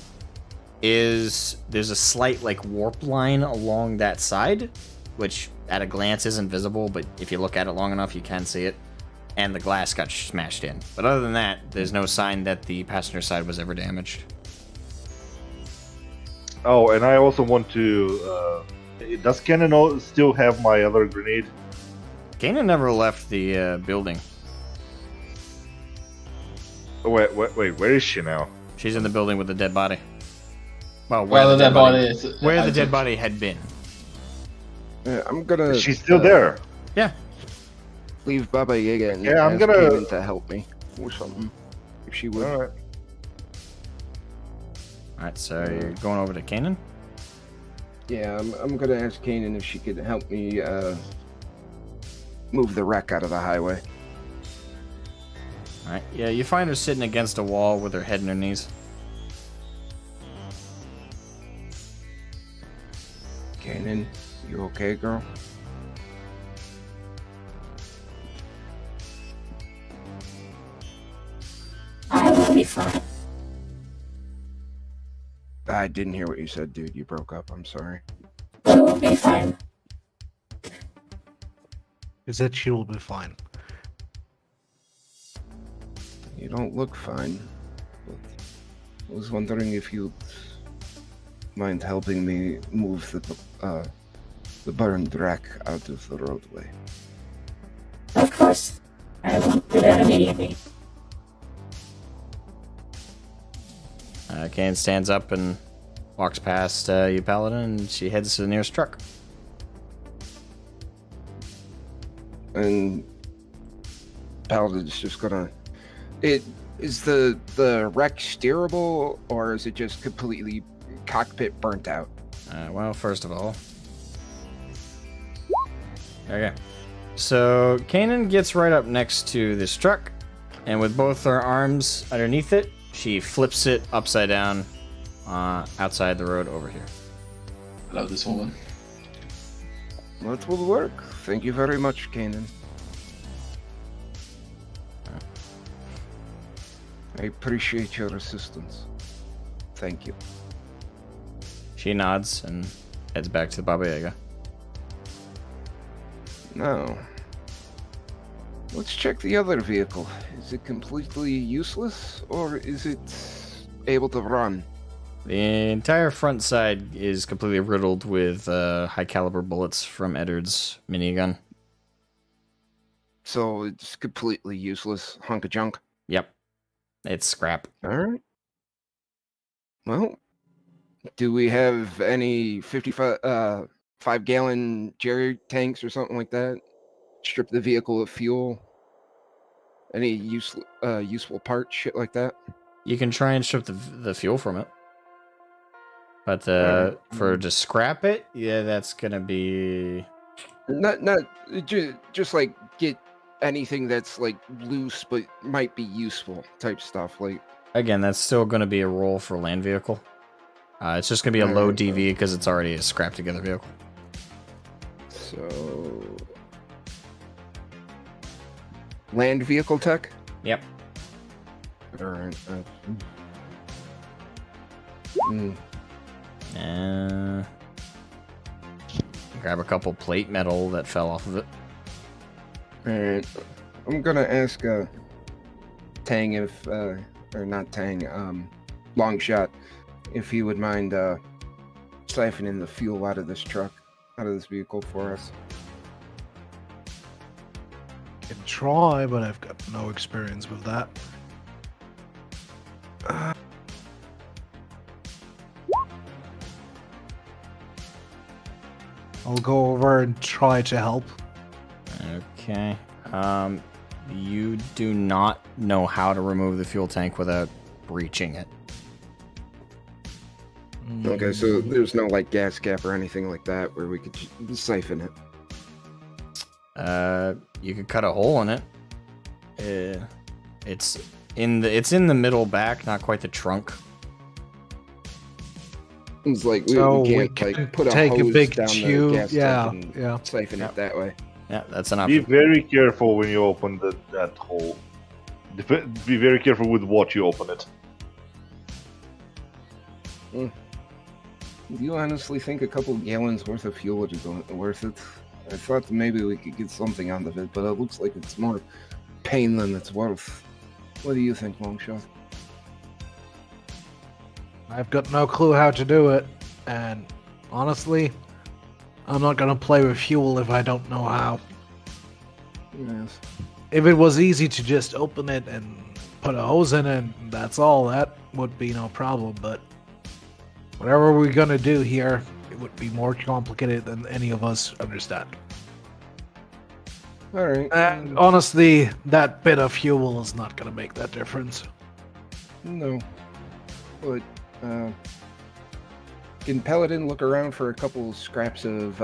is there's a slight like warp line along that side, which at a glance isn't visible, but if you look at it long enough, you can see it. And the glass got smashed in. But other than that, there's no sign that the passenger side was ever damaged. Oh, and I also want to. Does Cannon still have my other grenade? Kanan never left the building. Oh, wait, where is she now? She's in the building with the dead body. Well, Well, the dead body is where the I dead took- body had been. I'm gonna. She's still there. Yeah. Leave Baba Yaga and Yeah, I'm ask gonna- Kanan to help me or something, if she would. All right. Alright, so you're going over to Kanan? Yeah, I'm gonna ask Kanan if she could help me move the wreck out of the highway. Alright, yeah, you find her sitting against a wall with her head in her knees. Kanan, you okay, girl? I will be fine. I didn't hear what you said, dude. You broke up. I'm sorry. We will be fine. He said she will be fine. You don't look fine. But I was wondering if you'd mind helping me move the burned wreck out of the roadway. Of course. I will do that immediately. Kanan stands up and walks past you, Paladin, and she heads to the nearest truck. And Paladin's just gonna. Is the wreck steerable, or is it just completely cockpit burnt out? Well, first of all. Okay. So, Kanan gets right up next to this truck, and with both her arms underneath it, she flips it upside down outside the road over here. I love this woman. That will work. Thank you very much, Kanan. I appreciate your assistance. Thank you. She nods and heads back to the Baba Yaga. Now, let's check the other vehicle. Is it completely useless, or is it able to run? The entire front side is completely riddled with high caliber bullets from Eddard's minigun. So it's completely useless hunk of junk. Yep. It's scrap. All right. Well, do we have any 5-gallon jerry tanks or something like that? Strip the vehicle of fuel? Any useful parts, shit like that? You can try and strip the fuel from it. But Alright. for to scrap it, yeah, that's gonna be Not just like get anything that's like loose but might be useful type stuff. Like again, that's still gonna be a roll for land vehicle. It's just gonna be a low Alright, DV because it's already a scrap together vehicle. so, land vehicle tech. Yep. All right. Grab a couple plate metal that fell off of it. All right. I'm gonna ask Tang if or not Tang, Long Shot, if he would mind siphoning the fuel out of this truck, out of this vehicle for us. Can try, but I've got no experience with that. I'll go over and try to help. Okay. You do not know how to remove the fuel tank without breaching it. Okay, so there's no like gas cap or anything like that where we could siphon it. You could cut a hole in it. It's in the middle back, not quite the trunk. It's like So we we can't can like put a take a hose big down tube, the gas yeah, tank and yeah. siphon it that way. Yeah, that's an Be option. very careful when you open that hole. Be very careful with what you open it. Do you honestly think a couple gallons worth of fuel would be worth it? I thought that maybe we could get something out of it, but it looks like it's more pain than it's worth. What do you think, Longshot? I've got no clue how to do it, and honestly, I'm not gonna play with fuel if I don't know how. Yes. If it was easy to just open it and put a hose in it, and that's all, that would be no problem, but whatever we're gonna do here, it would be more complicated than any of us understand. Alright. And honestly, that bit of fuel is not gonna make that difference. No. But, can Paladin look around for a couple scraps of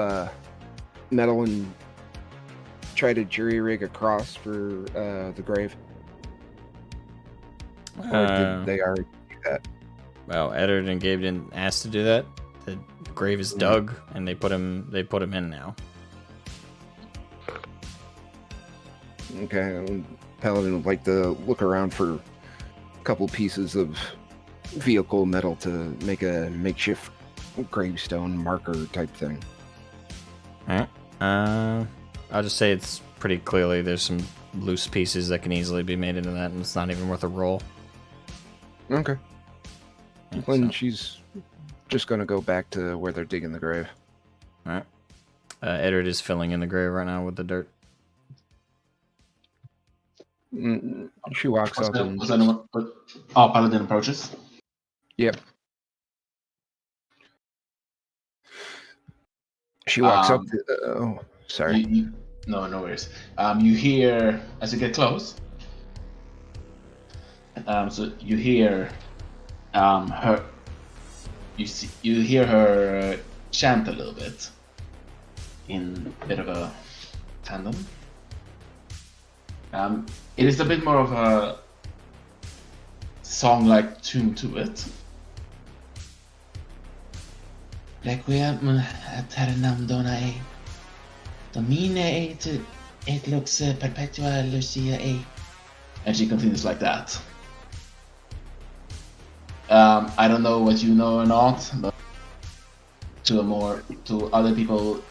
metal and try to jury rig across for the grave? Or did they already do that? Well, Eddard and Gabe didn't ask to do that. The grave is dug, and they put him in now. Okay, Paladin would like to look around for a couple pieces of vehicle metal to make a makeshift gravestone marker type thing. Alright. I'll just say it's pretty clearly there's some loose pieces that can easily be made into that, and it's not even worth a roll. Okay. Yeah, Then so- she's just gonna go back to where they're digging the grave. Alright. Eddard is filling in the grave right now with the dirt. She walks up and Was anyone? Oh, Paladin approaches. yep. She walks up. Oh, sorry. No worries. You hear as you get close. So you hear her. You hear her chant a little bit in a bit of a tandem. It is a bit more of a song-like tune to it. Requiem aeternam dona e Domine et lux perpetua Lucia e. And she continues like that. I don't know what you know or not, but to other people,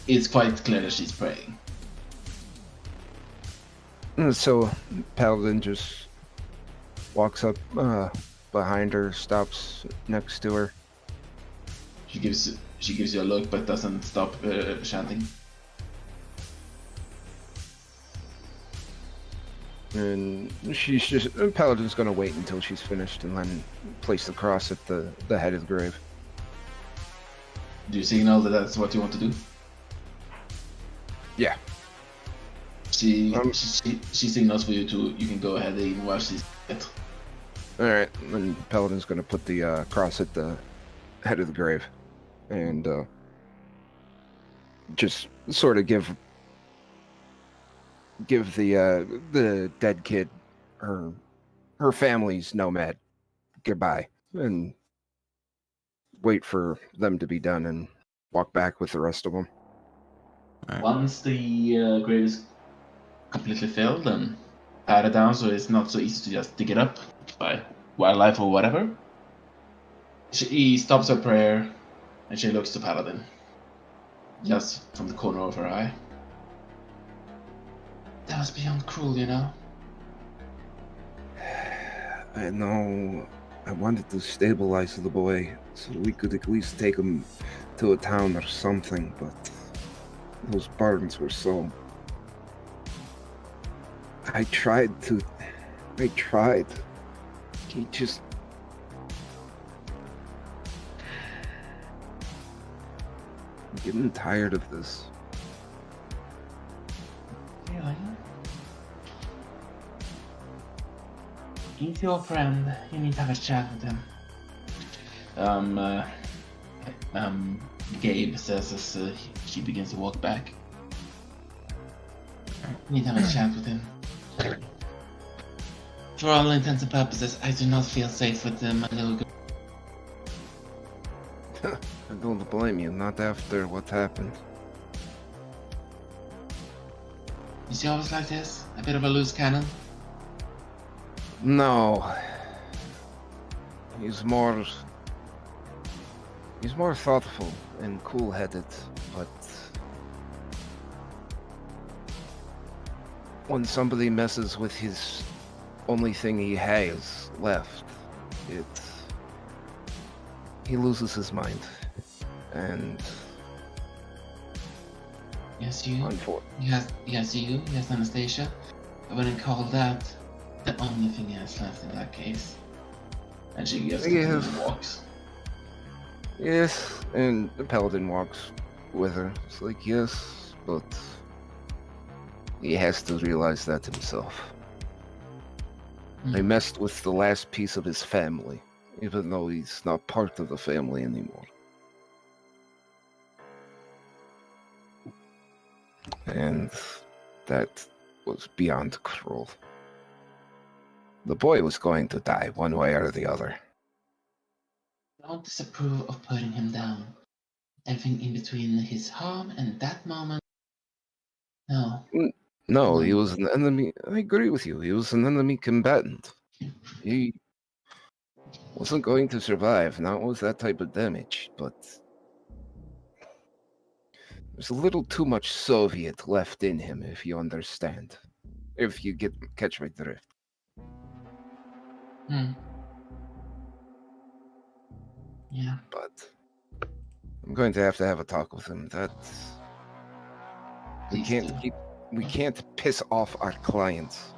it's quite clear that she's praying. So Paladin just walks up behind her, stops next to her. She gives you a look, but doesn't stop chanting. And Paladin's gonna wait until she's finished and then place the cross at the head of the grave. Do you signal that that's what you want to do? Yeah. She signals for you to. You can go ahead and watch this. Alright, and Paladin's gonna put the cross at the head of the grave. And just sort of give the dead kid her family's nomad goodbye and wait for them to be done and walk back with the rest of them. Right. Once the grave is completely filled and patted down, so it's not so easy to just dig it up by wildlife or whatever, he stops her prayer and she looks to Paladin, just from the corner of her eye. That was beyond cruel, you know. I know. I wanted to stabilize the boy so we could at least take him to a town or something, but those barns were so... I tried. He just... I'm getting tired of this. Really? He's your friend. You need to have a chat with him. Gabe says as she begins to walk back. You need to have a chat with him. For all intents and purposes, I do not feel safe with my little girl. I don't blame you, not after what happened. Is he always like this? A bit of a loose cannon? No. He's more thoughtful and cool-headed, but when somebody messes with his only thing he has left, he loses his mind. And Yes, you. Yes, you. Yes, Anastasia. I wouldn't call that the only thing he has left in that case. And she just walks. Yes, and the Paladin walks with her. It's like, yes, but he has to realize that himself. They messed with the last piece of his family, even though he's not part of the family anymore. And that was beyond cruel. The boy was going to die one way or the other. I don't disapprove of putting him down. Everything in between his harm and that moment. No. No, he was an enemy. I agree with you. He was an enemy combatant. He wasn't going to survive, not with that type of damage, but there's a little too much Soviet left in him, if you understand. If you catch my drift. Yeah. But I'm going to have a talk with him. We can't piss off our clients,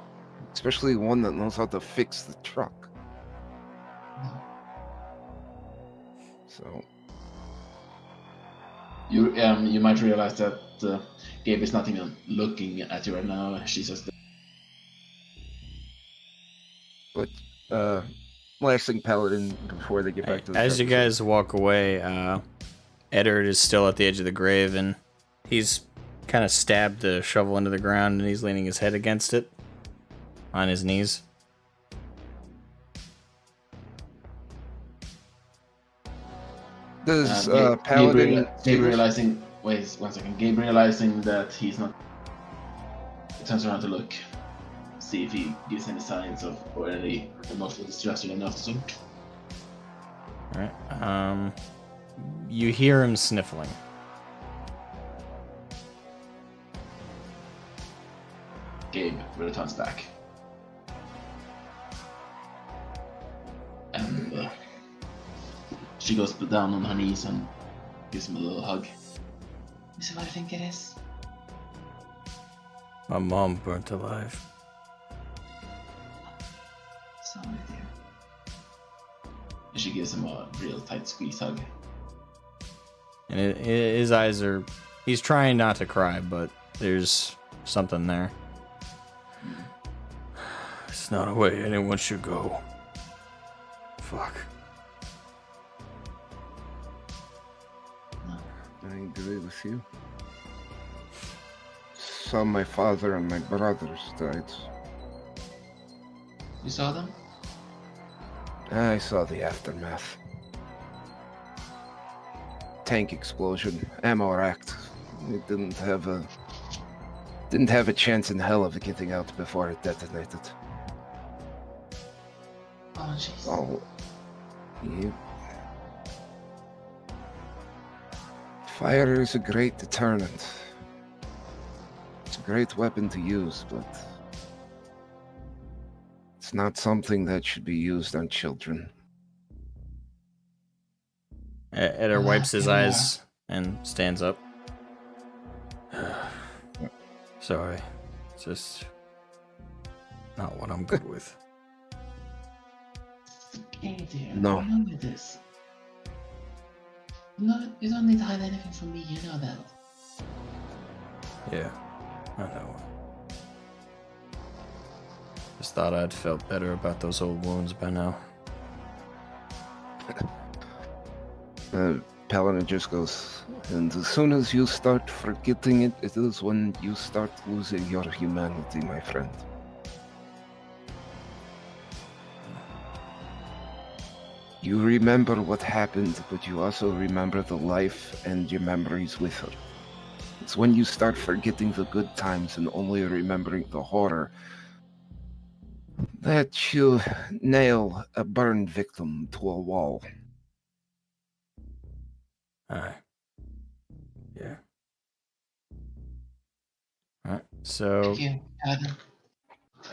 especially one that knows how to fix the truck. No. So you might realize that Gabe is not even looking at you right now. She's just. But last thing, Paladin, before they get back to the as truck, you guys walk away, Eddard is still at the edge of the grave, and he's kind of stabbed the shovel into the ground, and he's leaning his head against it on his knees. Does Paladin Paladin realizing? Wait 1 second. Gabe realizing that he's not. He turns around to look, see if he gives any signs of or any emotional distress or nothing. All right. You hear him sniffling. Gabe returns back. And she goes down on her knees and gives him a little hug. Is it what I think it is? My mom burnt alive. And she gives him a real tight squeeze hug. And his eyes are... He's trying not to cry, but there's something there. It's not a way anyone should go. Fuck. I agree with you. Saw my father and my brothers died. You saw them? I saw the aftermath. Tank explosion, ammo racked. It didn't have a chance in hell of getting out before it detonated. Oh, jeez. Oh, yep. Fire is a great deterrent. It's a great weapon to use, but it's not something that should be used on children. Eder wipes his eyes and stands up. Sorry. It's just not what I'm good with. Okay, dear. No. Remember this. You don't need to hide anything from me, you know that. Yeah, I know. Just thought I'd felt better about those old wounds by now. Paladin just goes, and as soon as you start forgetting it, it is when you start losing your humanity, my friend. You remember what happened, but you also remember the life and your memories with her. It's when you start forgetting the good times and only remembering the horror that you nail a burned victim to a wall. Alright. Yeah. Alright, so... Thank you,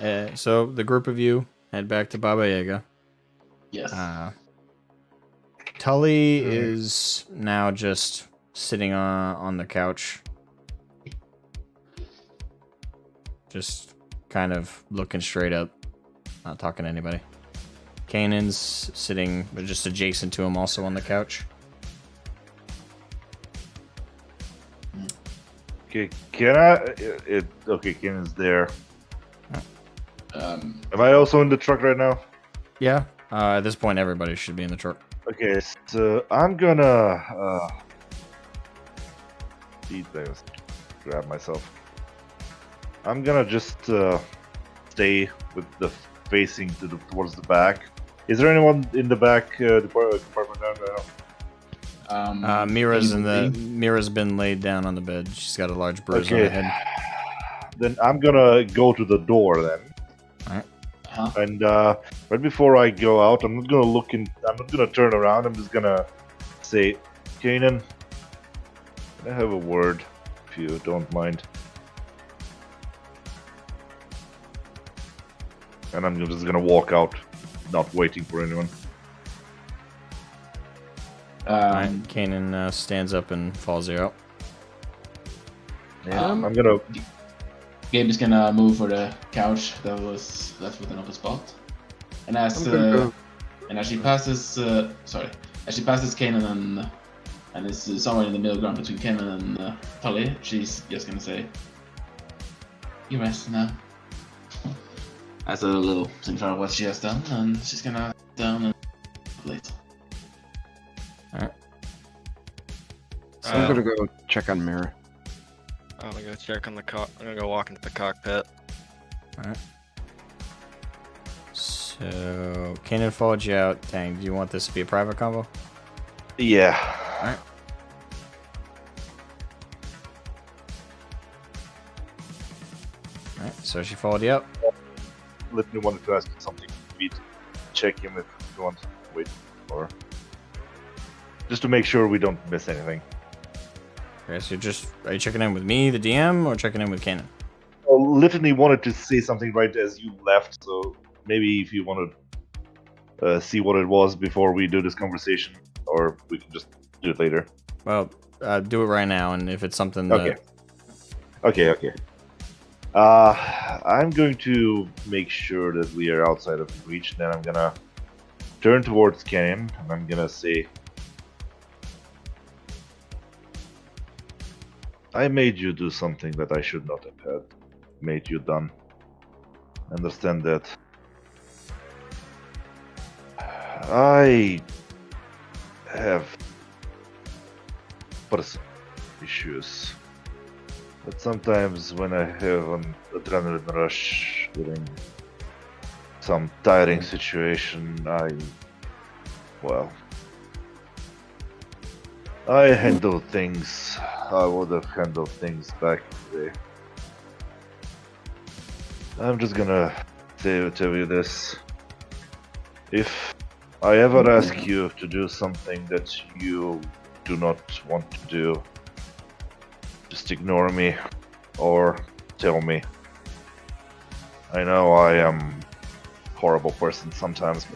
Adam. So the group of you head back to Baba Yaga. Yes. Tully is now just sitting on the couch. Just kind of looking straight up. Not talking to anybody. Kanan's sitting just adjacent to him also on the couch. Okay, okay, Kenan's there. Um, Am I also in the truck right now? Yeah. At this point, everybody should be in the truck. Okay, so I'm gonna these things. Grab myself. I'm gonna just stay with the facing towards the back. Is there anyone in the back department down there? Mira's been laid down on the bed. She's got a large bruise on her head. Then I'm gonna go to the door then. Alright. And right before I go out, I'm not gonna turn around. I'm just gonna say, Kanan, can I have a word, if you don't mind? And I'm just gonna walk out, not waiting for anyone. Alright, Kanan stands up and follows you out. I'm gonna. Gabe is gonna move for the couch that was left with an open spot, and as she passes, as she passes Kanan and is somewhere in the middle ground between Kanan and Tully, she's just gonna say, "You rest now." As a little signifier of what she has done, and she's gonna sit down and later. Alright. So I'm gonna go check on Mira. I'm gonna go check on the I'm gonna go walk into the cockpit. Alright. So, Kanan followed you out. Dang, do you want this to be a private combo? Yeah. Alright. Alright, so she followed you out. Litany wanted to ask you something. Maybe to check him if you want to wait, or just to make sure we don't miss anything. Okay, so are you checking in with me, the DM, or checking in with Kanan? Well, Litany wanted to say something right as you left, so maybe if you want to see what it was before we do this conversation, or we can just do it later. Well, do it right now, and if it's something that... Okay. I'm going to make sure that we are outside of reach, then I'm gonna turn towards Canyon, and I'm gonna say, I made you do something that I should not have had made you done. Understand that. I have personal issues. But sometimes when I have an adrenaline rush during some tiring situation, I handle things. I would have handled things back in the day. I'm just gonna tell you this. If I ever ask you to do something that you do not want to do, just ignore me or tell me. I know I am a horrible person sometimes,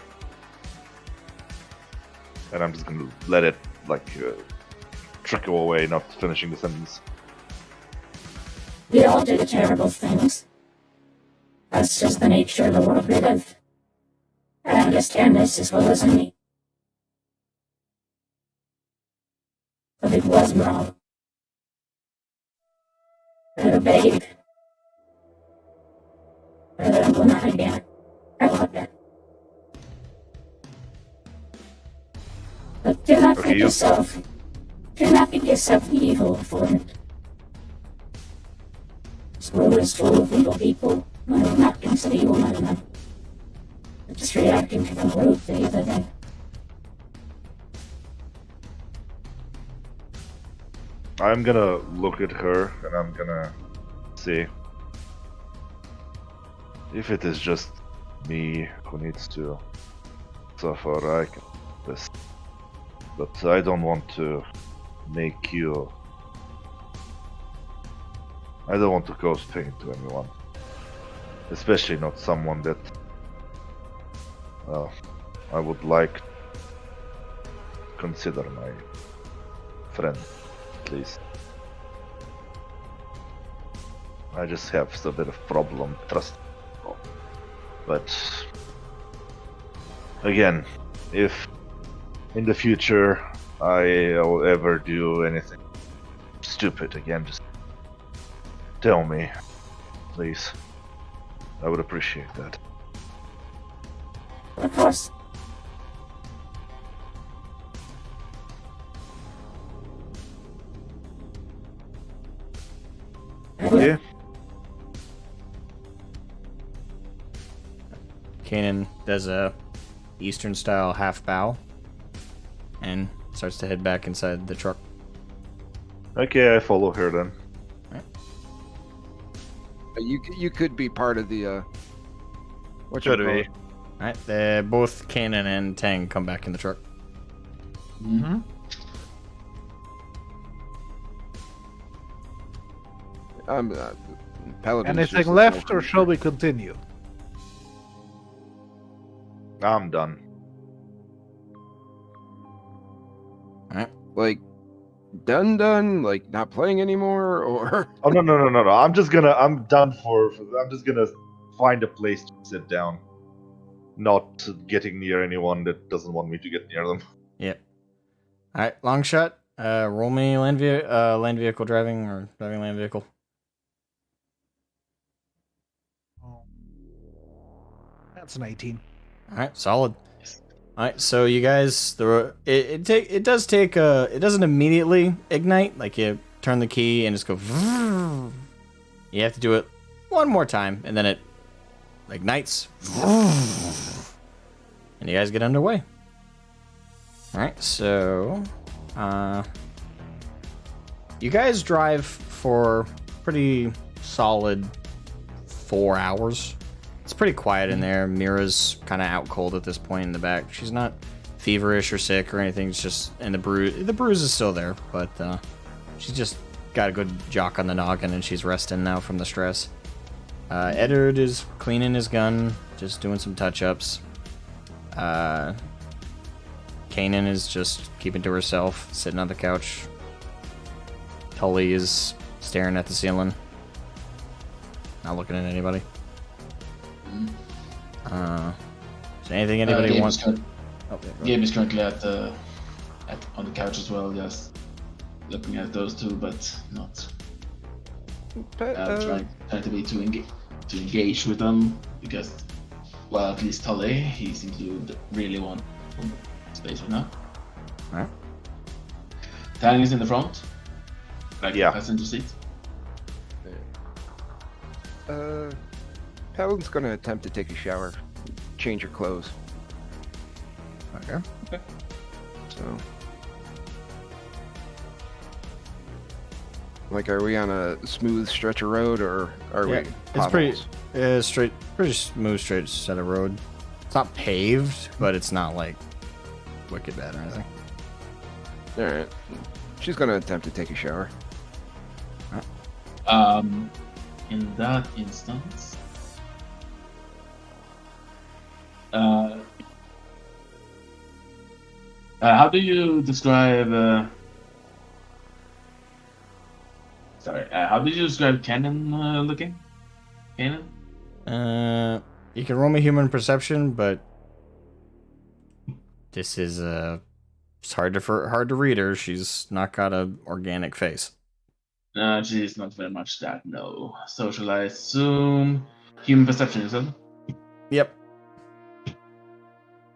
and I'm just gonna let it trickle away, not finishing the sentence. We all do terrible things. That's just the nature of the world we live. I understand this as well as any. But it was wrong. I obeyed. But I will not again. I love that. But do not think yourself. Do not think yourself the evil for it. This world is full of evil people. I will not consider you one of them. But just reacting to the road the other day. I'm gonna look at her and I'm gonna say, if it is just me who needs to suffer, I can do this. But I don't want to make you. I don't want to cause pain to anyone. Especially not someone that I would like to consider my friend, at least. I just have a bit of problem trusting people. But again, if in the future I'll ever do anything stupid again, just tell me, please. I would appreciate that. Of course. Yeah. Kanan does a Eastern style half bow and starts to head back inside the truck. Okay, I follow her then. You could be part of the what Could you call be. it? Alright, both Kanan and Tang come back in the truck. Mm-hmm. Paladin's Anything just a left, small or shall we continue? I'm done. Alright. like done, like not playing anymore, or Oh no. I'm just gonna I'm just gonna find a place to sit down. Not getting near anyone that doesn't want me to get near them. Yep. Alright, long shot. Roll me land vehicle driving or driving land vehicle. That's an 18. Alright, solid. Alright, so you guys, it doesn't immediately ignite, like you turn the key and just go. You have to do it one more time, and then it ignites. And you guys get underway. Alright, so you guys drive for pretty solid 4 hours. It's pretty quiet in there. Mira's kind of out cold at this point in the back. She's not feverish or sick or anything. It's just, and the bruise is still there, but she's just got a good jock on the noggin and she's resting now from the stress. Eddard is cleaning his gun, just doing some touch-ups. Kanan is just keeping to herself, sitting on the couch. Tully is staring at the ceiling, not looking at anybody. Is there anything anybody wants? Oh, yeah, go Gabe is currently on the couch as well, just looking at those two, but not trying to be too engaged with them because, well, at least Tully, he seems to really want space right now. Alright. Tang is in the front, like Yeah. passenger seat. Paladin's gonna attempt to take a shower, change her clothes. Okay. So, like, are we on a smooth stretch of road, or are we? It's pretty potholes? pretty smooth, straight set of road. It's not paved, but it's not like wicked bad or anything. All right. She's gonna attempt to take a shower. In that instance, how do you describe? How did you describe Cannon looking? Cannon? You can roll me human perception, but this is it's hard to read her. She's not got a organic face. She's not very much that. No, socialize, zoom, human perception. You said. Yep.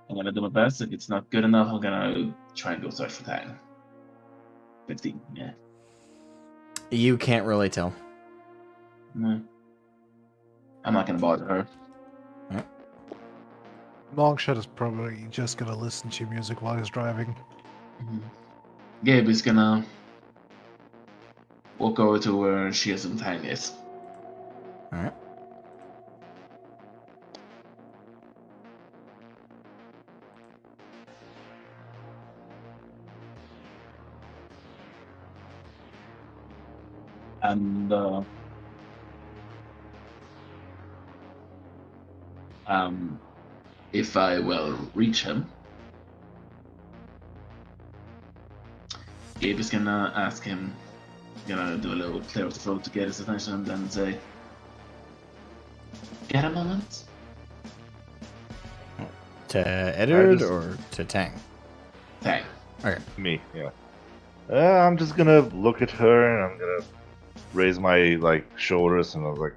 I'm gonna do my best. If it's not good enough, I'm gonna try and go search for Tang. 15. Yeah. You can't really tell. No. I'm not gonna bother her. Longshot is probably just gonna listen to music while he's driving. Gabe is gonna walk over to where she and Tang is. Alright. And if I will reach him, Gabe is gonna ask him, gonna do a little clear of the throat to get his attention, and then say, "Get a moment." To Edward just- or to Tang? Tang. Okay. Me, yeah. I'm just gonna look at her and I'm gonna raise my shoulders and I was like,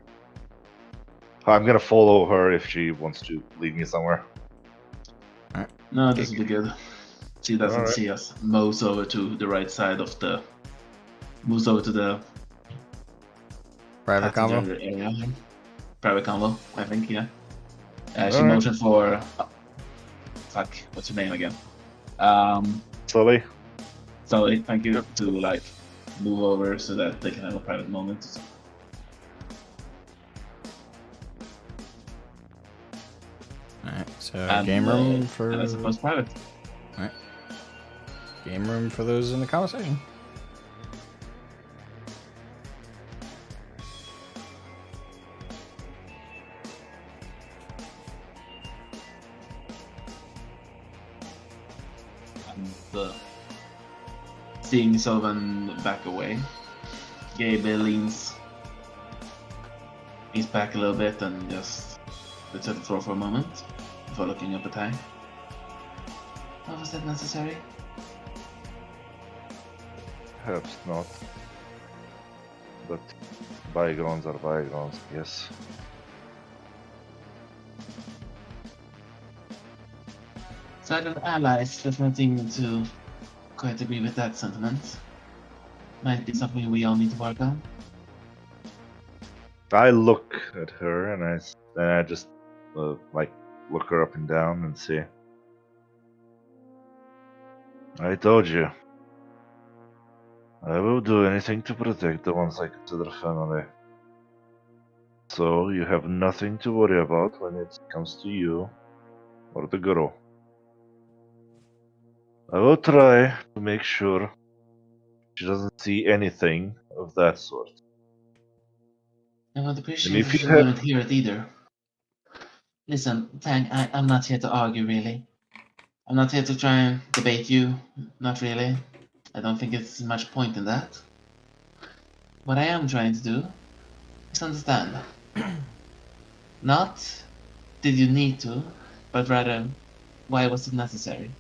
I'm gonna follow her if she wants to lead me somewhere. No, this will be good. She doesn't Alright. see us. Moves over to the right side of the. Moves over to the Private combo? passenger area. Private convo, I think. Yeah. She Alright. motioned for. Fuck. What's your name again? Sully? Sorry, thank you to move over so that they can have a private moment. Alright, so And, game room for And I suppose private. game room for those in the conversation. And seeing Sylvan back away, Gabe leans back a little bit and just looks at the floor for a moment before looking up at Tang. Oh, was that necessary? Perhaps not. But bygones are bygones, yes. Silent allies does not seem to quite agree with that sentiment. Might be something we all need to work on. I look at her and I just look her up and down and say, I told you. I will do anything to protect the ones I consider family. So you have nothing to worry about when it comes to you or the girl. I will try to make sure she doesn't see anything of that sort. I would appreciate if if you you have- wouldn't hear it either. Listen, Tang, I'm not here to argue, really. I'm not here to try and debate you. Not really. I don't think it's much point in that. What I am trying to do is understand. Not did you need to, but rather Why was it necessary?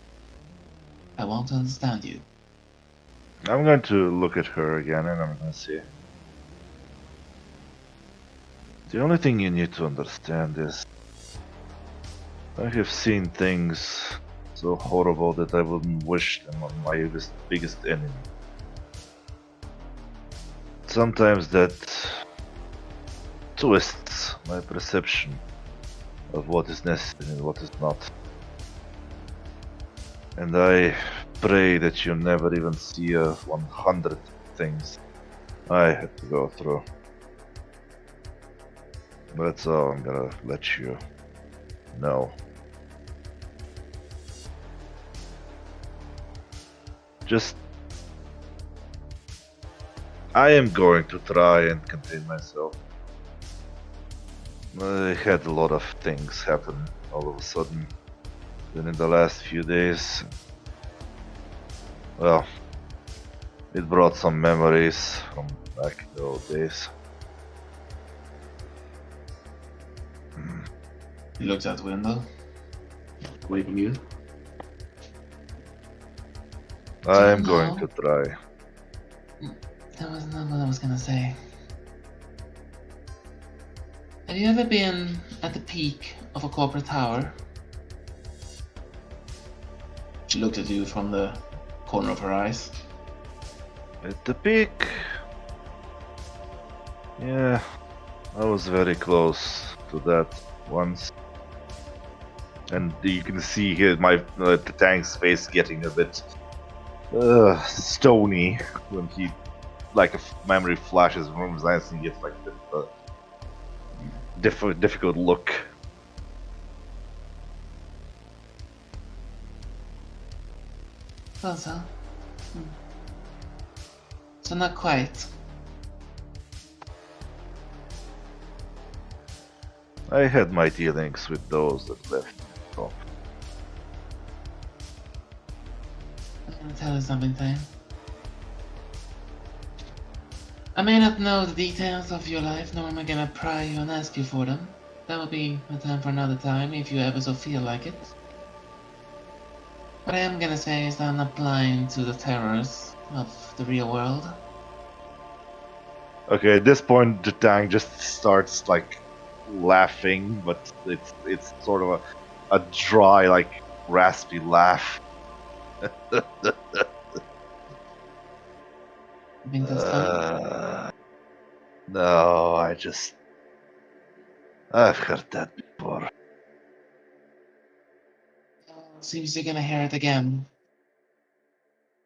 I want to understand you. I'm going to look at her again and I'm going to say, the only thing you need to understand is I have seen things so horrible that I wouldn't wish them on my biggest enemy. Sometimes that twists my perception of what is necessary and what is not. And I pray that you never even see 100 things I had to go through. That's all I'm gonna let you know. Just... I am going to try and contain myself. I had a lot of things happen all of a sudden in the last few days. Well, it brought some memories from back in the old days. He looks out the window, waving you. I am going to try. That was not what I was gonna say. Have you ever been at the peak of a corporate tower? She looked at you from the corner of her eyes. At the peak? Yeah, I was very close to that once. And you can see here the tank's face getting a bit stony when he, like a memory flashes from his eyes and he gets like a difficult look. So. So not quite. I had my dealings with those that left the top. I'm gonna tell you something, Thane. I may not know the details of your life, nor am I gonna pry you and ask you for them. That will be a time for another time, if you ever so feel like it. What I am gonna say is that I'm not blind to the terrors of the real world. Okay, at this point the tank just starts like laughing, but it's sort of a dry, like raspy laugh. I think that's fine. No, I've heard that before. Seems you're gonna hear it again.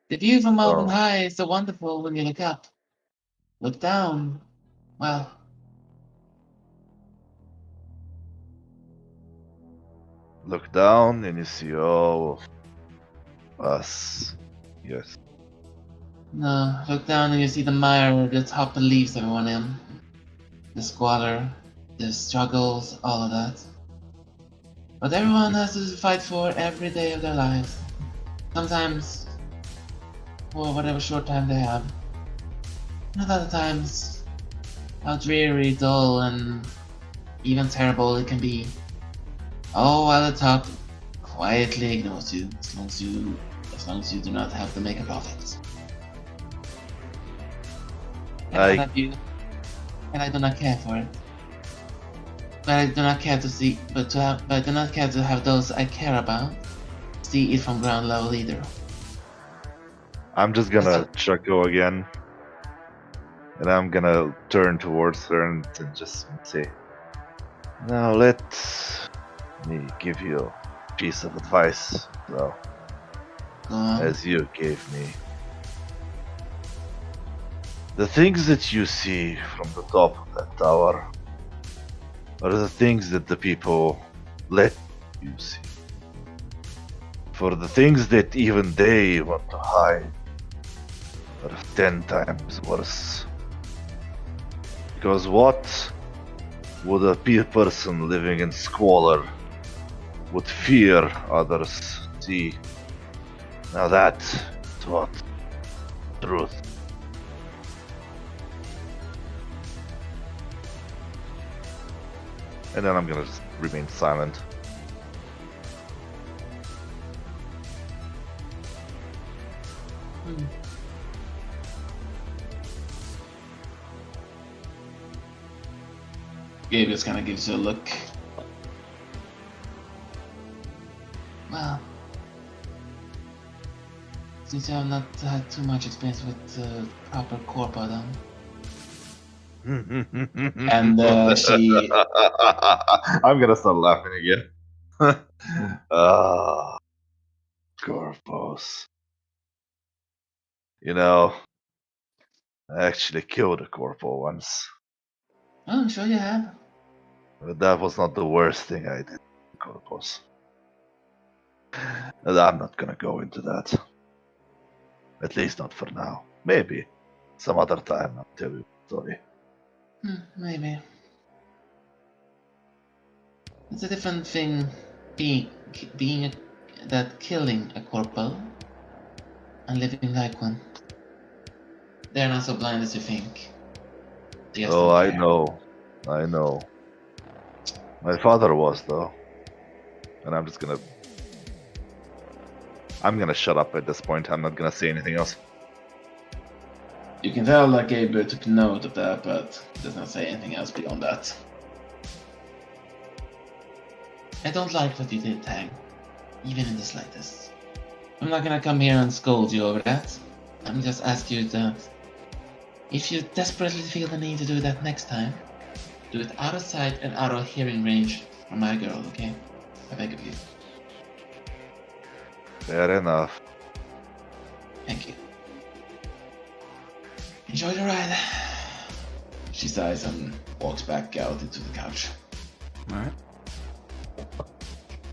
The view from Melbourne High is so wonderful when you look up. Look down. Well, Look down and you see all of us. Yes. no, look down and you see the mire the top leaves everyone in. The squalor, the struggles, all of that. But everyone has to fight for every day of their lives. Sometimes for whatever short time they have. And at other times, how dreary, dull, and even terrible it can be. All while the top quietly ignores you, as long as you do not have to make a profit. And I do not care for it. But I do not care to see, but I do not care to have those I care about see it from ground level either. I'm just gonna chuckle again. And I'm gonna turn towards her and just say, now let me give you a piece of advice, though, as you gave me. The things that you see from the top of that tower are the things that the people let you see. For the things that even they want to hide are 10 times worse. Because what would a person living in squalor would fear others see? Now that's what truth. And then I'm gonna just remain silent. Gabe just kind of gives you a look. Well, since you have not had too much experience with proper corpo, then. And she. I'm gonna start laughing again. Ah, corpos. You know, I actually killed a corpo once. Oh, I'm sure you have. But that was not the worst thing I did, corpos. And I'm not gonna go into that. At least not for now. Maybe some other time I'll tell you the story. Maybe. It's a different thing being killing a corporal and living like one. They're not so blind as you think. They just Oh, don't I care. know. I know. My father was, though. And I'm gonna shut up at this point. I'm not gonna say anything else. You can tell that Gabe took note of that, but does not say anything else beyond that. I don't like what you did, Tang. Even in the slightest. I'm not gonna come here and scold you over that. I'm just ask you that if you desperately feel the need to do that next time, do it out of sight and out of hearing range from my girl, okay? I beg of you. Fair enough. Thank you. Enjoy the ride. She sighs and walks back out into the couch. Alright.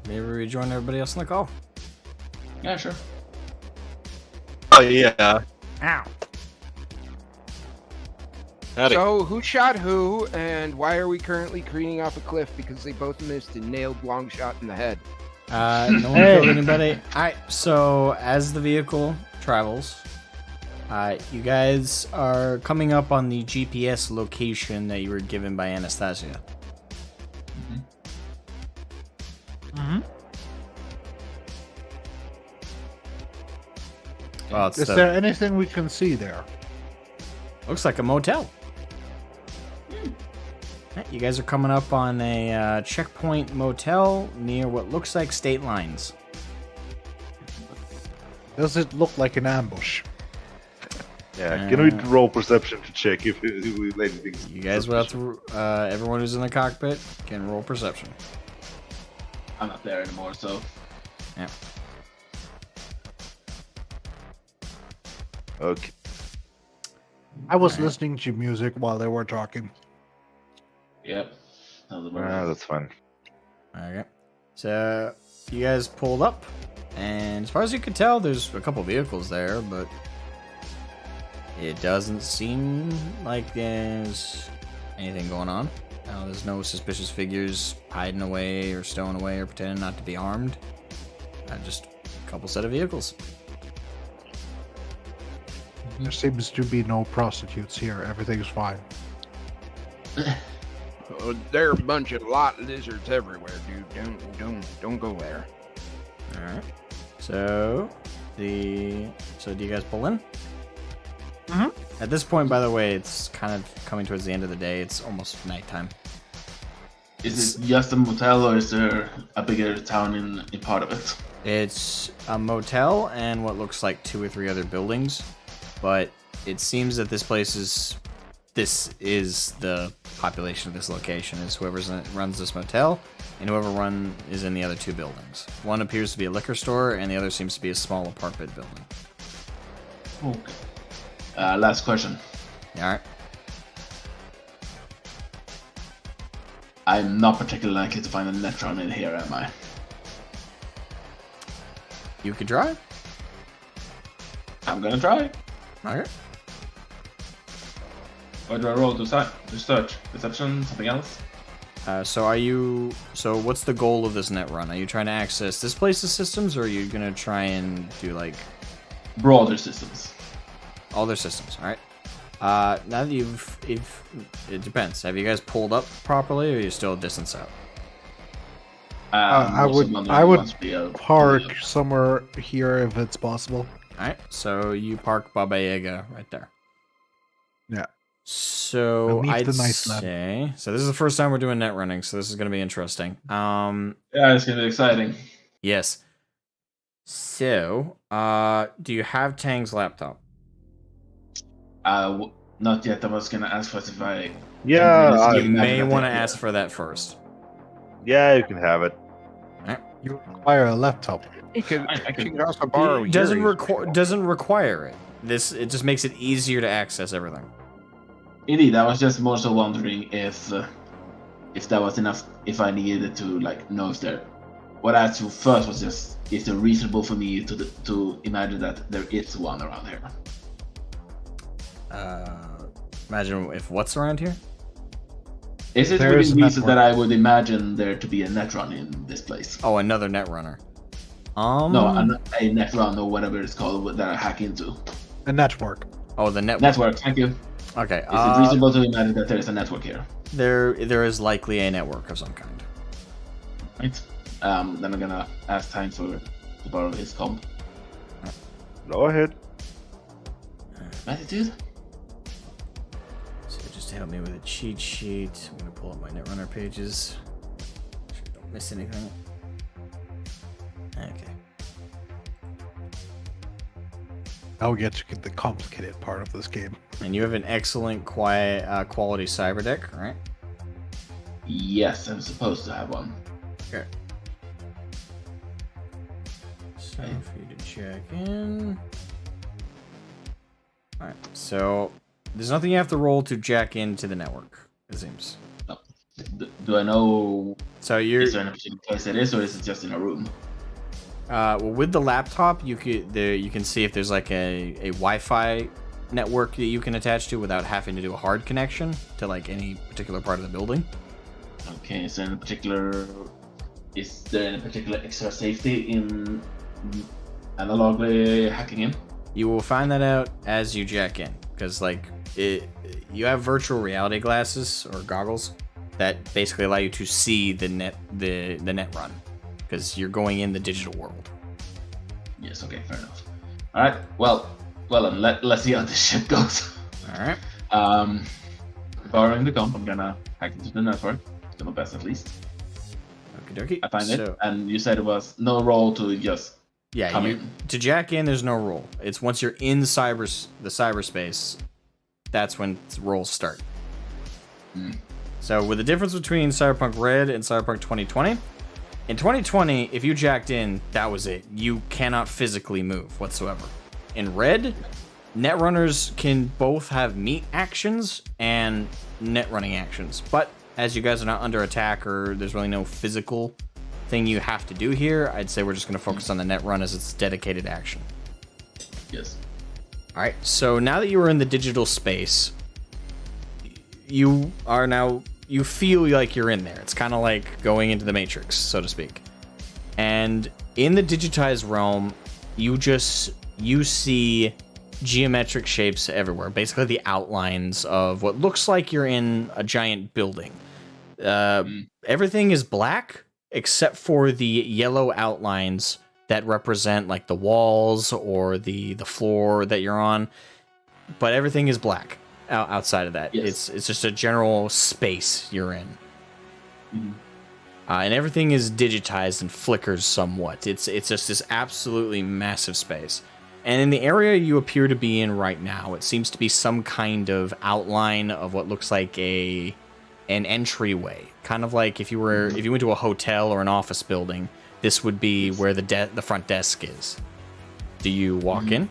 Maybe rejoin everybody else on the call. Yeah, sure. Oh yeah. Ow. Howdy. So, who shot who, and why are we currently careening off a cliff because they both missed and nailed Longshot in the head? No one killed anybody. Alright, so as the vehicle travels, you guys are coming up on the GPS location that you were given by Anastasia. Well, it's Is there anything we can see there? looks like a motel. Alright, you guys are coming up on a checkpoint motel near what looks like state lines. Does it look like an ambush? Yeah, can we roll perception to check if we let things? You guys will have to, everyone who's in the cockpit can roll perception. I'm not there anymore, so. Yeah. Okay. I was listening to music while they were talking. Yep. That's fine. Okay. So, you guys pulled up, and as far as you can tell, there's a couple vehicles there, but it doesn't seem like there's anything going on. There's no suspicious figures hiding away or stowing away or pretending not to be armed. Just a couple set of vehicles. There seems to be no prostitutes here. Everything's fine. There are a bunch of lot lizards everywhere, dude. Don't go there. All right. So do you guys pull in? At this point, by the way, it's kind of coming towards the end of the day. It's almost nighttime. Is it just a motel, or is there a bigger town in part of it? It's a motel and what looks like 2 or 3 other buildings, but it seems that this is the population of this location, is whoever runs this motel, and whoever is in the other 2 buildings. One appears to be a liquor store, and the other seems to be a small apartment building. Okay. Last question. Alright. I'm not particularly likely to find a Netron in here, am I? You could try. I'm gonna try. Alright. What do I roll to search? Perception? Something else? So what's the goal of this net run? Are you trying to access this place's systems, or are you gonna try and do like Broader systems. all their systems? All right. Now that it depends. Have you guys pulled up properly, or are you still a distance out? I would park somewhere here if it's possible. Alright, so you park Baba Yaga right there. Yeah. So Beneath I'd the nice lab. say... So this is the first time we're doing net running, so this is going to be interesting. Yeah, it's gonna be exciting. Yes. So, do you have Tang's laptop? Not yet. I was gonna ask first if I. Yeah, You may want to ask for that first. yeah, you can have it. You require a laptop. You could, I you could- could also borrow It doesn't Yuri's. doesn't require it. It just makes it easier to access everything. Indeed, I was just more so wondering if that was enough. If I needed to know if there. What I asked you first was just, is it reasonable for me to imagine that there is one around here? Imagine if what's around here? Is it There is within a reason network. that I would imagine there to be a net run in this place? Oh, another net runner. No, a net run or whatever it's called that I hack into. A network. Oh, the network. Network, thank you. Okay. Is it reasonable to imagine that there is a network here? There is likely a network of some kind. Right. Then I'm gonna ask Time to borrow his comp. Go ahead. Attitude? So just to help me with a cheat sheet, I'm gonna pull up my netrunner pages. Sure don't miss anything. Okay. I'll get you the complicated part of this game. And you have an excellent quality cyber deck, right? Yes, I'm supposed to have one. Okay. So for you to check in. Alright, so there's nothing you have to roll to jack into the network, it seems. Do I know? So you're Is there any particular place it is, or is it just in a room? well, with the laptop, you can see if there's like a Wi-Fi network that you can attach to without having to do a hard connection to like any particular part of the building. Okay, is there any particular extra safety in analogly hacking in? You will find that out as you jack in, because you have virtual reality glasses or goggles that basically allow you to see the net run, because you're going in the digital world. Yes. Okay. Fair enough. All right. Well. Then let's see how this shit goes. All right. Borrowing the comp, I'm gonna hack into the network. Do my best at least. Okie dokie. I find it, and you said it was no roll to just Yeah, come in. to jack in, there's no roll. It's once you're in the cyberspace, that's when rolls start. So with the difference between Cyberpunk Red and Cyberpunk 2020, in 2020, if you jacked in, that was it. You cannot physically move whatsoever. In Red, netrunners can both have meat actions and net running actions, but as you guys are not under attack or there's really no physical thing you have to do here, I'd say we're just going to focus on the net run as its dedicated action. Yes. All right, so now that you are in the digital space, you feel like you're in there. It's kind of like going into the Matrix, so to speak. And in the digitized realm, you see geometric shapes everywhere, basically the outlines of what looks like you're in a giant building. Everything is black except for the yellow outlines that represent like the walls or the floor that you're on, but everything is black outside of that. Yes. It's just a general space you're in. And everything is digitized and flickers somewhat. It's just this absolutely massive space. And in the area you appear to be in right now, it seems to be some kind of outline of what looks like an entryway. Kind of like if you went to a hotel or an office building, this would be where the front desk is. Do you walk in?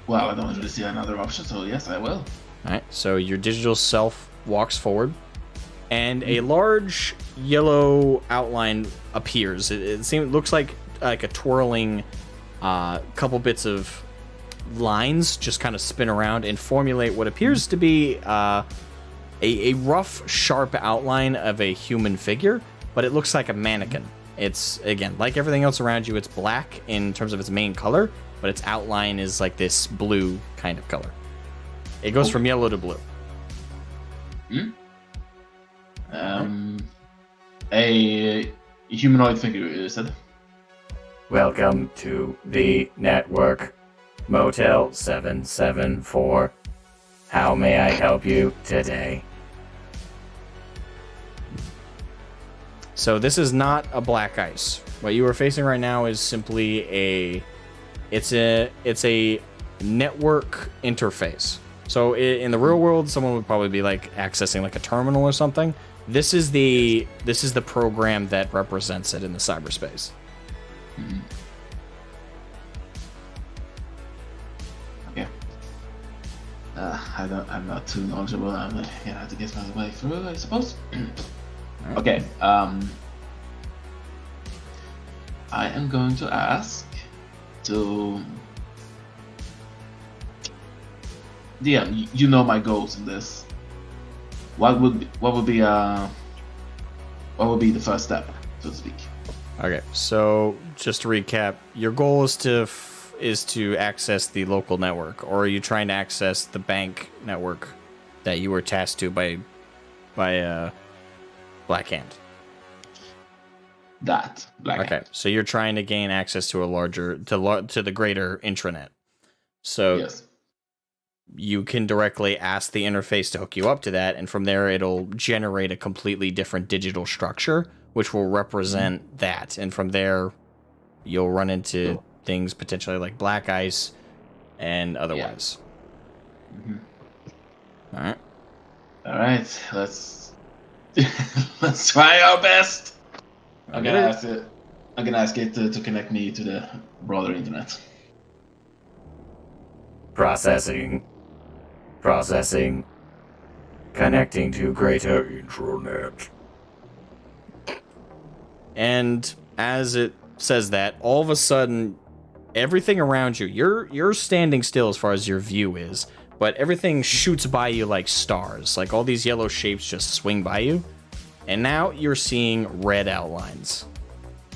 Well, I don't really see another option, so yes, I will. Alright, so your digital self walks forward, and a large yellow outline appears. It looks like a twirling couple bits of lines just kind of spin around and formulate what appears to be a rough, sharp outline of a human figure, but it looks like a mannequin. It's, again, like everything else around you, it's black in terms of its main color, but its outline is like this blue kind of color. It goes from yellow to blue. A humanoid figure, you said? Welcome to the network. Motel 774. How may I help you today? So this is not a black ice. What you are facing right now is simply it's a network interface. So in the real world, someone would probably be like accessing like a terminal or something. This is the program that represents it in the cyberspace. Mm-hmm. Okay. I'm not too knowledgeable. I'm gonna have to get my way through, I suppose. Right. Okay. I am going to ask to. DM, you know my goals in this. What would be the first step, so to speak? Okay, so just to recap, your goal is to access the local network, or are you trying to access the bank network that you were tasked to by Blackhand? That Blackhand. Okay, so you're trying to gain access to to the greater intranet. So yes. You can directly ask the interface to hook you up to that, and from there it'll generate a completely different digital structure, which will represent that. And from there, you'll run into things potentially like black ice and otherwise. Yeah. Mm-hmm. All right. Let's try our best. I'm gonna ask it to connect me to the broader internet. Processing. Connecting to greater intranet. And as it says that, all of a sudden, everything around you, you're standing still as far as your view is, but everything shoots by you like stars. Like all these yellow shapes just swing by you. And now you're seeing red outlines.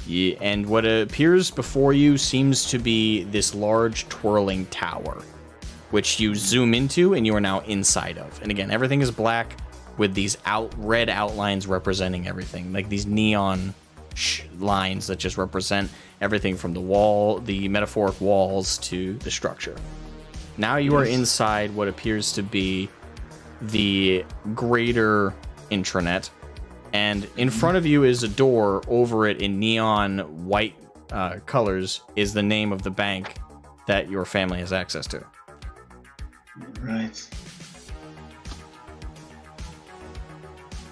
And what appears before you seems to be this large twirling tower, which you zoom into and you are now inside of. And again, everything is black with these red outlines representing everything, like these neon lines that just represent everything from the metaphoric walls to the structure. Now you are inside what appears to be the greater intranet, and in front of you is a door. Over it in neon white colors is the name of the bank that your family has access to. Right.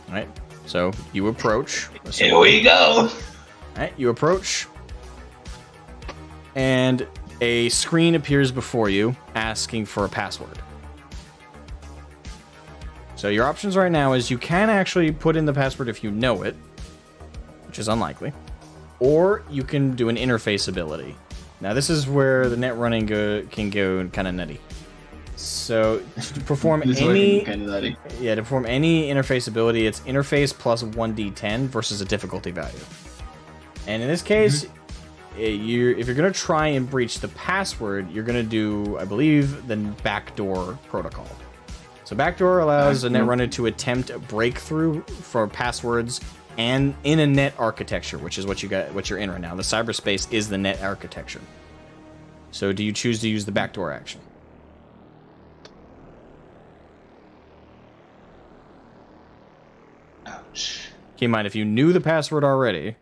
All right. So you approach. Here we go. All right. You approach, and a screen appears before you asking for a password. So your options right now is you can actually put in the password if you know it, which is unlikely, or you can do an interface ability. Now this is where the net running can go kind of nutty. So to perform to perform any interface ability, it's interface plus 1d10 versus a difficulty value. And in this case, if you're going to try and breach the password, you're going to do, I believe, the backdoor protocol. So backdoor allows a netrunner to attempt a breakthrough for passwords and in a net architecture, which is what you're in right now. The cyberspace is the net architecture. So do you choose to use the backdoor action? Ouch. Keep in mind, if you knew the password already,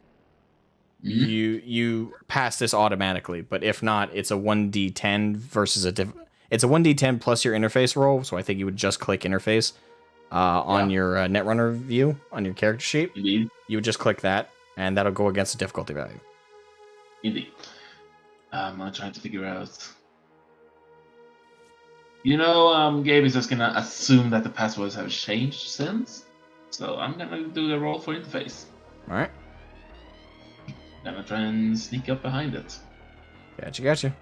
you pass this automatically. But if not, it's a 1d10 versus it's a 1d10 plus your interface roll. So I think you would just click interface on your netrunner view on your character sheet. Indeed. You would just click that, and that'll go against the difficulty value. Indeed. I'm trying to figure out. Gabe is just gonna assume that the passwords have changed since. So I'm gonna do the roll for interface. Alright. Gonna try and sneak up behind it. Gotcha.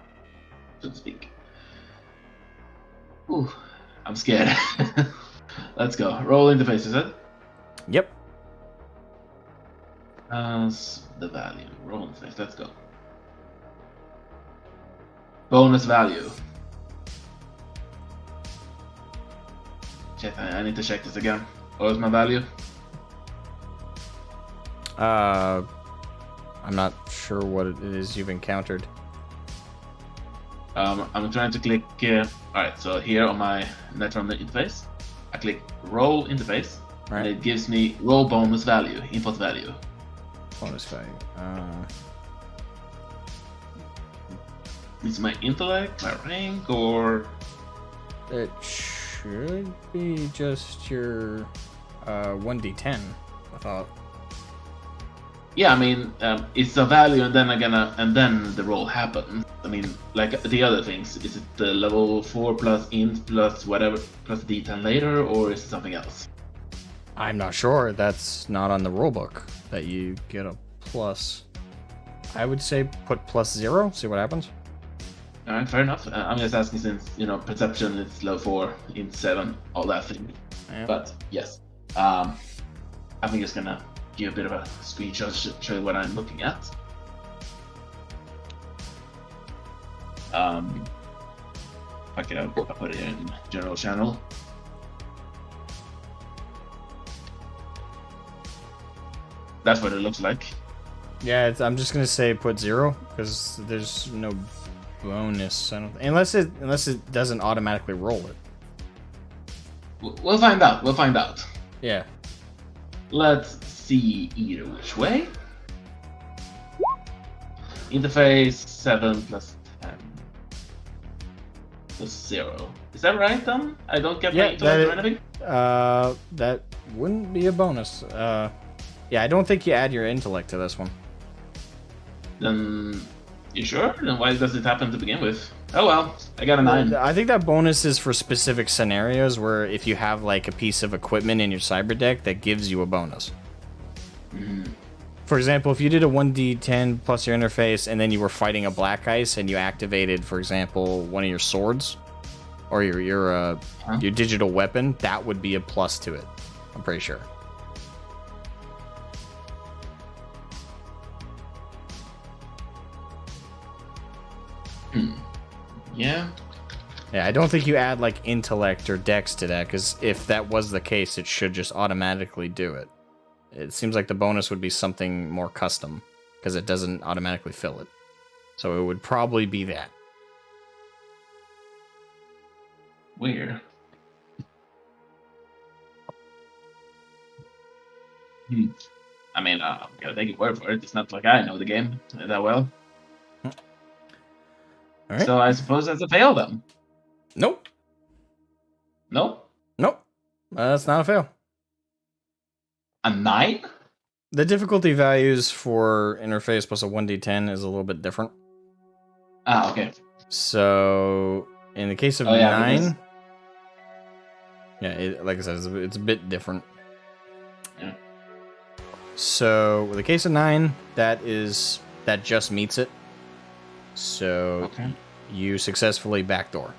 So to speak. Ooh, I'm scared. Let's go. Roll interface, is it? Yep. The value. Roll interface, let's go. Bonus value. Shit, I need to check this again. What was my value? I I'm not sure what it is you've encountered. I'm trying to click. Alright, so here on my Netron interface, I click roll interface, Right. and it gives me roll bonus value, input value. Bonus value. Is my intellect, my rank, or It should be just your 1d10, I thought. yeah, I mean, it's a value, and then the roll happens. I mean, like the other things, is it the level 4 plus int plus whatever plus d10 later, or is it something else? I'm not sure. That's not on the rulebook that you get a plus. I would say put +0, see what happens. All right, fair enough. I'm just asking since perception is level 4, int 7, all that thing. Yeah. But yes, I'm just gonna give a bit of a screenshot, show you what I'm looking at. Okay, I'll put it in general channel. That's what it looks like. Yeah, I'm just gonna say put 0 because there's no bonus. I don't, unless it doesn't automatically roll it. We'll find out. We'll find out. Yeah. Let's see either which way. Interface 7 plus 10 plus 0. Is that right then? I don't get my intellect or anything? That wouldn't be a bonus. Yeah, I don't think you add your intellect to this one. Then, you sure? Then why does it happen to begin with? Oh well, I got a 9. I think that bonus is for specific scenarios where if you have like a piece of equipment in your cyber deck that gives you a bonus. Mm-hmm. For example, if you did a 1d10 plus your interface and then you were fighting a black ice and you activated, for example, one of your swords or your digital weapon, that would be a plus to it. I'm pretty sure. Yeah. Yeah, I don't think you add like intellect or dex to that, because if that was the case, it should just automatically do it. It seems like the bonus would be something more custom, because it doesn't automatically fill it. So it would probably be that. Weird. I mean, I'm gonna take your word for it. It's not like I know the game that well. All right. So I suppose that's a fail then. Nope. Nope. Nope. That's not a fail. A 9? The difficulty values for interface plus a 1d10 is a little bit different. Ah, okay. So in the case of 9, like I said, it's a bit different. Yeah. So with the case of 9, that just meets it. So you successfully backdoor.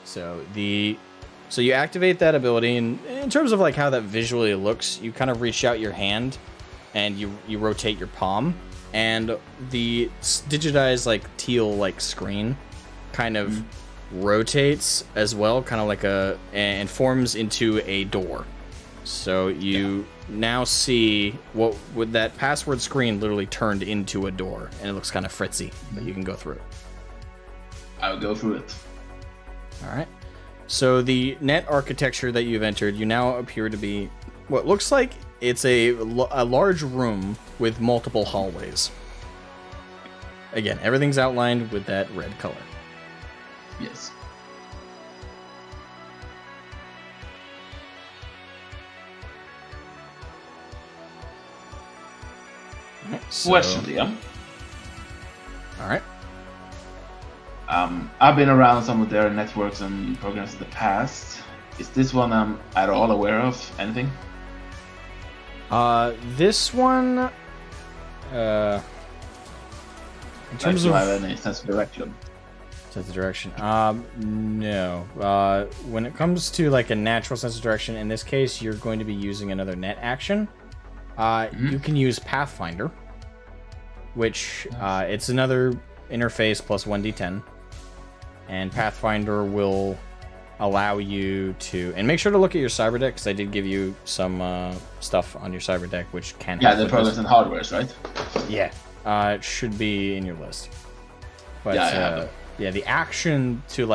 So you activate that ability, and in terms of like how that visually looks, you kind of reach out your hand and you rotate your palm, and the digitized like teal like screen kind of rotates as well, kind of like and forms into a door. So you now see what with that password screen literally turned into a door, and it looks kind of fritzy, but you can go through it. I'll go through it. All right. So the net architecture that you've entered, you now appear to be what looks like it's a large room with multiple hallways. Again, everything's outlined with that red color. Yes. Question, Liam. All right. I've been around some of their networks and programs in the past. Is this one I'm at all aware of? Anything? This one, in terms do of I have any sense of direction? Sense of direction. No. When it comes to like a natural sense of direction, in this case, you're going to be using another net action. You can use Pathfinder, which it's another interface plus 1d10, and Pathfinder will allow you to, and make sure to look at your cyber deck, because I did give you some stuff on your cyber deck which can help the with programs this. and hardwares, right? Yeah. It should be in your list. But Yeah, I have it. yeah, the action to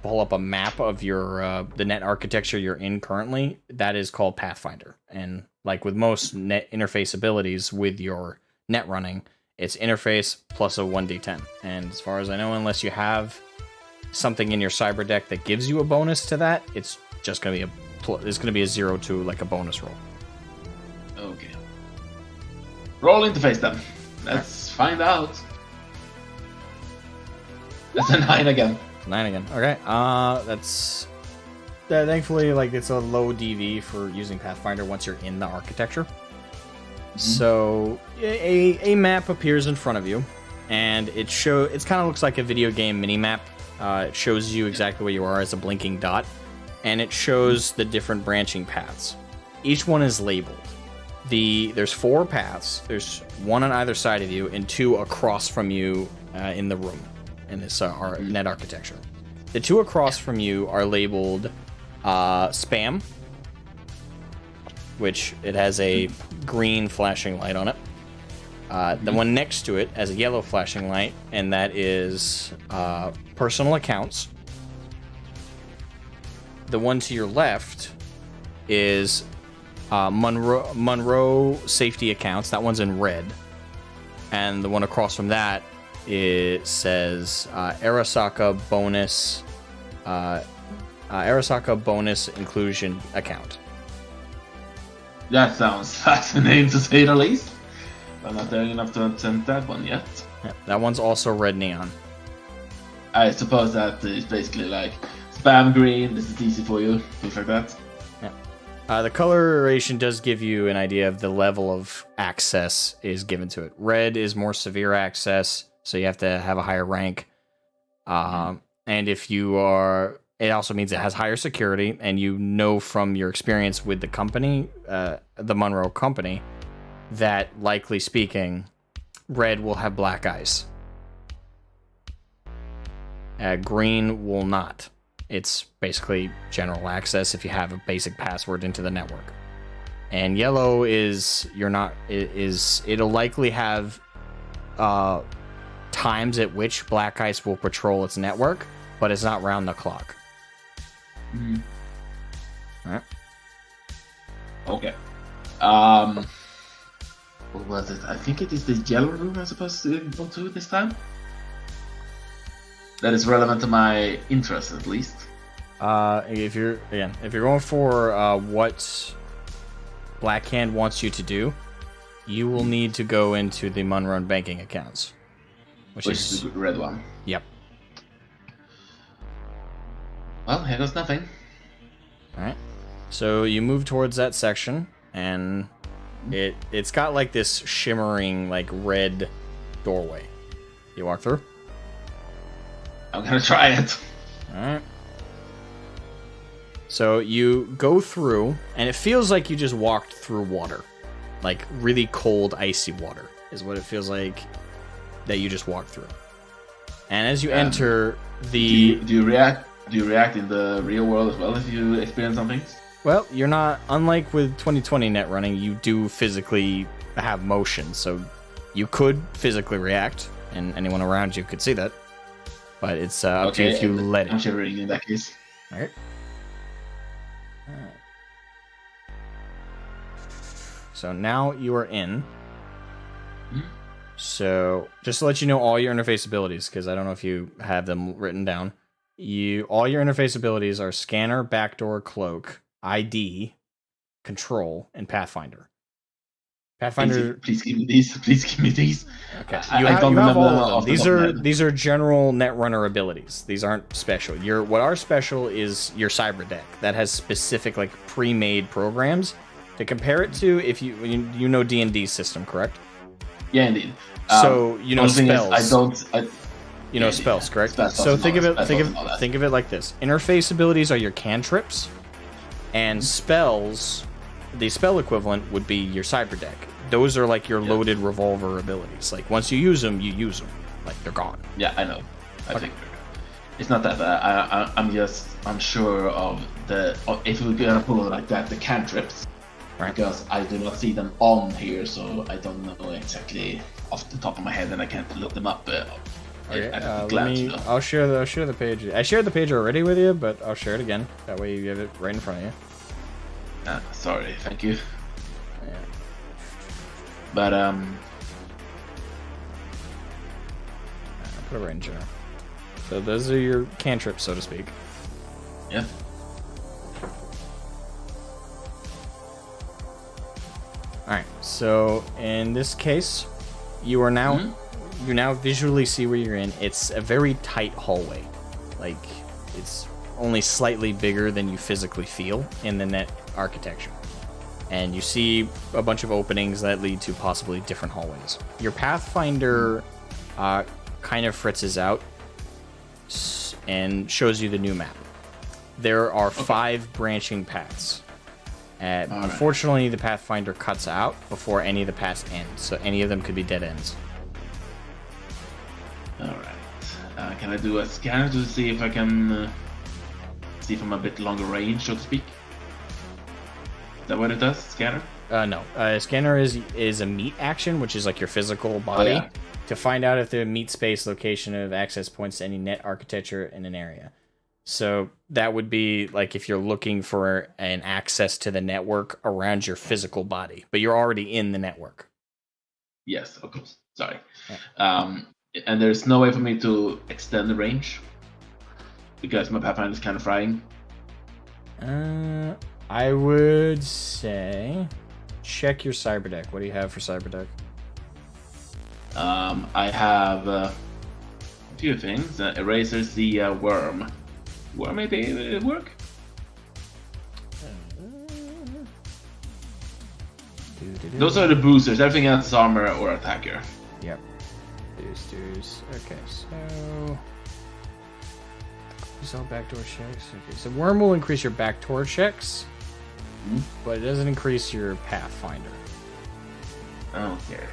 pull up a map of your the net architecture you're in currently, that is called Pathfinder. And like with most net interface abilities with your net running, it's interface plus a 1d10. And as far as I know, unless you have something in your cyber deck that gives you a bonus to that, it's just gonna be a 0 to like a bonus roll. Okay. Roll interface then. Let's find out. That's a 9 again. 9 again. Okay. That's thankfully like it's a low DV for using Pathfinder once you're in the architecture. Mm-hmm. So a map appears in front of you, and it kind of looks like a video game mini map. It shows you exactly where you are as a blinking dot, and it shows the different branching paths. Each one is labeled. There's 4 paths. There's 1 on either side of you, and 2 across from you in the room in this net architecture. The 2 across from you are labeled spam, which it has a green flashing light on it. The one next to it has a yellow flashing light, and that is personal accounts. The one to your left is Monroe safety accounts. That one's in red. And the one across from that, it says Arasaka bonus inclusion account. That sounds fascinating to say the least. I'm not daring enough to attempt that one yet. Yeah, that one's also red neon. I suppose that is basically like spam green, this is easy for you, things like that. Yeah. The coloration does give you an idea of the level of access is given to it. Red is more severe access, so you have to have a higher rank. And if you are... It also means it has higher security, and you know from your experience with the company, the Monroe company, that likely speaking, red will have black eyes. Green will not. It's basically general access if you have a basic password into the network. And yellow is it'll likely have times at which black ice will patrol its network, but it's not round the clock. Mm-hmm. All right. Okay. What was it? I think it is the yellow room I'm supposed to go to this time. That is relevant to my interest, at least. If you're going for what Blackhand wants you to do, you will need to go into the Monroe banking accounts, which is the red one. Yep. Well, here goes nothing. All right. So you move towards that section, and it's got like this shimmering like red doorway. You walk through. I'm gonna try it. All right. So you go through, and it feels like you just walked through water, like really cold, icy water, is what it feels like that you just walked through. And as you enter the, do you react? Do you react in the real world as well if you experience something? Well, you're not, unlike with 2020 net running, you do physically have motion, so you could physically react, and anyone around you could see that. But it's up to you if you let it. I'm shivering in that case. Alright. So now you are in. So just to let you know all your interface abilities, because I don't know if you have them written down. All your interface abilities are Scanner, Backdoor, Cloak, ID, Control, and Pathfinder. Pathfinder. Please give me these. Please give me these. Okay. I don't remember all of them. These are general Netrunner abilities. These aren't special. What are special is your cyber deck that has specific like pre-made programs to compare it to. If you know D&D system, correct? Yeah, indeed. So you know spells. You know spells, correct? So think of it like this: interface abilities are your cantrips, and spells. The spell equivalent would be your cyber deck. Those are like your loaded revolver abilities. Like once you use them, like they're gone. Yeah, I know. I think it's not that bad. I'm just unsure of if we're gonna pull it like that, the cantrips. Right. Because I do not see them on here, so I don't know exactly off the top of my head, and I can't look them up. Okay, at a glance, you know. I'll share the page. I shared the page already with you, but I'll share it again. That way you have it right in front of you. Sorry, thank you. Yeah. But I'll put it right in general. So those are your cantrips, so to speak. yeah. Alright, so in this case, you are now you now visually see where you're in. It's a very tight hallway. Like, it's only slightly bigger than you physically feel in the net architecture. And you see a bunch of openings that lead to possibly different hallways. Your Pathfinder kind of fritzes out and shows you the new map. There are 5 branching paths. Unfortunately, the Pathfinder cuts out before any of the paths end, so any of them could be dead ends. Alright. Can I do a scan to see if I can see from a bit longer range, so to speak? Is that what it does? Scanner? No. Scanner is a meet action, which is like your physical body, to find out if the meet space location of access points to any net architecture in an area. So that would be like if you're looking for an access to the network around your physical body, but you're already in the network. Yes, of course. Sorry. Yeah. And there's no way for me to extend the range because my Pathfinder is kind of frying. I would say check your cyber deck. What do you have for cyber deck? I have a few things. Eraser's the worm. Worm maybe work? Those are the boosters. Everything else is armor or attacker. Yep. Boosters. Okay, so these all backdoor checks. Okay, so worm will increase your backdoor checks, but it doesn't increase your Pathfinder. Okay.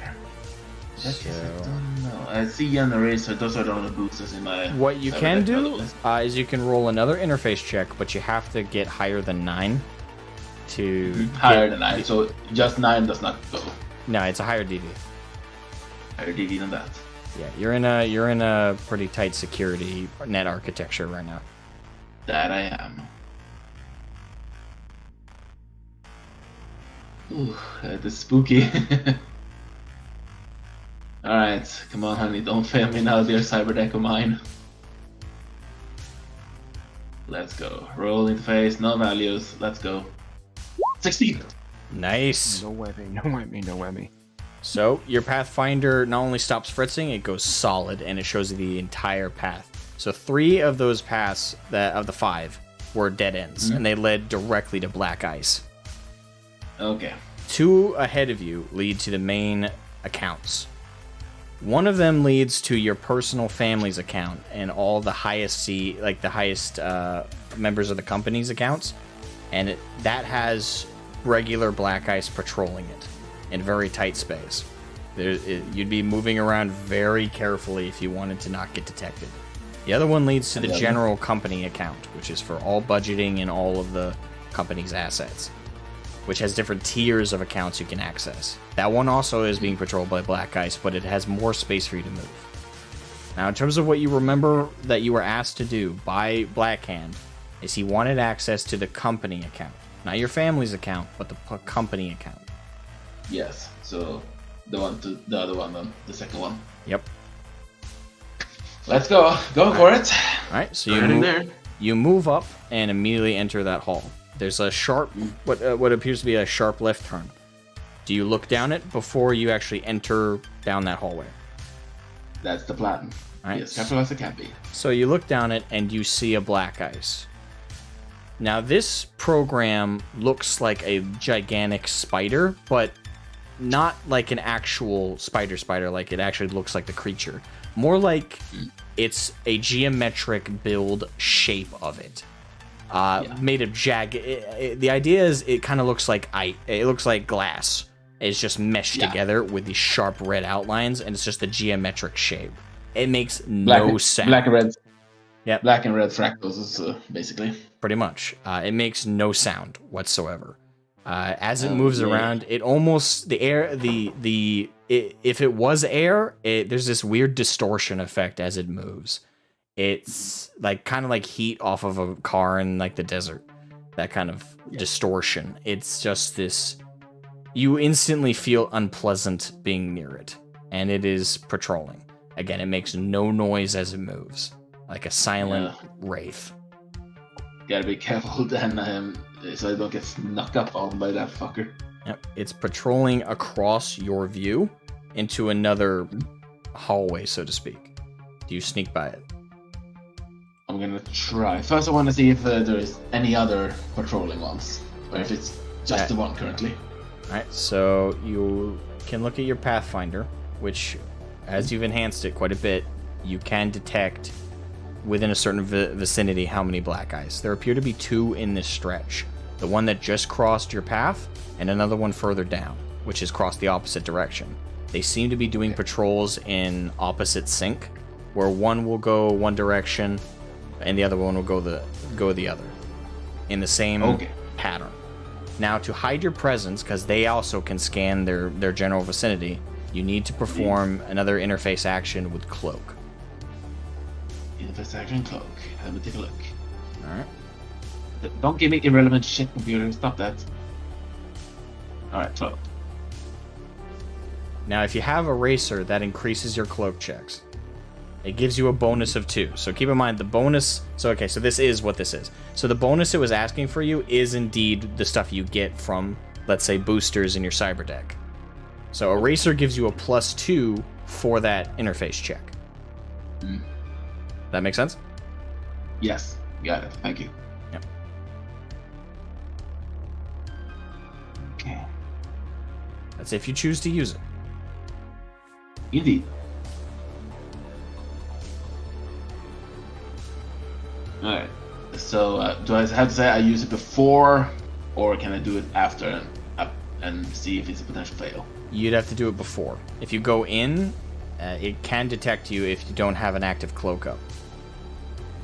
So, I don't know. I see an eraser. Those are the only boosters in my. What you can do is you can roll another interface check, but you have to get higher than 9 to higher than 9. So just 9 does not go. No, it's a higher DV. Higher DV than that. Yeah, you're in a pretty tight security net architecture right now. That I am. Ooh, that is spooky. Alright, come on honey, don't fail me now, dear cyber deck of mine. Let's go. Roll interface, no values, let's go. 16! Nice! No whammy, no whammy, no whammy. So, your Pathfinder not only stops fritzing, it goes solid, and it shows you the entire path. So 3 of those paths, of the 5, were dead ends, and they led directly to black ice. Okay. 2 ahead of you lead to the main accounts. One of them leads to your personal family's account and all the highest members of the company's accounts, and that has regular black ice patrolling it in very tight space. You'd be moving around very carefully if you wanted to not get detected. The other one leads to the general company account, which is for all budgeting and all of the company's assets, which has different tiers of accounts you can access. That one also is being patrolled by Black Ice, but it has more space for you to move. Now, in terms of what you remember that you were asked to do by Blackhand, is he wanted access to the company account. Not your family's account, but the company account. Yes, so the other one then, the second one. Yep. Let's go. Go for it. Alright, so you move up and immediately enter that hall. There's a sharp, what appears to be a sharp left turn. Do you look down it before you actually enter down that hallway? That's the plan. Right. Yes, careful as it can be. So you look down it and you see a black ice. Now this program looks like a gigantic spider, but not like an actual spider, like it actually looks like the creature. More like it's a geometric build shape of it. Made of the idea is it kind of looks like it looks like glass. It's just meshed together with these sharp red outlines, and it's just a geometric shape. It makes no sound. Black and red. Yep. Black and red fractals is basically. Pretty much. It makes no sound whatsoever. As it moves around, it almost if it was air, there's this weird distortion effect as it moves. It's like kind of like heat off of a car in like the desert. That kind of distortion. It's just this. You instantly feel unpleasant being near it, and it is patrolling. Again, it makes no noise as it moves, like a silent wraith. Gotta be careful then, so I don't get snuck up on by that fucker. Yep, it's patrolling across your view into another hallway, so to speak. Do you sneak by it? I'm gonna try. First, I want to see if there is any other patrolling ones, or if it's just the one currently. Alright, so you can look at your Pathfinder, which, as you've enhanced it quite a bit, you can detect within a certain vicinity how many black eyes. There appear to be 2 in this stretch. The one that just crossed your path, and another one further down, which has crossed the opposite direction. They seem to be doing patrols in opposite sync, where one will go one direction, and the other one will go the other, in the same pattern. Now, to hide your presence, because they also can scan their general vicinity, you need to perform another interface action with Cloak. Interface action, Cloak. Let me take a look. Alright. Don't give me irrelevant shit, computer. Stop that. Alright, Cloak. Now, if you have a racer, that increases your Cloak checks. It gives you a bonus of 2. So keep in mind the bonus. So this is what this is. So the bonus it was asking for you is indeed the stuff you get from, let's say, boosters in your cyber deck. So a racer gives you a +2 for that interface check. That make sense? Yes, got it. Thank you. Yep. Okay. That's if you choose to use it. Indeed. Alright, so do I have to say I use it before, or can I do it after and see if it's a potential fail? You'd have to do it before. If you go in, it can detect you if you don't have an active cloak up.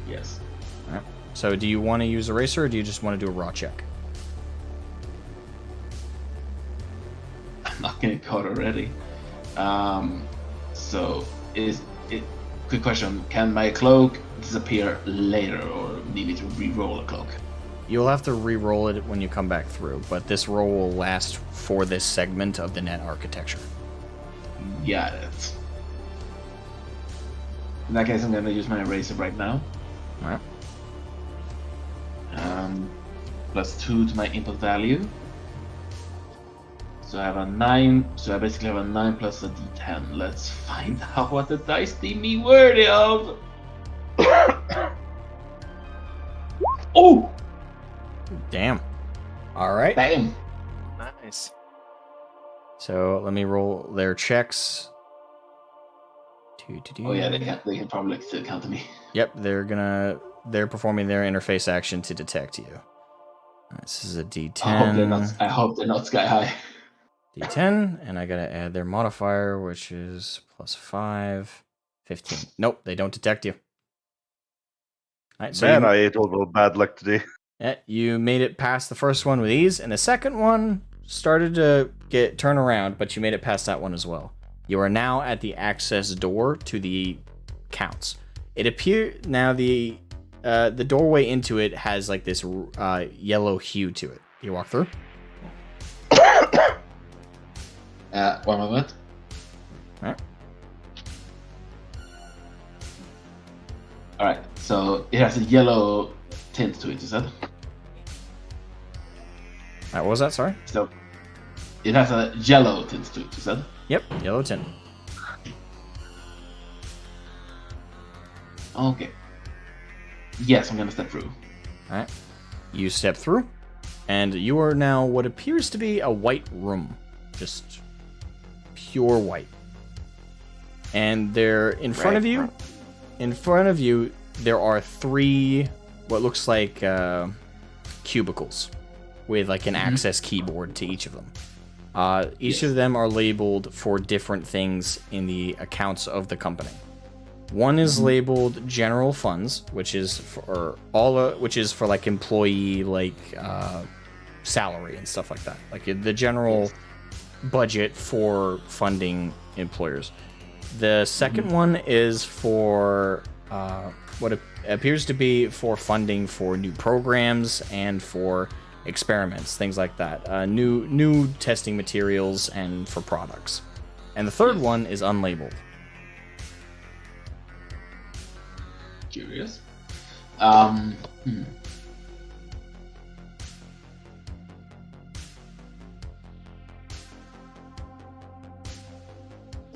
Yes. Alright. So do you want to use a racer, or do you just want to do a raw check? I'm not getting caught already. So is it? Quick question: can my cloak disappear later, or need me to re-roll a cloak? You'll have to re-roll it when you come back through, but this roll will last for this segment of the net architecture. Got it. In that case, I'm going to use my eraser right now. Alright. +2 to my input value. So I have a 9. So I basically have a 9 plus a d10. Let's find out what the dice deem me worthy of. Oh! Damn. Alright. Damn. Nice. So let me roll their checks. Oh yeah, they can probably still count to me. Yep, they're performing their interface action to detect you. This is a D10. I hope they're not sky high. D10, and I gotta add their modifier, which is +5, 15. Nope, they don't detect you. Alright, so Man, I ate a little bad luck today. Yeah, you made it past the first one with ease, and the second one started to turn around, but you made it past that one as well. You are now at the access door to the counts. It appears now the doorway into it has like this yellow hue to it. You walk through. One moment. Alright. Alright, so it has a yellow tint to it, you said? What was that? Sorry? So it has a yellow tint to it, you said? Yep, yellow tint. Okay. Yes, I'm gonna step through. Alright. You step through, and you are now what appears to be a white room. Just pure white. And there, in front of you, there are 3 what looks like cubicles with like an access keyboard to each of them. Each of them are labeled for different things in the accounts of the company. One is labeled general funds, which is for like employee salary and stuff like that. Like the general budget for funding employers. The second one is for what appears to be for funding for new programs and for experiments, things like that. New testing materials and for products. And the third one is unlabeled. Curious.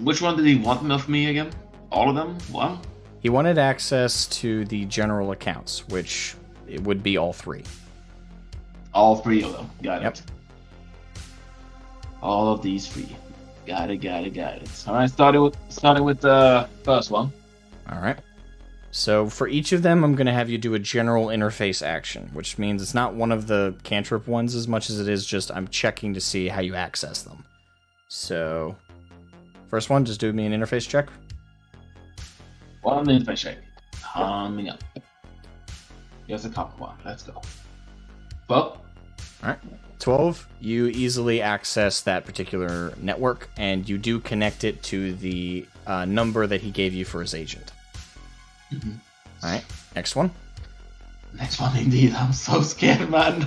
Which one did he want of me again? All of them? One? He wanted access to the general accounts, which it would be all three. All three of them. Got Yep. it. All of these three. Got it. All right, starting with the first one. All right. So for each of them, I'm going to have you do a general interface action, which means it's not one of the cantrip ones as much as it is just I'm checking to see how you access them. So, first one, just do me an interface check. One interface check. Coming up. Here's a copper one. Let's go. Well, All right. 12, you easily access that particular network, and you do connect it to the number that he gave you for his agent. All right. Next one. next one indeed. I'm so scared, man.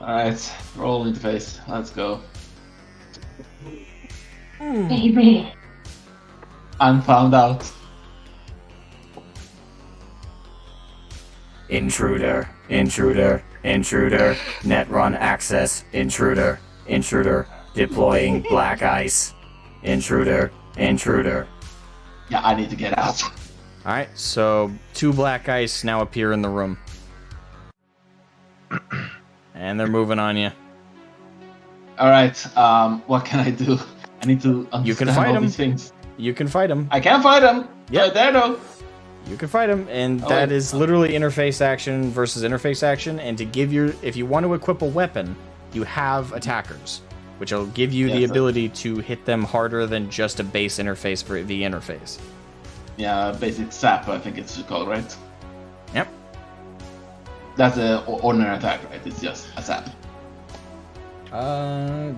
Alright, roll interface. Let's go. Baby. I'm found out. Intruder, net run access, intruder, deploying black ice, intruder. Yeah, I need to get out. Alright, so 2 black ice now appear in the room. And they're moving on you. Alright, what can I do? I need to understand You can fight all them. these things. You can fight them. I can fight them! Yep. Right there though! You can fight them, and Oh, that wait. is literally interface action versus interface action. And to give if you want to equip a weapon, you have attackers, which will give you the Yes, ability to hit them harder than just a base interface for the interface. Yeah, basic sap, I think it's called, right? Yep. That's an ordinary attack, right? It's just a sap.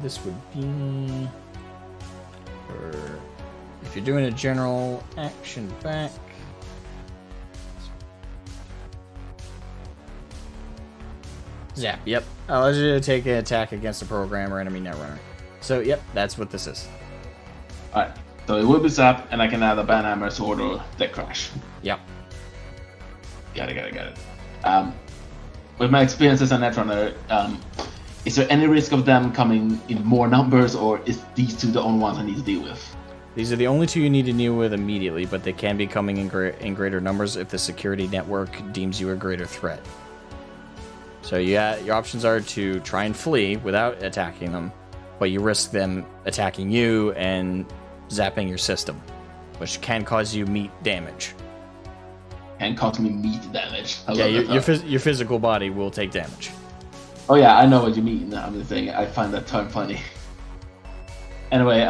This would be for if you're doing a general action back. Zap, yep. Allows you to take an attack against a program or enemy netrunner. So, yep, that's what this is. Alright, so it will be sap, and I can add a banhammer, sword, or deck crash. Yep. Got it. With my experience as a netrunner, is there any risk of them coming in more numbers, or is these two the only ones I need to deal with? These are the only two you need to deal with immediately, but they can be coming in greater numbers if the security network deems you a greater threat. So yeah, your options are to try and flee without attacking them, but you risk them attacking you and zapping your system, which can cause you meat damage. Can cause me meat damage. I Yeah, love that your physical body will take damage. Oh yeah, I know what you mean. I'm just saying, I find that term funny. Anyway,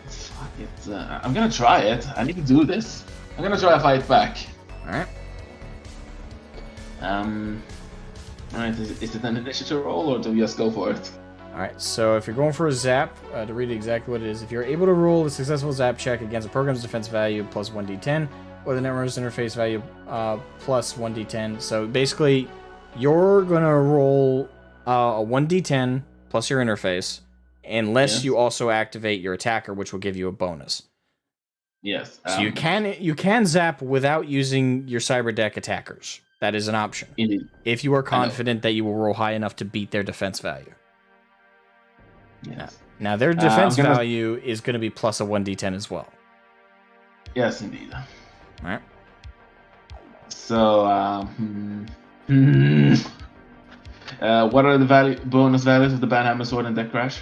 fuck it. I'm gonna try it. I need to do this. I'm gonna try to fight back. Alright. Alright, is it an initiative roll, or do we just go for it? Alright, so if you're going for a zap, to read exactly what it is, if you're able to roll a successful zap check against a program's defense value plus 1d10, or the network's interface value plus 1d10, so basically, you're gonna roll a 1d10 plus your interface, unless you also activate your attacker, which will give you a bonus. Yes. So you can zap without using your cyber deck attackers. That is an option. Indeed. If you are confident that you will roll high enough to beat their defense value. Yes. Now their defense I'm gonna- value is going to be plus a 1d10 as well. Yes, indeed. Alright. So, what are the bonus values of the banhammer, sword, and deck crash?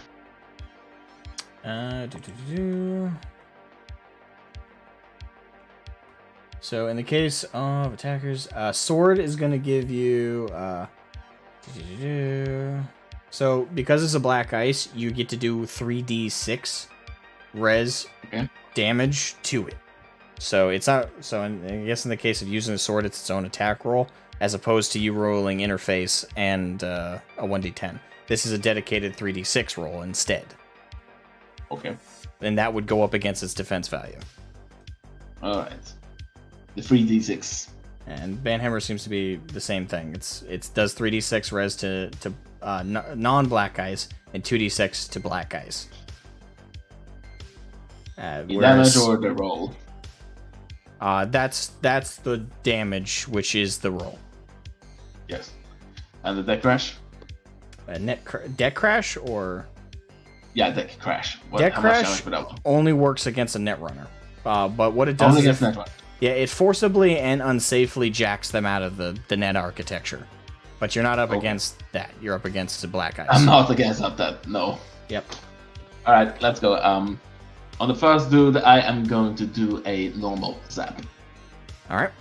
So in the case of attackers, sword is going to give you so because it's a black ice, you get to do 3d6 res damage to it. So it's not. So I guess in the case of using the sword, it's its own attack roll, as opposed to you rolling interface and a 1d10. This is a dedicated 3d6 roll instead. Okay. And that would go up against its defense value. All right. The 3d6. And Banhammer seems to be the same thing. It does 3d6 res to non-black guys and 2d6 to black guys. The damage or the roll? That's the damage, which is the roll. Yes. And the deck crash? Deck crash or? Yeah, deck crash. Deck crash only works against a net runner. But what it does only is against net runner. Yeah, it forcibly and unsafely jacks them out of the net architecture. But you're not up against that. You're up against the black guys. I'm not against that, no. Yep. Alright, let's go. On the first dude, I am going to do a normal zap. Alright.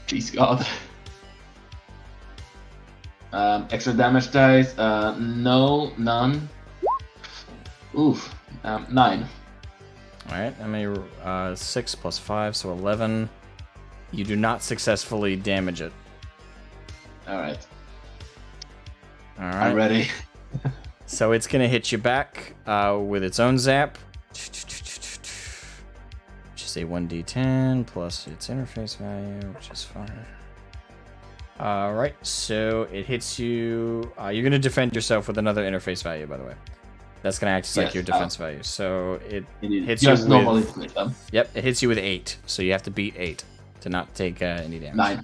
Please God. Extra damage dice, no, none. Oof, 9. Alright, I mean, 6 plus 5, so 11. You do not successfully damage it. Alright. Alright. I'm ready. So it's going to hit you back with its own zap. Which is a 1d10 plus its interface value, which is fine. Alright, so it hits you. You're going to defend yourself with another interface value, by the way. That's going to act as like your defense value. So it hits you with... Yep, it hits you with 8. So you have to beat 8 to not take any damage. 9.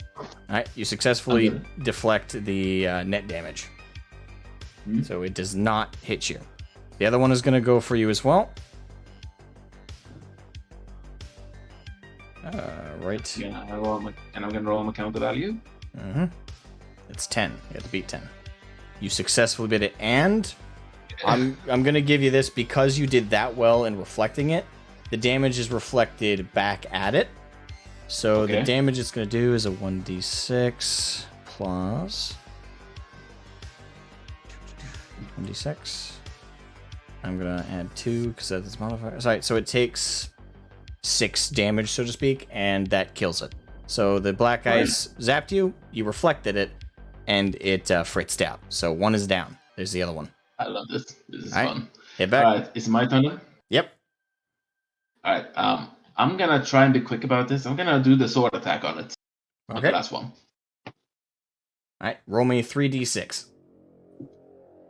Alright, you successfully deflect the net damage. So it does not hit you. The other one is going to go for you as well. Right. Yeah, and I'm going to roll my counter value. It's 10. You have to beat 10. You successfully beat it, and I'm going to give you this because you did that well in reflecting it. The damage is reflected back at it. So the damage it's going to do is a 1d6 plus 1d6. I'm going to add 2 because that's its modifier. Sorry, so it takes 6 damage, so to speak, and that kills it. So the black guys zapped you, you reflected it, and it fritzed out. So 1 is down. There's the other one. I love this. This is fun. Hit back. Alright, it's my turn then? Yep. Alright, I'm gonna try and be quick about this. I'm gonna do the sword attack on it. Okay. The last one. Alright, roll me 3d6.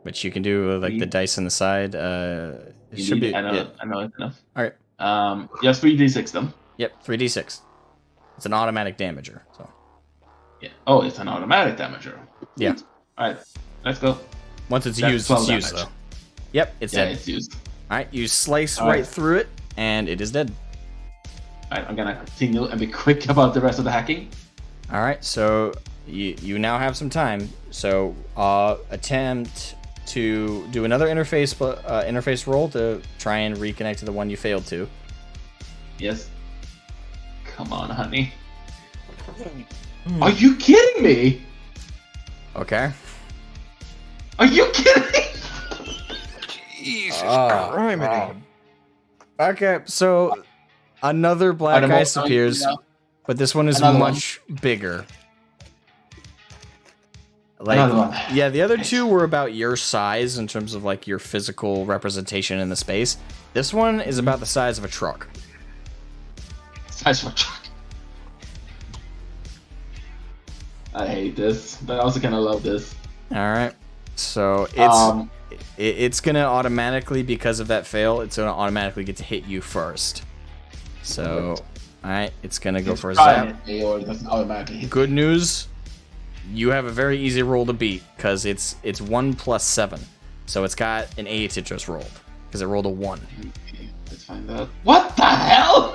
Which you can do like the dice on the side. It should be. I know it's enough. Alright. Just 3d6 then. Yep, 3d6. It's an automatic damager. So. Yeah. Oh, it's an automatic damager. Yeah. Alright, let's go. Once it's used, it's used though. Yep, it's dead. It's used. Alright, you slice right through it, and it is dead. Alright, I'm gonna continue and be quick about the rest of the hacking. Alright, so you now have some time. So attempt to do another interface roll to try and reconnect to the one you failed to. Yes. Come on, honey. Are you kidding me? Okay. Are you kidding? Jesus Christ. Okay, so another black ice appears, but this one is much bigger. Like, yeah, the other two were about your size in terms of like your physical representation in the space. This one is about the size of a truck. Size of a truck. I hate this, but I also kind of love this. All right, so it's gonna automatically, because of that fail, it's gonna automatically get to hit you first. So, all right, it's gonna go for a zap. Good news, you have a very easy roll to beat because it's 1 plus 7, so it's got an 8 it just rolled because it rolled a 1. Okay, let's find out. What the hell?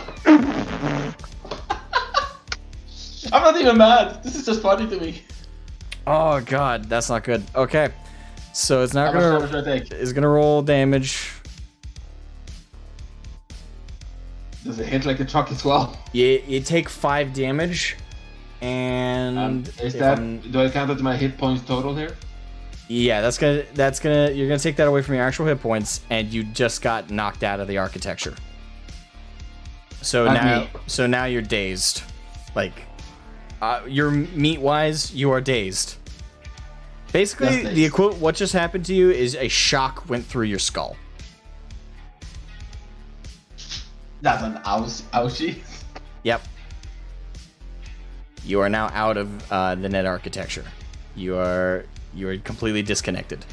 I'm not even mad. This is just funny to me. Oh god, that's not good. Okay, so it's not gonna roll damage. Does it hit like a truck as well? You take 5 damage, and is that? Do I count it to my hit points total here? Yeah, you're gonna take that away from your actual hit points, and you just got knocked out of the architecture. So now you're dazed. Like, you're meat-wise, you are dazed. Basically, the what just happened to you is a shock went through your skull. That's an ouchie. Yep. You are now out of the net architecture. You are completely disconnected.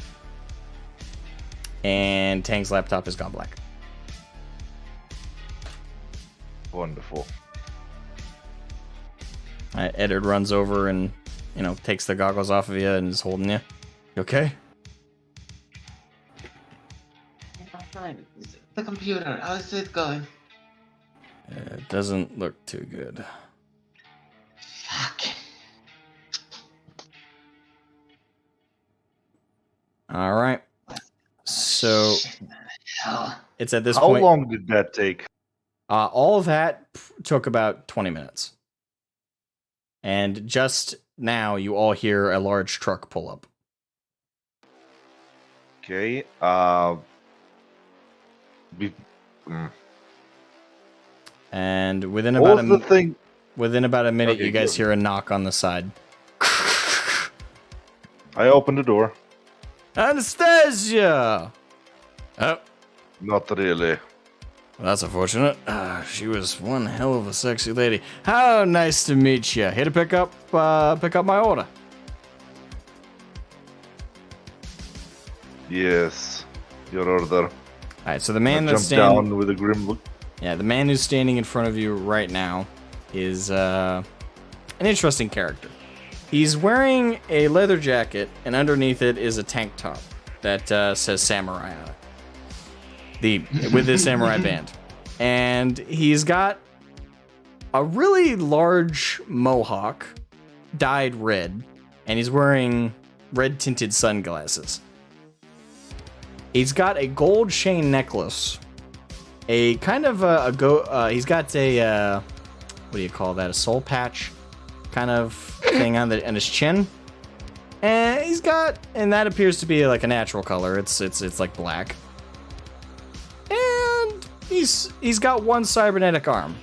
And Tang's laptop has gone black. Wonderful. Eddard runs over and, takes the goggles off of you and is holding you. You okay? I'm fine. The computer, how is it going? It doesn't look too good. Fuck. All right. So it's at this How point. How long did that take? All of that took about 20 minutes. And just now, you all hear a large truck pull up. Okay. And within about a minute, Okay, you guys good. hear a knock on the side. I opened the door. Anastasia! Oh, Not really. well, that's unfortunate. She was one hell of a sexy lady. How nice to meet you. Here to pick up my order. Yes. Your order. All right, so the man I that's jumped standing, down with a grim look. yeah, the man who's standing in front of you right now is an interesting character. He's wearing a leather jacket, and underneath it is a tank top that says samurai on it. With the samurai band. And he's got a really large mohawk, dyed red, and he's wearing red tinted sunglasses. He's got a gold chain necklace, a kind of he's got a what do you call that? A soul patch kind of thing on his chin. And that appears to be like a natural color. It's like black. And he's got one cybernetic arm.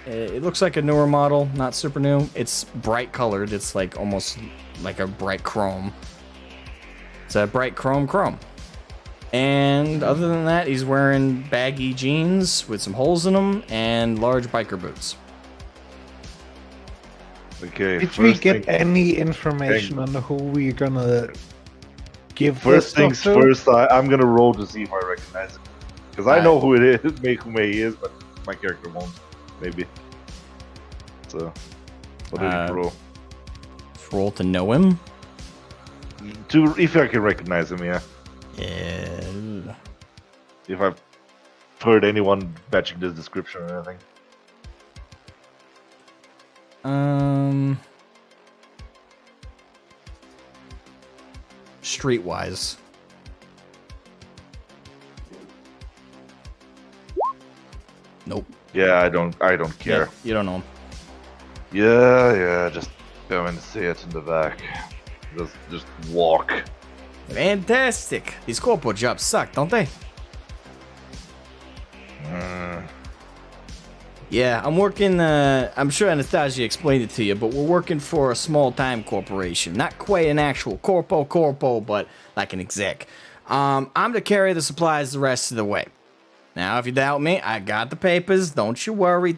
It looks like a newer model, not super new. It's bright colored. It's like almost like a bright chrome. It's a bright chrome. And other than that, he's wearing baggy jeans with some holes in them and large biker boots. Okay. Did we first get thing- any information on who we're gonna give this First stuff things to? first, I'm gonna roll to see if I recognize it. Because I know who it is, who he is, but my character won't. Maybe. So, what did you roll? Roll to know him? If I can recognize him, yeah. Yeah. If I've heard anyone matching this description or anything. Streetwise. Nope. Yeah, I don't care. Yeah, you don't know him. Yeah, just go and see it in the back. Just walk. Fantastic. These corporate jobs suck, don't they? Yeah, I'm working, I'm sure Anastasia explained it to you, but we're working for a small-time corporation. Not quite an actual corpo, but like an exec. I'm to carry the supplies the rest of the way. Now, if you doubt me, I got the papers. Don't you worry.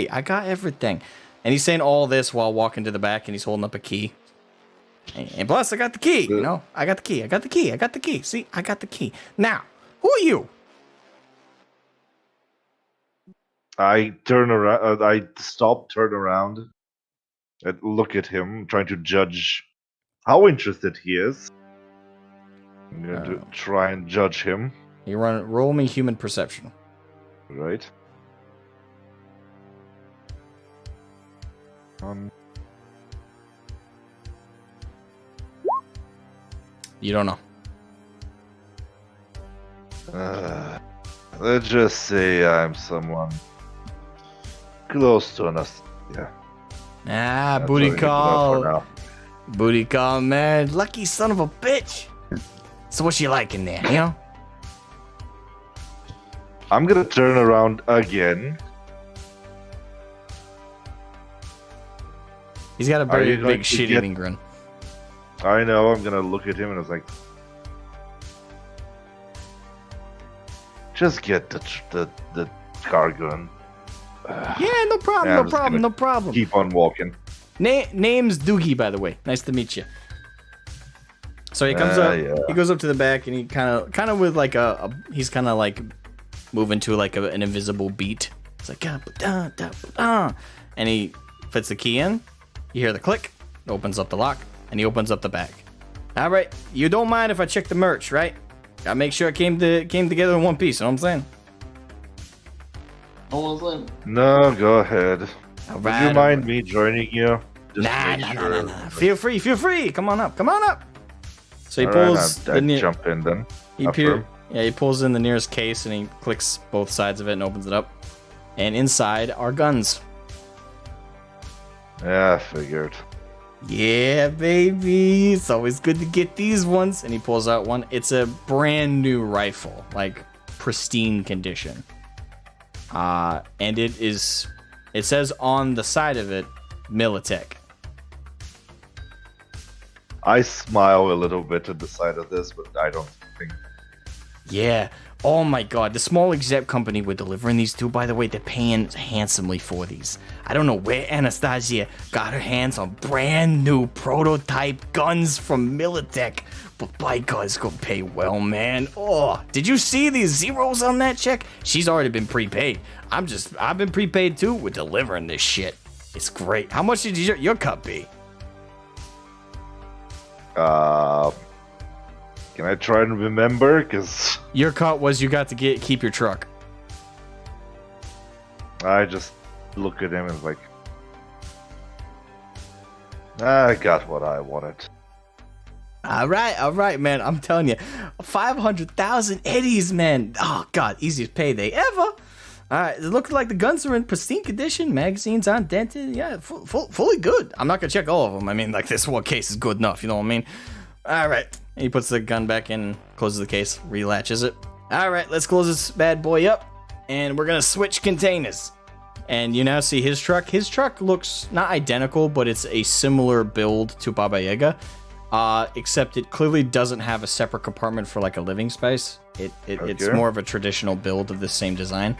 I got everything. And he's saying all this while walking to the back, and he's holding up a key. And plus, I got the key, you know? I got the key. See, I got the key. Now, who are you? I turn around. I stop, turn around, and look at him, trying to judge how interested he is. I'm going to try and judge him. You roll me human perception. Right. You don't know. Let's just say I'm someone close to us. Yeah. Ah, That's booty all I can put up for call. now. Booty call, man. Lucky son of a bitch. So what's she like in there, you know? I'm gonna turn around again. He's got a Are very you going big to shit-eating grin. I know, I'm gonna look at him and I was like, just get the car gun. Yeah, no problem, Yeah, no I'm just problem, gonna no problem. Keep on walking. Name's Doogie, by the way. Nice to meet you. So he comes up, yeah. he goes up to the back, and he kind of with like he's kind of like moving to like an invisible beat. It's like and he fits the key in. You hear the click, opens up the lock, and he opens up the back. All right, you don't mind if I check the merch, right? Gotta make sure it came together in one piece. You know what I'm saying? No, go ahead. All Would right, you mind me joining you? Just Nah, to make nah, sure. nah, nah. Feel free. Come on up. So he All right, pulls I jump in then. After him. he pulls in the nearest case and he clicks both sides of it and opens it up. And inside are guns. Yeah, I figured. Yeah, baby. It's always good to get these ones. And he pulls out one. It's a brand new rifle, like pristine condition. And it says on the side of it, Militech. I smile a little bit at the side of this, but I don't think. Yeah. Oh my god. The small exec company we're delivering these to, by the way, they're paying handsomely for these. I don't know where Anastasia got her hands on brand new prototype guns from Militech, but by god, it's gonna pay well, man. Oh, did you see these zeros on that check? She's already been prepaid. I've been prepaid too. We're delivering this shit. It's great. How much did your cut be? Can I try and remember? Cause Your cut was you got to keep your truck. I just look at him and like, I got what I wanted. All right, man. I'm telling you, 500,000 eddies, man. Oh god, easiest payday ever. All right, it looks like the guns are in pristine condition. Magazines undented. Yeah, fully good. I'm not gonna check all of them. I mean, like this one case is good enough. You know what I mean? All right. He puts the gun back in, closes the case, relatches it. All right, let's close this bad boy up, and we're gonna switch containers. And you now see his truck. His truck looks not identical, but it's a similar build to Baba Yaga, except it clearly doesn't have a separate compartment for like a living space. It's more of a traditional build of the same design.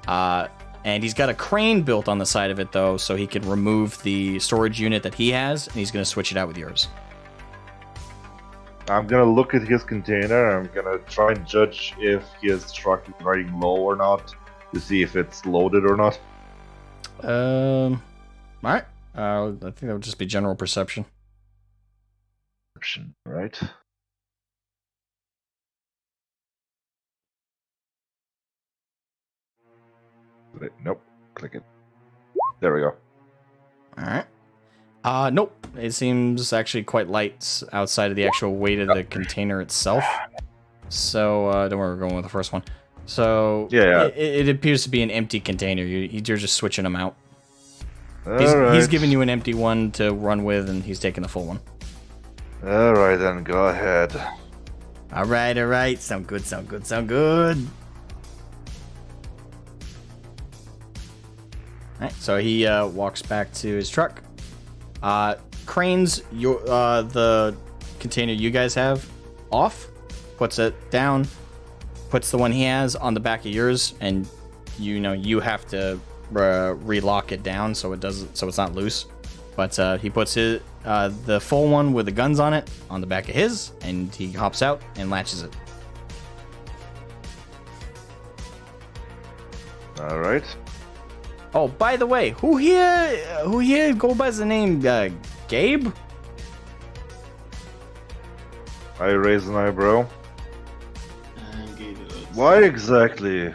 And he's got a crane built on the side of it though, so he can remove the storage unit that he has, and he's gonna switch it out with yours. I'm gonna look at his container. I'm gonna try and judge if his truck is running low or not, to see if it's loaded or not. All right. I think that would just be general perception. Right. Nope. Click it. There we go. All right. Nope. It seems actually quite light outside of the actual weight of the container itself. So, don't worry, we're going with the first one. So, yeah. It appears to be an empty container. You're just switching them out. Alright. He's giving you an empty one to run with, and he's taking the full one. Alright then, go ahead. Alright. Sound good. Alright, so he walks back to his truck. Cranes the container you guys have off, puts it down, puts the one he has on the back of yours, and you have to relock it down so it's not loose. But he puts the full one with the guns on it on the back of his, and he hops out and latches it. All right. Oh, by the way, who here go by the name Gabe? I raise an eyebrow. Why exactly do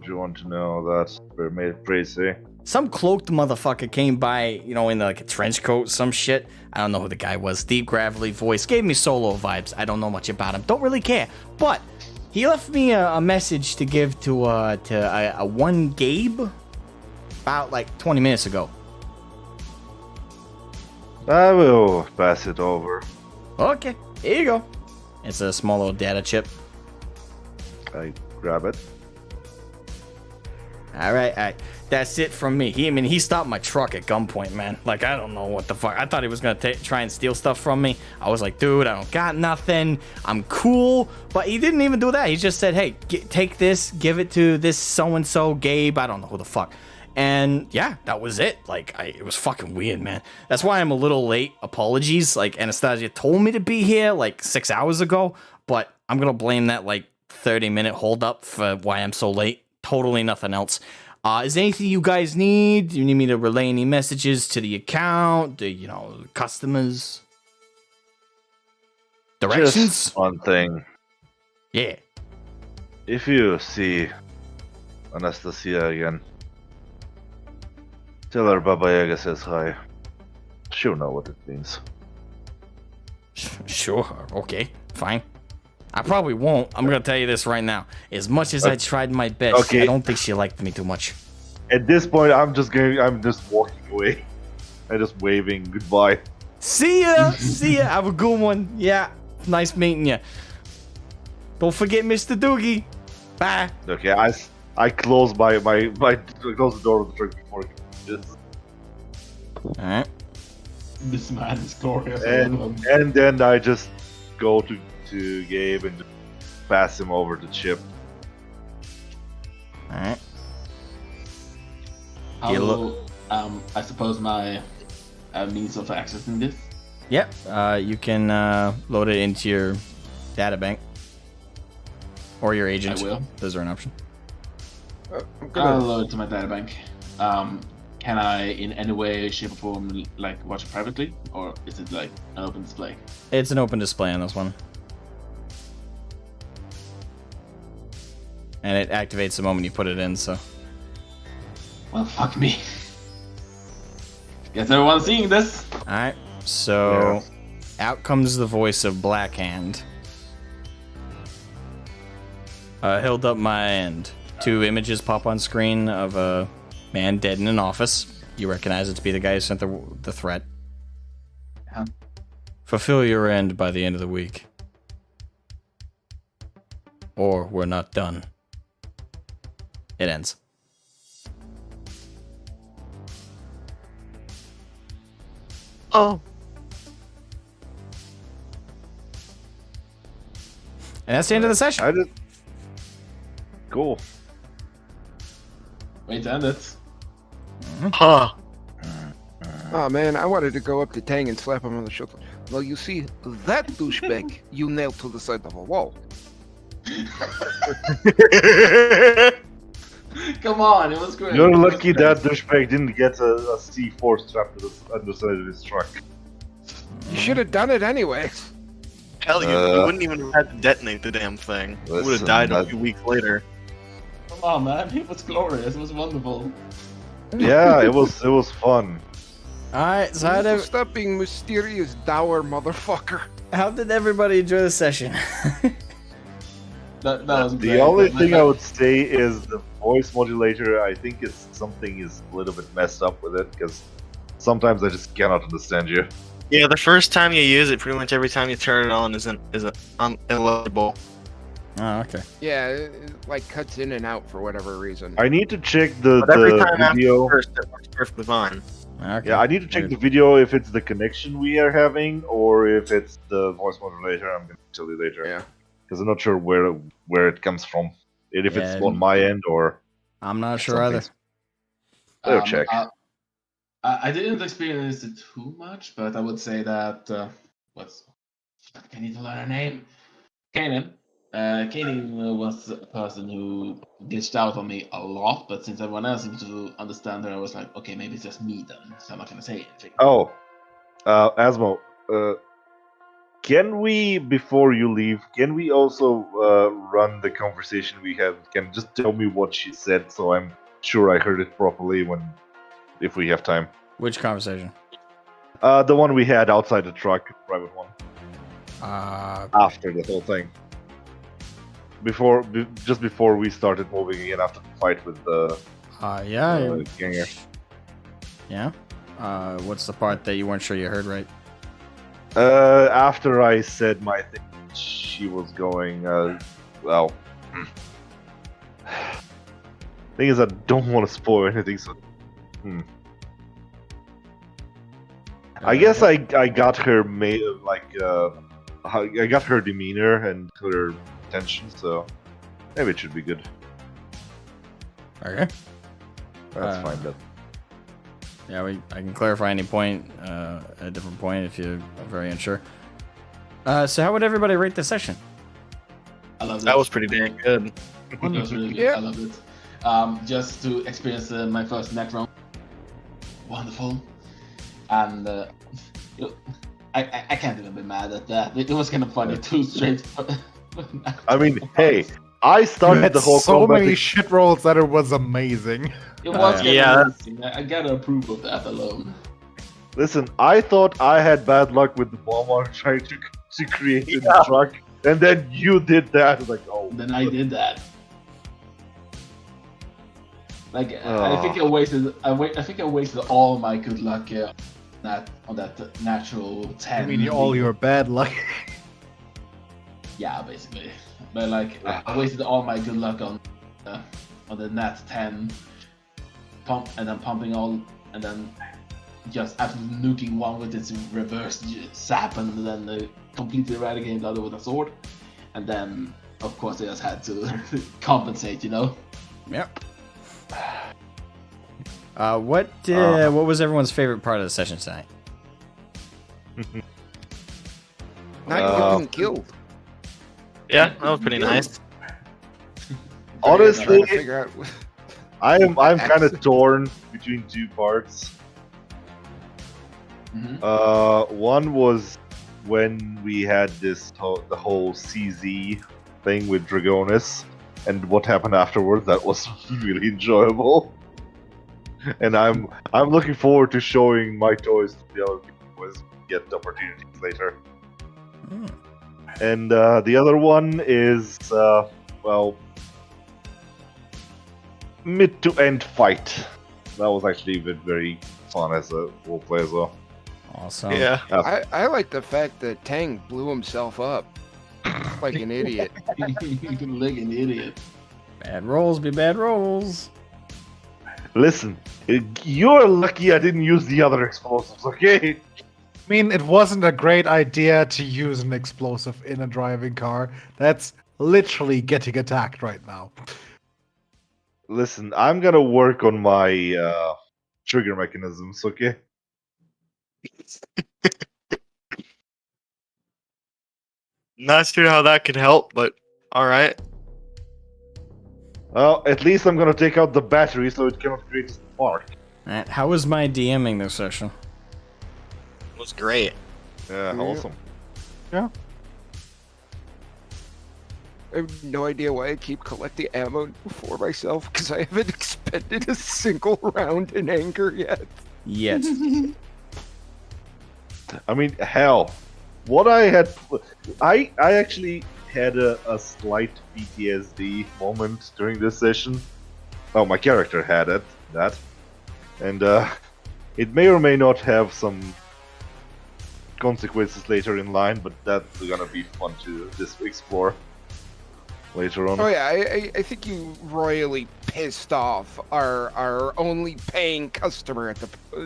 you want to know that? We're made crazy. Some cloaked motherfucker came by, in like a trench coat, some shit. I don't know who the guy was. Deep, gravelly voice. Gave me Solo vibes. I don't know much about him. Don't really care. But he left me a message to give to a one Gabe about like 20 minutes ago. I will pass it over. Okay, here you go. It's a small little data chip. I grab it. All right. That's it from me. He stopped my truck at gunpoint, man. Like, I don't know what the fuck. I thought he was gonna try and steal stuff from me. I was like, dude, I don't got nothing. I'm cool. But he didn't even do that. He just said, hey, take this, give it to this so-and-so, Gabe. I don't know who the fuck. And yeah, that was it. Like, it was fucking weird, man. That's why I'm a little late. Apologies. Like, Anastasia told me to be here like 6 hours ago. But I'm gonna blame that like 30-minute holdup for why I'm so late. Totally nothing else. Is there anything you guys need? Do you need me to relay any messages to the account? The customers? Directions? Just one thing. Yeah. If you see Anastasia again, tell her Baba Yaga says hi. She'll know what it means. Sure. Okay. Fine. I probably won't. I'm gonna tell you this right now. As much as I tried my best, Okay. I don't think she liked me too much. At this point, I'm just walking away. I'm just waving goodbye. See ya. See ya. Have a good one. Yeah. Nice meeting you. Don't forget Mr. Doogie. Bye. Okay, I close close the door of the truck before it just. Alright. This man is glorious. And then I just go to Gabe and pass him over to Chip. Alright. How, I suppose my means of accessing this. Yep. You can load it into your data bank. Or your agent. I will. Those are an option. I'll load it to my databank. Can I, in any way, shape, or form, like watch it privately, or is it like an open display? It's an open display on this one. And it activates the moment you put it in, so. Well, fuck me. Guess everyone's seeing this. Alright, so out comes the voice of Blackhand. Held up my end. 2 images pop on screen of a man dead in an office. You recognize it to be the guy who sent the threat. Yeah. Fulfill your end by the end of the week. Or we're not done. It ends. Oh. And that's the end of the session. Cool. Wait to end it. Huh. Oh man, I wanted to go up to Tang and slap him on the shoulder. Well, you see, that douchebag you nailed to the side of a wall. Come on, it was great. You're lucky that douchebag didn't get a C4 strapped to the underside of his truck. You should have done it anyways. Hell, you wouldn't even have had to detonate the damn thing. You would have Listen, died a few weeks later. Come on, man. It was glorious. It was wonderful. Yeah, it was fun. Alright, so Stop being mysterious, dour motherfucker. how did everybody enjoy the session? That was great. The only thing I would say is the voice modulator. I think something is a little bit messed up with it because sometimes I just cannot understand you. Yeah, the first time you use it, pretty much every time you turn it on is illegible. Oh, okay. Yeah, it like cuts in and out for whatever reason. I need to check the But every time after video. the first, it works perfectly fine. Okay. Yeah, I need to check the video if it's the connection we are having or if it's the voice modulator. I'm gonna tell you later. Yeah. Because I'm not sure where it comes from. If Yeah, it's on my end or I'm not sure either. I'll check. I didn't experience it too much, but I would say that I need to learn her name. Kanan. Kanan was a person who glitched out on me a lot, but since everyone else seemed to understand her, I was like, okay, maybe it's just me then, so I'm not gonna say anything. Oh, Asmo, can we, before you leave, can we also run the conversation we had? Can just tell me what she said so I'm sure I heard it properly if we have time. Which conversation? The one we had outside the truck, private one. After the whole thing. Just before we started moving again after the fight with the yeah. ganger. Yeah. What's the part that you weren't sure you heard right? After I said my thing, she was going, well. Thing is, I don't want to spoil anything, so. I guess I got her I got her demeanor and her attention, so maybe it should be good. Okay. That's fine then. Yeah, I can clarify any point at a different point if you're very unsure. So how would everybody rate the session? I love it. That was pretty dang good. It was really good. Yeah. I love it. Just to experience my first neck round, wonderful. And I can't even be mad at that. It was kind of funny too, straight. I mean, hey, I started the whole so combat. many shit rolls that it was amazing. It was kind Yeah. of amazing. I gotta approve of that alone. Listen, I thought I had bad luck with the bomber trying to create a truck, and then you did that. Like, oh. Then I did that. Like I think I wasted. I think I wasted all my good luck on that natural 10. I mean, all your bad luck. Yeah, basically. But like, I wasted all my good luck on the nat 10 pump, and then pumping all, and then just absolutely nuking one with its reverse sap, and then completely eradicating the other with a sword. And then, of course, I just had to compensate, you know. Yep. What was everyone's favorite part of the session tonight? Not getting killed. Yeah, that was pretty nice. Honestly, Trying to figure out. I'm kind of torn between two parts. One was when we had the whole CZ thing with Dragonis, and what happened afterwards. That was really enjoyable, and I'm looking forward to showing my toys to the other people as we get opportunities later. And the other one is well, mid to end fight. That was actually very fun as a roleplay as well. Awesome. Yeah. I like the fact that Tang blew himself up like an idiot. You can lick an idiot. Bad rolls be bad rolls. Listen, you're lucky I didn't use the other explosives, okay? I mean, it wasn't a great idea to use an explosive in a driving car. That's literally getting attacked right now. Listen, I'm gonna work on my trigger mechanisms, okay? Not sure how that could help, but alright. Well, at least I'm gonna take out the battery so it cannot create a spark. Alright, how was my DMing this session? It was great. Yeah, awesome. Yeah. I have no idea why I keep collecting ammo for myself, because I haven't expended a single round in anger yet. Yet. I mean, hell, what I actually had a slight PTSD moment during this session. Well, my character had that, and it may or may not have some consequences later in line, but that's gonna be fun to just explore later on. Oh yeah, I think you royally pissed off our only paying customer at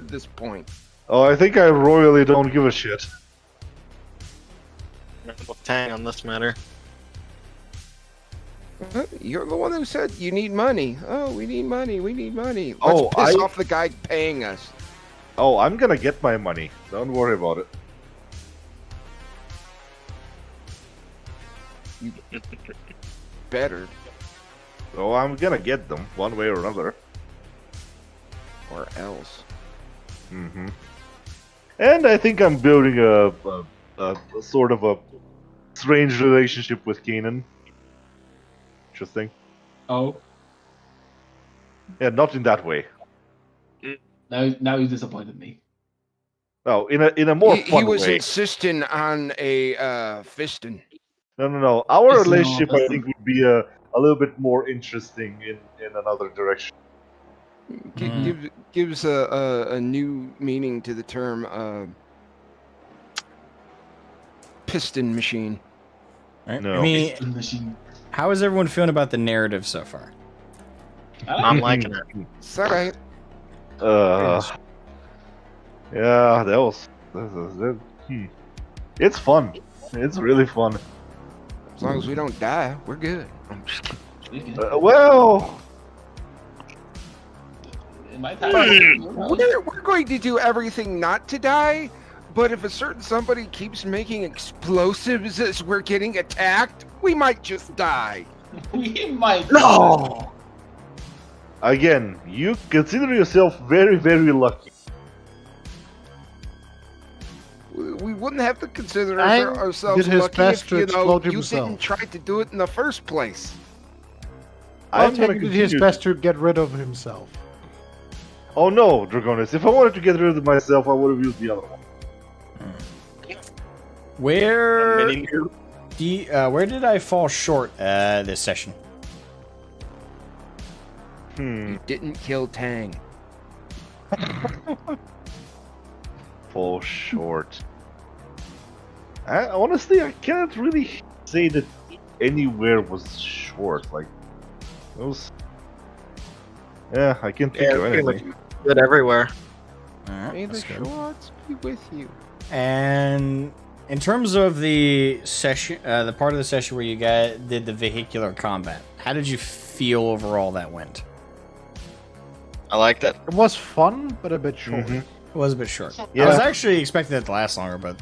this point. Oh, I think I royally don't give a shit. With Tang on this matter. You're the one who said you need money. Oh, we need money. We need money. Let's Oh, piss off the guy paying us. Oh, I'm gonna get my money. Don't worry about it. You better, Oh, I'm gonna get them one way or another. or else. Mm-hmm. And I think I'm building a sort of a strange relationship with Kanan. Interesting. Oh, Yeah, not in that way. now you disappointed me. No, in a more He fun was way. insisting on a fisting. No. Our It's relationship, not- I think, would be a little bit more interesting in another direction. Gives a new meaning to the term piston machine. Right? No. I mean, Piston machine. how is everyone feeling about the narrative so far? I'm liking it. It's all right. Yeah, it's fun. It's really fun. As long as we don't die, we're good. I'm just kidding. Well, In my time, We're going to do everything not to die, but if a certain somebody keeps making explosives as we're getting attacked, we might just die. we might. no. Again, you consider yourself very, very lucky. We wouldn't have to consider Aang ourselves did his lucky best if, to you explode you himself. didn't try to do it in the first place. I'm Well, gonna he did his continue. best to get rid of himself. Oh no, Dragonis! If I wanted to get rid of myself, I would have used the other one. Where Mini where did I fall short this session? Hmm. You didn't kill Tang. Fall short. Honestly, I can't really say that anywhere was short. Like, it was. Yeah, I can't think Yeah, of pretty anything. much good everywhere. Alright, May the that's good. shorts be with you. And in terms of the session, the part of the session where you guys did the vehicular combat, how did you feel overall that went? I liked it. It was fun, but a bit short. Mhm. It was a bit short. Yeah. I was actually expecting it to last longer, but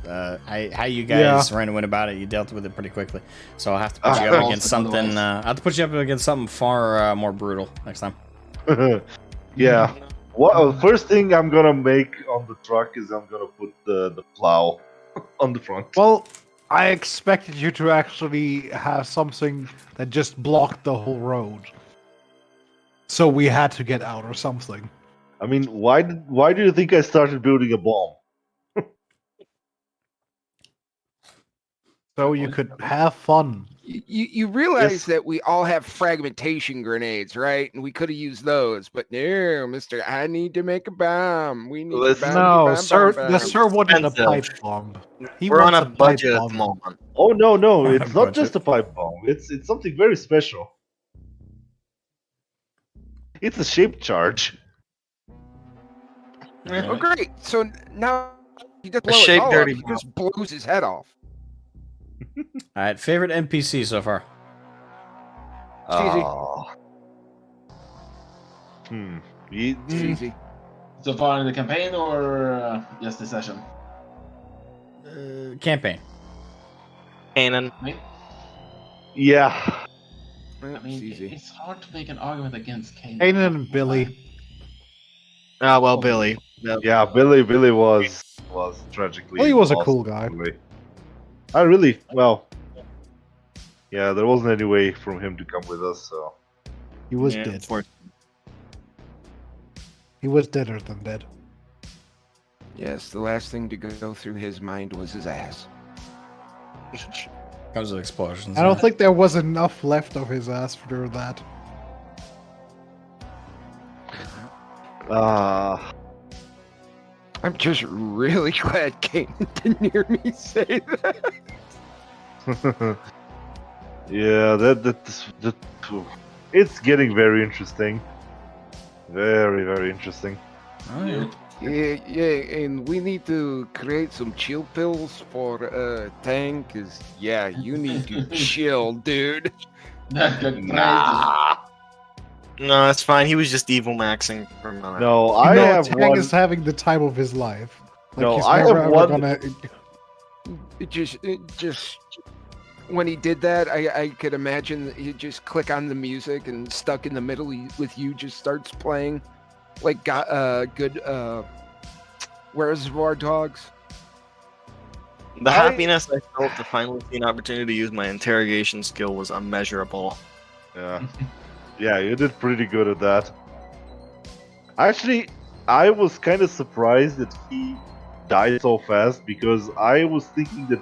how you guys ran and went about it, you dealt with it pretty quickly. So I'll have to put you up against something. I'll have to put you up against something far more brutal next time. Yeah. Well, first thing I'm gonna make on the truck is I'm gonna put the plow on the front. Well, I expected you to actually have something that just blocked the whole road. So we had to get out or something. I mean, why do you think I started building a bomb? So you could have fun. You realize Yes. that we all have fragmentation grenades, right? And we could have used those, but no, Mister, I need to make a bomb. We need Listen- to No, bomb, sir, bomb, the bomb. sir wanted a Expensive. pipe bomb. He We're on wants a pipe budget at bomb. the moment. Oh no, it's not Budget. just a pipe bomb. It's something very special. It's a shape charge. Oh, great! So now he just A blows it shape all dirty up. He just blows his head off. All right, favorite NPC so far? Cheesy. Ah. It's easy. So far in the campaign or just the session? Campaign. Kanan. Yeah. I It's mean, easy. it's hard to make an argument against Kane. Kanan and Billy. Ah, well, Billy. Yeah, Billy was tragically. Billy was a lost, cool guy. really. I really yeah, there wasn't any way from him to come with us, so He was Yeah, dead. for- He was deader than dead. Yes, the last thing to go through his mind was his ass. Comes with explosions. I don't think there was enough left of his ass for that. I'm just really glad Kanan didn't hear me say that. yeah, that it's getting very interesting. Very, very interesting. Oh, yeah. Yeah, and we need to create some chill pills for Tang, cause yeah, you need to chill, dude. Nah. No, it's fine. He was just evil maxing for a moment. No, I No, have Tang one. is having the time of his life. Like, No, he's I never, have ever one- Gonna... It just when he did that, I could imagine he just click on the music and stuck in the middle with you just starts playing, like good Reservoir Dogs. The happiness I felt to finally see an opportunity to use my interrogation skill was immeasurable. Yeah. Yeah, you did pretty good at that. Actually, I was kind of surprised that he died so fast because I was thinking that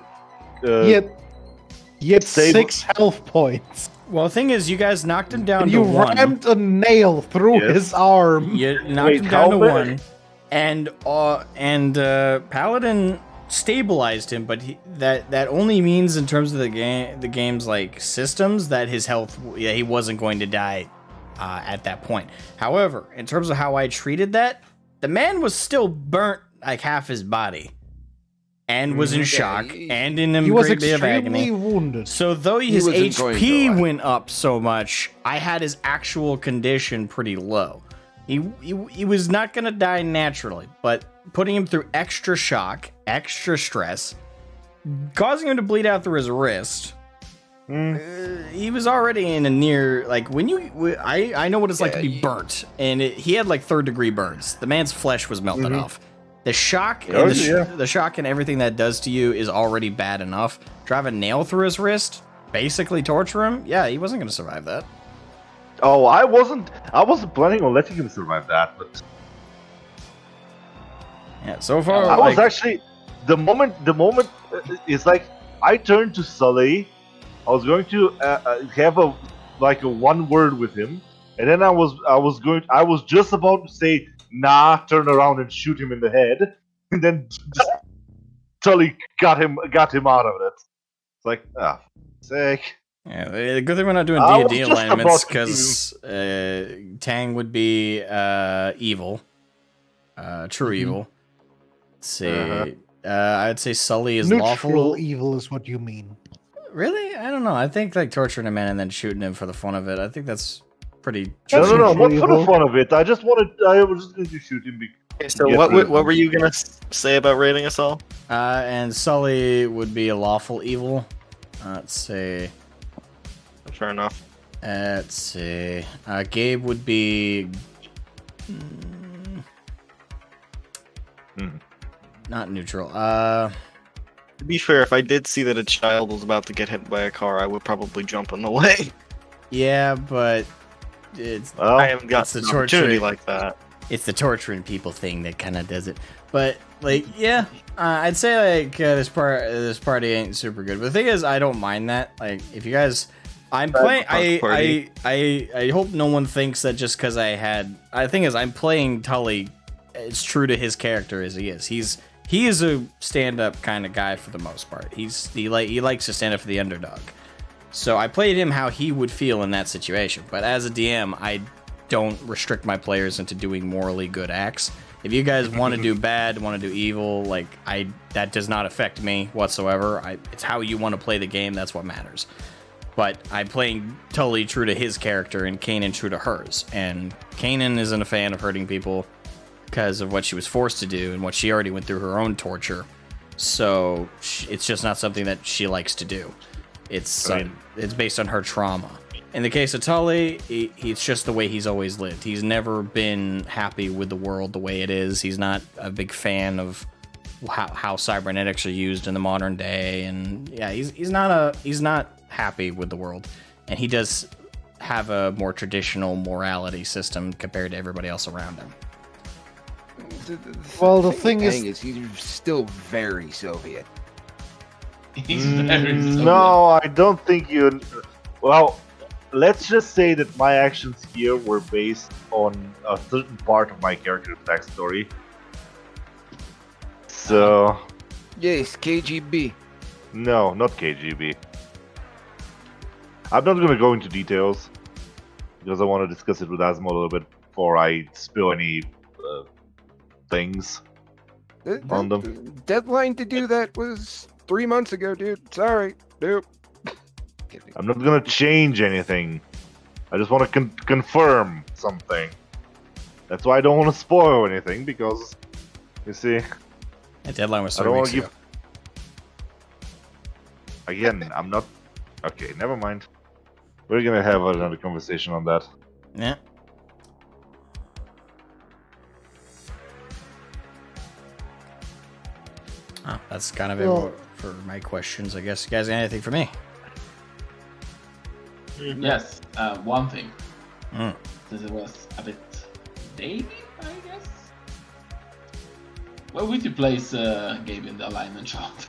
He had Sable- 6 health points. Well, the thing is, you guys knocked him down And to you one. rammed a nail through Yes. his arm. You knocked him down to one, and Paladin stabilized him, but that only means in terms of the game's like systems that his health, he wasn't going to die at that point. However, in terms of how I treated that, the man was still burnt like half his body, and was in shock and in a He was great bit of extremely agony. wounded. So though his wasn't going to HP die. went up so much, I had his actual condition pretty low. He was not gonna die naturally, but putting him through extra shock, extra stress, causing him to bleed out through his wrist. He was already in a near, like, I know what it's like to be burnt, and he had like 3rd-degree burns. The man's flesh was melted off. The shock and the shock and everything that does to you is already bad enough. Drive a nail through his wrist, basically torture him. Yeah, he wasn't going to survive that. Oh, I wasn't planning on letting him survive that, but Yeah, so far I was actually the moment is like I turned to Sully. I was going to have a one word with him, and then I was just about to say nah, turn around and shoot him in the head, and then just Sully got him out of it. It's like sick. Yeah, the good thing we're not doing I was D&D just alignments about to because Tang would be evil, true evil. Let's see, I'd say Sully is Neutral lawful. evil is what you mean. Really? I don't know. I think like torturing a man and then shooting him for the fun of it. I think that's pretty. No, not for the evil. fun of it. I was just going to shoot him. Okay, so Get what rid of what him. were you gonna say about rating us all? And Sully would be a lawful evil. Let's see. Fair enough. Let's see. Gabe would be. Not neutral. To be fair, if I did see that a child was about to get hit by a car, I would probably jump in the way. Yeah, but it's I haven't got It's the an opportunity torture. like that. it's the torturing people thing that kind of does it. But like, yeah, I'd say like this party ain't super good. But the thing is, I don't mind that. Like, if you guys, I'm playing. party. I hope no one thinks that just because I think is I'm playing Tully. It's true to his character as he is. He is a stand-up kind of guy for the most part. He likes to stand up for the underdog. So I played him how he would feel in that situation. But as a DM, I don't restrict my players into doing morally good acts. If you guys want to do bad, want to do evil, like that does not affect me whatsoever. It's how you want to play the game. That's what matters. But I'm playing Tully true to his character and Kanan true to hers. And Kanan isn't a fan of hurting people because of what she was forced to do and what she already went through her own torture. So it's just not something that she likes to do. It's based on her trauma. In the case of Tully, it's just the way he's always lived. He's never been happy with the world the way it is. He's not a big fan of how cybernetics are used in the modern day, and yeah, he's not happy with the world. And he does have a more traditional morality system compared to everybody else around him. Well, the thing is, he's still very Soviet. He's very No, I don't think you. Well, let's just say that my actions here were based on a certain part of my character's backstory. So, Yes, KGB. no, not KGB. I'm not going to go into details because I want to discuss it with Asmo a little bit before I spill any things on them. Deadline to do that was 3 months ago, dude. Sorry. Nope. Kidding. I'm not going to change anything. I just want to confirm something. That's why I don't want to spoil anything because, you see, The deadline was I 3 don't want weeks to ago. give. Again, I'm not. Okay, never mind. We're gonna have another conversation on that. Yeah. Oh, that's kind of Well- it for my questions. I guess you guys got anything for me? Yes, one thing. Mm. Since it was a bit dated, I guess. Where would you place Gabe in the alignment chart?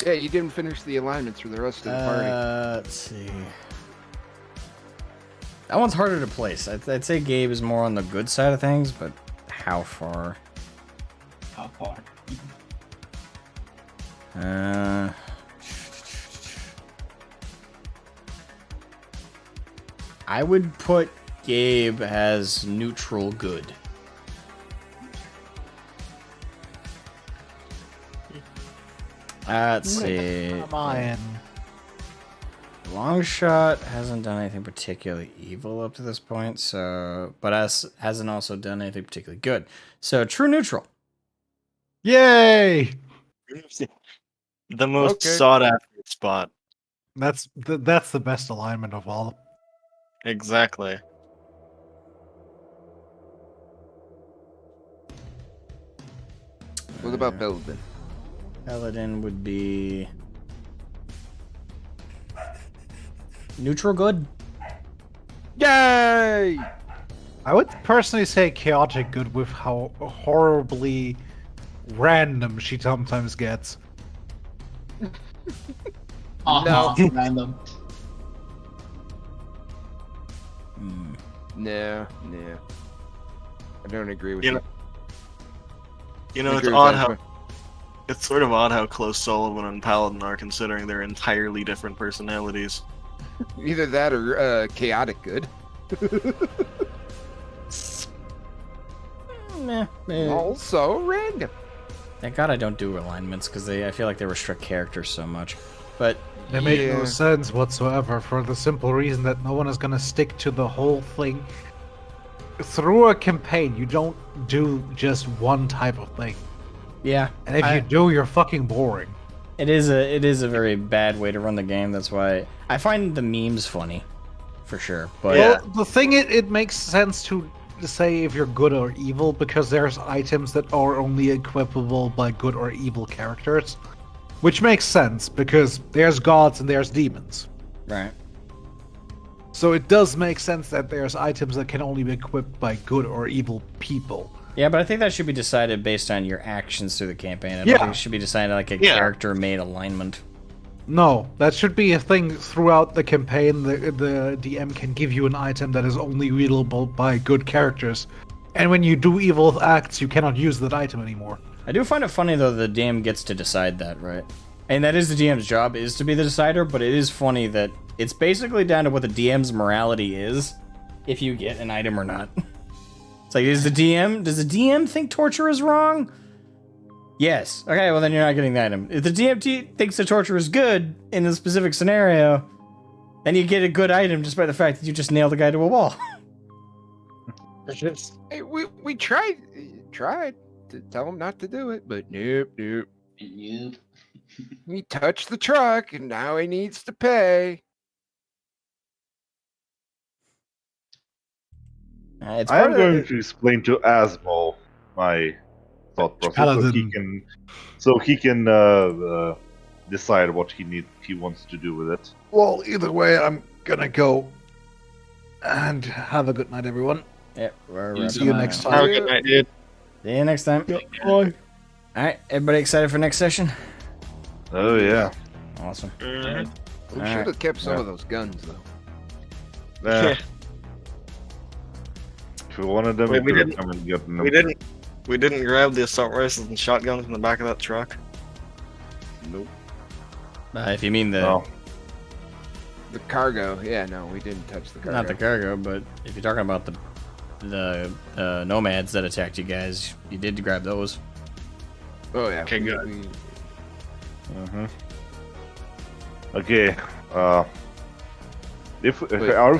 Yeah, you didn't finish the alignments for the rest of the party. Let's see. That one's harder to place. I'd say Gabe is more on the good side of things, but how far? How far? I would put Gabe as neutral good. Let's see. Come on. Longshot hasn't done anything particularly evil up to this point, but hasn't also done anything particularly good. So true neutral. Yay! The most Okay. sought after spot. That's the best alignment of all. Exactly. What about Belden? Paladin would be neutral good. Yay! I would personally say chaotic good with how horribly random she sometimes gets. No. Random. Nah. I don't agree with You you. know, You know, I it's agree with odd that, how but- it's sort of odd how close Sullivan and Paladin are, considering their entirely different personalities. Either that or chaotic good. Also random. Thank God I don't do alignments because I feel like they restrict characters so much. But They make Yeah. no sense whatsoever for the simple reason that no one is gonna stick to the whole thing. Through a campaign, you don't do just one type of thing. yeah, And if you do, you're fucking boring. it is a very bad way to run the game. That's why I find the memes funny, for sure. But Well, the thing it makes sense to say if you're good or evil because there's items that are only equipable by good or evil characters, which makes sense because there's gods and there's demons. right. So it does make sense that there's items that can only be equipped by good or evil people. Yeah, but I think that should be decided based on your actions through the campaign. I don't Yeah. think it should be decided like a Yeah. character-made alignment. No, that should be a thing throughout the campaign. The DM can give you an item that is only wieldable by good characters. And when you do evil acts, you cannot use that item anymore. I do find it funny though the DM gets to decide that, right? And that is the DM's job, is to be the decider, but it is funny that it's basically down to what the DM's morality is if you get an item or not. It's like, does the DM think torture is wrong? Yes. Okay, well then you're not getting the item. If the DM thinks the torture is good in a specific scenario, then you get a good item just by the fact that you just nailed the guy to a wall. Hey, we tried to tell him not to do it, but nope. Yep. He touched the truck, and now he needs to pay. It's I am part of going to explain to Asmo my thought process Paladin. so he can decide what he wants to do with it. Well, either way, I'm gonna go. And have a good night, everyone. Yeah, we're You wrapping See you up next now. time. Have a good night, dude. See you next time. Bye. Alright, everybody excited for next session? Oh yeah. Awesome. Mhm. We Alright. should have kept some Yeah. of those guns, though. If we wanted them, Wait, we we could didn't- come and get them. We didn't grab the assault rifles and shotguns in the back of that truck. Nope. If you mean the No. The cargo, yeah, no, we didn't touch the cargo. not the cargo, but if you're talking about the nomads that attacked you guys, you did grab those. Oh yeah. Okay, good. Mm-hmm. Okay. If Wait. our